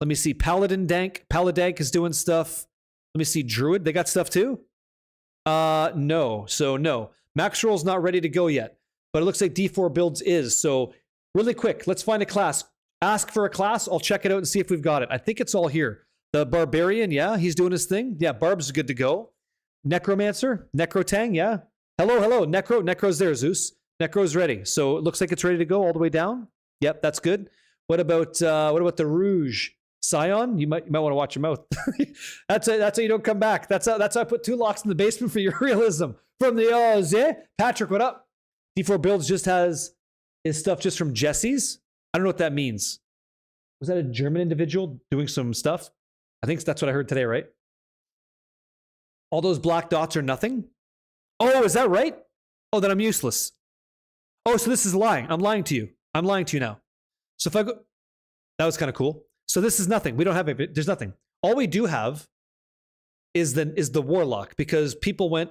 Let me see. Paladank is doing stuff. Let me see. Druid, they got stuff too? No. So no. Max Roll's not ready to go yet. But it looks like D4 builds is. So really quick, let's find a class. Ask for a class. I'll check it out and see if we've got it. I think it's all here. The Barbarian, yeah, he's doing his thing. Yeah, Barb's good to go. Necromancer, Necrotang, yeah. Hello, Necro's there, Zeus. Necro's ready. So it looks like it's ready to go all the way down. Yep, that's good. What about the Rouge? Scion? You might want to watch your mouth. That's how you don't come back. That's how I put 2 locks in the basement for your realism. From the Oz, eh? Patrick, what up? D4 Builds just has his stuff just from Jesse's. I don't know what that means. Was that a German individual doing some stuff? I think that's what I heard today, right? All those black dots are nothing? Oh, is that right? Oh, then I'm useless. Oh, so this is lying. I'm lying to you. I'm lying to you now. So if I go... That was kind of cool. So this is nothing. We don't have it. There's nothing. All we do have is the Warlock because people went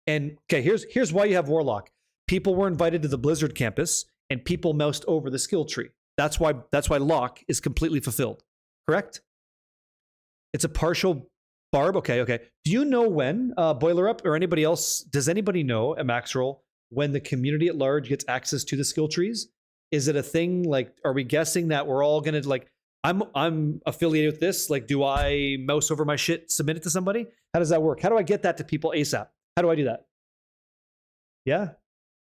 and... Okay, here's why you have Warlock. People were invited to the Blizzard campus and people moused over the skill tree. That's why Lock is completely fulfilled. Correct? It's a partial... Barb, okay. Do you know when, Boiler Up or anybody else, does anybody know at Max Roll when the community at large gets access to the skill trees? Is it a thing, like, are we guessing that we're all going to, like, I'm affiliated with this, like, do I mouse over my shit, submit it to somebody? How does that work? How do I get that to people ASAP? How do I do that? Yeah?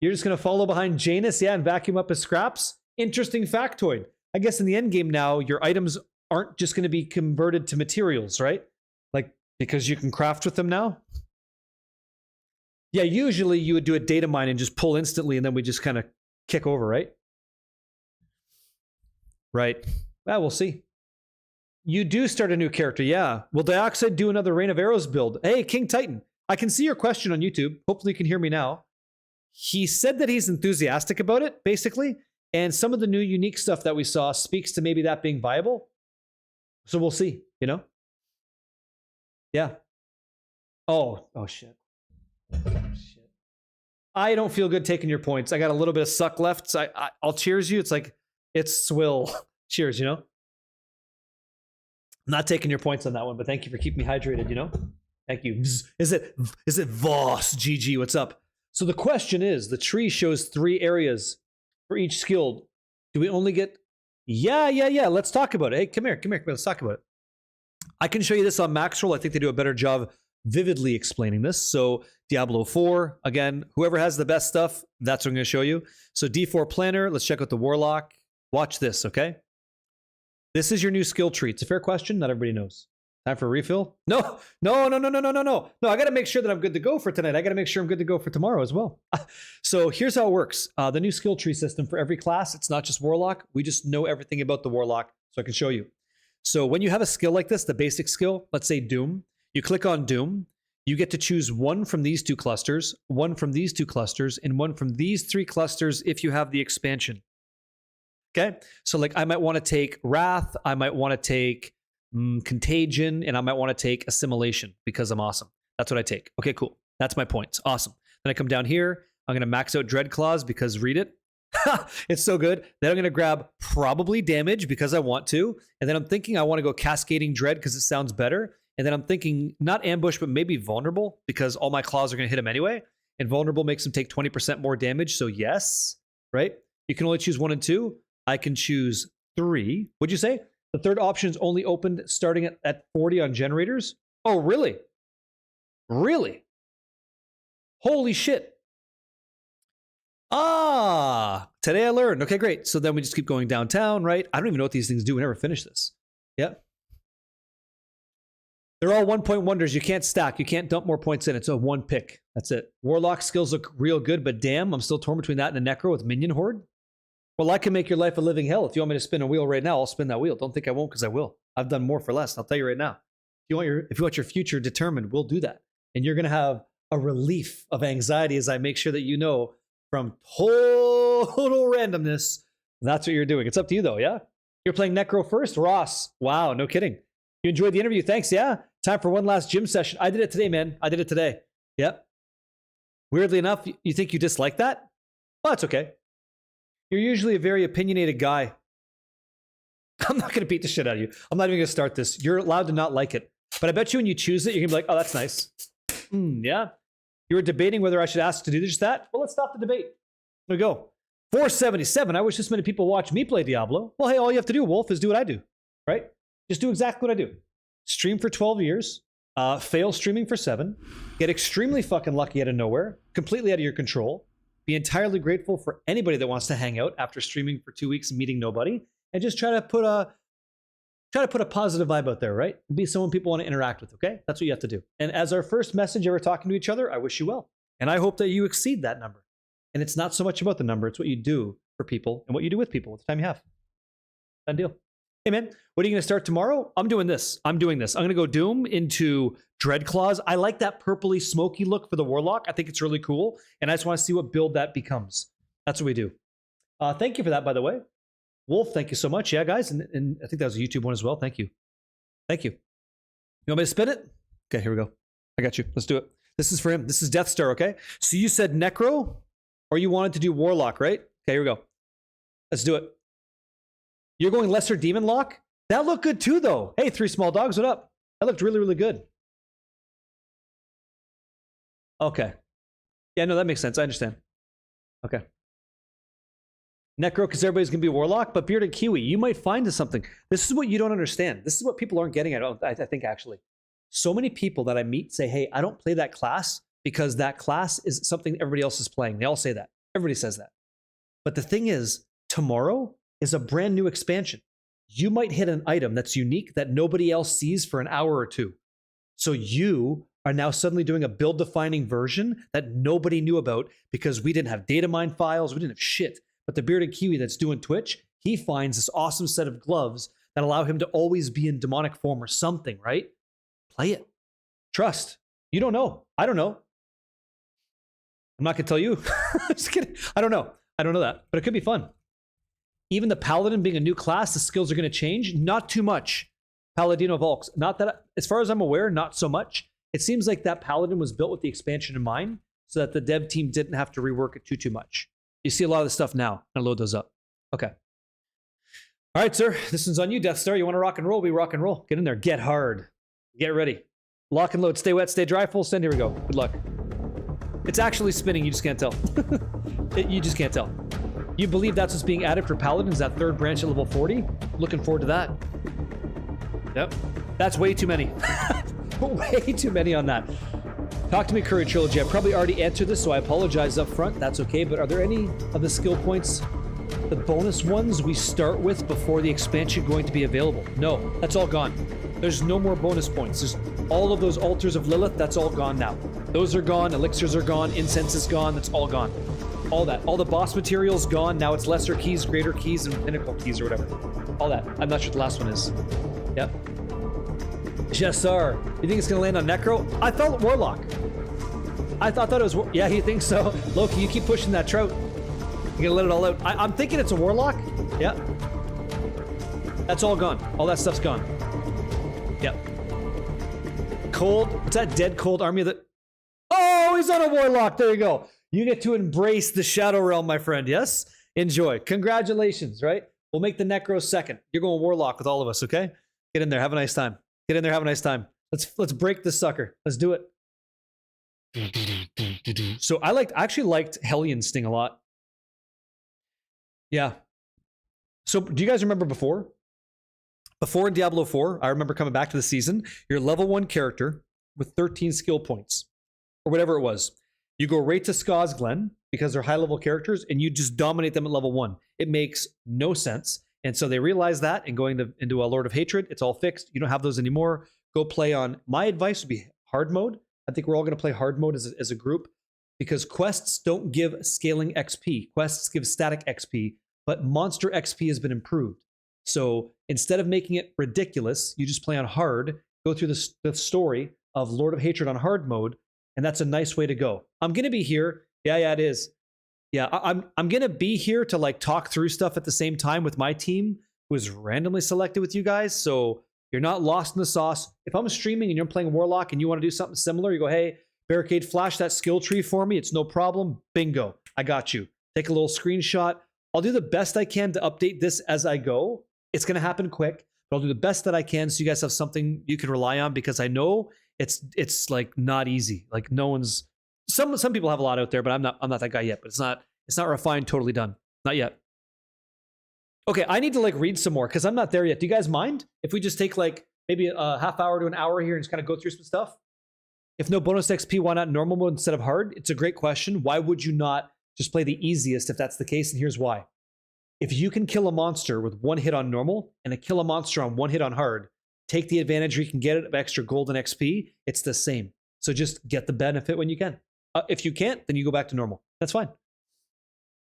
You're just going to follow behind Janus, yeah, and vacuum up his scraps? Interesting factoid. I guess in the end game now, your items aren't just going to be converted to materials, right? Like, because you can craft with them now? Yeah, usually you would do a data mine and just pull instantly and then we just kind of kick over, right? Right. Well, we'll see. You do start a new character, yeah. Will Dioxide do another Rain of Arrows build? Hey, King Titan, I can see your question on YouTube. Hopefully you can hear me now. he said that he's enthusiastic about it, basically. And some of the new unique stuff that we saw speaks to maybe that being viable. So we'll see, you know? Yeah. Oh shit. Shit. I don't feel good taking your points. I got a little bit of suck left. So I'll cheers you. It's like, it's swill. Cheers, you know? I'm not taking your points on that one, but thank you for keeping me hydrated, you know? Thank you. Is it Voss? GG, what's up? So the question is, the tree shows 3 areas for each skill. Do we only get... Yeah. Let's talk about it. Hey, come here. Let's talk about it. I can show you this on Maxroll. I think they do a better job vividly explaining this. So Diablo 4, again, whoever has the best stuff, that's what I'm going to show you. So D4 Planner, let's check out the Warlock. Watch this, okay? This is your new skill tree. It's a fair question. Not everybody knows. Time for a refill? No. No, I got to make sure that I'm good to go for tonight. I got to make sure I'm good to go for tomorrow as well. So here's how it works. The new skill tree system for every class. It's not just Warlock. We just know everything about the Warlock, so I can show you. So when you have a skill like this, the basic skill, let's say Doom, you click on Doom, you get to choose one from these 2 clusters, one from these 2 clusters, and one from these 3 clusters if you have the expansion. Okay? So like I might want to take Wrath, I might want to take Contagion, and I might want to take Assimilation because I'm awesome. That's what I take. Okay, cool. That's my points. Awesome. Then I come down here. I'm going to max out Dread Claws because read it. It's so good. Then I'm going to grab probably damage because I want to. And then I'm thinking I want to go Cascading Dread because it sounds better. And then I'm thinking not ambush, but maybe vulnerable because all my claws are going to hit him anyway. And vulnerable makes him take 20% more damage. So yes, right? You can only choose 1 and 2. I can choose 3. What'd you say? The third option is only opened starting at 40 on generators. Oh, really? Really? Holy shit. Today I learned. Okay, great. So then we just keep going downtown, right? I don't even know what these things do. We never finish this. Yep. They're all 1-point wonders. You can't stack. You can't dump more points in. It's a 1 pick. That's it. Warlock skills look real good, but damn, I'm still torn between that and a Necro with Minion Horde. Well, I can make your life a living hell. If you want me to spin a wheel right now, I'll spin that wheel. Don't think I won't because I will. I've done more for less. I'll tell you right now. If you want your future determined, we'll do that. And you're going to have a relief of anxiety as I make sure that you know from total randomness, that's what you're doing. It's up to you though, yeah? You're playing Necro first? Ross. Wow, no kidding. You enjoyed the interview. Thanks, yeah? Time for one last gym session. I did it today, man. I did it today. Yep. Weirdly enough, you think you dislike that? Well, that's okay. You're usually a very opinionated guy. I'm not going to beat the shit out of you. I'm not even going to start this. You're allowed to not like it. But I bet you when you choose it, you're going to be like, oh, that's nice. Yeah? You were debating whether I should ask to do just that? Well, let's stop the debate. There we go. 477. I wish this many people watch me play Diablo. Well, hey, all you have to do, Wolf, is do what I do. Right? Just do exactly what I do. Stream for 12 years. Fail streaming for 7. Get extremely fucking lucky out of nowhere. Completely out of your control. Be entirely grateful for anybody that wants to hang out after streaming for 2 weeks and meeting nobody. And just try to put a positive vibe out there, right? Be someone people want to interact with, okay? That's what you have to do. And as our first message ever talking to each other, I wish you well. And I hope that you exceed that number. And it's not so much about the number, it's what you do for people and what you do with people with the time you have. Done deal. Hey man, what are you going to start tomorrow? I'm doing this. I'm going to go Doom into Dread Claws. I like that purpley smoky look for the Warlock. I think it's really cool. And I just want to see what build that becomes. That's what we do. Thank you for that, by the way. Wolf, thank you so much. Yeah, guys. And I think that was a YouTube one as well. Thank you. Thank you. You want me to spin it? Okay, here we go. I got you. Let's do it. This is for him. This is Death Star, okay? So you said Necro, or you wanted to do Warlock, right? Okay, here we go. Let's do it. You're going Lesser Demon Lock? That looked good too, though. Hey, 3 small dogs, what up? That looked really, really good. Okay. Yeah, no, that makes sense. I understand. Okay. Necro, because everybody's going to be Warlock, but Bearded Kiwi, you might find something. This is what you don't understand. This is what people aren't getting at, I think, actually. So many people that I meet say, hey, I don't play that class because that class is something everybody else is playing. They all say that. Everybody says that. But the thing is, tomorrow is a brand new expansion. You might hit an item that's unique that nobody else sees for an hour or 2. So you are now suddenly doing a build-defining version that nobody knew about because we didn't have data mine files, we didn't have shit. But the Bearded Kiwi that's doing Twitch, he finds this awesome set of gloves that allow him to always be in demonic form or something, right? Play it. Trust. You don't know. I don't know. I'm not gonna tell you. Just kidding. I don't know. I don't know that, but it could be fun. Even the Paladin being a new class, the skills are gonna change. Not too much. Paladino Volks. Not that, as far as I'm aware, not so much. It seems like that Paladin was built with the expansion in mind, so that the dev team didn't have to rework it too much. You see a lot of the stuff now. I'll load those up. Okay. All right, sir. This one's on you, Death Star. You want to rock and roll? We rock and roll. Get in there. Get hard. Get ready. Lock and load. Stay wet. Stay dry. Full send. Here we go. Good luck. It's actually spinning. You just can't tell. You just can't tell. You believe that's what's being added for Paladins, that third branch at level 40? Looking forward to that. Yep. That's way too many. Way too many on that. Talk to me, Courier Trilogy. I probably already answered this, so I apologize up front. That's okay, but are there any of the skill points, the bonus ones we start with before the expansion going to be available? No, that's all gone. There's no more bonus points. There's all of those altars of Lilith, that's all gone now. Those are gone, elixirs are gone, incense is gone, that's all gone. All that. All the boss materials gone, now it's lesser keys, greater keys, and pinnacle keys or whatever. All that. I'm not sure what the last one is. Yep. Yes, sir. You think it's gonna land on Necro? I felt Warlock. I thought it was, yeah, you think so? Loki, you keep pushing that trout. You're gonna let it all out. I'm thinking it's a Warlock. Yeah. That's all gone. All that stuff's gone. Yep. Cold. What's that dead cold army that... Oh, he's on a Warlock. There you go. You get to embrace the Shadow Realm, my friend. Yes? Enjoy. Congratulations, right? We'll make the Necro second. You're going Warlock with all of us, okay? Get in there. Have a nice time. Get in there. Have a nice time. Let's break this sucker. Let's do it. So I actually liked Hellion Sting a lot. Yeah. So do you guys remember before? Before in Diablo 4, I remember coming back to the season, you're a level 1 character with 13 skill points, or whatever it was. You go right to Skaz Glen, because they're high-level characters, and you just dominate them at level 1. It makes no sense. And so they realized that, and going into a Lord of Hatred, it's all fixed. You don't have those anymore. Go play on, my advice would be hard mode. I think we're all going to play hard mode as a group, because quests don't give scaling XP. Quests give static XP, but monster XP has been improved. So instead of making it ridiculous, you just play on hard, go through the story of Lord of Hatred on hard mode, and that's a nice way to go. I'm going to be here. Yeah, it is. Yeah, I'm going to be here to like talk through stuff at the same time with my team, who is randomly selected with you guys. So you're not lost in the sauce. If I'm streaming and you're playing Warlock and you want to do something similar, you go, hey, Barricade, flash that skill tree for me. It's no problem. Bingo. I got you. Take a little screenshot. I'll do the best I can to update this as I go. It's going to happen quick, but I'll do the best that I can so you guys have something you can rely on, because I know it's like not easy. Like no one's, some people have a lot out there, but I'm not that guy yet, but it's not refined, totally done. Not yet. Okay, I need to like read some more because I'm not there yet. Do you guys mind if we just take like maybe a half hour to an hour here and just kind of go through some stuff? If no bonus XP, why not normal mode instead of hard? It's a great question. Why would you not just play the easiest if that's the case? And here's why. If you can kill a monster with one hit on normal and kill a monster on one hit on hard, take the advantage where you can get it of extra gold and XP. It's the same. So just get the benefit when you can. If you can't, then you go back to normal. That's fine.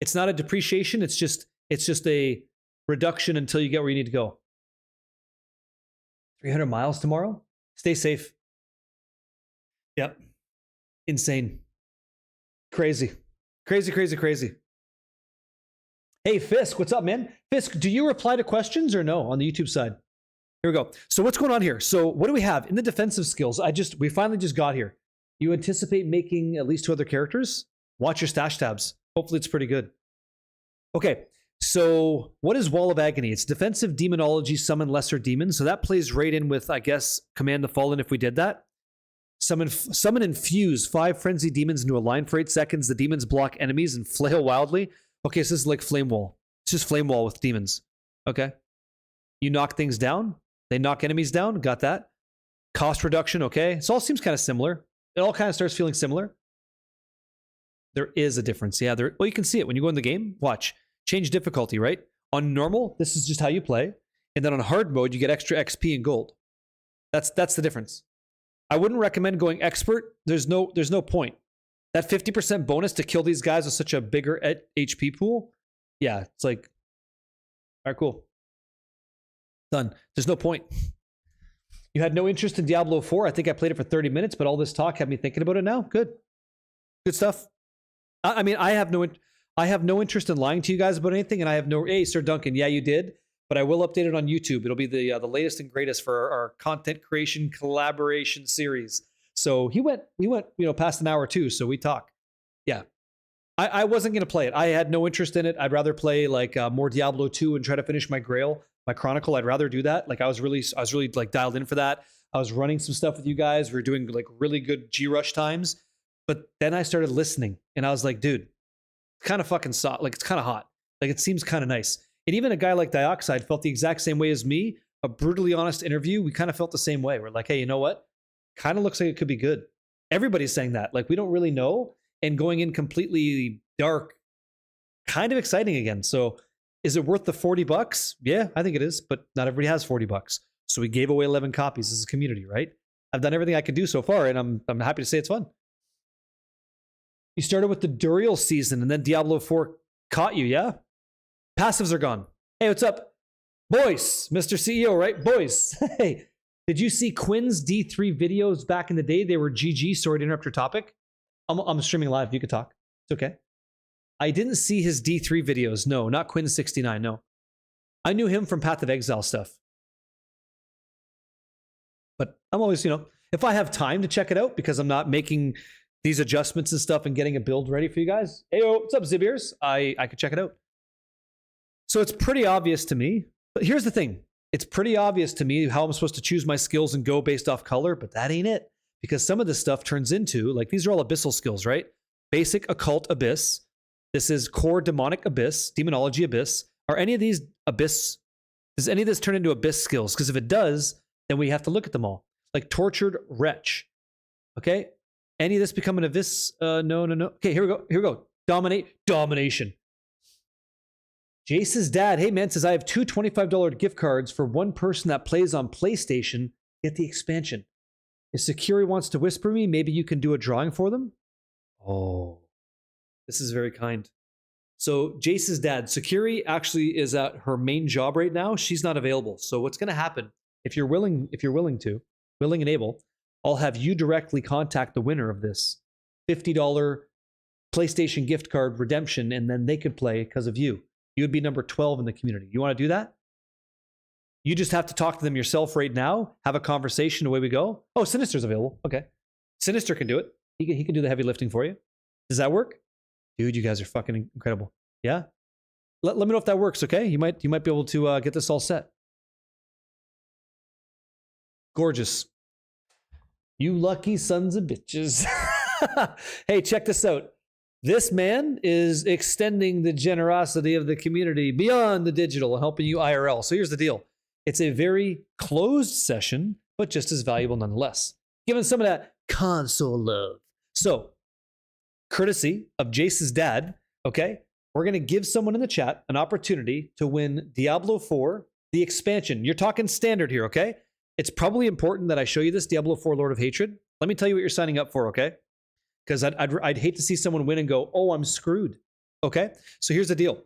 It's not a depreciation. It's just a reduction until you get where you need to go. 300 miles tomorrow? Stay safe. Yep. Insane. Crazy. Crazy. Hey, Fisk, what's up, man? Fisk, do you reply to questions or no on the YouTube side? Here we go. So what's going on here? So what do we have? In the defensive skills, we finally just got here. You anticipate making at least 2 other characters? Watch your stash tabs. Hopefully it's pretty good. Okay, so what is Wall of Agony? It's defensive demonology, summon lesser demons. So that plays right in with, I guess, Command the Fallen if we did that. Summon infuse 5 frenzy demons into a line for 8 seconds. The demons block enemies and flail wildly. Okay, so this is like Flame Wall. It's just Flame Wall with demons. Okay. You knock things down. They knock enemies down. Got that. Cost reduction. Okay. So it all seems kind of similar. It all kind of starts feeling similar. There is a difference. Yeah. Well, you can see it when you go in the game. Watch. Change difficulty, right? On normal, this is just how you play. And then on hard mode, you get extra XP and gold. That's the difference. I wouldn't recommend going expert. There's no point. That 50% bonus to kill these guys with such a bigger HP pool, yeah, it's like, all right, cool. Done. There's no point. You had no interest in Diablo 4. I think I played it for 30 minutes, but all this talk had me thinking about it now. Good. Good stuff. I mean, I have no interest in lying to you guys about anything, and I have no. Hey, Sir Duncan, yeah, you did, but I will update it on YouTube. It'll be the latest and greatest for our content creation collaboration series. So we went, past an hour too. So we talk. Yeah, I wasn't gonna play it. I had no interest in it. I'd rather play like more Diablo 2 and try to finish my Grail, my Chronicle. I'd rather do that. Like I was really like dialed in for that. I was running some stuff with you guys. We were doing like really good G Rush times. But then I started listening and I was like, dude, it's kind of fucking soft. Like it's kind of hot. Like it seems kind of nice. And even a guy like Dioxide felt the exact same way as me. A brutally honest interview. We kind of felt the same way. We're like, hey, you know what? Kind of looks like it could be good. Everybody's saying that. Like we don't really know. And going in completely dark, kind of exciting again. So is it worth the $40? Yeah, I think it is. But not everybody has $40. So we gave away 11 copies as a community, right? I've done everything I could do so far, and I'm happy to say it's fun. You started with the Duriel season, and then Diablo 4 caught you, yeah? Passives are gone. Hey, what's up? Boys, Mr. CEO, right? Boys. Hey, did you see Quinn's D3 videos back in the day? They were GG. Sorry to interrupt your topic. I'm streaming live. You can talk. It's okay. I didn't see his D3 videos. No, not Quinn69. No. I knew him from Path of Exile stuff. But I'm always, if I have time to check it out because I'm not making these adjustments and stuff and getting a build ready for you guys. Hey, what's up, Zibiers? I could check it out. So it's pretty obvious to me. But here's the thing. It's pretty obvious to me how I'm supposed to choose my skills and go based off color, but that ain't it. Because some of this stuff turns into, like, these are all abyssal skills, right? Basic occult abyss. This is core demonic abyss, demonology abyss. Are any of these abyss, does any of this turn into abyss skills? Because if it does, then we have to look at them all. Like tortured wretch. Okay? Any of this become an abyss? No. Okay, here we go. Domination. Jace's dad, hey man, says I have two $25 gift cards for one person that plays on PlayStation. Get the expansion. If Sakuri wants to whisper me, maybe you can do a drawing for them? Oh, this is very kind. So Jace's dad, Sakuri actually is at her main job right now. She's not available. So what's going to happen, if you're willing and able, I'll have you directly contact the winner of this $50 PlayStation gift card redemption, and then they could play because of you. You would be number 12 in the community. You want to do that? You just have to talk to them yourself right now, have a conversation, away we go. Oh, Sinister's available. Okay. Sinister can do it. He can do the heavy lifting for you. Does that work? Dude, you guys are fucking incredible. Yeah? Let me know if that works, okay? You might be able to get this all set. Gorgeous. You lucky sons of bitches. Hey, check this out. This man is extending the generosity of the community beyond the digital, helping you IRL. So here's the deal. It's a very closed session, but just as valuable nonetheless. Giving some of that console love. So, courtesy of Jace's dad, okay, we're going to give someone in the chat an opportunity to win Diablo 4, the expansion. You're talking standard here, okay? It's probably important that I show you this, Diablo 4 Lord of Hatred. Let me tell you what you're signing up for, okay? Because I'd hate to see someone win and go, oh, I'm screwed. Okay? So here's the deal.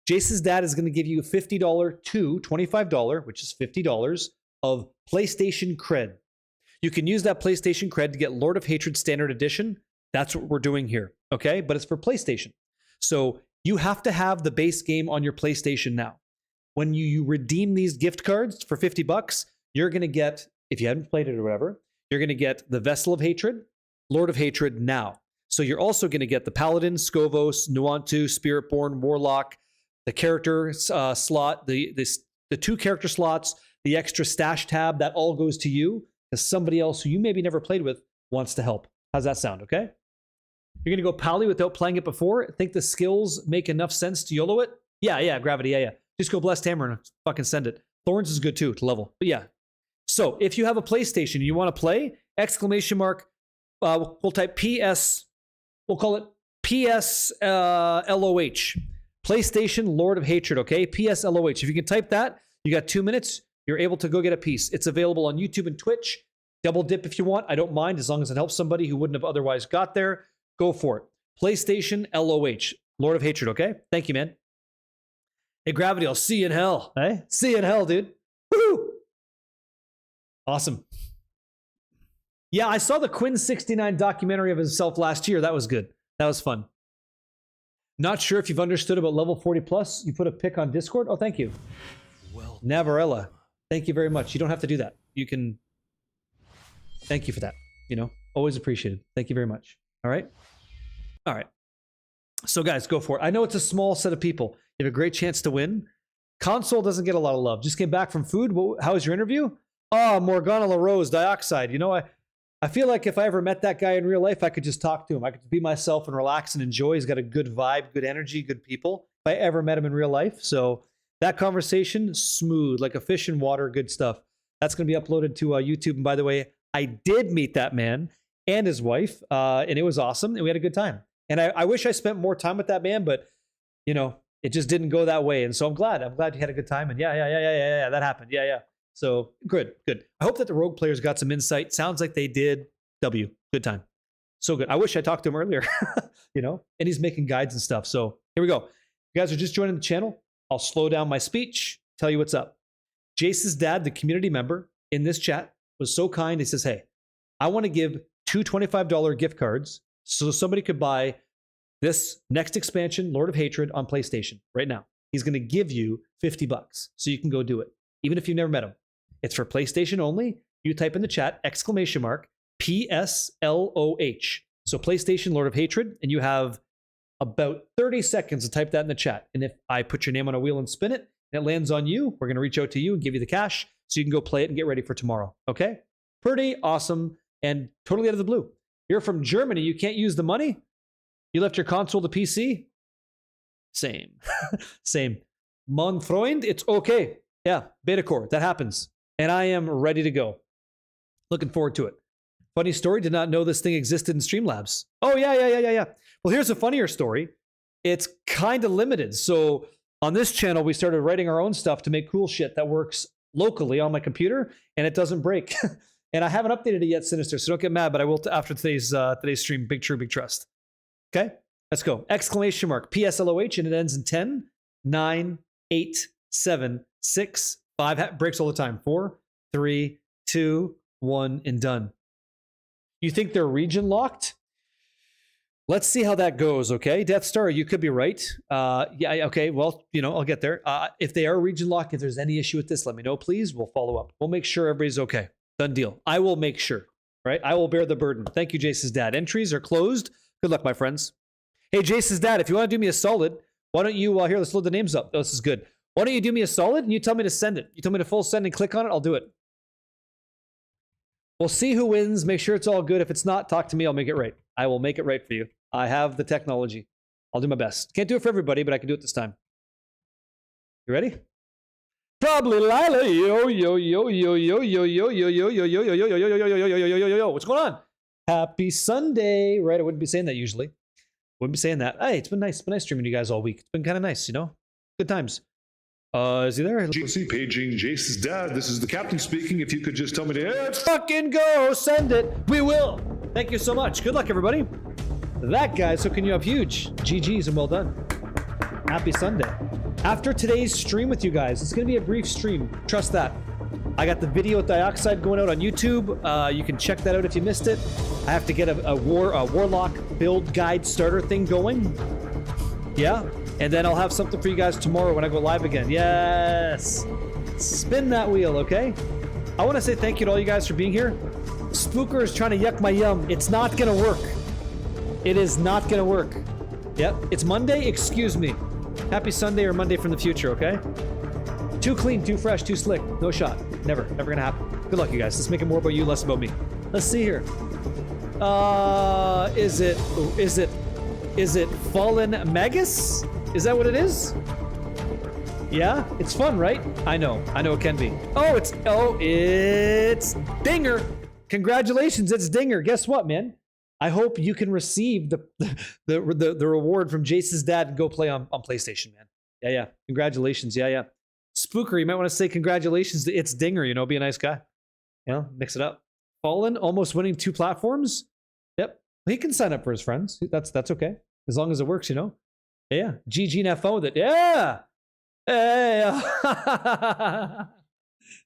Jace's dad is going to give you $50 to $25, which is $50 of PlayStation cred. You can use that PlayStation cred to get Lord of Hatred Standard Edition. That's what we're doing here. Okay? But it's for PlayStation. So you have to have the base game on your PlayStation now. When you redeem these gift cards for $50, you're going to get, if you haven't played it or whatever, you're going to get the Vessel of Hatred, Lord of Hatred now. So you're also going to get the Paladin, Scovos, Nuantu, Spiritborn, Warlock, the character slot, the two character slots, the extra stash tab, that all goes to you because somebody else who you maybe never played with wants to help. How's that sound, okay? You're going to go Pally without playing it before? Think the skills make enough sense to YOLO it? Yeah, Gravity, yeah. Just go Blessed Hammer and fucking send it. Thorns is good too to level. But yeah. So if you have a PlayStation and you want to play, exclamation mark, we'll type PS, we'll call it PS LOH. PlayStation Lord of Hatred, okay? PS LOH. If you can type that, you got 2 minutes, you're able to go get a piece. It's available on YouTube and Twitch. Double dip if you want. I don't mind as long as it helps somebody who wouldn't have otherwise got there. Go for it. PlayStation LOH. Lord of Hatred, okay? Thank you, man. Hey, Gravity, I'll see you in hell. Hey? See you in hell, dude. Woo! Awesome. Yeah, I saw the Quinn69 documentary of himself last year. That was good. That was fun. Not sure if you've understood about level 40 plus. You put a pic on Discord. Oh, thank you. Well, Navarella. Thank you very much. You don't have to do that. You can. Thank you for that. You know, always appreciated. Thank you very much. All right. All right. So guys, go for it. I know it's a small set of people. You have a great chance to win. Console doesn't get a lot of love. Just came back from food. How was your interview? Oh, Morgana LaRose, Dioxide. You know, I feel like if I ever met that guy in real life, I could just talk to him. I could be myself and relax and enjoy. He's got a good vibe, good energy, good people. If I ever met him in real life. So that conversation, smooth, like a fish in water, good stuff. That's going to be uploaded to YouTube. And by the way, I did meet that man and his wife, and it was awesome. And we had a good time. And I wish I spent more time with that man, but, you know, it just didn't go that way. And so I'm glad you had a good time. And yeah, that happened. Yeah. So good. I hope that the Rogue players got some insight. Sounds like they did. Good time. So good. I wish I talked to him earlier, you know, and he's making guides and stuff. So here we go. You guys are just joining the channel. I'll slow down my speech, tell you what's up. Jace's dad, the community member in this chat, was so kind. He says, hey, I want to give 2 $25 gift cards so somebody could buy this next expansion, Lord of Hatred, on PlayStation right now. He's going to give you $50 so you can go do it, even if you've never met him. It's for PlayStation only. You type in the chat, !PSLOH. So PlayStation Lord of Hatred, and you have about 30 seconds to type that in the chat. And if I put your name on a wheel and spin it, and it lands on you, we're going to reach out to you and give you the cash so you can go play it and get ready for tomorrow. Okay? Pretty awesome and totally out of the blue. You're from Germany. You can't use the money? You left your console to PC? Same. Same. Mon Freund, it's okay. Yeah, beta core. That happens. And I am ready to go. Looking forward to it. Funny story, did not know this thing existed in Streamlabs. Oh, yeah. Well, here's a funnier story. It's kind of limited. So on this channel, we started writing our own stuff to make cool shit that works locally on my computer, and it doesn't break. And I haven't updated it yet, Sinister, so don't get mad, but I will after today's stream. Big true, big trust. Okay, let's go. ! PSLOH, and it ends in 10, 9, 8, 7, 6, 5. Breaks all the time. 4, 3, 2, 1, and done. You think they're region locked? Let's see how that goes, okay? Death Star, you could be right. Yeah, okay, well, you know, I'll get there. If they are region locked, if there's any issue with this, let me know, please. We'll follow up. We'll make sure everybody's okay. Done deal. I will make sure, right? I will bear the burden. Thank you, Jace's dad. Entries are closed. Good luck, my friends. Hey, Jace's dad, if you want to do me a solid, why don't you, here, let's load the names up. Oh, this is good. Why don't you do me a solid and you tell me to send it? You tell me to full send and click on it, I'll do it. We'll see who wins. Make sure it's all good. If it's not, talk to me. I'll make it right. I will make it right for you. I have the technology. I'll do my best. Can't do it for everybody, but I can do it this time. You ready? Probably Lila. Yo. What's going on? Happy Sunday. Right, I wouldn't be saying that usually. Wouldn't be saying that. Hey, it's been nice. It's been nice streaming you guys all week. It's been kind of nice, you know? Good times. Is he there? GC paging Jace's dad. This is the captain speaking. If you could just tell me to fucking go. Send it. We will. Thank you so much. Good luck, everybody. That guy's hooking you up huge. GG's and well done. Happy Sunday. After today's stream with you guys, it's going to be a brief stream. Trust that. I got the video with Dioxide going out on YouTube. You can check that out if you missed it. I have to get a Warlock build guide starter thing going. Yeah. And then I'll have something for you guys tomorrow when I go live again. Yes. Spin that wheel, okay? I want to say thank you to all you guys for being here. Spooker is trying to yuck my yum. It's not going to work. It is not going to work. Yep. It's Monday. Excuse me. Happy Sunday or Monday from the future, okay? Too clean, too fresh, too slick. No shot. Never going to happen. Good luck, you guys. Let's make it more about you, less about me. Let's see here. Is it Fallen Magus? Is that what it is? Yeah, it's fun, right? I know it can be. It's Dinger. Congratulations, it's Dinger. Guess what, man? I hope you can receive the reward from Jace's dad and go play on PlayStation, man. Yeah. Congratulations. Yeah. Spooker, you might want to say congratulations to It's Dinger, you know, be a nice guy. You know, mix it up. Fallen, almost winning 2 platforms. Yep. He can sign up for his friends. That's okay. As long as it works, you know. Yeah. GG and have fun with it. Yeah. Hey.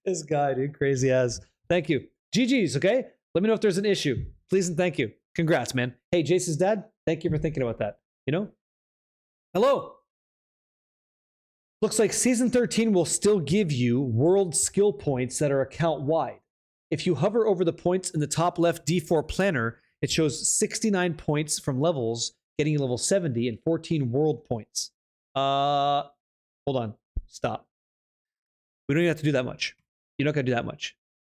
This guy, dude, crazy as. Thank you. GG's, okay? Let me know if there's an issue. Please and thank you. Congrats, man. Hey, Jace's dad, thank you for thinking about that. You know? Hello. Looks like Season 13 will still give you world skill points that are account-wide. If you hover over the points in the top left D4 planner, it shows 69 points from levels, getting you level 70 and 14 world points. Hold on. Stop. We don't even have to do that much. You're not going to do that much.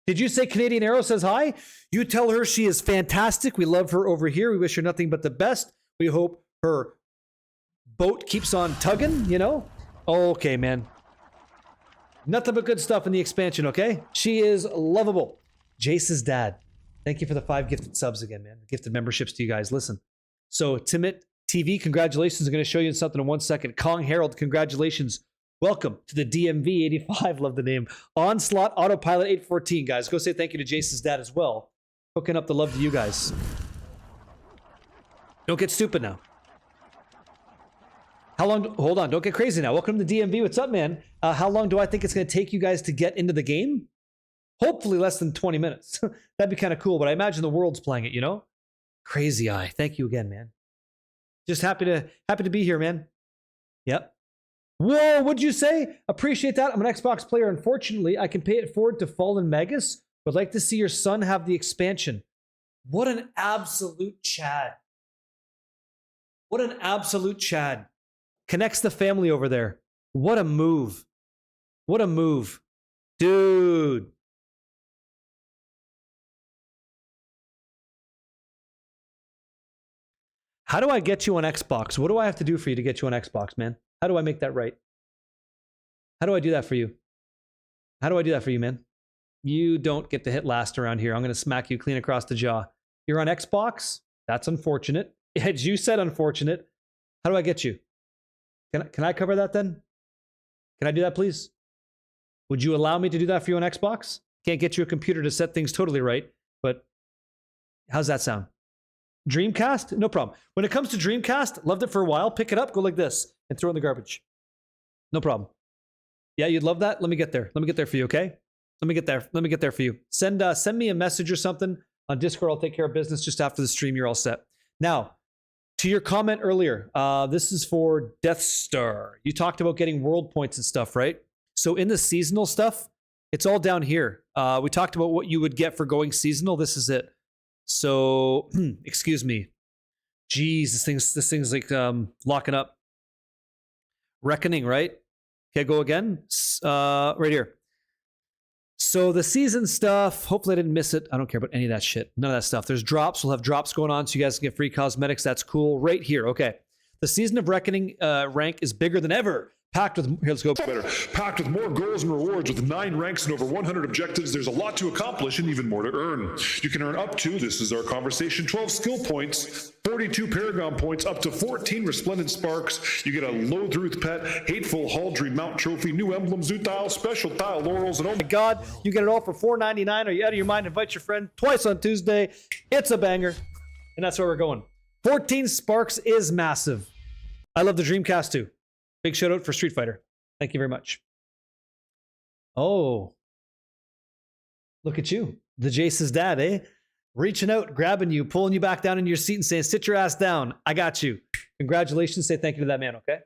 Did you say Canadian Arrow says hi? You tell her she is fantastic. We love her over here. We wish her nothing but the best. We hope her boat keeps on tugging, you know? Okay, man. Nothing but good stuff in the expansion, okay? She is lovable. Jace's dad. Thank you for the 5 gifted subs again, man. Gifted memberships to you guys. Listen. So, Timit TV, congratulations. I'm going to show you something in 1 second. Kong Herald, congratulations. Welcome to the DMV 85. Love the name. Onslaught Autopilot 814, guys. Go say thank you to Jace's dad as well. Hooking up the love to you guys. Don't get stupid now. How long? Hold on. Don't get crazy now. Welcome to the DMV. What's up, man? How long do I think it's going to take you guys to get into the game? Hopefully less than 20 minutes. That'd be kind of cool, but I imagine the world's playing it, you know? Crazy Eye. Thank you again, man. Just happy to be here, man. Yep. Whoa, what'd you say? Appreciate that. I'm an Xbox player. Unfortunately, I can pay it forward to Fallen Magus. Would like to see your son have the expansion. What an absolute Chad. What an absolute Chad. Connects the family over there. What a move. What a move. Dude. How do I get you on Xbox? What do I have to do for you to get you on Xbox, man? How do I make that right? How do I do that for you? How do I do that for you, man? You don't get to hit last around here. I'm going to smack you clean across the jaw. You're on Xbox? That's unfortunate. As you said, unfortunate. How do I get you? Can I cover that then? Can I do that, please? Would you allow me to do that for you on Xbox? Can't get you a computer to set things totally right, but how's that sound? Dreamcast? No problem. When it comes to Dreamcast, loved it for a while. Pick it up, go like this, and throw it in the garbage. No problem. Yeah, you'd love that? Let me get there. Let me get there for you, okay? Let me get there. Let me get there for you. Send me a message or something on Discord. I'll take care of business just after the stream. You're all set. Now, to your comment earlier, this is for Death Star. You talked about getting world points and stuff, right? So in the seasonal stuff, it's all down here. We talked about what you would get for going seasonal. This is it. So, excuse me. Jeez, this thing's like locking up. Reckoning, right? Okay, go again. Right here. So the season stuff, hopefully I didn't miss it. I don't care about any of that shit. None of that stuff. There's drops. We'll have drops going on so you guys can get free cosmetics. That's cool. Right here. Okay. The Season of Reckoning rank is bigger than ever. Packed with, here, let's go. Better. Packed with more goals and rewards with 9 ranks and over 100 objectives. There's a lot to accomplish and even more to earn. You can earn up to, this is our conversation, 12 skill points, 42 Paragon points, up to 14 Resplendent Sparks. You get a Loathruth pet, Hateful Haldry Mount Trophy, new emblems, new tiles, special tile laurels, and oh my God, you get it all for $4.99. Are you out of your mind? Invite your friend twice on Tuesday. It's a banger. And that's where we're going. 14 Sparks is massive. I love the Dreamcast too. Big shout out for Street Fighter. Thank you very much. Oh, look at you. The Jace's dad, eh? Reaching out, grabbing you, pulling you back down in your seat and saying, sit your ass down. I got you. Congratulations. Say thank you to that man, okay?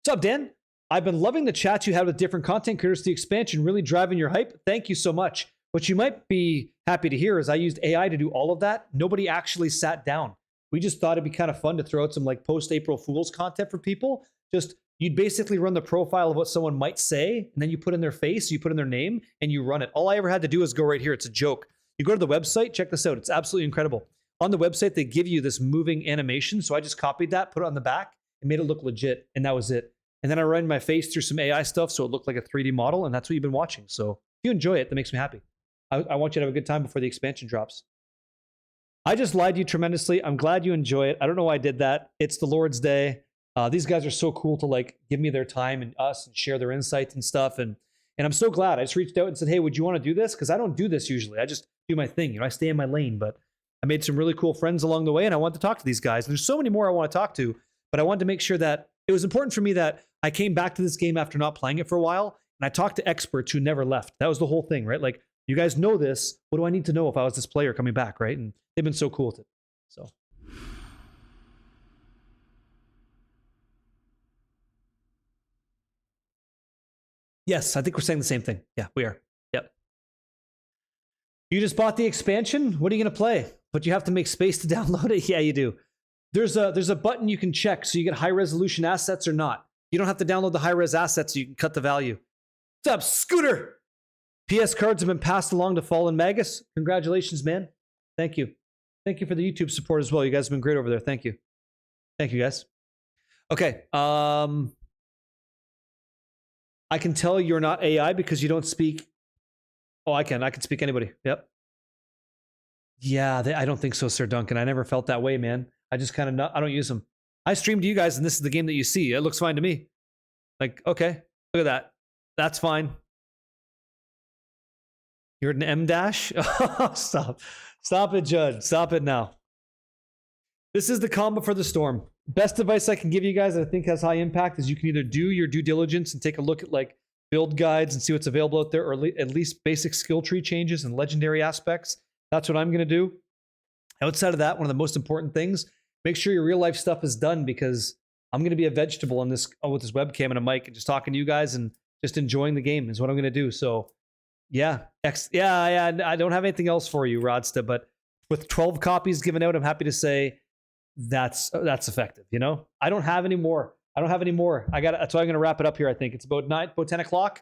What's up, Dan? I've been loving the chats you had with different content creators. The expansion really driving your hype. Thank you so much. What you might be happy to hear is I used AI to do all of that. Nobody actually sat down. We just thought it'd be kind of fun to throw out some like post-April Fool's content for people. Just, you'd basically run the profile of what someone might say, and then you put in their face, you put in their name, and you run it. All I ever had to do is go right here. It's a joke. You go to the website, check this out. It's absolutely incredible. On the website, they give you this moving animation. So I just copied that, put it on the back, and made it look legit, and that was it. And then I ran my face through some AI stuff so it looked like a 3D model, and that's what you've been watching. So if you enjoy it, that makes me happy. I want you to have a good time before the expansion drops. I just lied to you tremendously. I'm glad you enjoy it. I don't know why I did that. It's the Lord's Day. These guys are so cool to like give me their time and us and share their insights and stuff. And I'm so glad. I just reached out and said, hey, would you want to do this? Because I don't do this usually. I just do my thing. You know, I stay in my lane. But I made some really cool friends along the way, and I wanted to talk to these guys. And there's so many more I want to talk to, but I wanted to make sure that it was important for me that I came back to this game after not playing it for a while, and I talked to experts who never left. That was the whole thing, right? Like, you guys know this. What do I need to know if I was this player coming back, right? And they've been so cool with it. So. Yes, I think we're saying the same thing. Yeah, we are. Yep. You just bought the expansion? What are you going to play? But you have to make space to download it? Yeah, you do. There's a button you can check so you get high resolution assets or not. You don't have to download the high res assets so you can cut the value. What's up, Scooter? PS cards have been passed along to Fallen Magus. Congratulations, man. Thank you. Thank you for the YouTube support as well. You guys have been great over there. Thank you. Thank you, guys. Okay. I can tell you're not AI because you don't speak. Oh, I can. I can speak anybody. Yep. Yeah, I don't think so, Sir Duncan. I never felt that way, man. I just kind of I don't use them. I stream to you guys, and this is the game that you see. It looks fine to me. Like, okay, look at that. That's fine. You're at an M dash? Oh, stop. Stop it, Judd. Stop it now. This is the combo for the storm. Best advice I can give you guys that I think has high impact is you can either do your due diligence and take a look at like build guides and see what's available out there, or at least basic skill tree changes and legendary aspects. That's what I'm going to do. Outside of that, one of the most important things, make sure your real life stuff is done, because I'm going to be a vegetable on this with this webcam and a mic and just talking to you guys and just enjoying the game is what I'm going to do. So yeah, I don't have anything else for you, Rodsta, but with 12 copies given out, I'm happy to say that's effective. You know, I don't have any more. That's why I'm going to wrap it up here. I think it's about 10 o'clock.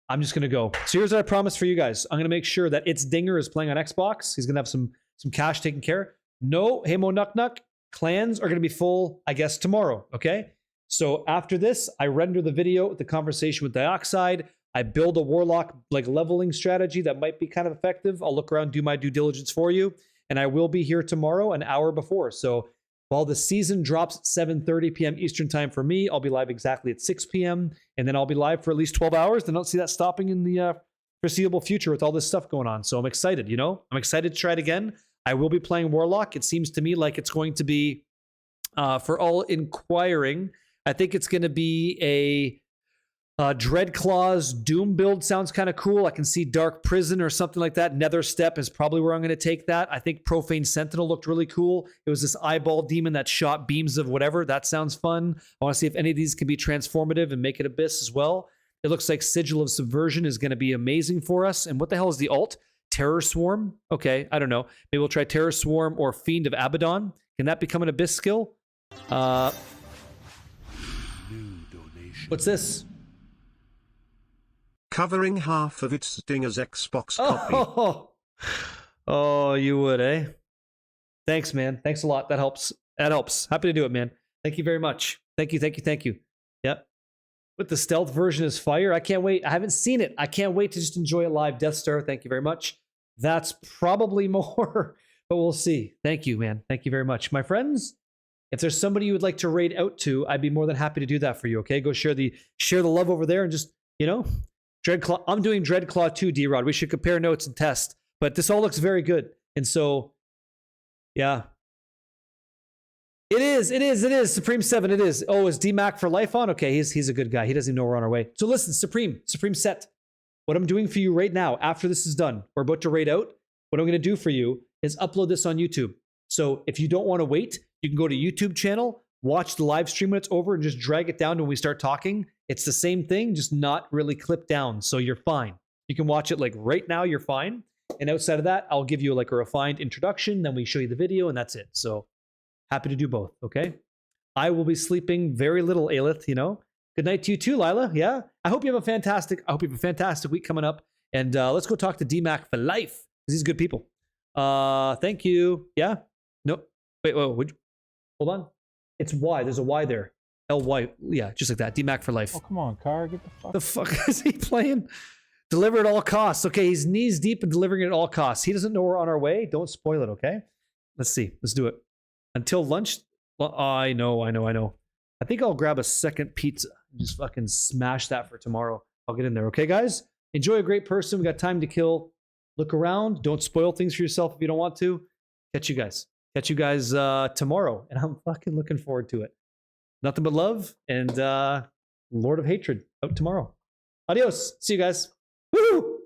I'm just going to go. So here's what I promise for you guys. I'm going to make sure that It's Dinger is playing on Xbox. He's going to have some cash taken care. No, Hamo Nuck Nuck. Clans are going to be full, I guess, tomorrow. Okay. So after this, I render the video with the conversation with Dioxide. I build a Warlock like leveling strategy that might be kind of effective. I'll look around, do my due diligence for you. And I will be here tomorrow an hour before. So while the season drops at 7:30 p.m. Eastern time for me, I'll be live exactly at 6 p.m. And then I'll be live for at least 12 hours. And I don't see that stopping in the foreseeable future with all this stuff going on. So I'm excited, you know? I'm excited to try it again. I will be playing Warlock. It seems to me like it's going to be, for all inquiring, I think it's going to be a Dreadclaw's Doom build. Sounds kind of cool. I can see Dark Prison or something like that. Nether Step is probably where I'm going to take that. I think Profane Sentinel looked really cool. It was this eyeball demon that shot beams of whatever. That sounds fun. I want to see if any of these can be transformative and make it Abyss as well. It looks like Sigil of Subversion is going to be amazing for us. And what the hell is the alt? Terror Swarm? Okay, I don't know. Maybe we'll try Terror Swarm or Fiend of Abaddon. Can that become an Abyss skill? What's this? Covering half of its Dinger's Xbox copy. Oh, you would, eh? Thanks, man. Thanks a lot. That helps. Happy to do it, man. Thank you very much. Thank you. Yep. With the stealth version is fire. I can't wait. I haven't seen it. I can't wait to just enjoy it live. Death Star, thank you very much. That's probably more, but we'll see. Thank you, man. Thank you very much. My friends, if there's somebody you would like to raid out to, I'd be more than happy to do that for you, okay? Go share the love over there and just, you know, Dreadclaw. I'm doing Dreadclaw 2, D-Rod. We should compare notes and test. But this all looks very good. And so, yeah. It is. Supreme 7, it is. Oh, is D-Mac for life on? Okay, he's a good guy. He doesn't even know we're on our way. So listen, Supreme set. What I'm doing for you right now, after this is done, we're about to raid out. What I'm going to do for you is upload this on YouTube. So if you don't want to wait, you can go to YouTube channel, watch the live stream when it's over, and just drag it down when we start talking. It's the same thing, just not really clipped down. So you're fine. You can watch it like right now, you're fine. And outside of that, I'll give you like a refined introduction. Then we show you the video and that's it. So happy to do both, okay? I will be sleeping very little, Aelith, you know? Good night to you too, Lila, yeah? I hope you have a fantastic week coming up. And let's go talk to D-Mac for life, because he's good people. Thank you. Yeah? No. Wait, hold on. It's Y. There's a Y there. L-Y. Yeah, just like that. D-Mac for life. Oh, come on, Car. Get the fuck. The fuck is he playing? Deliver at all costs. Okay, he's knees deep in delivering it at all costs. He doesn't know we're on our way. Don't spoil it, okay? Let's see. Let's do it. Until lunch. Well, I know. I think I'll grab a second pizza and just fucking smash that for tomorrow. I'll get in there. Okay, guys? Enjoy a great person. We got time to kill. Look around. Don't spoil things for yourself if you don't want to. Catch you guys tomorrow. And I'm fucking looking forward to it. Nothing but love and Lord of Hatred out tomorrow. Adios. See you guys. Woo!